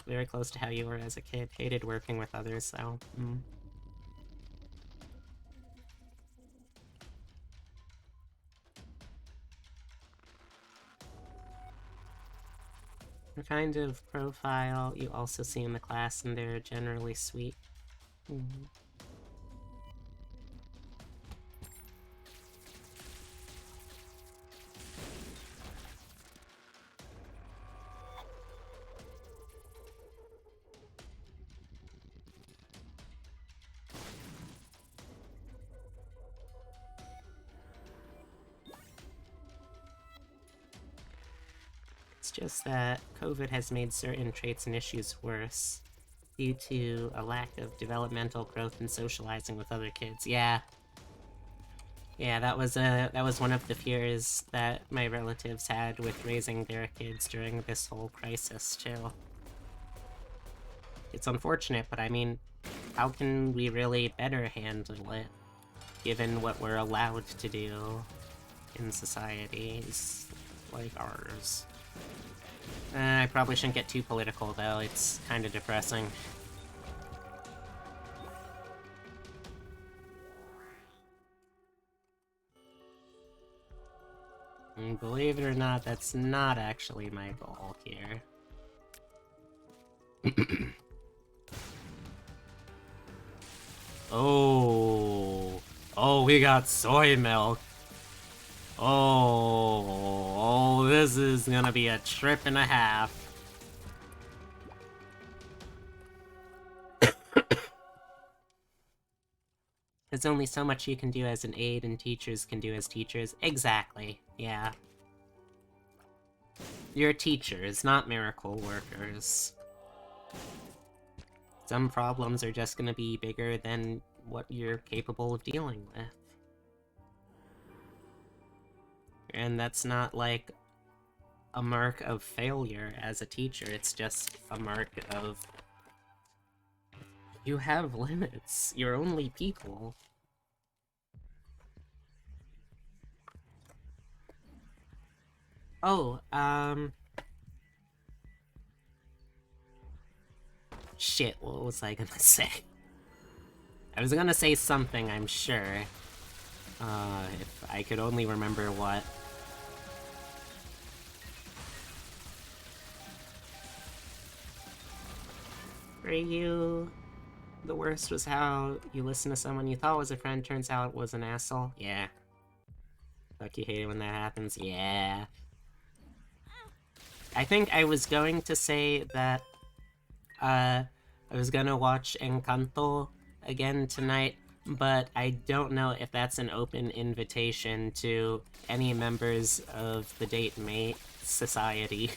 very close to how you were as a kid. Hated working with others, so... The kind of profile you also see in the class, and they're generally sweet. just that COVID has made certain traits and issues worse due to a lack of developmental growth and socializing with other kids. Yeah. Yeah, that was one of the fears that my relatives had with raising their kids during this whole crisis, too. It's unfortunate, but I mean, how can we really better handle it, given what we're allowed to do in societies like ours? I probably shouldn't get too political, though. It's kind of depressing. And believe it or not, that's not actually my goal here. Oh, we got soy milk. Oh, this is gonna be a trip and a half. There's only so much you can do as an aide and teachers can do as teachers. Exactly, yeah. You're teachers, not miracle workers. Some problems are just gonna be bigger than what you're capable of dealing with. And that's not like a mark of failure as a teacher, it's just a mark of you have limits. You're only people. Oh, shit, what was I gonna say? I was gonna say something, I'm sure. If I could only remember what. For you, the worst was how you listen to someone you thought was a friend, turns out was an asshole. Yeah. Fuck, you hate it when that happens. Yeah. I think I was going to say that, I was gonna watch Encanto again tonight, but I don't know if that's an open invitation to any members of the Date Mate Society,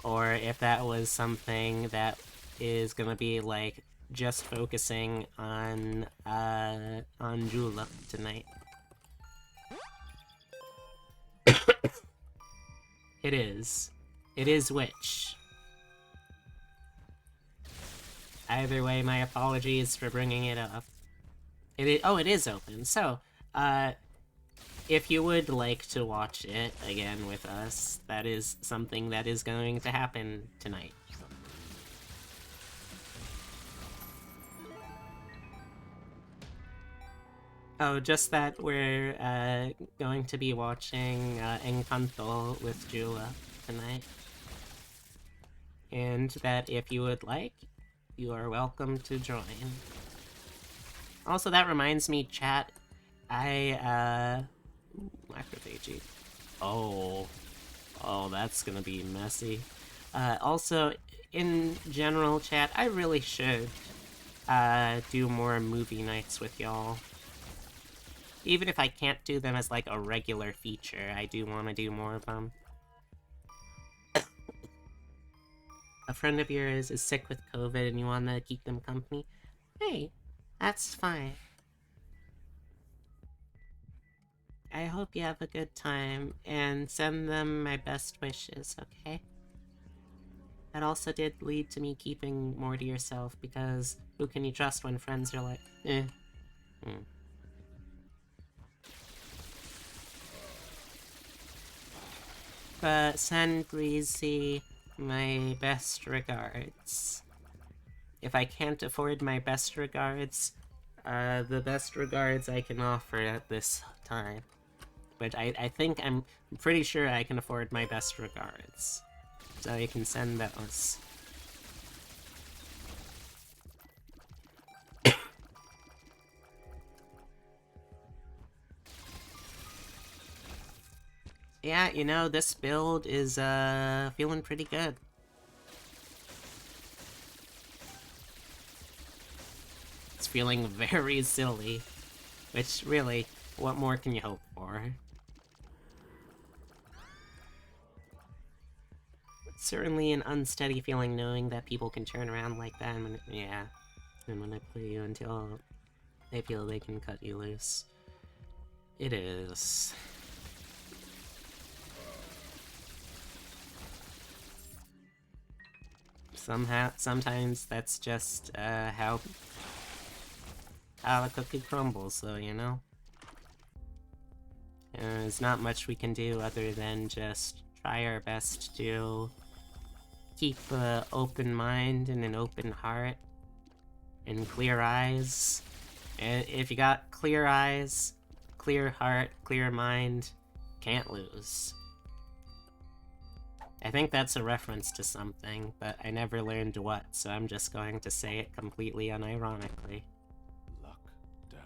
or if that was something that is gonna be, like, just focusing on Julep tonight. It is. It is which. Either way, my apologies for bringing it up. Oh, it is open. So, if you would like to watch it again with us, that is something that is going to happen tonight. Oh, just that we're going to be watching Encanto with Jula tonight. And that if you would like, you are welcome to join. Also, that reminds me, chat, macrophagy. Oh, that's gonna be messy. Also, in general, chat, I really should do more movie nights with y'all. Even if I can't do them as, like, a regular feature, I do want to do more of them. A friend of yours is sick with COVID and you want to keep them company? Hey, that's fine. I hope you have a good time, and send them my best wishes, okay? That also did lead to me keeping more to yourself, because who can you trust when friends are like, eh? But send Breezy my best regards. If I can't afford my best regards, the best regards I can offer at this time. But I think I'm pretty sure I can afford my best regards. So you can send those. Yeah, you know, this build is, feeling pretty good. It's feeling very silly. Which, really, what more can you hope for? certainly an unsteady feeling knowing that people can turn around like that and manipulate you until they feel they can cut you loose. It is. Sometimes that's just how the cookie crumbles, so you know. There's not much we can do other than just try our best to keep an open mind and an open heart and clear eyes. And if you got clear eyes, clear heart, clear mind, can't lose. I think that's a reference to something, but I never learned what, so I'm just going to say it completely unironically. Luck down.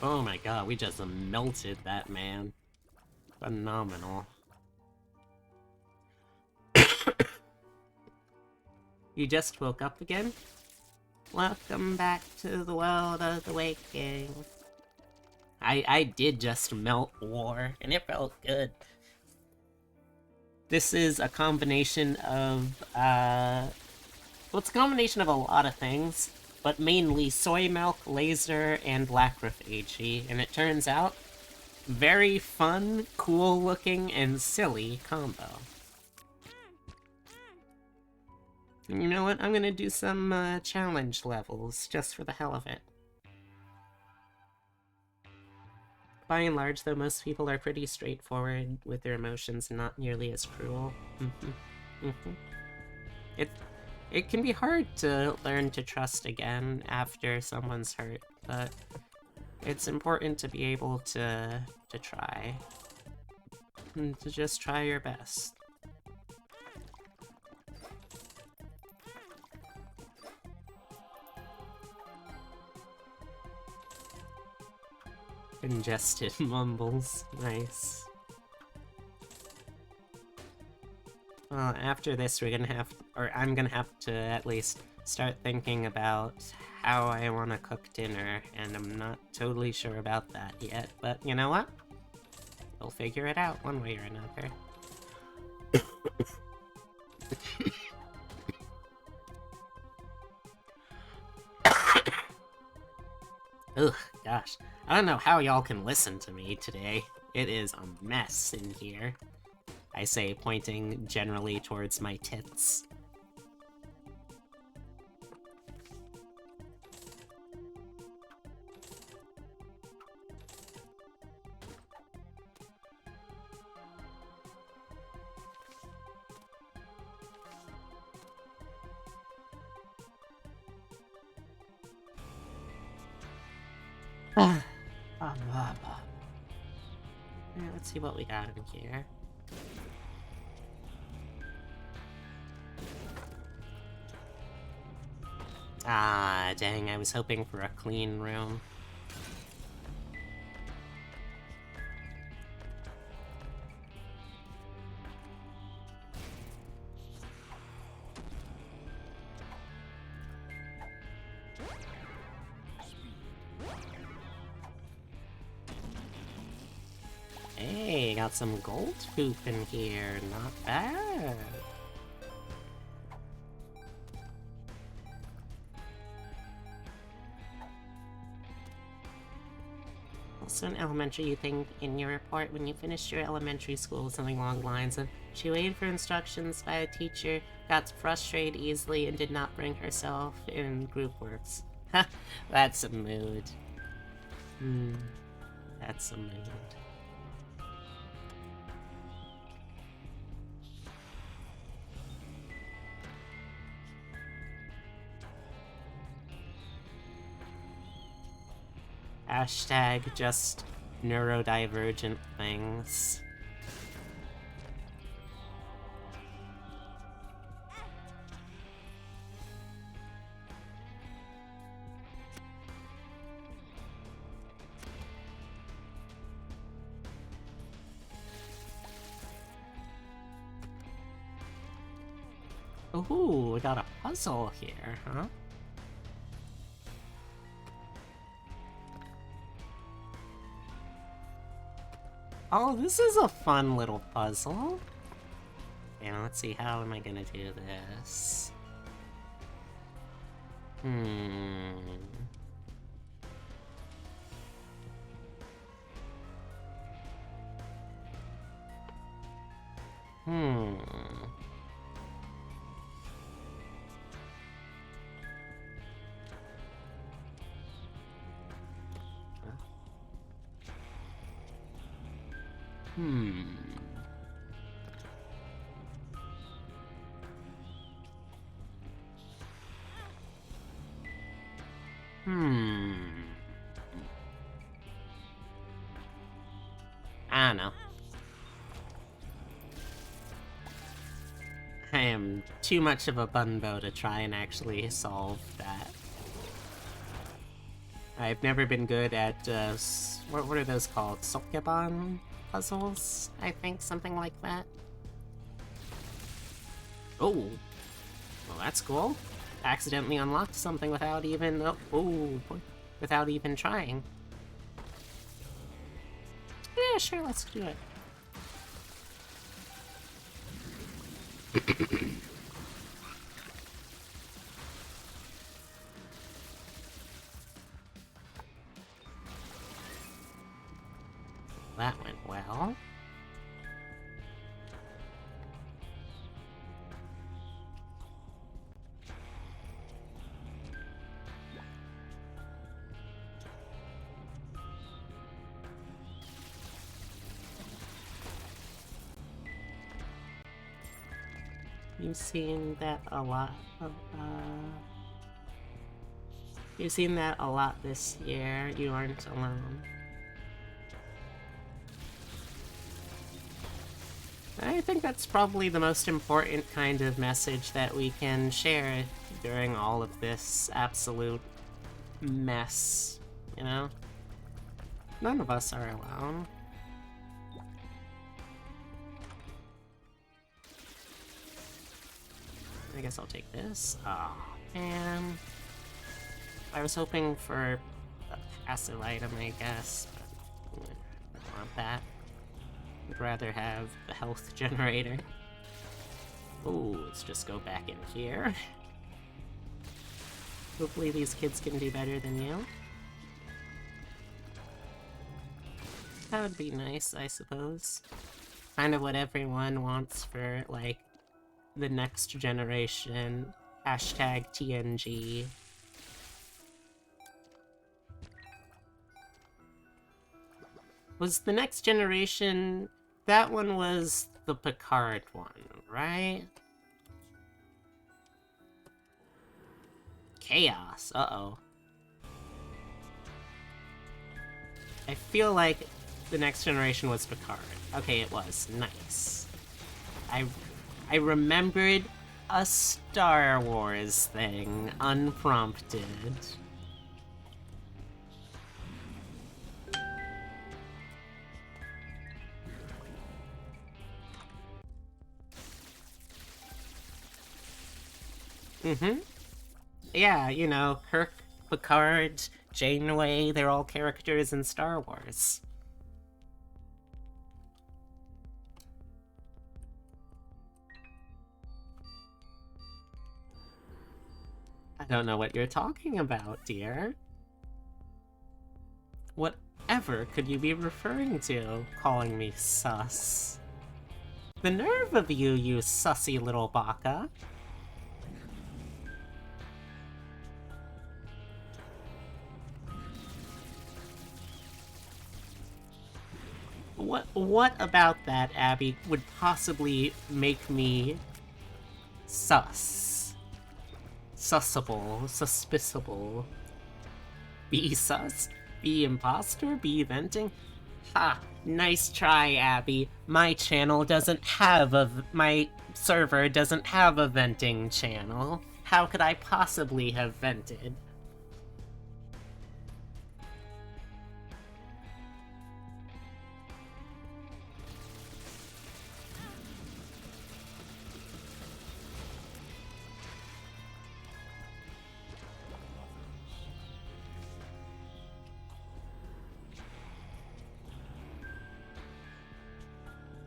Oh my god, we just melted that man. Phenomenal. You just woke up again? Welcome back to the world of the waking. I did just melt war, and it felt good. This is a combination of, well, it's a combination of a lot of things, but mainly soy milk, laser, and lacrophagy, and it turns out, very fun, cool-looking, and silly combo. And you know what? I'm gonna do some challenge levels, just for the hell of it. By and large, though, most people are pretty straightforward with their emotions, not nearly as cruel. It can be hard to learn to trust again after someone's hurt, but it's important to be able to try. And to just try your best. Congested mumbles. Nice. Well, after this we're gonna have, or I'm gonna have to at least start thinking about how I want to cook dinner, and I'm not totally sure about that yet, but you know what? We'll figure it out one way or another. Ugh, gosh. I don't know how y'all can listen to me today. It is a mess in here. I say, pointing generally towards my tits. Yeah, let's see what we got in here. Ah, dang, I was hoping for a clean room. Hey, got some gold poop in here, not bad. Also in elementary, you think in your report when you finished your elementary school something along the lines of, she waited for instructions by a teacher, got frustrated easily, and did not bring herself in group works. Ha, that's a mood. That's a mood. Hashtag just neurodivergent things. Ooh, we got a puzzle here, huh? Oh, this is a fun little puzzle. And let's see, how am I gonna do this? Hmm. I don't know. I am too much of a bunbo to try and actually solve that. I've never been good at, what are those called? Sokeban puzzles? I think, something like that. Oh! Well, that's cool. Accidentally unlocked something without even, without even trying. Yeah, sure, let's do it. That went well. You've seen that a lot you've seen that a lot this year. You aren't alone. I think that's probably the most important kind of message that we can share during all of this absolute mess, you know? None of us are alone. I guess I'll take this. Oh, man. I was hoping for a passive item, I guess, but I don't want that. I'd rather have the health generator. Ooh, let's just go back in here. Hopefully these kids can do better than you. That would be nice, I suppose. Kind of what everyone wants for, like, the next generation. Hashtag TNG. Was the next generation... That one was the Picard one, right? Chaos, uh-oh. I feel like the next generation was Picard. Okay, it was. Nice. I remembered a Star Wars thing, unprompted. Mm-hmm. Yeah, you know, Kirk, Picard, Janeway, they're all characters in Star Wars. I don't know what you're talking about, dear. Whatever could you be referring to, calling me sus? The nerve of you, you sussy little baka! What about that, Abby, would possibly make me sus? Sussable, suspiciable. Be sus? Be imposter? Be venting? Ha! Nice try, Abby. My channel doesn't have my server doesn't have a venting channel. How could I possibly have vented?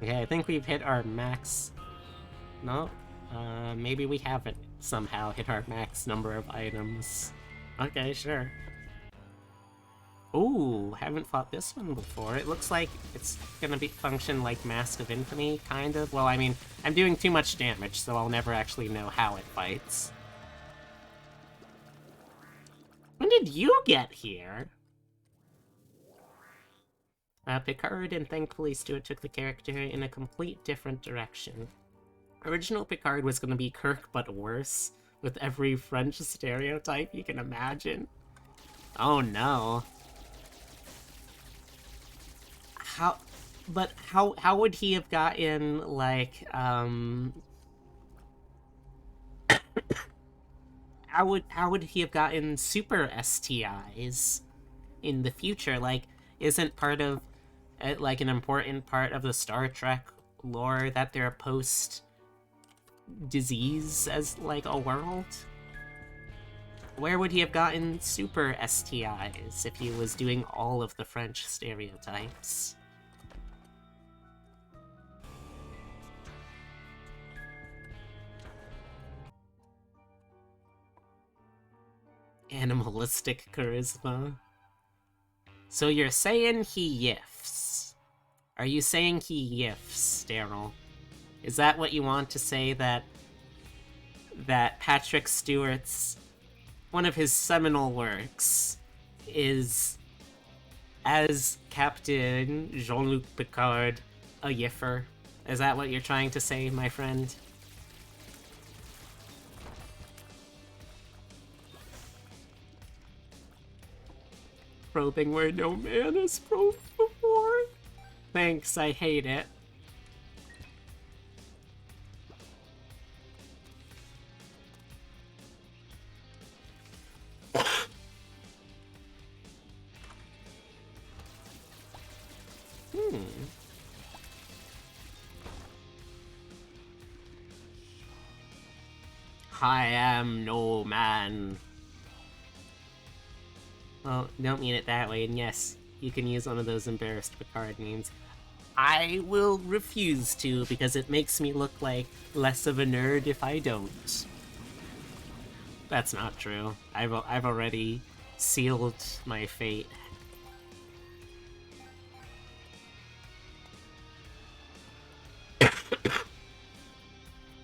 Okay, I think we've hit our max. No? Maybe we haven't somehow hit our max number of items. Okay, sure. Ooh, haven't fought this one before. It looks like it's gonna function like Mask of Infamy, kind of. Well, I mean, I'm doing too much damage, so I'll never actually know how it fights. When did you get here? Picard and thankfully Stuart took the character in a complete different direction. Original Picard was gonna be Kirk, but worse, with every French stereotype you can imagine. Oh no. How would he have gotten, like, how would he have gotten super STIs in the future? Like, isn't part of, like, an important part of the Star Trek lore that they're post-disease as, like, a world? Where would he have gotten super STIs if he was doing all of the French stereotypes? Animalistic charisma. So you're saying he yiffs. Are you saying he yiffs, Daryl? Is that what you want to say, that Patrick Stewart's one of his seminal works is as Captain Jean-Luc Picard a yiffer? Is that what you're trying to say, my friend? Probing where no man has probed before. Thanks, I hate it. I am no man. Well, don't mean it that way, and yes, you can use one of those embarrassed Picard memes. I will refuse to, because it makes me look like less of a nerd if I don't. That's not true. I've already sealed my fate.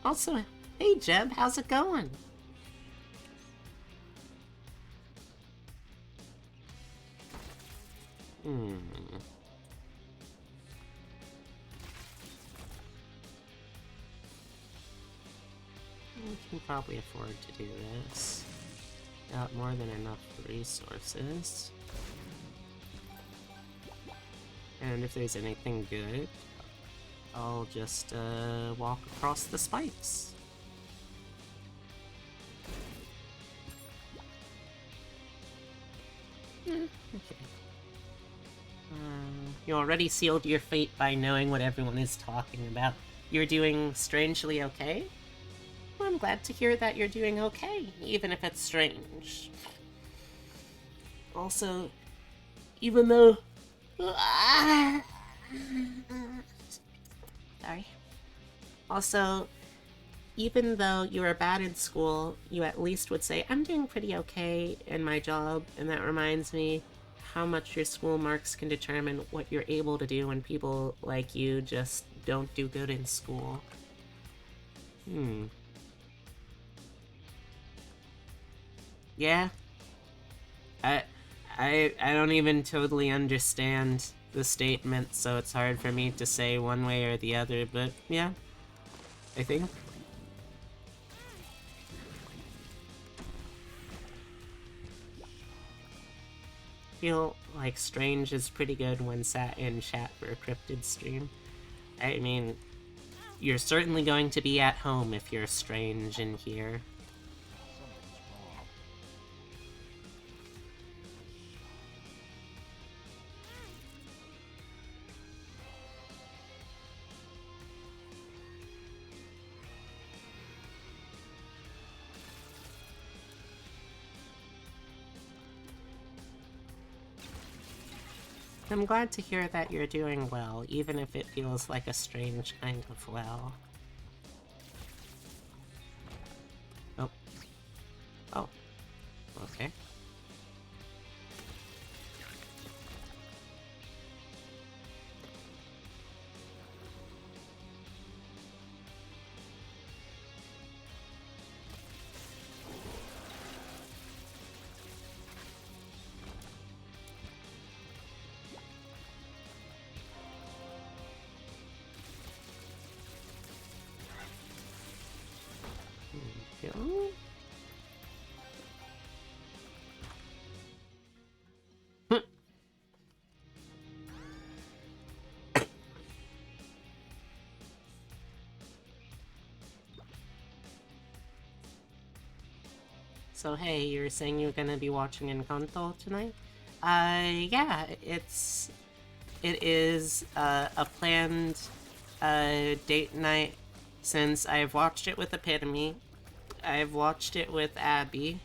Also, hey Jeb, how's it going? We can probably afford to do this. Got more than enough resources. And if there's anything good, I'll just walk across the spikes. Okay. You already sealed your fate by knowing what everyone is talking about. You're doing strangely okay? Well, I'm glad to hear that you're doing okay, even if it's strange. Also, even though... Sorry. Also, even though you were bad in school, you at least would say, I'm doing pretty okay in my job, and that reminds me how much your school marks can determine what you're able to do when people like you just don't do good in school. Yeah? I don't even totally understand the statement, so it's hard for me to say one way or the other, but yeah, I think. Feel like Strange is pretty good when sat in chat for a cryptid stream. I mean, you're certainly going to be at home if you're Strange in here. I'm glad to hear that you're doing well, even if it feels like a strange kind of well. Oh. Oh. Okay. Go. So hey, you were saying you're gonna be watching Encanto tonight? Yeah, it is a planned date night since I've watched it with Epitome. I've watched it with Abby.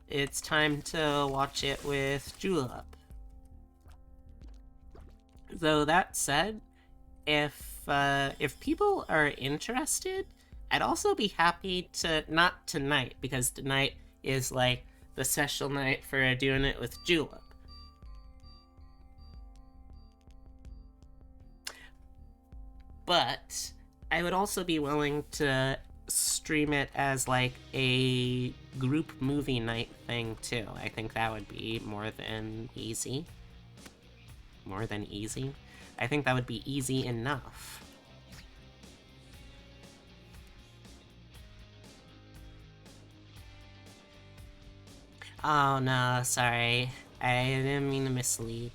It's time to watch it with Julep. Though that said, if people are interested, I'd also be happy to, not tonight, because tonight is like the special night for doing it with Julep. But I would also be willing to stream it as like a group movie night thing too. I think that would be more than easy. More than easy? I think that would be easy enough. Oh no, sorry. I didn't mean to mislead.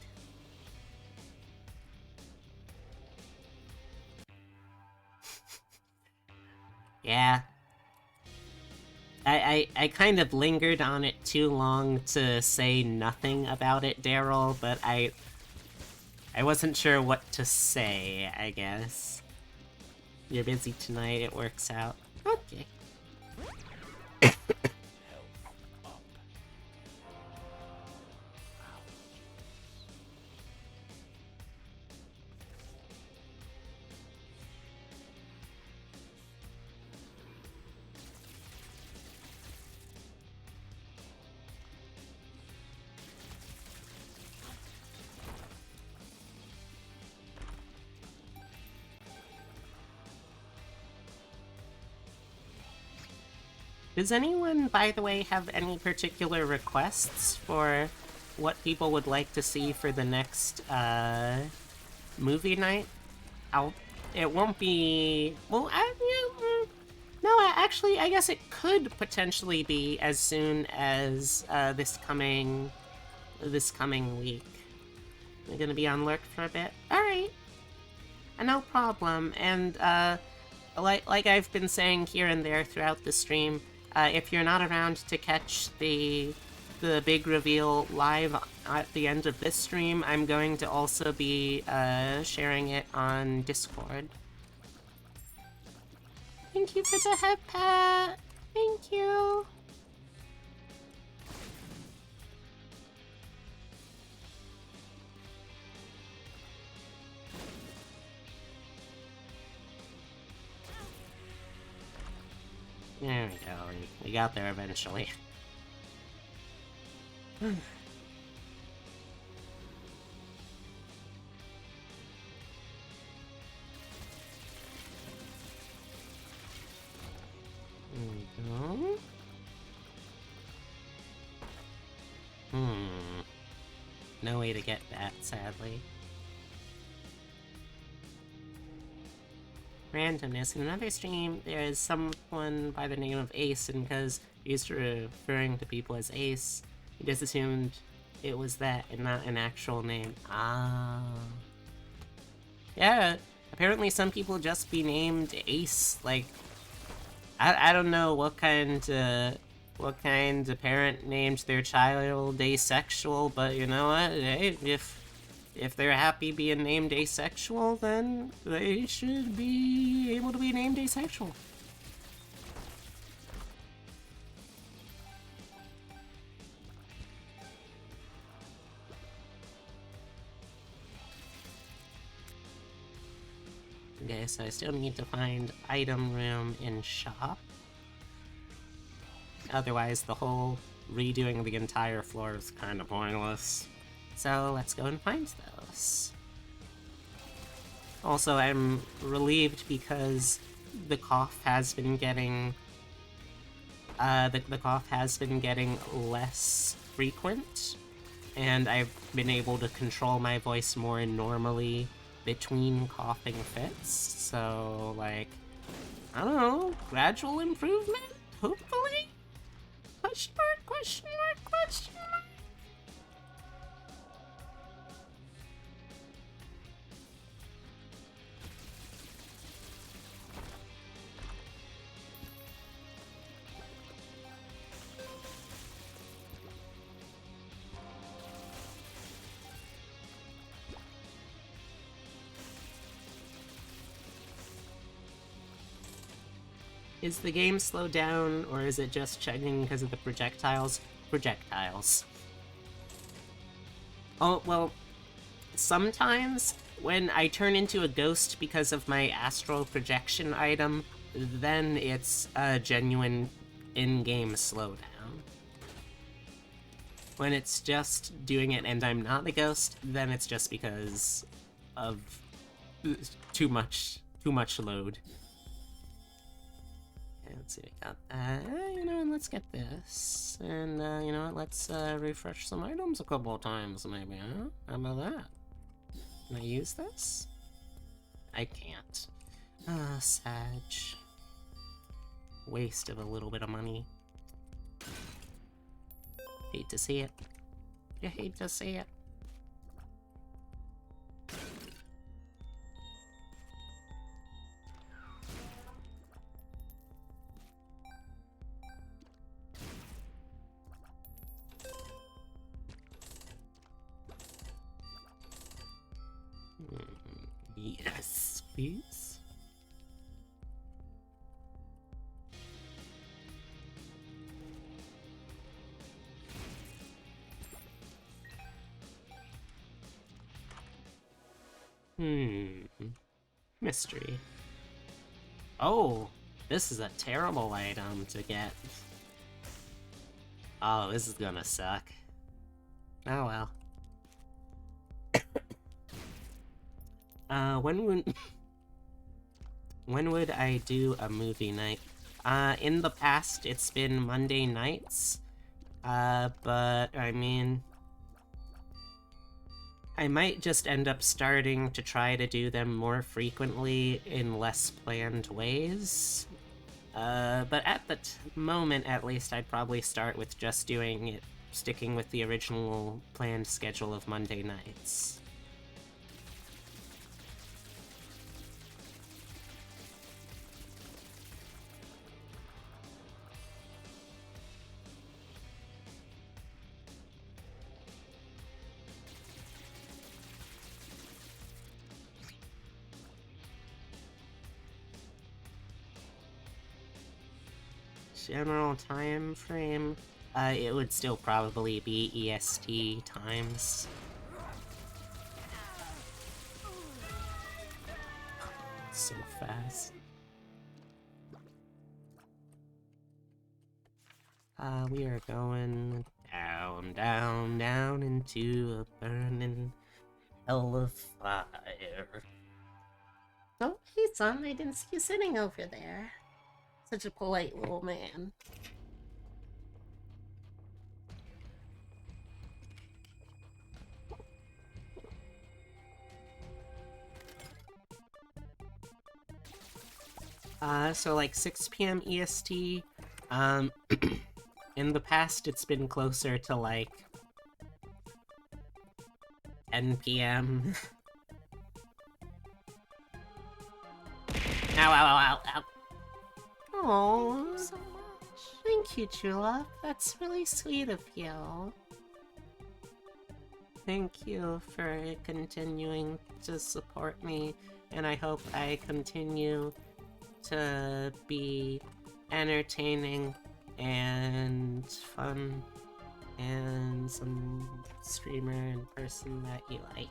Yeah. I kind of lingered on it too long to say nothing about it, Daryl, but I wasn't sure what to say, I guess. You're busy tonight, it works out. Okay. Does anyone, by the way, have any particular requests for what people would like to see for the next, movie night? It won't be... Well, actually, I guess it could potentially be as soon as, this coming week. We're gonna be on lurk for a bit? Alright. No problem, and, like I've been saying here and there throughout the stream, if you're not around to catch the big reveal live at the end of this stream, I'm going to also be sharing it on Discord. Thank you for the head pat! Thank you! There we go, we got there eventually. There we go. No way to get that, sadly. Randomness. In another stream, there is someone by the name of Ace, and because he used to referring to people as Ace, he just assumed it was that and not an actual name. Ah. Yeah, apparently some people just be named Ace. Like, I don't know what kind of parent named their child asexual, but you know what? Hey, if they're happy being named asexual, then they should be able to be named asexual. Okay, so I still need to find item room in shop. Otherwise, the whole redoing the entire floor is kind of pointless. So let's go and find those. Also, I'm relieved because the cough has been getting the cough has been getting less frequent, and I've been able to control my voice more normally between coughing fits. So, like, I don't know, gradual improvement, hopefully? Question mark, question mark, question mark? Is the game slowed down, or is it just checking because of the projectiles? Projectiles. Oh, well, sometimes when I turn into a ghost because of my astral projection item, then it's a genuine in-game slowdown. When it's just doing it and I'm not the ghost, then it's just because of too much load. Let's see, we got that. You know, and let's get this. And, you know what, let's refresh some items a couple of times, maybe, huh? How about that? Can I use this? I can't. Ah, Sag. Waste of a little bit of money. Hate to see it. You hate to see it. Yes, please. Mystery. Oh, this is a terrible item to get. Oh, this is gonna suck. Oh well. When would I do a movie night? In the past, it's been Monday nights. But, I mean... I might just end up starting to try to do them more frequently in less planned ways. But at the moment, at least, I'd probably start with just doing it, sticking with the original planned schedule of Monday nights. General time frame? It would still probably be EST times. So fast. We are going down, down, down into a burning hell of fire. Oh, hey son, I didn't see you sitting over there. Such a polite little man. So like 6 p.m. EST, in the past it's been closer to like 10 p.m. Ow, ow, ow, ow, ow. Oh, So much. thank you, Chula. That's really sweet of you. Thank you for continuing to support me, and I hope I continue to be entertaining and fun and some streamer in person that you like.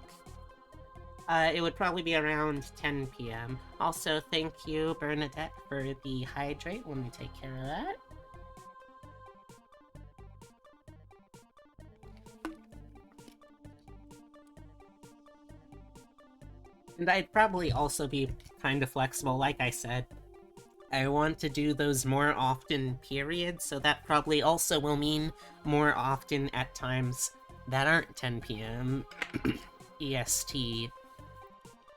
It would probably be around 10 p.m. Also, thank you, Bernadette, for the hydrate. Let me take care of that. And I'd probably also be kind of flexible, like I said. I want to do those more often, period, so that probably also will mean more often at times that aren't 10 p.m. EST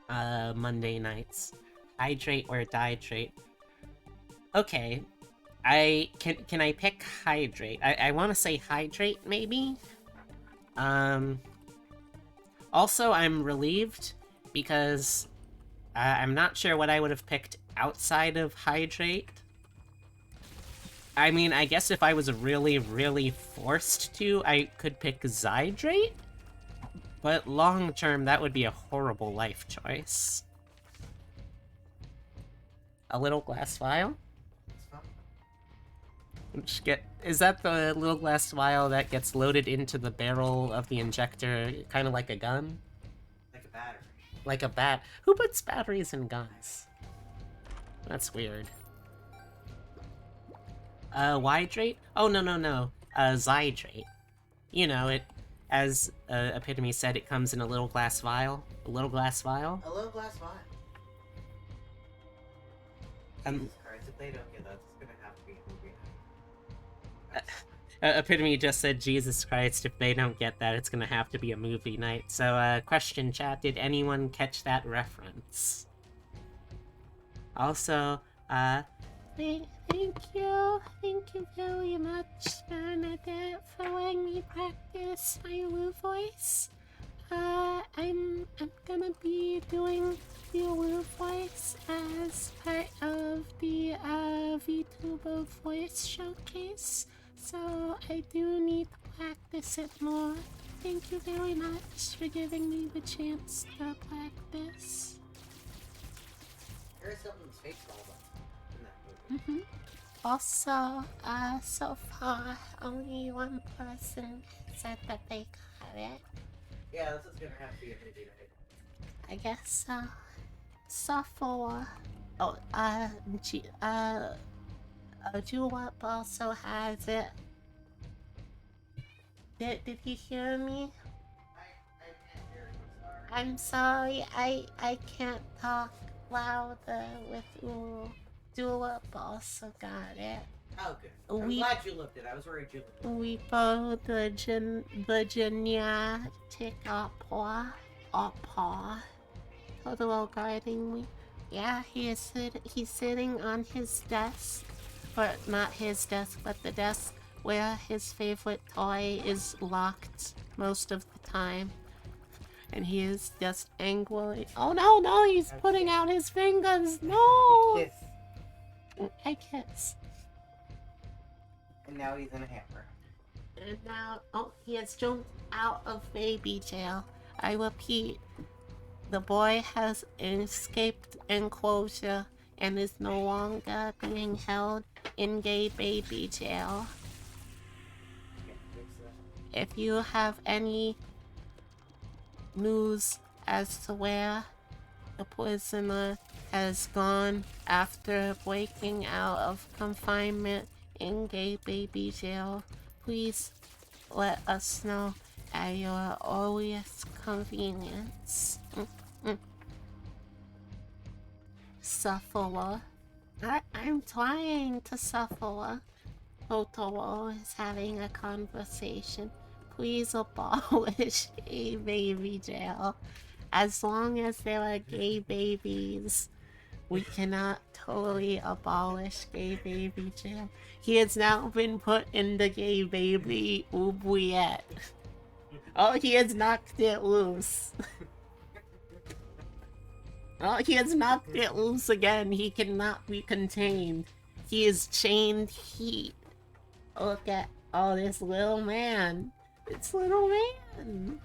Monday nights. Hydrate or dihydrate. Okay. Can I pick hydrate? I want to say hydrate, maybe? Also, I'm relieved because I'm not sure what I would have picked outside of hydrate. I mean, I guess if I was really, really forced to, I could pick zydrate? But long term, that would be a horrible life choice. A little glass vial? Just is that the little glass vial that gets loaded into the barrel of the injector, kind of like a gun? Like a battery. Like a bat. Who puts batteries in guns? That's weird. Hydrate? Oh, no. Zydrate. You know, it, as Epitome said, it comes in a little glass vial. A little glass vial? A little glass vial. Jesus Christ, if they don't get that, it's gonna have to be a movie night. Epitome just said, Jesus Christ, if they don't get that, it's gonna have to be a movie night. So, question chat, did anyone catch that reference? Also, thank you very much, Bernadette, for letting me practice my Woo voice. I'm gonna be doing the Woo voice as part of the Vtuber voice showcase, so I do need to practice it more. Thank you very much for giving me the chance to practice. There's something's face all in that movie. Also, so far, only one person said that they got it. Yeah, this is gonna have to be a movie night. I guess so. So far, Julep also has it. Did he hear me? I can't hear you, sorry. I'm sorry, I can't talk louder with Uru. Julep also got it. Oh, good. I'm glad you looked it. I was worried you looked it. We both the genetic paw total guarding me. Yeah, he's sitting on his desk, or not his desk, but the desk where his favorite toy is locked most of the time. And he is just angrily. Oh no, he's putting out his fingers. No. Kiss. I kiss. And now he's in a hamper. And now, he has jumped out of baby jail. I repeat, the boy has escaped enclosure and is no longer being held in gay baby jail. If you have any news as to where the prisoner has gone after breaking out of confinement in gay baby jail, please let us know at your earliest convenience. Sufferer. I'm trying to suffer. Totoro is having a conversation. Please abolish gay baby jail. As long as there are gay babies, we cannot totally abolish gay baby jail. He has now been put in the gay baby oubliette. Oh, he has knocked it loose. Oh, he has knocked it loose again. He cannot be contained. He is chained heat. Look at this little man. It's little man.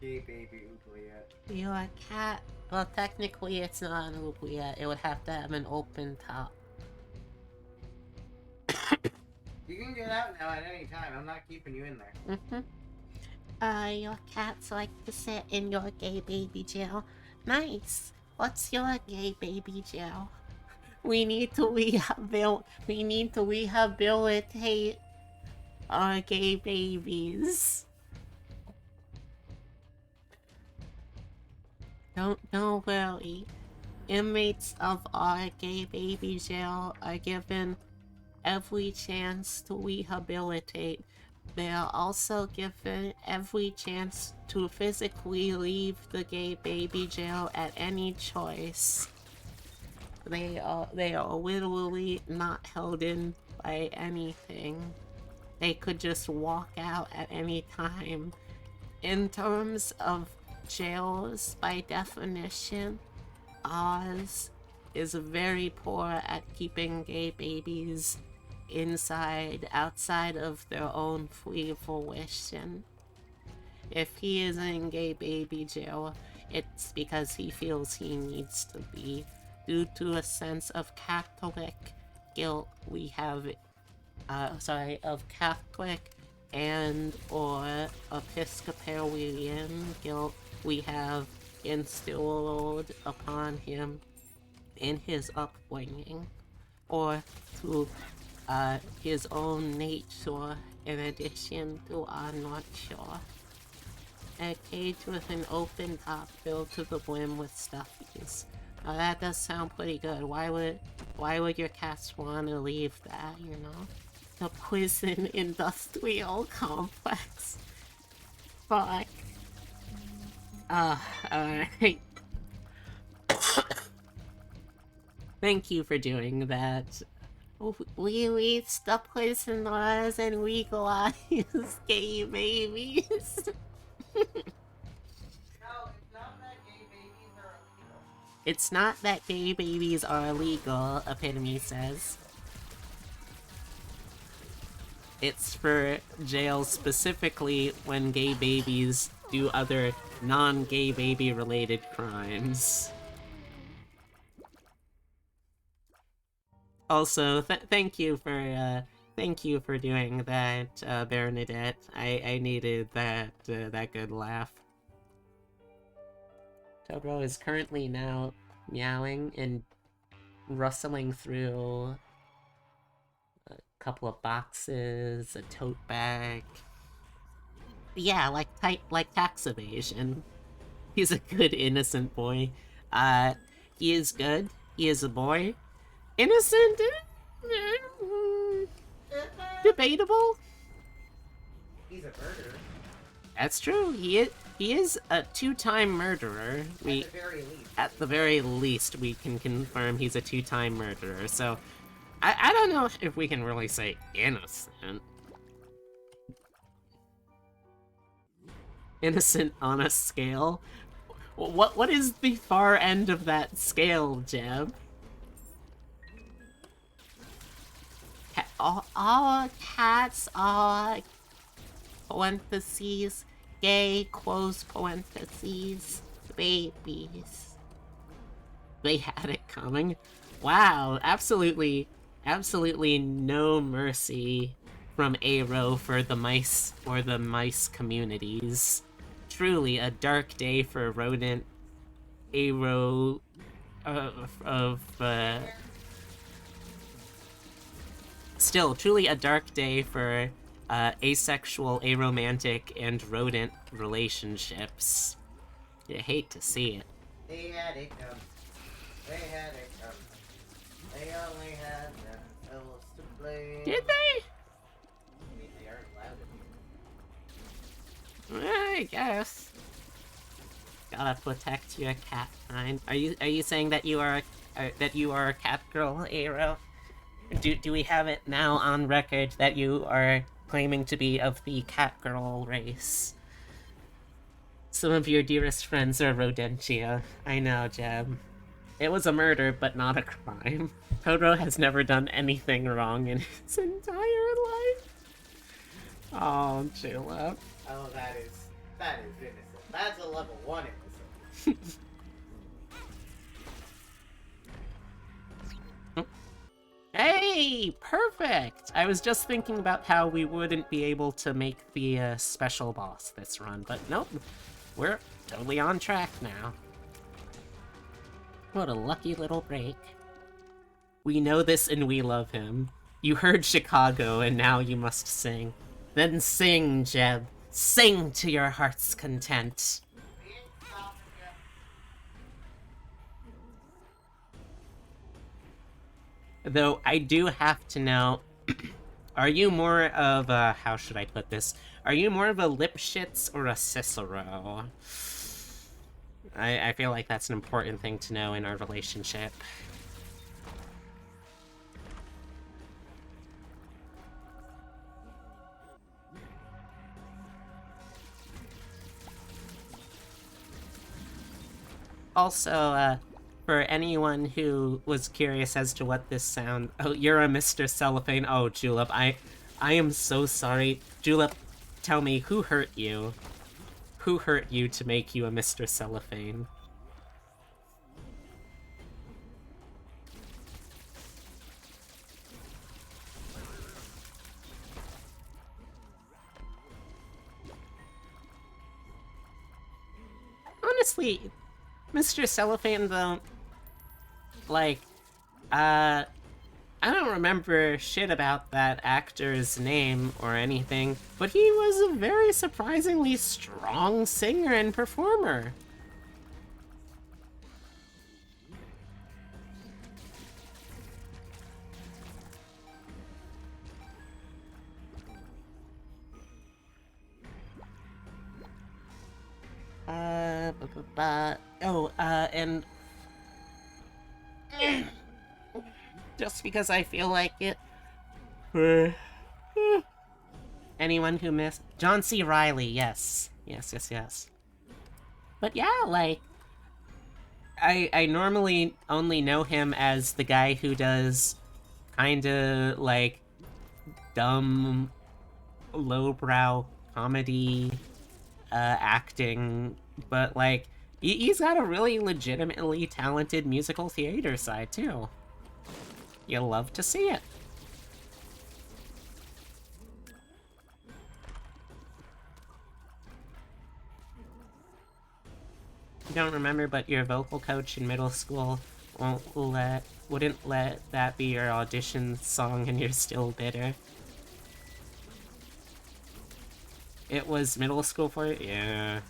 Gay baby oubliette. You're a cat. Well, technically it's not an oubliette. It would have to have an open top. You can get out now at any time. I'm not keeping you in there. Your cats like to sit in your gay baby jail. Nice. What's your gay baby jail? We need to rehabilitate our gay babies. Don't worry. Inmates of our gay baby jail are given every chance to rehabilitate. They are also given every chance to physically leave the gay baby jail at any choice. They are literally not held in by anything. They could just walk out at any time. In terms of jails, by definition, Oz is very poor at keeping gay babies outside of their own free volition. If he is in gay baby jail, it's because he feels he needs to be. Due to a sense of Catholic guilt, we have, of Catholic and or Episcopalian guilt we have instilled upon him in his upbringing, or through his own nature in addition to our nurture. A cage with an open top filled to the brim with stuffies. Now that does sound pretty good. Why would your cats want to leave that, you know? The prison industrial complex. Fuck. Alright. Thank you for doing that. We reach the prisoners and legalize gay babies. It's not that gay babies are illegal, Epitome says. It's for jails specifically when gay babies do other non-gay baby related crimes. Also, thank you for doing that, Bernadette. I needed that good laugh. Totoro is currently now meowing and rustling through a couple of boxes, a tote bag. Yeah, like tax evasion. He's a good innocent boy. He is good. He is a boy. Innocent? Debatable? He's a murderer. That's true. He is a two-time murderer. At the very least, we can confirm he's a two-time murderer. So, I don't know if we can really say innocent. Innocent on a scale? What is the far end of that scale, Jeb? All cats are parentheses, gay, close parentheses, babies. They had it coming. Wow, absolutely no mercy from Aero for the mice or the mice communities. Truly a dark day for rodent Aero Still, truly a dark day for asexual, aromantic, and rodent relationships. You hate to see it. They had it coming. They had it coming. They only had themselves to blame. Did they? I mean, they aren't allowed to. I guess. Gotta protect your cat kind. Are you saying that you are a cat girl, Aero? Do we have it now on record that you are claiming to be of the cat girl race? Some of your dearest friends are rodentia. I know, Jeb. It was a murder, but not a crime. Totoro has never done anything wrong in his entire life. Oh, chill out. Oh, that is innocent. That's a level 1 innocent. Hey, Hey, perfect! I was just thinking about how we wouldn't be able to make the special boss this run, but nope, we're totally on track now. What a lucky little break. We know this and we love him. You heard Chicago and now you must sing. Then sing, Jeb. Sing to your heart's content. Though I do have to know, are you more of a, how should I put this? Are you more of a Lipschitz or a Cicero? I feel like that's an important thing to know in our relationship. Also, for anyone who was curious as to what this sound... Oh, you're a Mr. Cellophane. Oh, Julep, I am so sorry. Julep, tell me, who hurt you? Who hurt you to make you a Mr. Cellophane? Honestly, Mr. Cellophane, though, like, I don't remember shit about that actor's name or anything, but he was a very surprisingly strong singer and performer. And just because I feel like it. Anyone who missed John C. Reilly, yes. Yes. But yeah, like, I normally only know him as the guy who does kinda like dumb lowbrow comedy acting, but like he's got a really legitimately talented musical theater side too. You'll love to see it. You don't remember, but your vocal coach in middle school wouldn't let that be your audition song and you're still bitter. It was middle school for you? Yeah.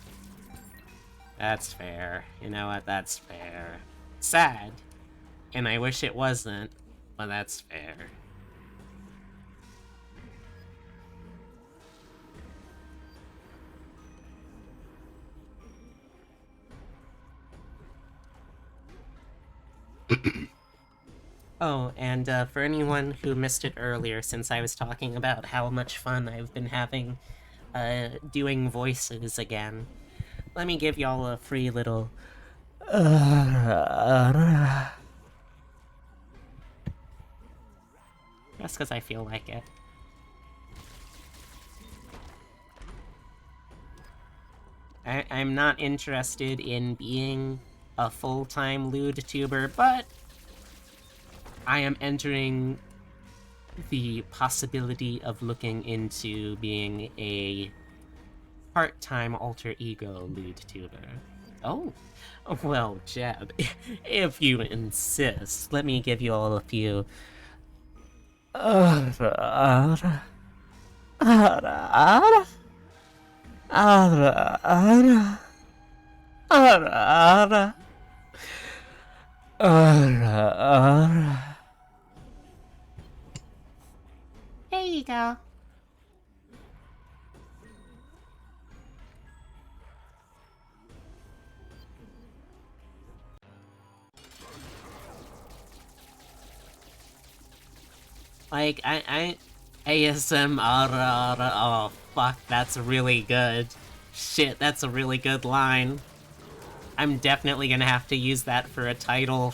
That's fair. You know what? That's fair. Sad. And I wish it wasn't, but that's fair. Oh, and for anyone who missed it earlier, since I was talking about how much fun I've been having doing voices again, let me give y'all a free little... Just because I feel like it. I'm not interested in being a full-time Vtuber, but I am entering the possibility of looking into being a part-time alter ego Vtuber. Oh, well, Jeb, if you insist, let me give you all a few... There you go. Like, I ASMR, oh fuck, that's really good. Shit, that's a really good line. I'm definitely gonna have to use that for a title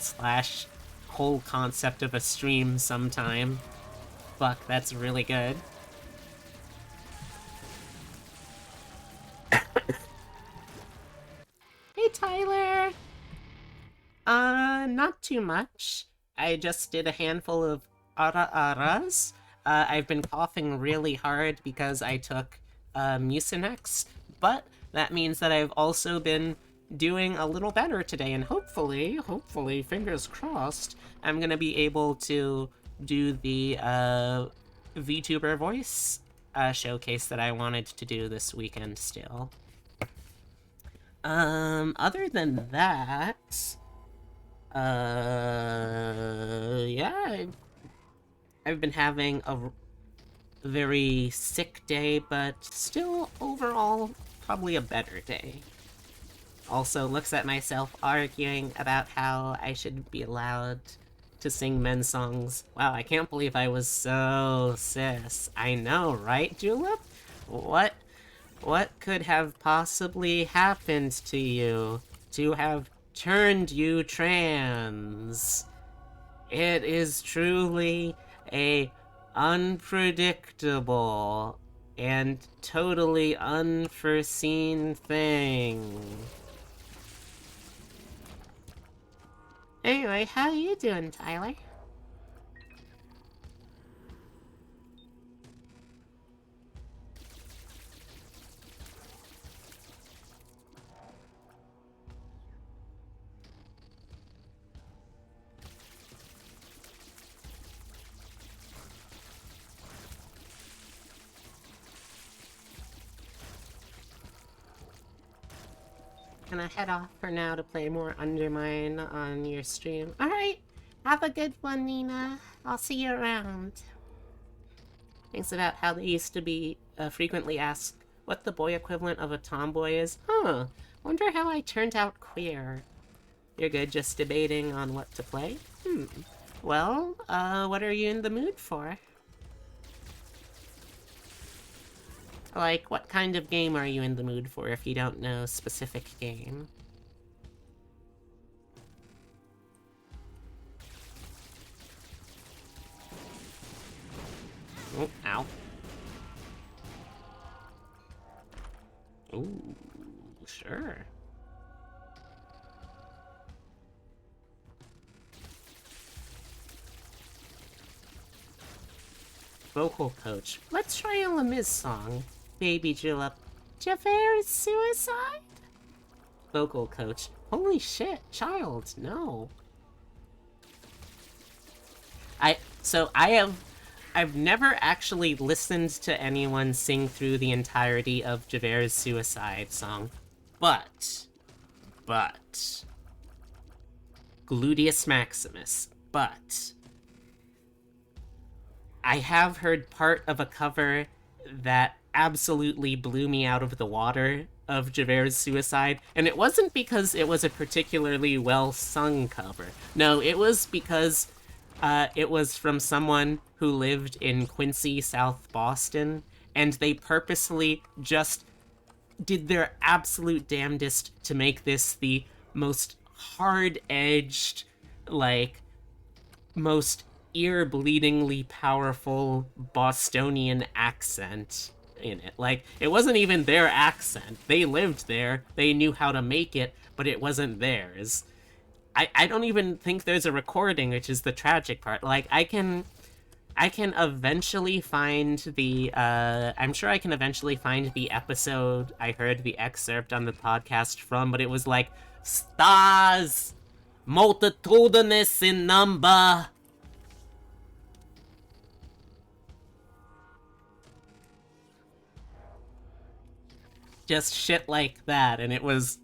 / whole concept of a stream sometime. Fuck, that's really good. Hey, Tyler! Not too much. I just did a handful of ara-aras. I've been coughing really hard because I took Mucinex, but that means that I've also been doing a little better today, and hopefully, fingers crossed, I'm gonna be able to do the VTuber voice showcase that I wanted to do this weekend still. Other than that, yeah, I've been having a very sick day, but still overall probably a better day. Also looks at myself arguing about how I should be allowed to sing men's songs. Wow, I can't believe I was so cis. I know, right, Julep? What could have possibly happened to you to have turned you trans? It is truly a unpredictable and totally unforeseen thing. Anyway, how you doing, Tyler? Gonna head off for now to play more Undermine on your stream. Alright, have a good one, Nina. I'll see you around. Thinks about how they used to be frequently asked what the boy equivalent of a tomboy is. Huh, wonder how I turned out queer. You're good, just debating on what to play? Well, what are you in the mood for? Like, what kind of game are you in the mood for if you don't know specific game? Oh, ow. Ooh, sure. Vocal coach. Let's try a Lemiz song. Baby Julep. Javer's suicide? Vocal coach. Holy shit, child, no. I've never actually listened to anyone sing through the entirety of Javer's suicide song. But Gluteus Maximus. But I have heard part of a cover that absolutely blew me out of the water of Javer's suicide, and it wasn't because it was a particularly well-sung cover. No, it was because it was from someone who lived in Quincy, South Boston, and they purposely just did their absolute damnedest to make this the most hard-edged, like, most ear-bleedingly powerful Bostonian accent in it. Like, it wasn't even their accent. They lived there, they knew how to make it, but it wasn't theirs. I don't even think there's a recording, which is the tragic part. Like, I can eventually find the, I'm sure I can eventually find the episode I heard the excerpt on the podcast from, but it was like, stars, multitudinous in number. Just shit like that, and it was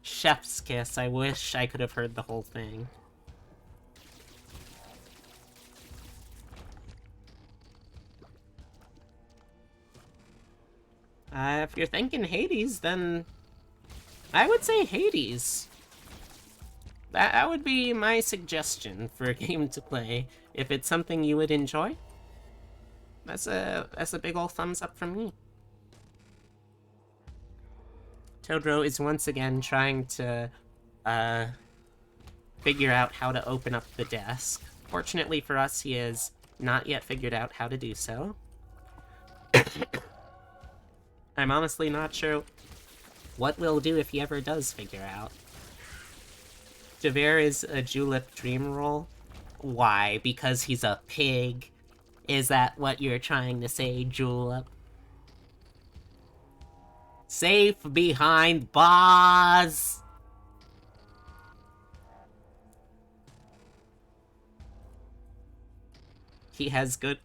chef's kiss. I wish I could have heard the whole thing. If you're thinking Hades, then I would say Hades. That would be my suggestion for a game to play. If it's something you would enjoy, that's a big ol' thumbs up from me. Todro is once again trying to figure out how to open up the desk. Fortunately for us, he has not yet figured out how to do so. I'm honestly not sure what we'll do if he ever does figure out. Javer is a Julep dream roll, Why? Because he's a pig? Is that what you're trying to say, Julep? Safe behind bars! He has good...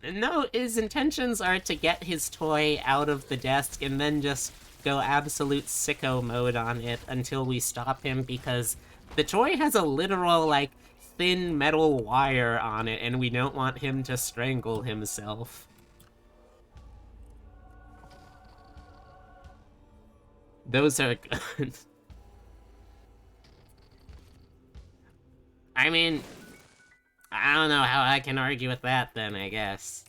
No, his intentions are to get his toy out of the desk and then just go absolute sicko mode on it until we stop him, because the toy has a literal, like, thin metal wire on it, and we don't want him to strangle himself. Those are good. I mean, I don't know how I can argue with that then, I guess.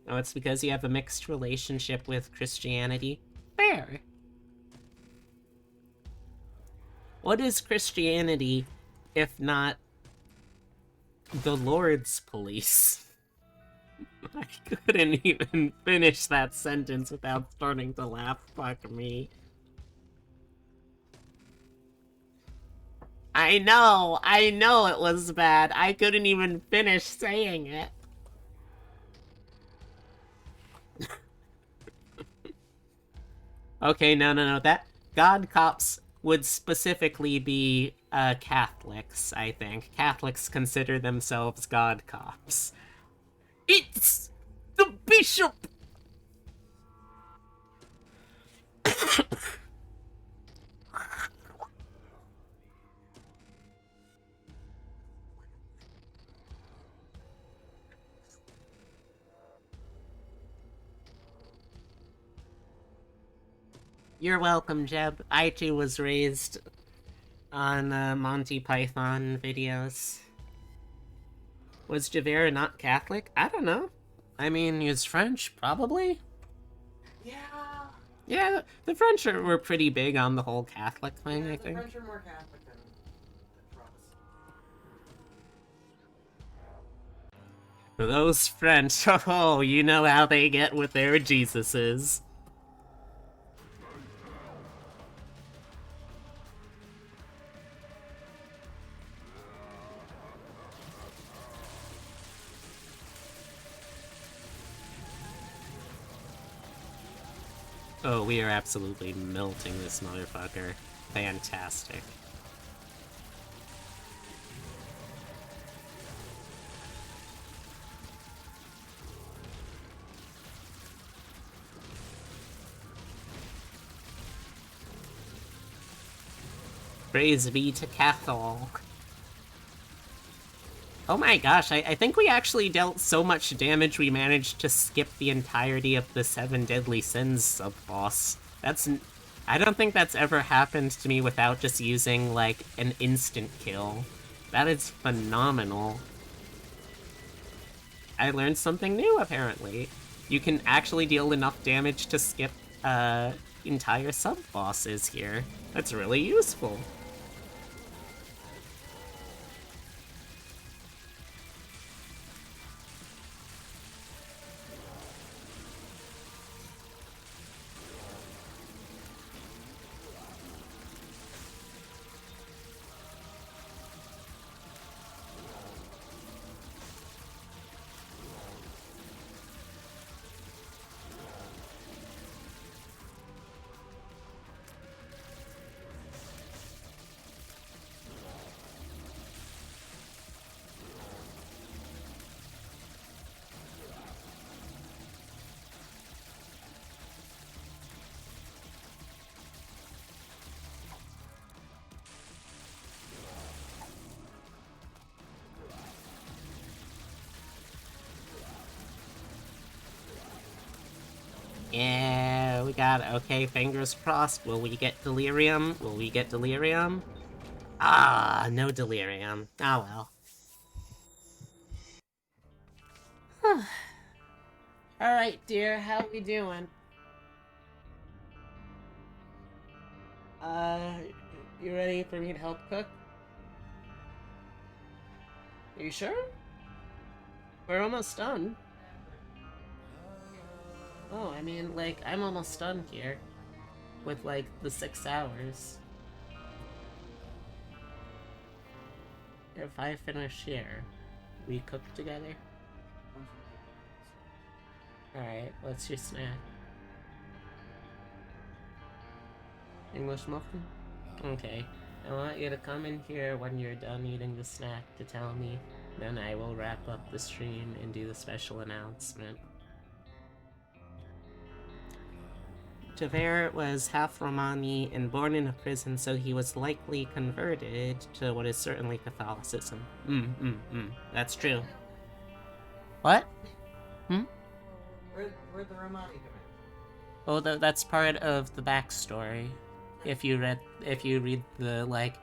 Oh, it's because you have a mixed relationship with Christianity? Fair. What is Christianity if not the Lord's police? I couldn't even finish that sentence without starting to laugh. Fuck me. I know it was bad. I couldn't even finish saying it. Okay, no. That God cops would specifically be Catholics, I think. Catholics consider themselves God cops. It's the bishop! You're welcome, Jeb. I too was raised on Monty Python videos. Was Javert not Catholic? I don't know. I mean, he's French, probably? Yeah. Yeah, the French were pretty big on the whole Catholic thing, I think. The French are more Catholic than Protestant. Those French, oh, you know how they get with their Jesuses. Oh, we are absolutely melting this motherfucker. Fantastic. Praise be to Catholic. Oh my gosh, I think we actually dealt so much damage we managed to skip the entirety of the 7 Deadly Sins sub-boss. I don't think that's ever happened to me without just using, like, an instant kill. That is phenomenal. I learned something new, apparently. You can actually deal enough damage to skip, entire sub-bosses here. That's really useful. Yeah, we got it. Okay, fingers crossed. Will we get delirium? Will we get delirium? Ah, no delirium. Oh well. Alright, dear, how we doing? You ready for me to help cook? Are you sure? We're almost done. Oh, I mean, like, I'm almost done here. With, like, the 6 hours. If I finish here, we cook together? Alright, what's your snack? English muffin? Okay. I want you to come in here when you're done eating the snack to tell me. Then I will wrap up the stream and do the special announcement. Javert was half Romani and born in a prison, so he was likely converted to what is certainly Catholicism. That's true. What? Where'd the Romani come in? Oh, that's part of the backstory. If you read the, like,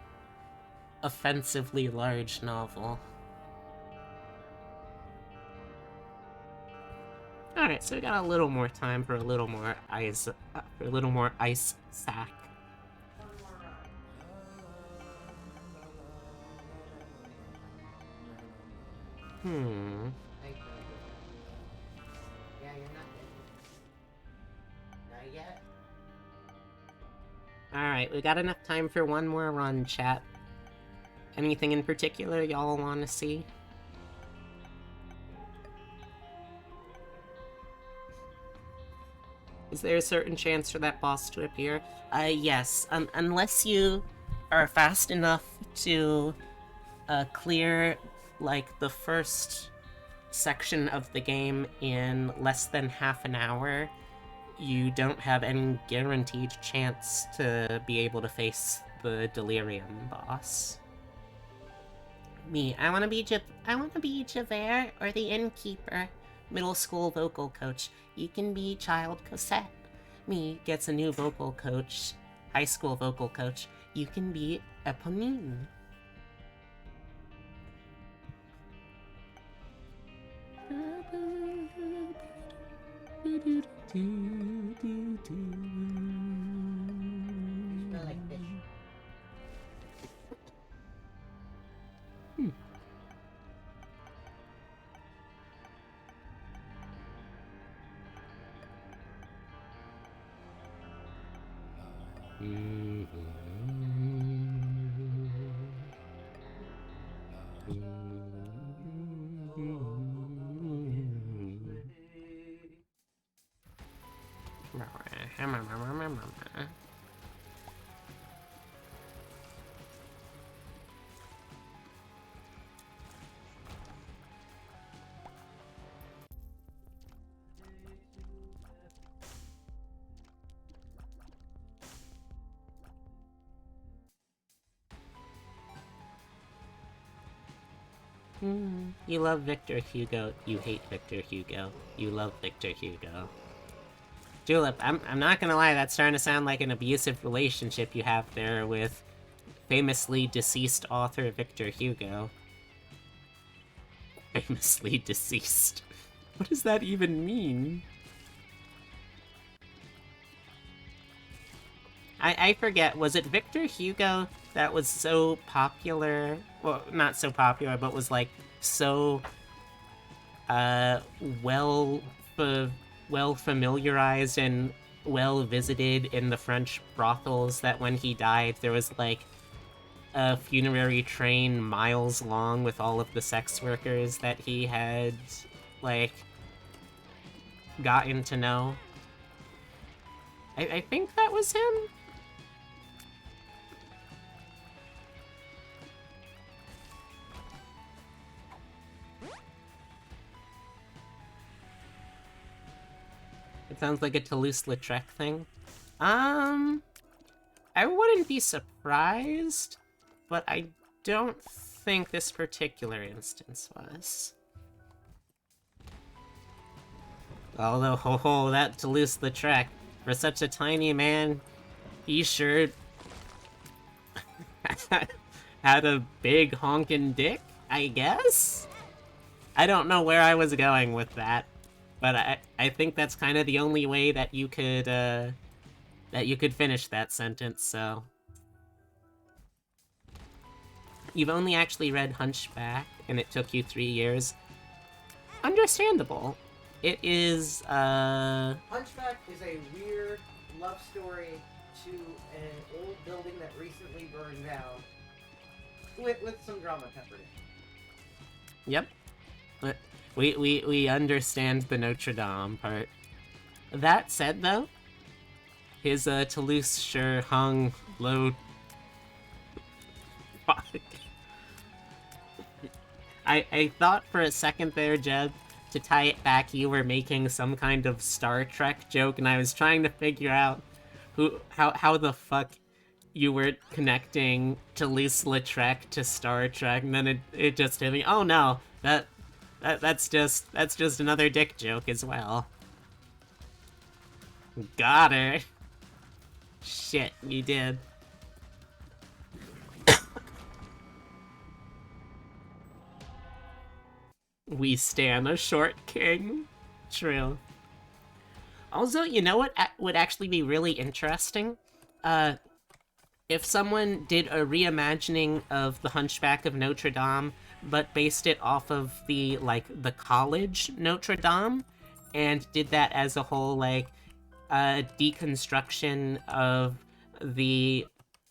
offensively large novel. Alright, so we got a little more time for a little more ice sack. Thank you. Yeah, you're not getting it. Not yet. Alright, we got enough time for one more run, chat. Anything in particular y'all want to see? Is there a certain chance for that boss to appear? Yes. Unless you are fast enough to clear, like, the first section of the game in less than half an hour, you don't have any guaranteed chance to be able to face the Delirium boss. Me, I wanna be Javert or the innkeeper. Middle school vocal coach. You can be Child Cosette. Me gets a new vocal coach. High school vocal coach. You can be Eponine. You smell like fish. You love Victor Hugo, you hate Victor Hugo. You love Victor Hugo. Julep, I'm not gonna lie, that's starting to sound like an abusive relationship you have there with famously deceased author Victor Hugo. Famously deceased. What does that even mean? I forget, was it Victor Hugo that was so popular? Well, not so popular, but was, like, so, well familiarized and well visited in the French brothels that when he died, there was, like, a funerary train miles long with all of the sex workers that he had, like, gotten to know. I think that was him? It sounds like a Toulouse-Lautrec thing. I wouldn't be surprised, but I don't think this particular instance was. Although, that Toulouse-Lautrec, for such a tiny man, he sure had a big honkin' dick, I guess? I don't know where I was going with that. But I think that's kind of the only way that you could finish that sentence, so... You've only actually read Hunchback, and it took you 3 years. Understandable. It is, Hunchback is a weird love story to an old building that recently burned down. With some drama peppered in. Yep. But we understand the Notre Dame part. That said, though, his Toulouse sure hung low. Fuck. I thought for a second there, Jeb, to tie it back, you were making some kind of Star Trek joke, and I was trying to figure out how the fuck you were connecting Toulouse-Lautrec to Star Trek, and then it just hit me. Oh no, that's just another dick joke as well. Got her. Shit, you did. We stand a short king. True. Also, you know what would actually be really interesting? If someone did a reimagining of The Hunchback of Notre Dame, but based it off of the college Notre Dame, and did that as a whole, deconstruction of the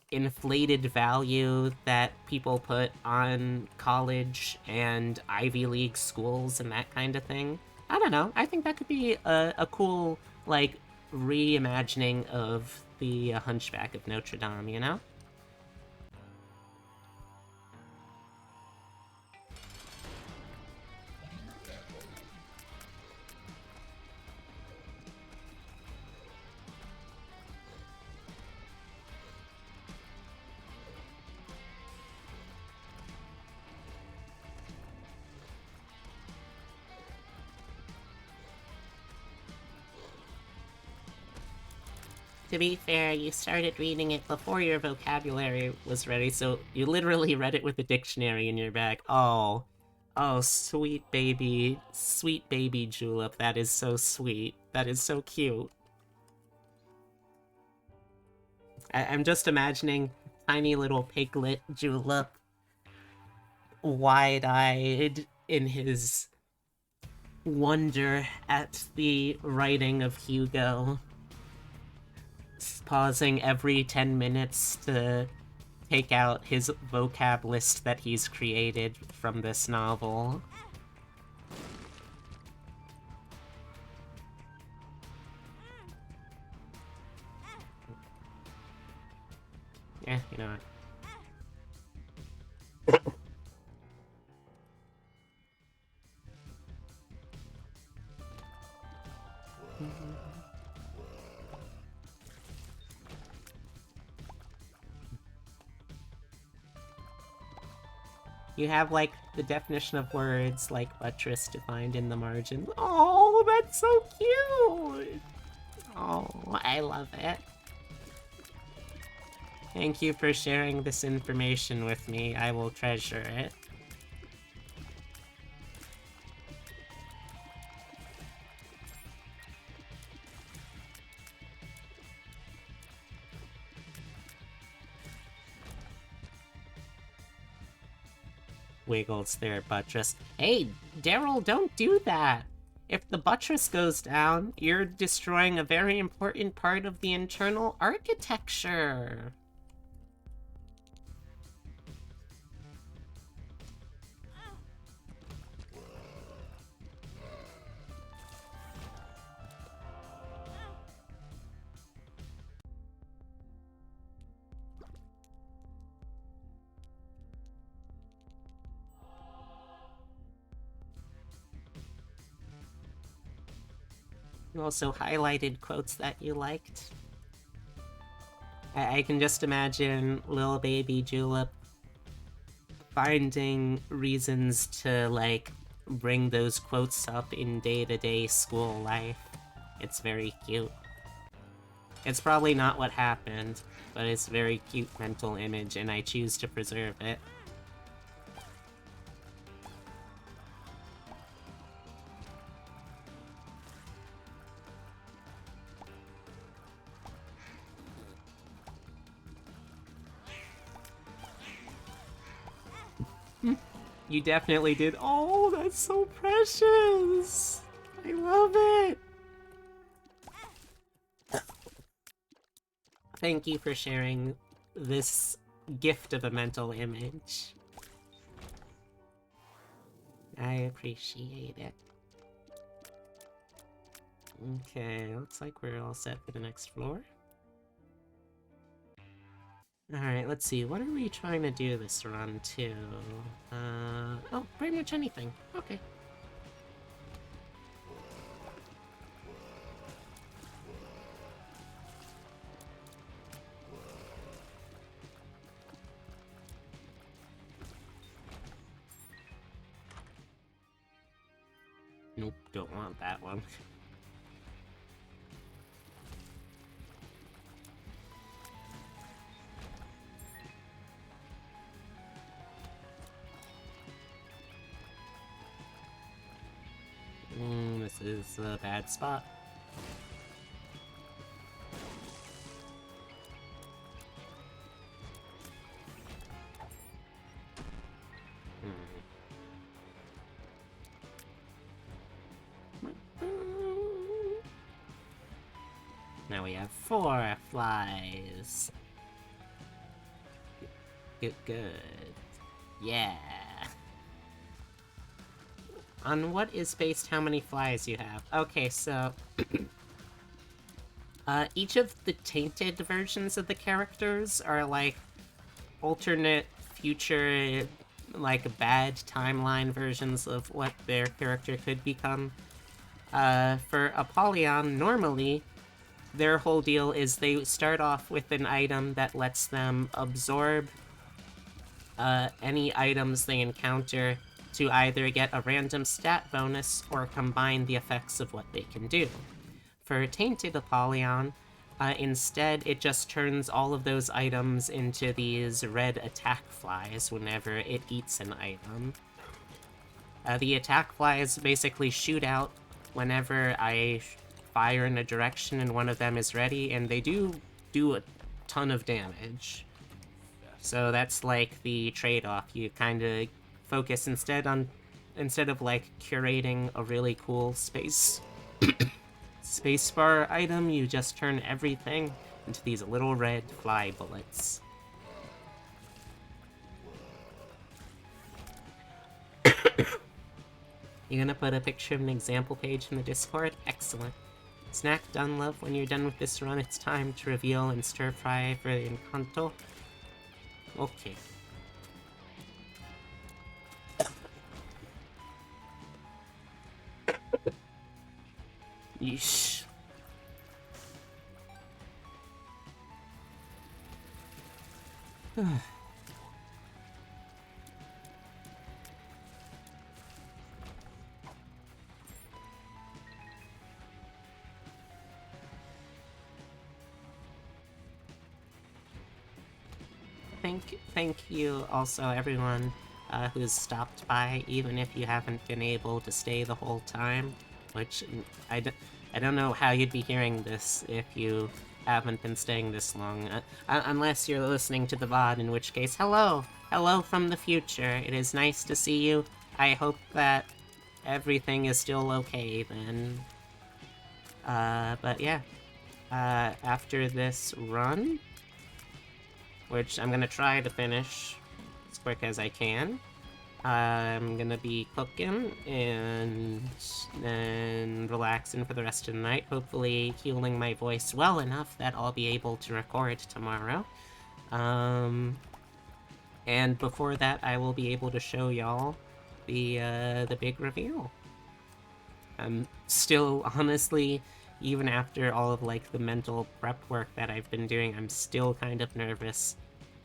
inflated value that people put on college and Ivy League schools and that kind of thing. I don't know. I think that could be a cool, reimagining of the Hunchback of Notre Dame, you know? To be fair, you started reading it before your vocabulary was ready, so you literally read it with a dictionary in your bag. Oh, sweet baby Julep, that is so sweet. That is so cute. I'm just imagining tiny little piglet Julep, wide-eyed in his wonder at the writing of Hugo, pausing every 10 minutes to take out his vocab list that he's created from this novel. Yeah, you know what? You have, the definition of words, like buttress, defined in the margin. Oh, that's so cute! Oh, I love it. Thank you for sharing this information with me. I will treasure it. Wiggles their buttress. Hey, Daryl, don't do that! If the buttress goes down, you're destroying a very important part of the internal architecture. You also highlighted quotes that you liked. I can just imagine little baby Julep finding reasons to, bring those quotes up in day-to-day school life. It's very cute. It's probably not what happened, but it's a very cute mental image, and I choose to preserve it. You definitely did. Oh, that's so precious! I love thank you for sharing this gift of a mental image. I appreciate it. Okay, looks like we're all set for the next floor. Alright, let's see, what are we trying to do this run to? Oh, pretty much anything. Okay. Nope, don't want that one. This is a bad spot. Now we have 4 flies. Good. Yeah. On what is based how many flies you have? Okay, so... each of the tainted versions of the characters are, like, alternate future, like, bad timeline versions of what their character could become. For Apollyon, normally, their whole deal is they start off with an item that lets them absorb any items they encounter to either get a random stat bonus or combine the effects of what they can do. For Tainted Apollyon, instead it just turns all of those items into these red attack flies whenever it eats an item. The attack flies basically shoot out whenever I fire in a direction and one of them is ready, and they do a ton of damage. So that's like the trade-off. You kind of focus instead of like curating a really cool spacebar item, you just turn everything into these little red fly bullets. You gonna put a picture of an example page in the Discord? Excellent. Snack done, love. When you're done with this run, it's time to reveal and stir fry for the Encanto. Okay. Yeesh. Thank you also everyone who's stopped by, even if you haven't been able to stay the whole time, which I don't know how you'd be hearing this if you haven't been staying this long, unless you're listening to the VOD, in which case, hello! Hello from the future, it is nice to see you. I hope that everything is still okay then. But yeah, after this run, which I'm gonna try to finish as quick as I can, I'm gonna be cooking and then relaxing for the rest of the night, hopefully healing my voice well enough that I'll be able to record tomorrow. And before that, I will be able to show y'all the big reveal. I'm still, honestly, even after all of, like, the mental prep work that I've been doing, I'm still kind of nervous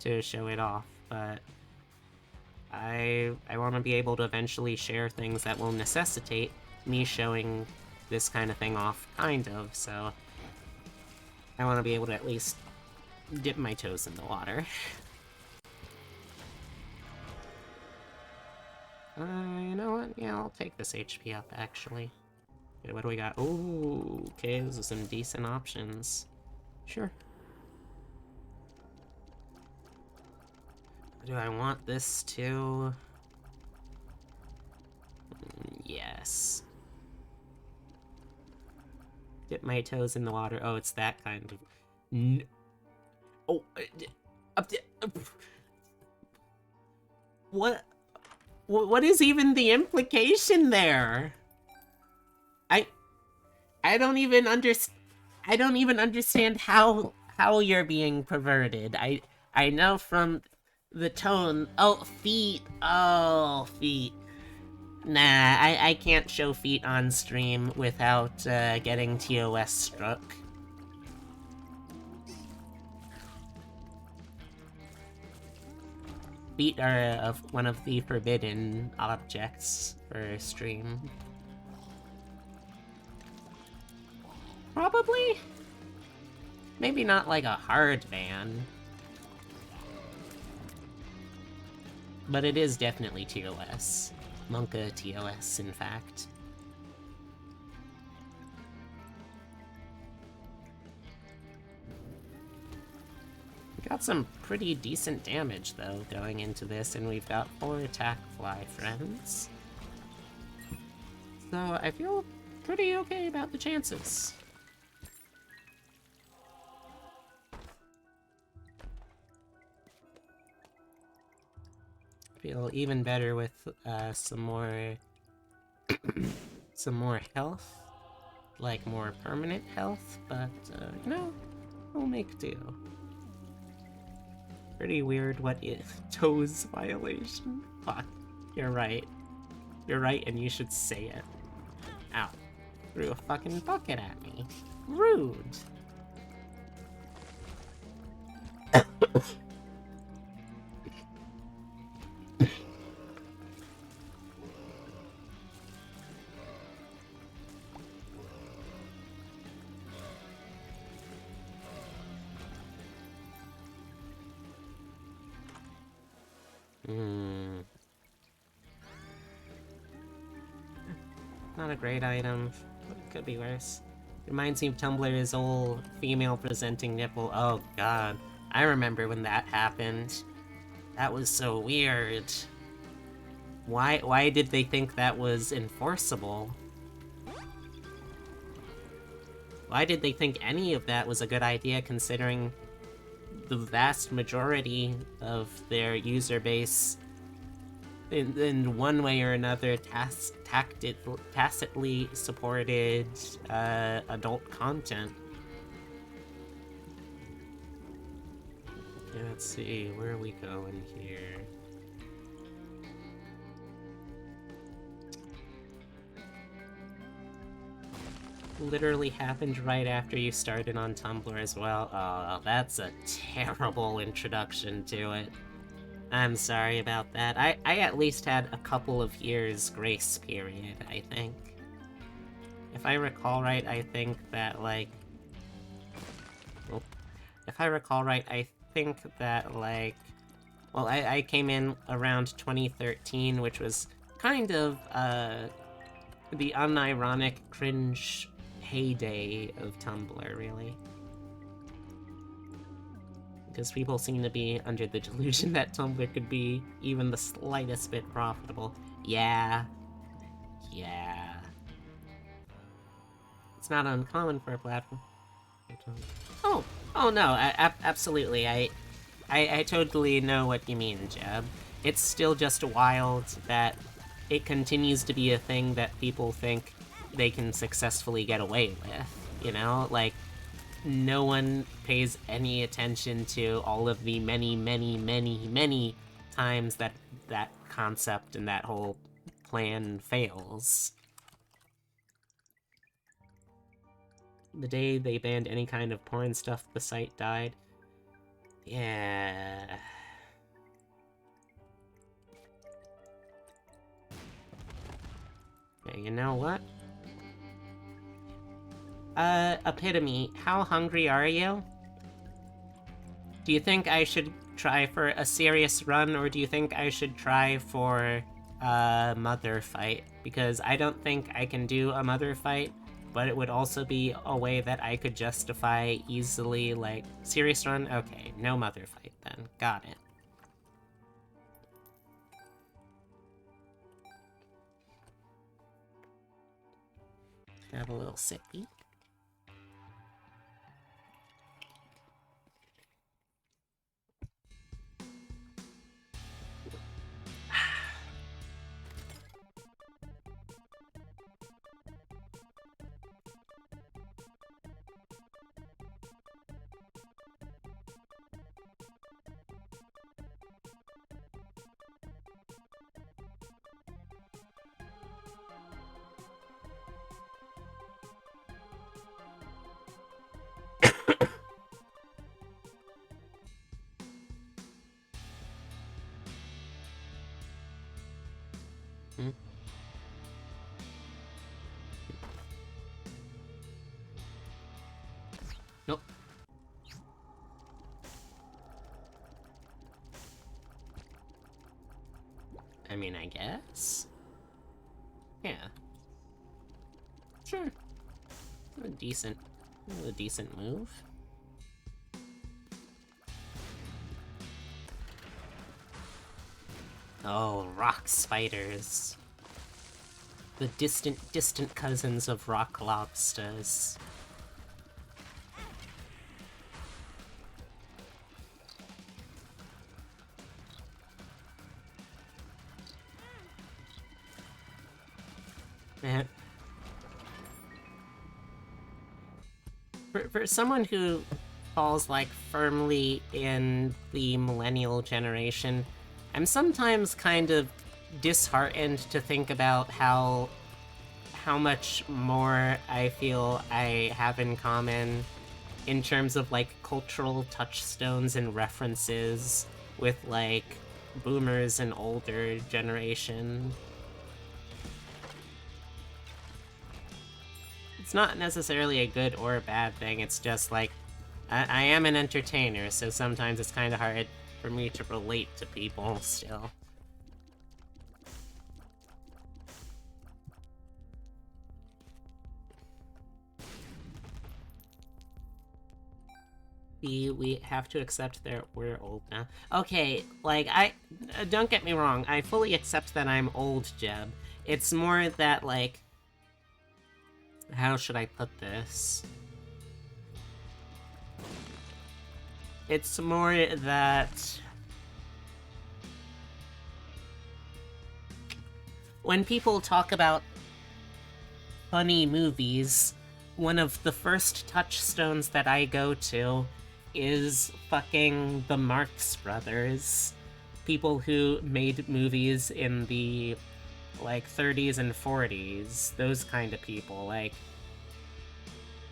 to show it off, but I want to be able to eventually share things that will necessitate me showing this kind of thing off, kind of, so I want to be able to at least dip my toes in the water. You know what? Yeah, I'll take this HP up, actually. Okay, what do we got? Ooh, okay, those are some decent options. Sure. Do I want this to... Yes. Dip my toes in the water. Oh, it's that kind of... Oh, what? What is even the implication there? I don't even understand how you're being perverted. I know from the tone. Oh, feet. Oh, feet. Nah, I can't show feet on stream without getting TOS struck. Feet are one of the forbidden objects for stream. Probably? Maybe not like a hard ban. But it is definitely TOS. Monka TOS, in fact. We got some pretty decent damage, though, going into this, and we've got 4 attack fly friends. So I feel pretty okay about the chances. Feel even better with some more health, like more permanent health, but you know, we'll make do. Pretty weird. What is toes violation? Fuck, you're right. You're right, and you should say it. Ow! Threw a fucking bucket at me. Rude. Not a great item, but it could be worse. Reminds me of Tumblr's old female-presenting nipple. Oh god, I remember when that happened. That was so weird. Why did they think that was enforceable? Why did they think any of that was a good idea, considering the vast majority of their user base in one way or another tacitly supported adult content? Okay, let's see, where are we going here? Literally happened right after you started on Tumblr as well. Oh, that's a terrible introduction to it. I'm sorry about that. I at least had a couple of years grace period, I think. If I recall right, I think that, like... Well, if I recall right, I think that, like... Well, I came in around 2013, which was kind of, the unironic cringe heyday of Tumblr, really. Because people seem to be under the delusion that Tumblr could be even the slightest bit profitable. Yeah. Yeah. It's not uncommon for a platform. Oh! Oh no, absolutely. I totally know what you mean, Jeb. It's still just wild that it continues to be a thing that people think they can successfully get away with, you know? Like, no one pays any attention to all of the many, many, many, many times that that concept and that whole plan fails. The day they banned any kind of porn stuff, the site died. Yeah... Okay, you know what? Epitome, how hungry are you? Do you think I should try for a serious run, or do you think I should try for a mother fight? Because I don't think I can do a mother fight, but it would also be a way that I could justify easily, like, serious run? Okay, no mother fight then. Got it. Have a little sippy. mean, I guess. Yeah. Sure. A decent move. Oh, rock spiders. The distant cousins of rock lobsters. Man. For someone who falls, like, firmly in the millennial generation, I'm sometimes kind of disheartened to think about how much more I feel I have in common in terms of, like, cultural touchstones and references with, like, boomers and older generation. It's not necessarily a good or a bad thing, it's just, like, I am an entertainer, so sometimes it's kind of hard for me to relate to people still. We have to accept that we're old now. Okay, like, don't get me wrong, I fully accept that I'm old, Jeb. It's more that, like, how should I put this? It's more that when people talk about funny movies, one of the first touchstones that I go to is fucking the Marx Brothers. People who made movies in the, like, 30s and 40s. Those kind of people. Like,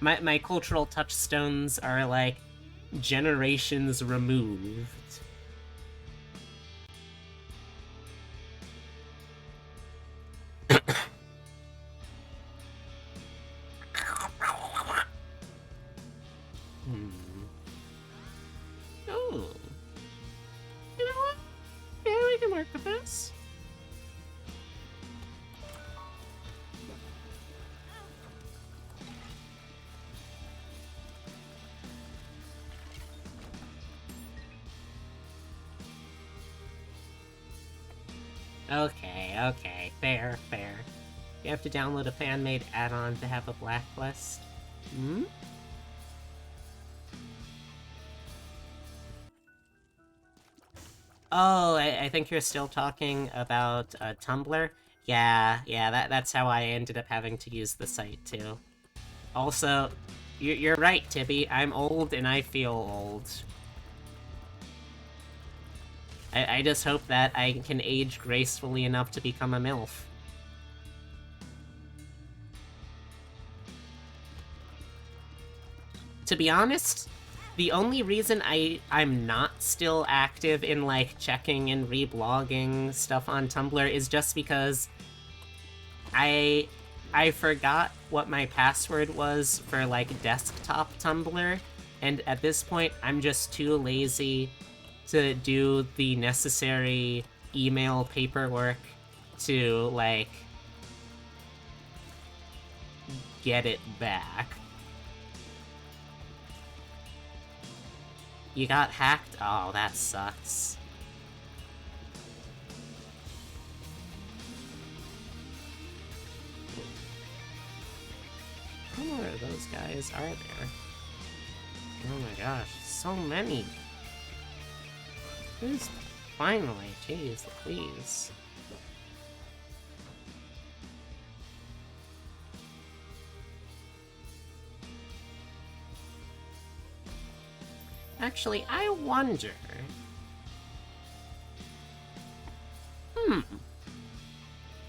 my cultural touchstones are, like, generations removed. Oh. You know what? Yeah, we can work with this. Okay, fair. You have to download a fan-made add-on to have a blacklist. Hmm? Oh, I think you're still talking about Tumblr? Yeah, that's how I ended up having to use the site, too. Also, you're right, Tibby, I'm old and I feel old. I just hope that I can age gracefully enough to become a MILF. To be honest, the only reason I'm not still active in, like, checking and reblogging stuff on Tumblr is just because I forgot what my password was for, like, desktop Tumblr, and at this point, I'm just too lazy to do the necessary email paperwork to, like, get it back. You got hacked? Oh, that sucks. How many of those guys are there? Oh my gosh, so many. Finally, jeez, please. Actually, I wonder...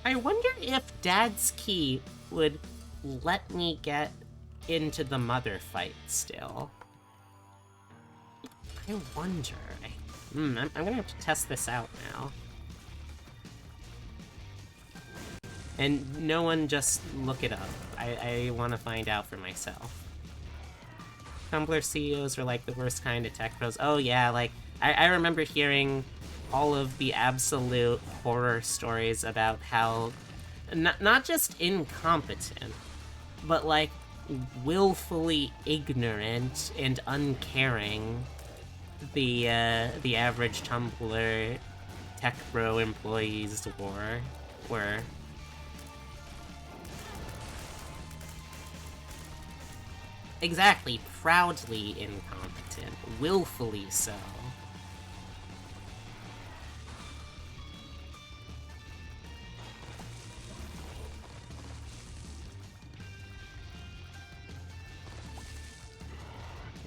I wonder if Dad's Key would let me get into the mother fight still. I wonder. I'm gonna have to test this out now. And no one just look it up. I want to find out for myself. Tumblr CEOs are like the worst kind of tech pros. Oh yeah, like, I remember hearing all of the absolute horror stories about how not just incompetent, but like willfully ignorant and uncaring the average Tumblr tech bro employees were. Exactly, proudly incompetent, willfully so.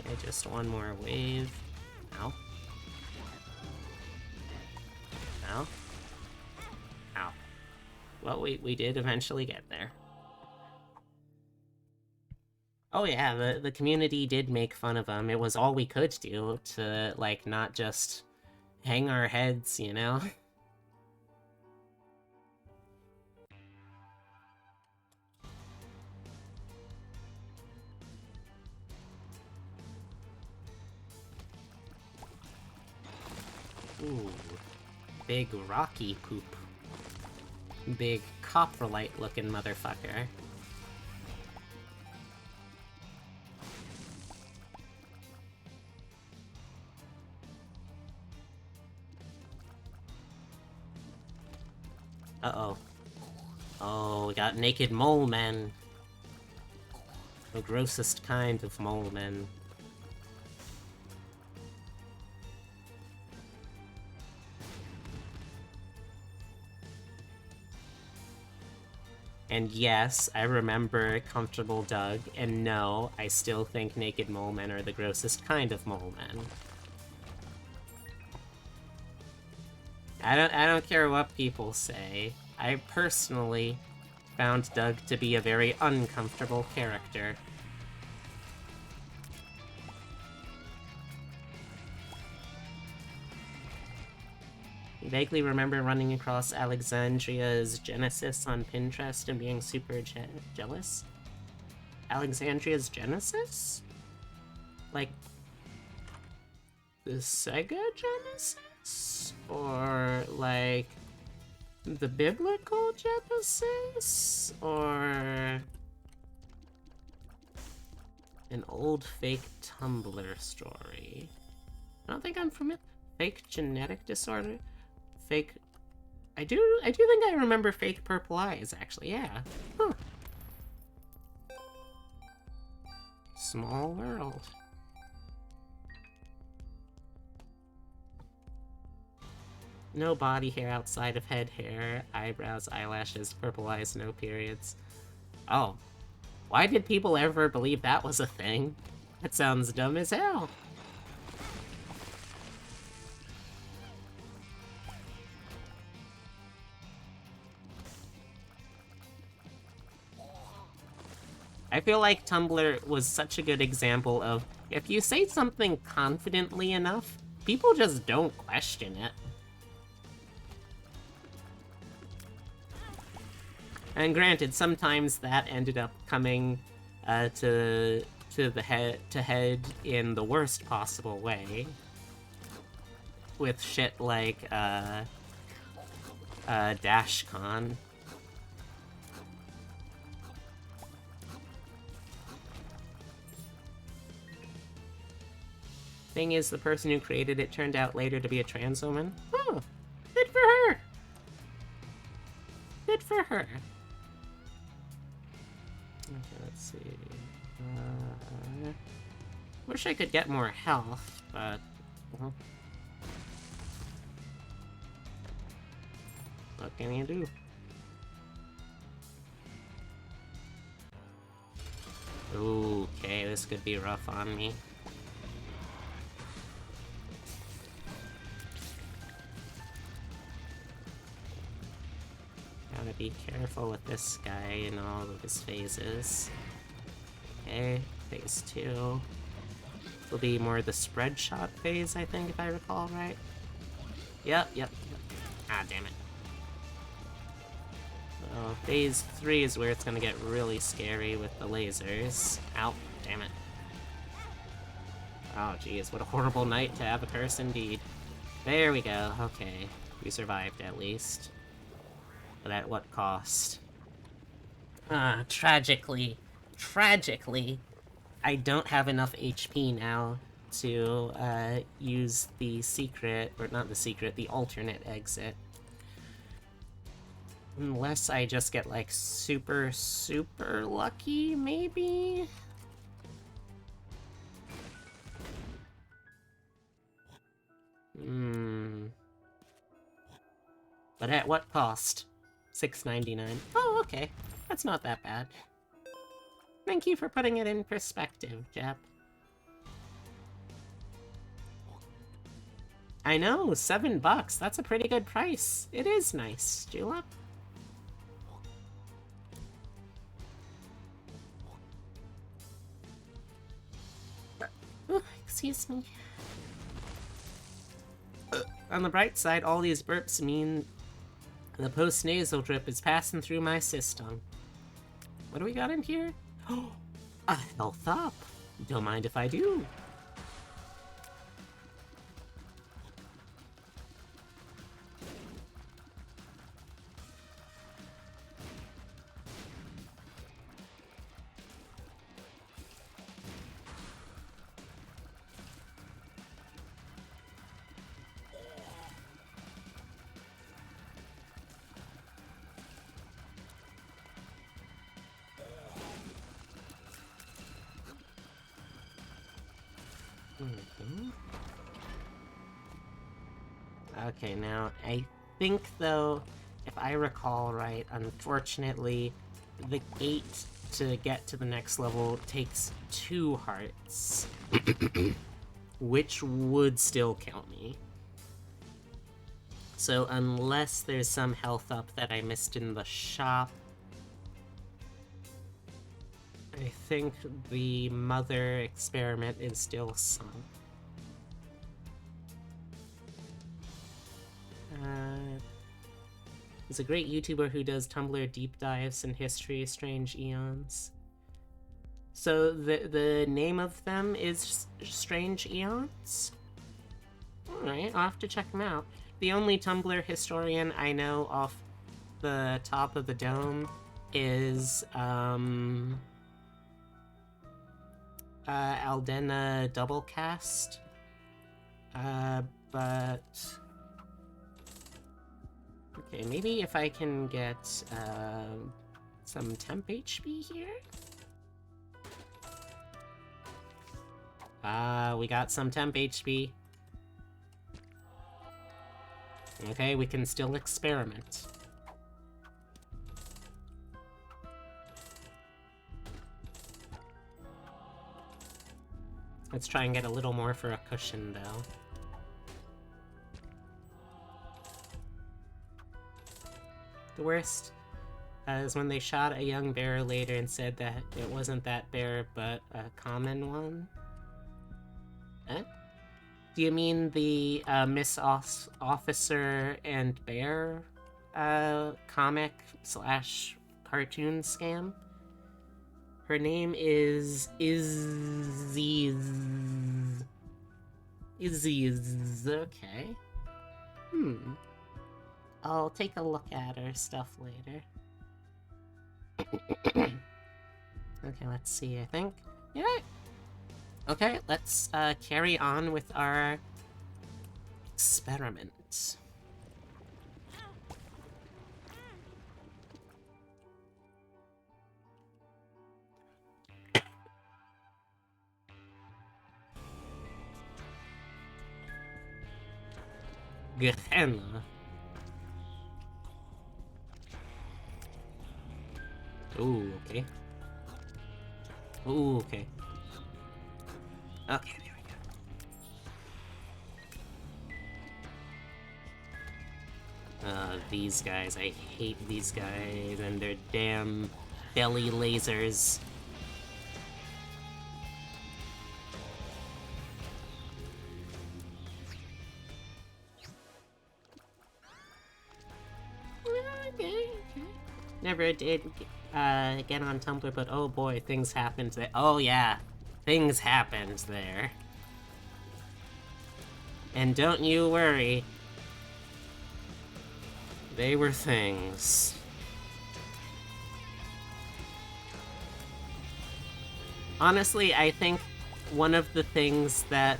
Okay, just one more wave. Ow. Ow. Ow. Well, we did eventually get there. Oh yeah, the community did make fun of him. It was all we could do to, like, not just hang our heads, you know? Ooh. Big rocky poop. Big coprolite-looking motherfucker. Uh-oh. Oh, we got naked mole men. The grossest kind of mole men. And yes, I remember Comfortable Doug, and no, I still think naked mole men are the grossest kind of mole men. I don't care what people say. I personally found Doug to be a very uncomfortable character. I vaguely remember running across Alexandria's Genesis on Pinterest and being super jealous. Alexandria's Genesis? Like, the Sega Genesis? Or, like, the biblical Genesis? Or an old fake Tumblr story? I don't think I'm familiar. Fake genetic disorder? Fake... I do think I remember fake purple eyes, actually, yeah. Huh. Small world. No body hair outside of head hair, eyebrows, eyelashes, purple eyes, no periods. Oh. Why did people ever believe that was a thing? That sounds dumb as hell. I feel like Tumblr was such a good example of, if you say something confidently enough, people just don't question it. And granted, sometimes that ended up coming to head in the worst possible way, with shit like DashCon. Thing is, the person who created it turned out later to be a trans woman. Oh, good for her. Good for her. Okay, let's see. Wish I could get more health, but well, what can you do? Okay, this could be rough on me. Gotta be careful with this guy and all of his phases. Okay, phase 2. Will be more the spread shot phase, I think, if I recall right. Yep. Ah, damn it. So, phase 3 is where it's gonna get really scary with the lasers. Ow, damn it. Oh, geez, what a horrible night to have a curse indeed. There we go, okay. We survived at least. But at what cost? Tragically, I don't have enough HP now to, use the secret, or not the secret, the alternate exit. Unless I just get, like, super lucky, maybe? But at what cost? $6.99. Oh, okay. That's not that bad. Thank you for putting it in perspective, Jep. I know, $7. That's a pretty good price. It is nice, Julep. Ooh, excuse me. On the bright side, all these burps mean the post-nasal drip is passing through my system. What do we got in here? A health up. Don't mind if I do. Okay, now, I think, though, if I recall right, unfortunately, the gate to get to the next level takes 2 hearts. Which would still count me. So, unless there's some health up that I missed in the shop, I think the mother experiment is still sunk. He's a great YouTuber who does Tumblr deep dives in history of strange eons. So the name of them is Strange Eons? Alright, I'll have to check them out. The only Tumblr historian I know off the top of the dome is, Aldena Doublecast. But... Okay, maybe if I can get, some temp HP here? We got some temp HP. Okay, we can still experiment. Let's try and get a little more for a cushion, though. The worst is when they shot a young bear later and said that it wasn't that bear, but a common one. Eh? Do you mean the Miss Officer and Bear comic / cartoon scam? Her name is Izzy. Okay. I'll take a look at her stuff later. Okay, let's see, I think. Yeah. Okay, let's carry on with our experiment. Gehenna. Ooh, okay. Ooh, okay. Okay, there we go. These guys. I hate these guys and their damn belly lasers. Okay. Never did get on Tumblr, but oh boy, things happened there. Oh yeah, things happened there. And don't you worry. They were things. Honestly, I think one of the things that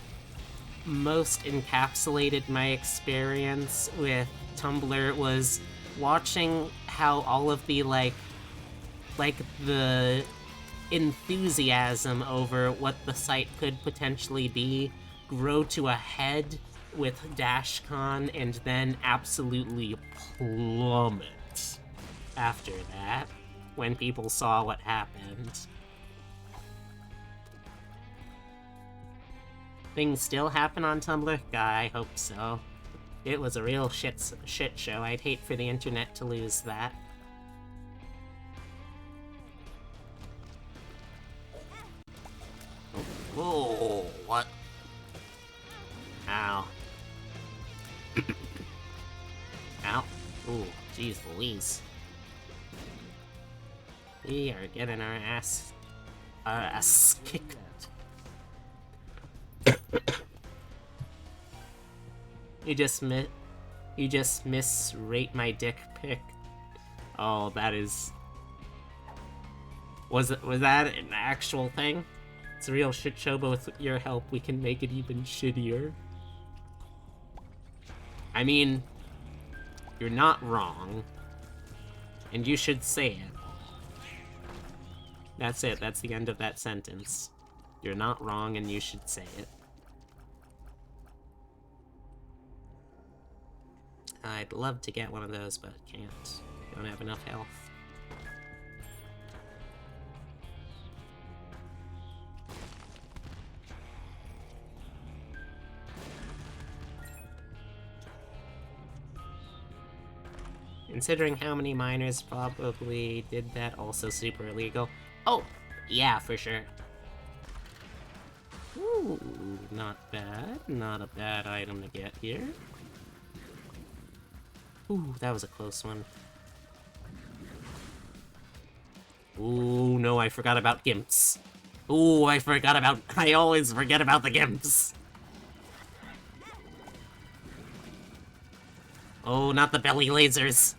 most encapsulated my experience with Tumblr was watching how all of the, like the enthusiasm over what the site could potentially be grow to a head with DashCon and then absolutely plummet after that when people saw what happened. Things still happen on Tumblr? God, I hope so. It was a real shit show. I'd hate for the internet to lose that. Oh, what? Ow. Ow. Ooh, jeez Louise. We are getting our ass kicked. You just misrate my dick pic. Oh, that is... Was that an actual thing? It's a real shit show, but with your help, we can make it even shittier. I mean, you're not wrong. And you should say it. That's it, that's the end of that sentence. You're not wrong and you should say it. I'd love to get one of those, but can't. Don't have enough health. Considering how many miners probably did that, also super illegal. Oh, yeah, for sure. Ooh, not bad. Not a bad item to get here. Ooh, that was a close one. Ooh, no, I forgot about gimps. Ooh, I always forget about the gimps. Oh, not the belly lasers.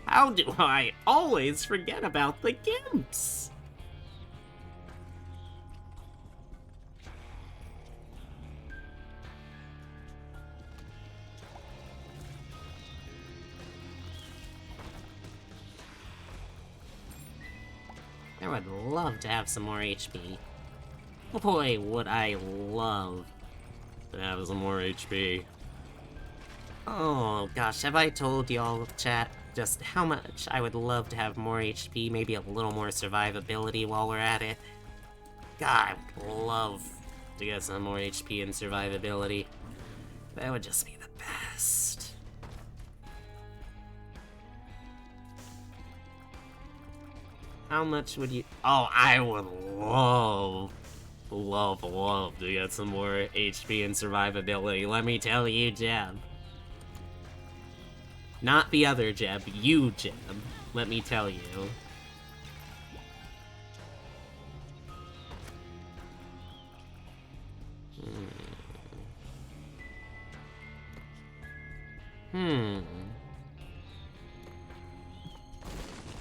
How do I always forget about the gimps? I would love to have some more HP. Boy, would I love to have some more HP. Oh gosh, have I told y'all, chat, just how much I would love to have more HP, maybe a little more survivability while we're at it? God, I would love to get some more HP and survivability. That would just be the best. How much would you... Oh, I would love to get some more HP and survivability. Let me tell you, Jeb. Not the other Jeb, you, Jeb. Let me tell you.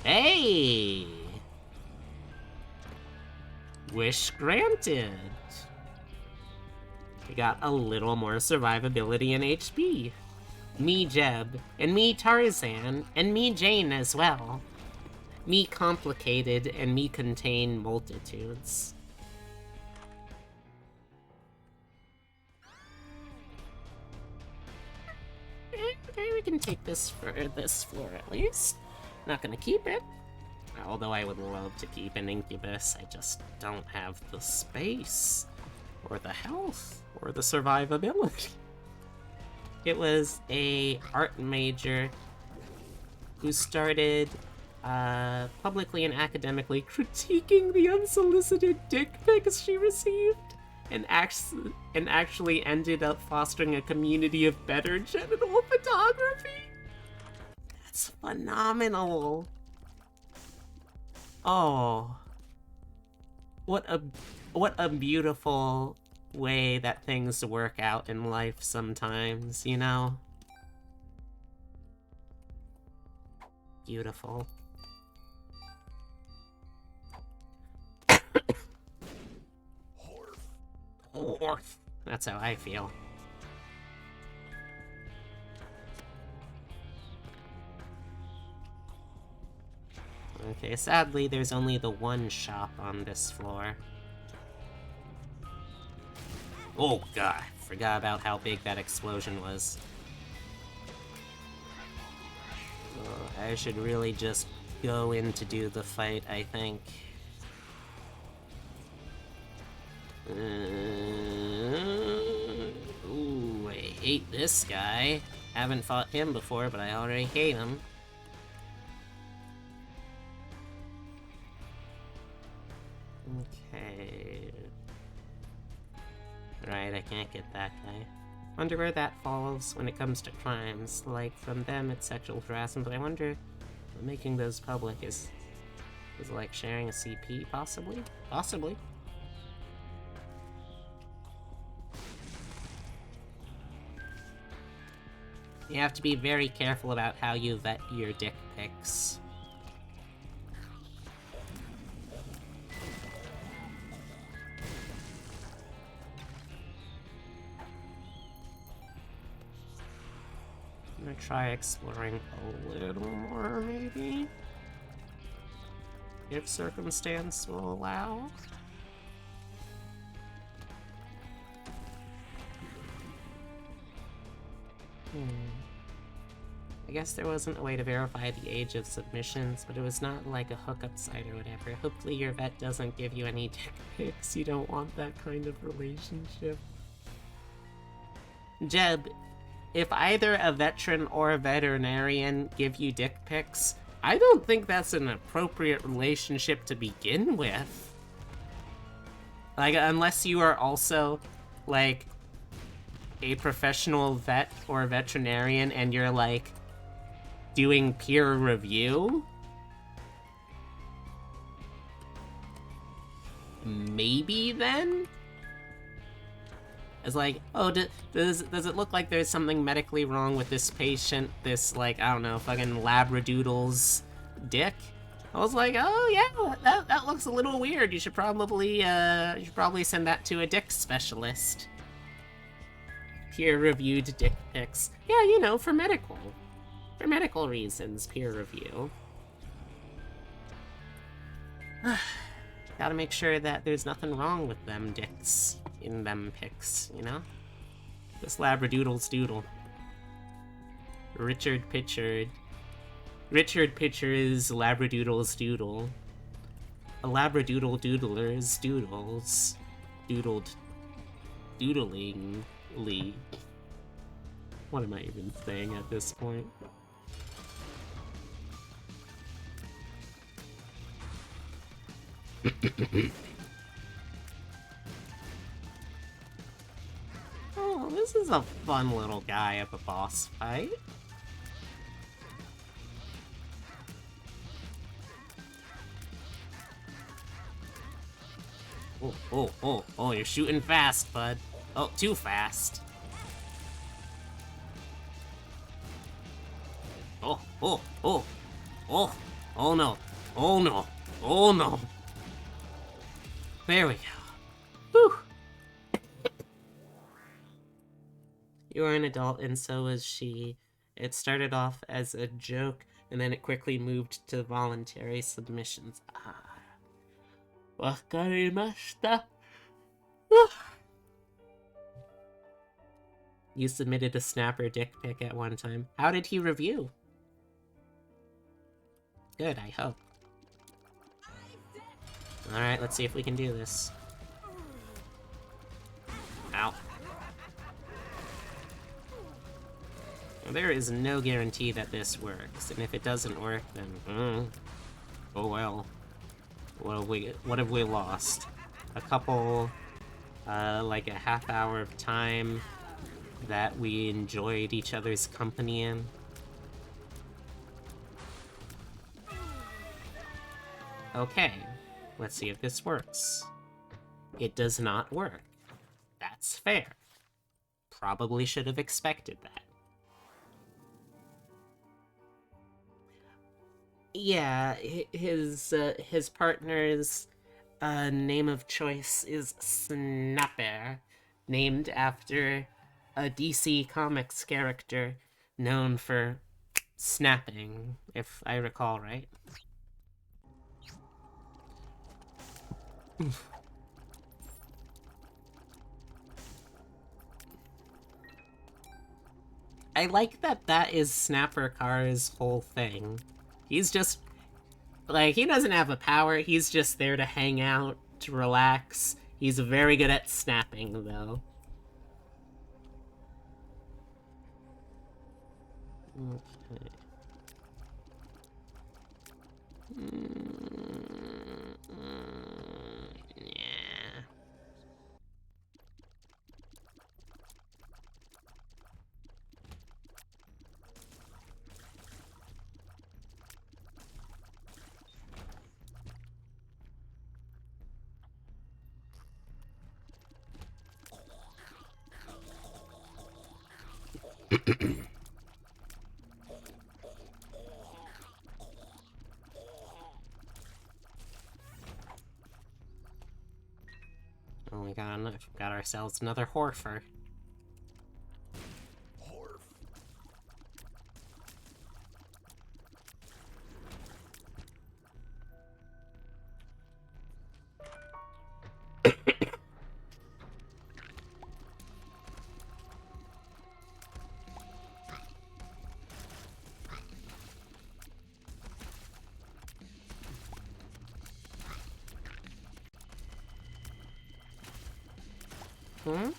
Hey! Wish granted. We got a little more survivability and HP. Me Jeb, and me Tarzan, and me Jane as well. Me complicated, and me contain multitudes. Okay, we can take this for this floor at least. Not gonna keep it. Although I would love to keep an Incubus, I just don't have the space, or the health, or the survivability. It was a art major who started publicly and academically critiquing the unsolicited dick pics she received, and actually ended up fostering a community of better genital photography. That's phenomenal. Oh. what a beautiful way that things work out in life sometimes, you know? Beautiful. Horf. That's how I feel. Okay, sadly, there's only the one shop on this floor. Oh god, forgot about how big that explosion was. I should really just go in to do the fight, I think. Ooh, I hate this guy. Haven't fought him before, but I already hate him. Okay. Right, I can't get that guy. Wonder where that falls when it comes to crimes. Like, from them it's sexual harassment, but I wonder if making those public is like sharing a CP, possibly? Possibly. You have to be very careful about how you vet your dick pics. I'm gonna try exploring a little more, maybe? If circumstance will allow. I guess there wasn't a way to verify the age of submissions, but it was not like a hookup site or whatever. Hopefully your vet doesn't give you any dick pics. You don't want that kind of relationship. Jeb, if either a veteran or a veterinarian give you dick pics, I don't think that's an appropriate relationship to begin with. Like, unless you are also, like, a professional vet or a veterinarian and you're, like, doing peer review? Maybe then? It's like, oh, does it look like there's something medically wrong with this patient, this, like, I don't know, fucking labradoodle's dick? I was like, oh yeah, that looks a little weird. You should probably send that to a dick specialist. Peer-reviewed dick pics. Yeah, you know, for medical reasons, peer review. Gotta make sure that there's nothing wrong with them dicks in them pics, you know? This labradoodle's doodle. Richard Pitchers labradoodle's doodle. A labradoodle doodler's doodles. Doodling league. What am I even saying at this point? Oh, this is a fun little guy of a boss fight. Oh, you're shooting fast, bud. Oh, too fast. Oh no. Oh no. There we go. Whew. You are an adult and so is she. It started off as a joke and then it quickly moved to voluntary submissions. Wakarimashita. You submitted a snapper dick pic at one time. How did he review? Good, I hope. Alright, let's see if we can do this. Ow. Well, there is no guarantee that this works, and if it doesn't work, then, oh well. What have we lost? A couple, like a half hour of time that we enjoyed each other's company in. Okay, let's see if this works. it does not work. That's fair. Probably should have expected that. Yeah, his partner's name of choice is Snapper, named after a DC Comics character known for snapping, if I recall right. I like that is Snapper Car's whole thing. He's just, like, he doesn't have a power, he's just there to hang out, to relax. He's very good at snapping, though. Okay. Yeah. Oh my god, got ourselves another Horfer. Hmm?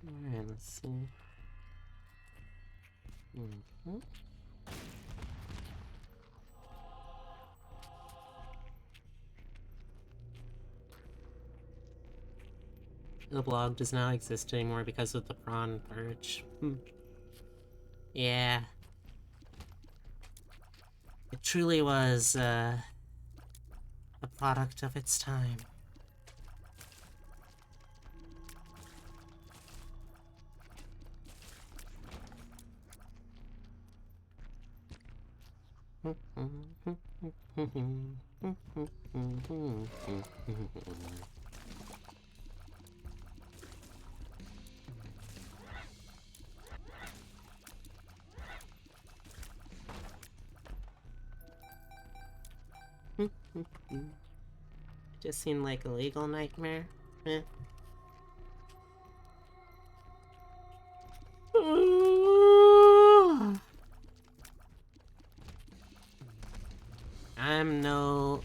Alright, let's see. The blog does not exist anymore because of the prawn purge. Yeah. It truly was, a product of its time. Just seemed like a legal nightmare. Eh. I'm no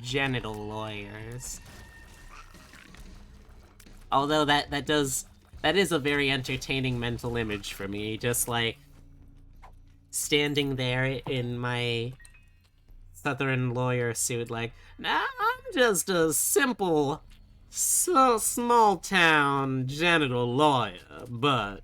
genital lawyers. Although that is a very entertaining mental image for me, just like standing there in my Southern lawyer suit, like, nah, I'm just a simple, small town genital lawyer, but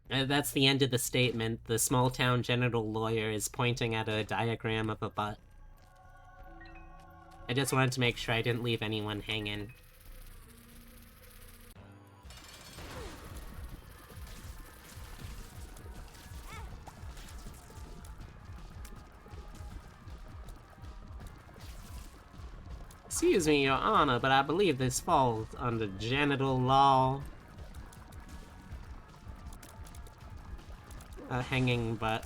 that's the end of the statement. The small town genital lawyer is pointing at a diagram of a butt. I just wanted to make sure I didn't leave anyone hanging. Excuse me, Your Honor, but I believe this falls under genital law. A hanging butt.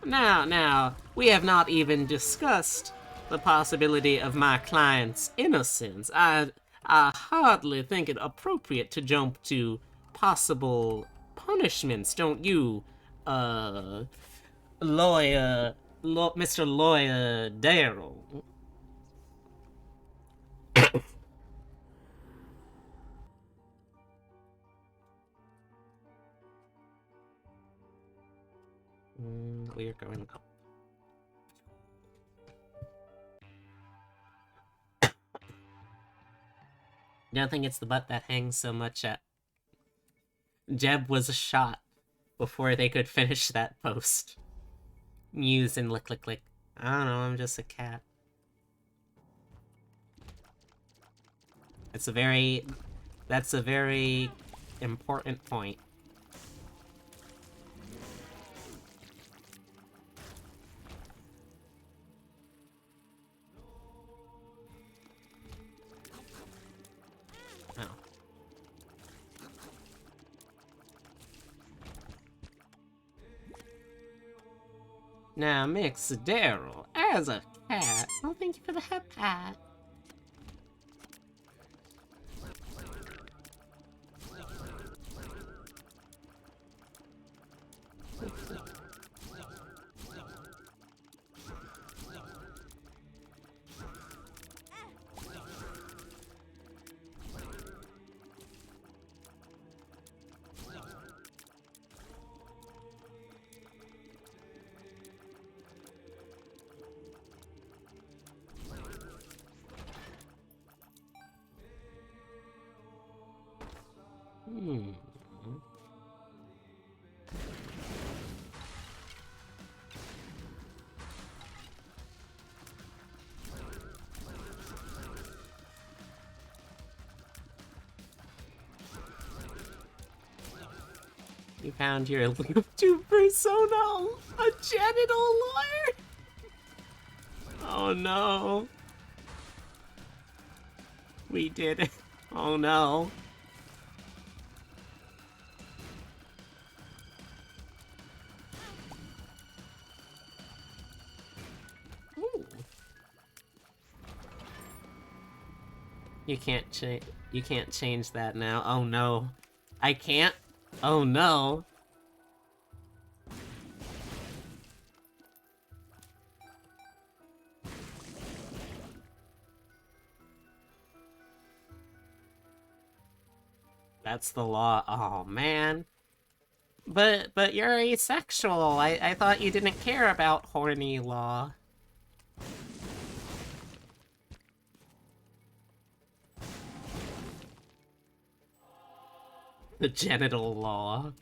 Now, we have not even discussed the possibility of my client's innocence. I hardly think it appropriate to jump to possible punishments, don't you, Mr. Lawyer Darrell? We are going up. I don't think it's the butt that hangs so much at. Jeb was shot before they could finish that post. Muse and lick lick lick. I don't know, I'm just a cat. That's a very important point. Oh. Now, Mix Daryl, as a cat. Oh, thank you for the head pat. Hmm. You found your Vtuber persona, a genital lawyer? Oh no. We did it. Oh no. Ooh. You can't change that now. Oh no. I can't? Oh no. That's the law. Oh man. But you're asexual. I thought you didn't care about horny law. The genital law.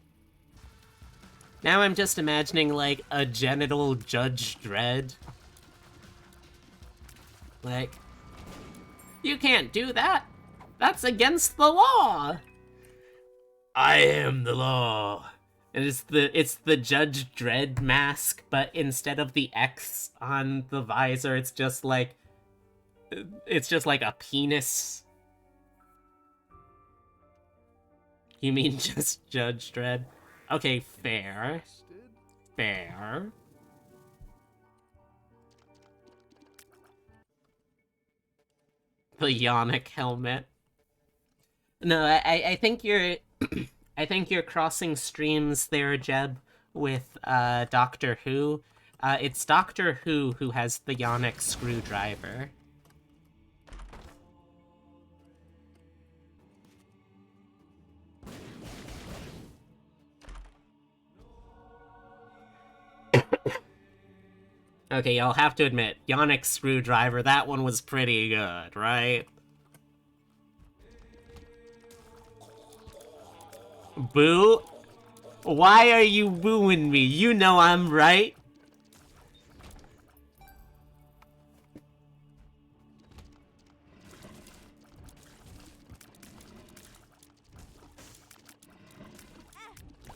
Now I'm just imagining, like, a genital Judge Dredd. Like, you can't do that! That's against the law! I am the law. And it's the Judge Dredd mask, but instead of the X on the visor, it's just like a penis. You mean just Judge Dredd? Okay, fair. Fair. The Yonic helmet. No, I think you're I think you're crossing streams there, Jeb, with Doctor Who. It's Doctor Who has the Yonic screwdriver. Okay, I'll have to admit, Yonic screwdriver, that one was pretty good, right? Boo? Why are you booing me? You know I'm right.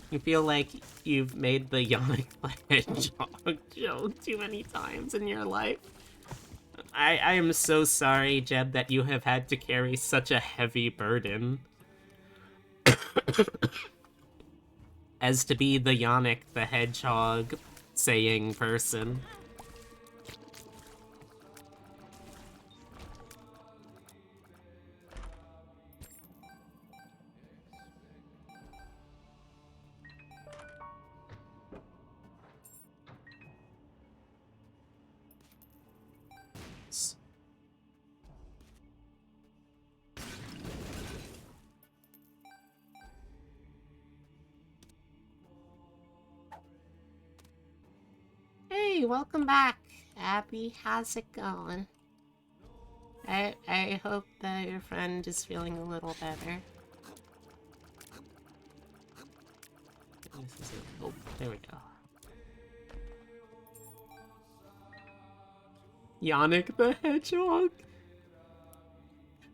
You feel like you've made the Yonic Hedgehog joke too many times in your life. I am so sorry, Jeb, that you have had to carry such a heavy burden. As to be the Yonic the Hedgehog saying person. Hey, welcome back, Abby. How's it going? I hope that your friend is feeling a little better. Oh, there we go. Yannick the Hedgehog?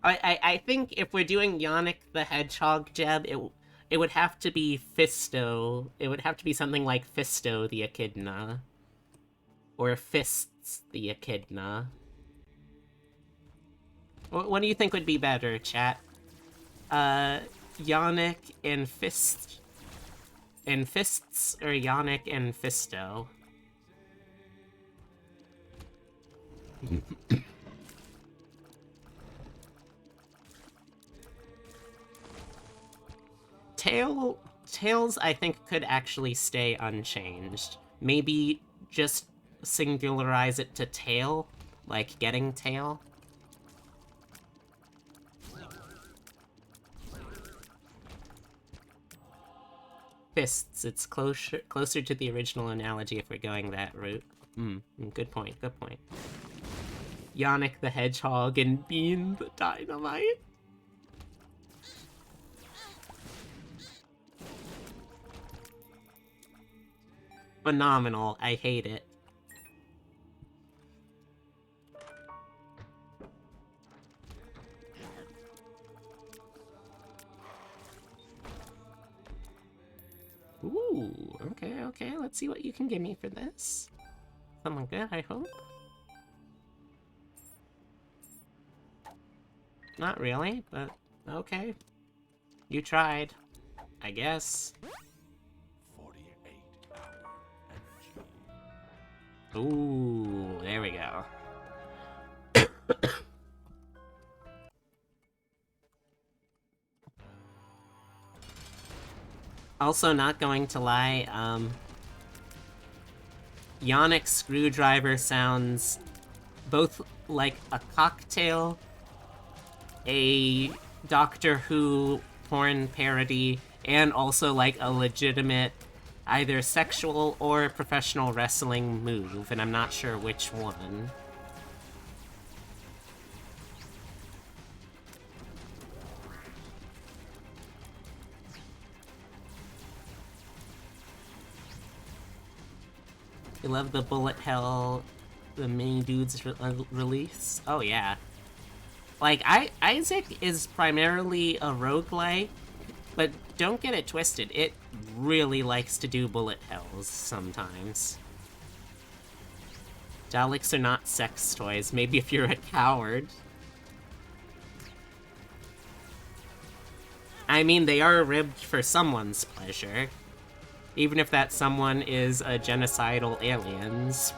I think if we're doing Yannick the Hedgehog, Jeb, it would have to be Fisto. It would have to be something like Fisto the Echidna. Or Fists the Echidna. What do you think would be better, chat? Yannick and Fist... and Fists, or Yannick and Fisto? Tails, I think, could actually stay unchanged. Maybe just singularize it to tail, like getting tail. Fists, it's closer to the original analogy if we're going that route. Good point, good point. Yannick the Hedgehog and Bean the Dynamite? Phenomenal, I hate it. Ooh, okay, let's see what you can give me for this. Something good, I hope. Not really, but okay. You tried, I guess. 48-hour energy. Ooh, there we go. Also, not going to lie, Yannick's screwdriver sounds both like a cocktail, a Doctor Who porn parody, and also like a legitimate either sexual or professional wrestling move, and I'm not sure which one. You love the bullet hell, the mini dudes release? Oh yeah. Like, Isaac is primarily a roguelike, but don't get it twisted, it really likes to do bullet hells sometimes. Daleks are not sex toys, maybe if you're a coward. I mean, they are ribbed for someone's pleasure. Even if that someone is a genocidal aliens.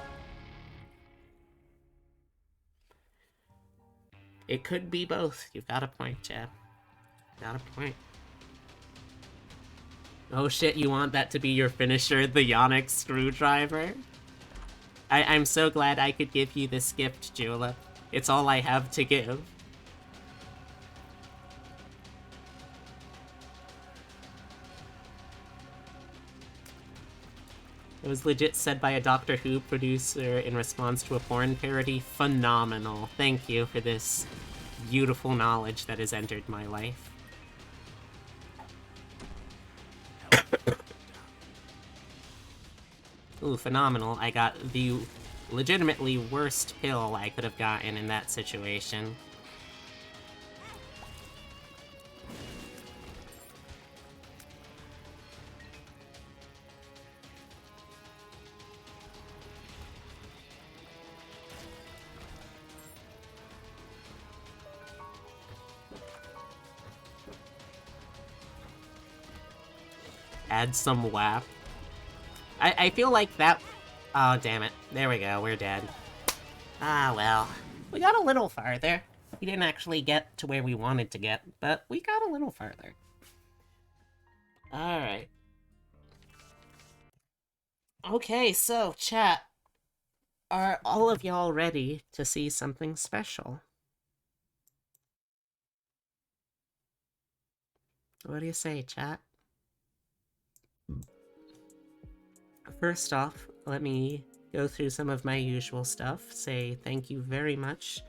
It could be both. You've got a point, Chad. Got a point. Oh shit, you want that to be your finisher, the Yannick screwdriver? I'm so glad I could give you this gift, Julep. It's all I have to give. It was legit said by a Doctor Who producer in response to a porn parody. Phenomenal. Thank you for this beautiful knowledge that has entered my life. Ooh, phenomenal. I got the legitimately worst pill I could have gotten in that situation. Add some WAP. I feel like that... Oh, damn it. There we go, we're dead. Ah, well. We got a little farther. We didn't actually get to where we wanted to get, but we got a little farther. Alright. Okay, so, chat. Are all of y'all ready to see something special? What do you say, chat? First off, let me go through some of my usual stuff, say thank you very much,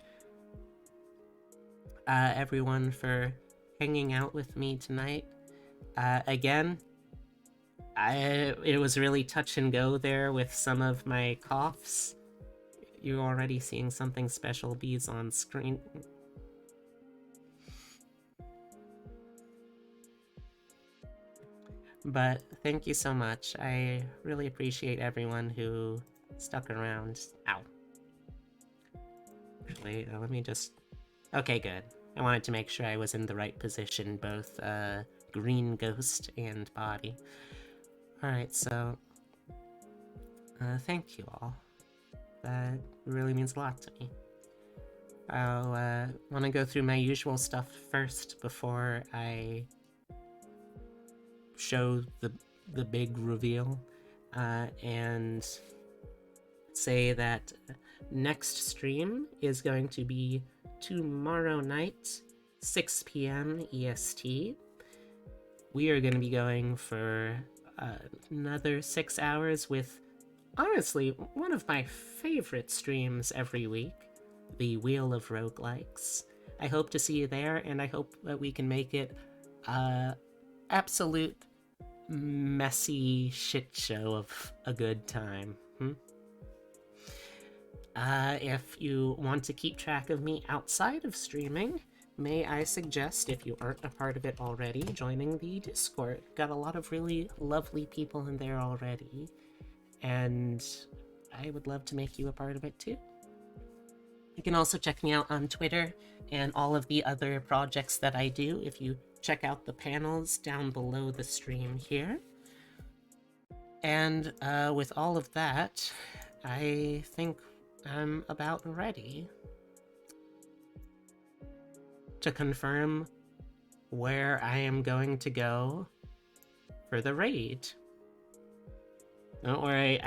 everyone, for hanging out with me tonight. Again, it was really touch and go there with some of my coughs. You're already seeing something special bees on screen. But thank you so much. I really appreciate everyone who stuck around. Ow. Actually, let me just... Okay, good. I wanted to make sure I was in the right position, both green ghost and body. Alright, so... thank you all. That really means a lot to me. I'll want to go through my usual stuff first before I show the big reveal, and say that next stream is going to be tomorrow night, 6 p.m. EST. We are going to be going for another 6 hours with, honestly, one of my favorite streams every week, the Wheel of Roguelikes. I hope to see you there, and I hope that we can make it absolute messy shit show of a good time. If you want to keep track of me outside of streaming, may I suggest, if you aren't a part of it already, joining the Discord. Got a lot of really lovely people in there already, and I would love to make you a part of it too. You can also check me out on Twitter and all of the other projects that I do if you check out the panels down below the stream here. And with all of that, I think I'm about ready to confirm where I am going to go for the raid. Don't worry,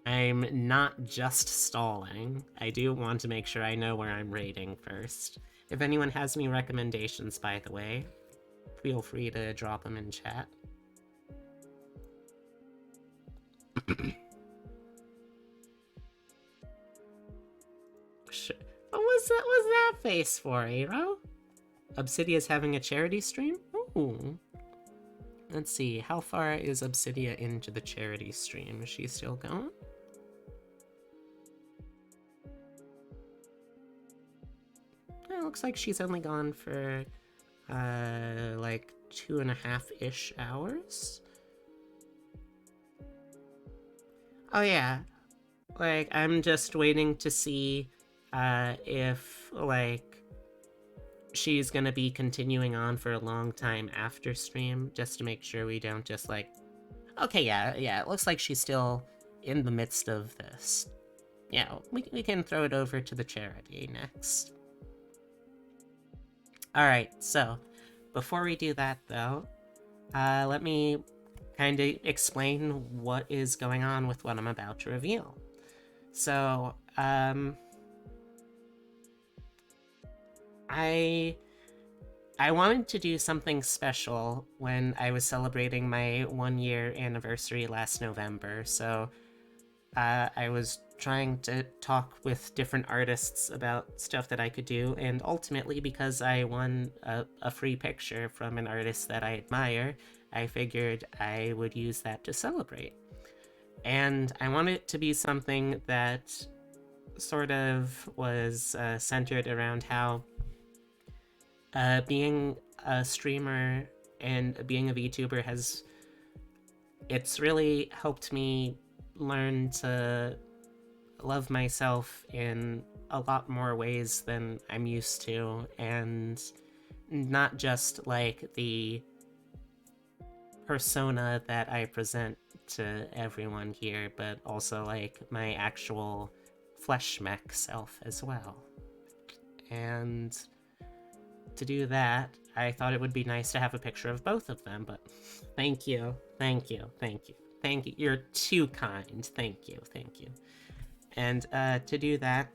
I'm not just stalling. I do want to make sure I know where I'm raiding first. If anyone has any recommendations, by the way, feel free to drop them in chat. Sure. What was that face for, Aero? Obsidia's having a charity stream? Ooh. Let's see, how far is Obsidia into the charity stream? Is she still going? It looks like she's only gone for, like 2.5-ish hours. Oh yeah, like, I'm just waiting to see, if, like, she's gonna be continuing on for a long time after stream, just to make sure we don't just, like... Okay, yeah, it looks like she's still in the midst of this. Yeah, we can throw it over to the charity next. Alright, so, before we do that, though, let me kind of explain what is going on with what I'm about to reveal. So, I wanted to do something special when I was celebrating my 1-year anniversary last November, so I was trying to talk with different artists about stuff that I could do, and ultimately, because I won a free picture from an artist that I admire, I figured I would use that to celebrate. And I wanted it to be something that sort of was centered around how being a streamer and being a VTuber it's really helped me learn to love myself in a lot more ways than I'm used to, and not just like the persona that I present to everyone here, but also like my actual flesh mech self as well. And to do that, I thought it would be nice to have a picture of both of them, but thank you. You're too kind. Thank you. And to do that,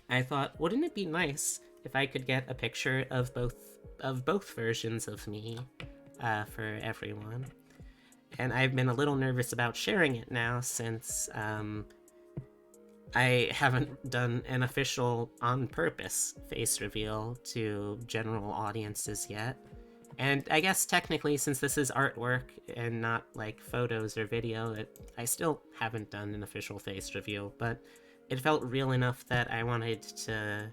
I thought, wouldn't it be nice if I could get a picture of both versions of me for everyone? and I've been a little nervous about sharing it now since I haven't done an official on purpose face reveal to general audiences yet. And I guess technically, since this is artwork and not like photos or video, I still haven't done an official face reveal, but it felt real enough that I wanted to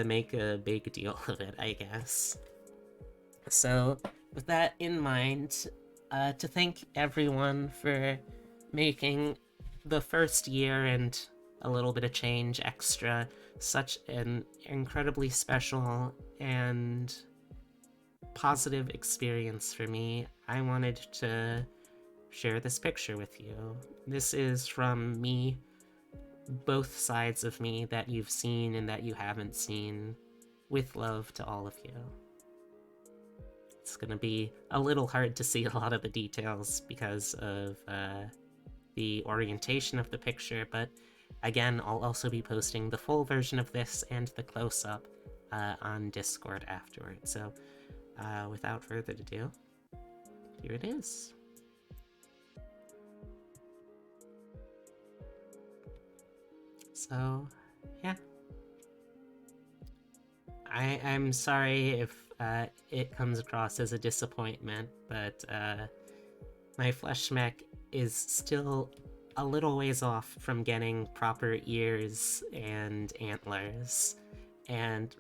make a big deal of it, I guess. So, with that in mind, to thank everyone for making the first year and a little bit of change extra such an incredibly special and positive experience for me, I wanted to share this picture with you. This is from me, both sides of me that you've seen and that you haven't seen, with love to all of you. It's gonna be a little hard to see a lot of the details because of the orientation of the picture, but again, I'll also be posting the full version of this and the close-up on Discord afterwards. So without further ado, here it is. So, yeah. I'm sorry if it comes across as a disappointment, but my flesh mech is still a little ways off from getting proper ears and antlers, and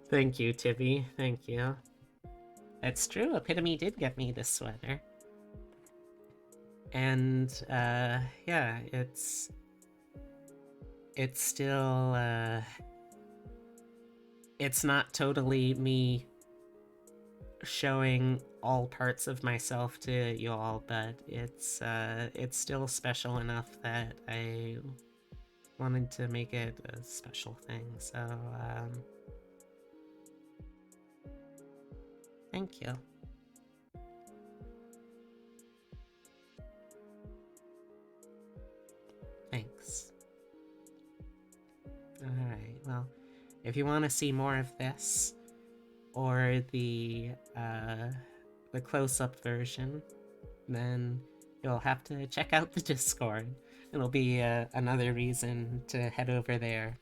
thank you, Tibby, thank you. That's true, Epitome did get me this sweater. And, yeah, it's still, it's not totally me showing all parts of myself to y'all, but it's still special enough that I wanted to make it a special thing, so, thank you. Thanks. Alright, well, if you want to see more of this, or the close-up version, then you'll have to check out the Discord. It'll be another reason to head over there.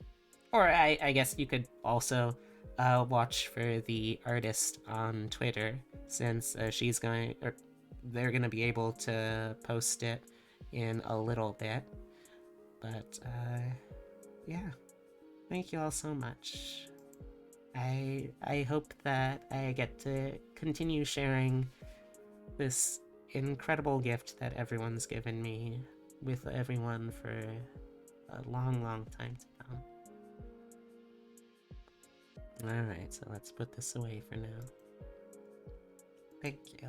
Or I guess you could also watch for the artist on Twitter, since they're gonna be able to post it in a little bit. But yeah, thank you all so much. I hope that I get to continue sharing this incredible gift that everyone's given me with everyone for a long, long time to come. Alright, so let's put this away for now. Thank you.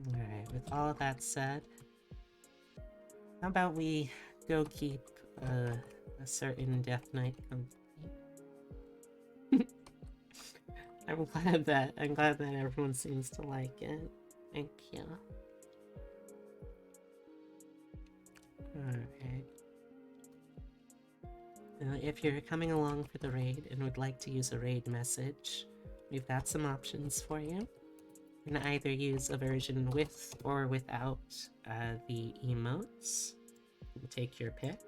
Alright, with all of that said, how about we go keep a certain Death Knight company? I'm glad that everyone seems to like it. Thank you. Alright. Now, if you're coming along for the raid and would like to use a raid message, we've got some options for you. You can either use a version with or without the emotes. You can take your pick.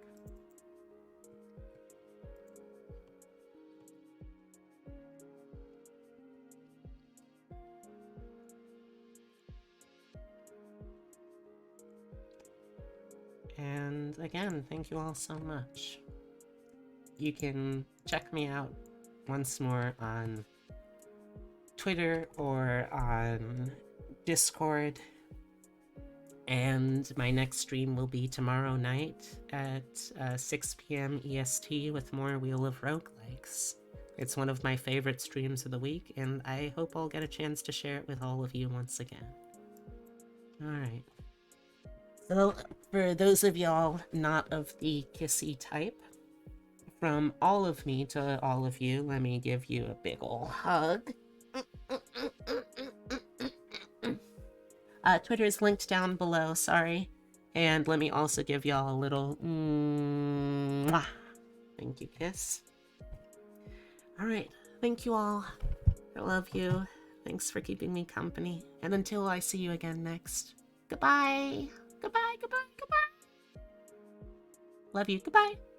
And again, thank you all so much. You can check me out once more on Twitter or on Discord. And my next stream will be tomorrow night at 6 p.m. EST with more Wheel of Roguelikes. It's one of my favorite streams of the week, and I hope I'll get a chance to share it with all of you once again. Alright. So, for those of y'all not of the kissy type, from all of me to all of you, let me give you a big ol' hug. Twitter is linked down below, sorry. And let me also give y'all a little mwah. Thank you, kiss. Alright, thank you all. I love you. Thanks for keeping me company. And until I see you again next. Goodbye! Goodbye, goodbye, goodbye! Love you, goodbye!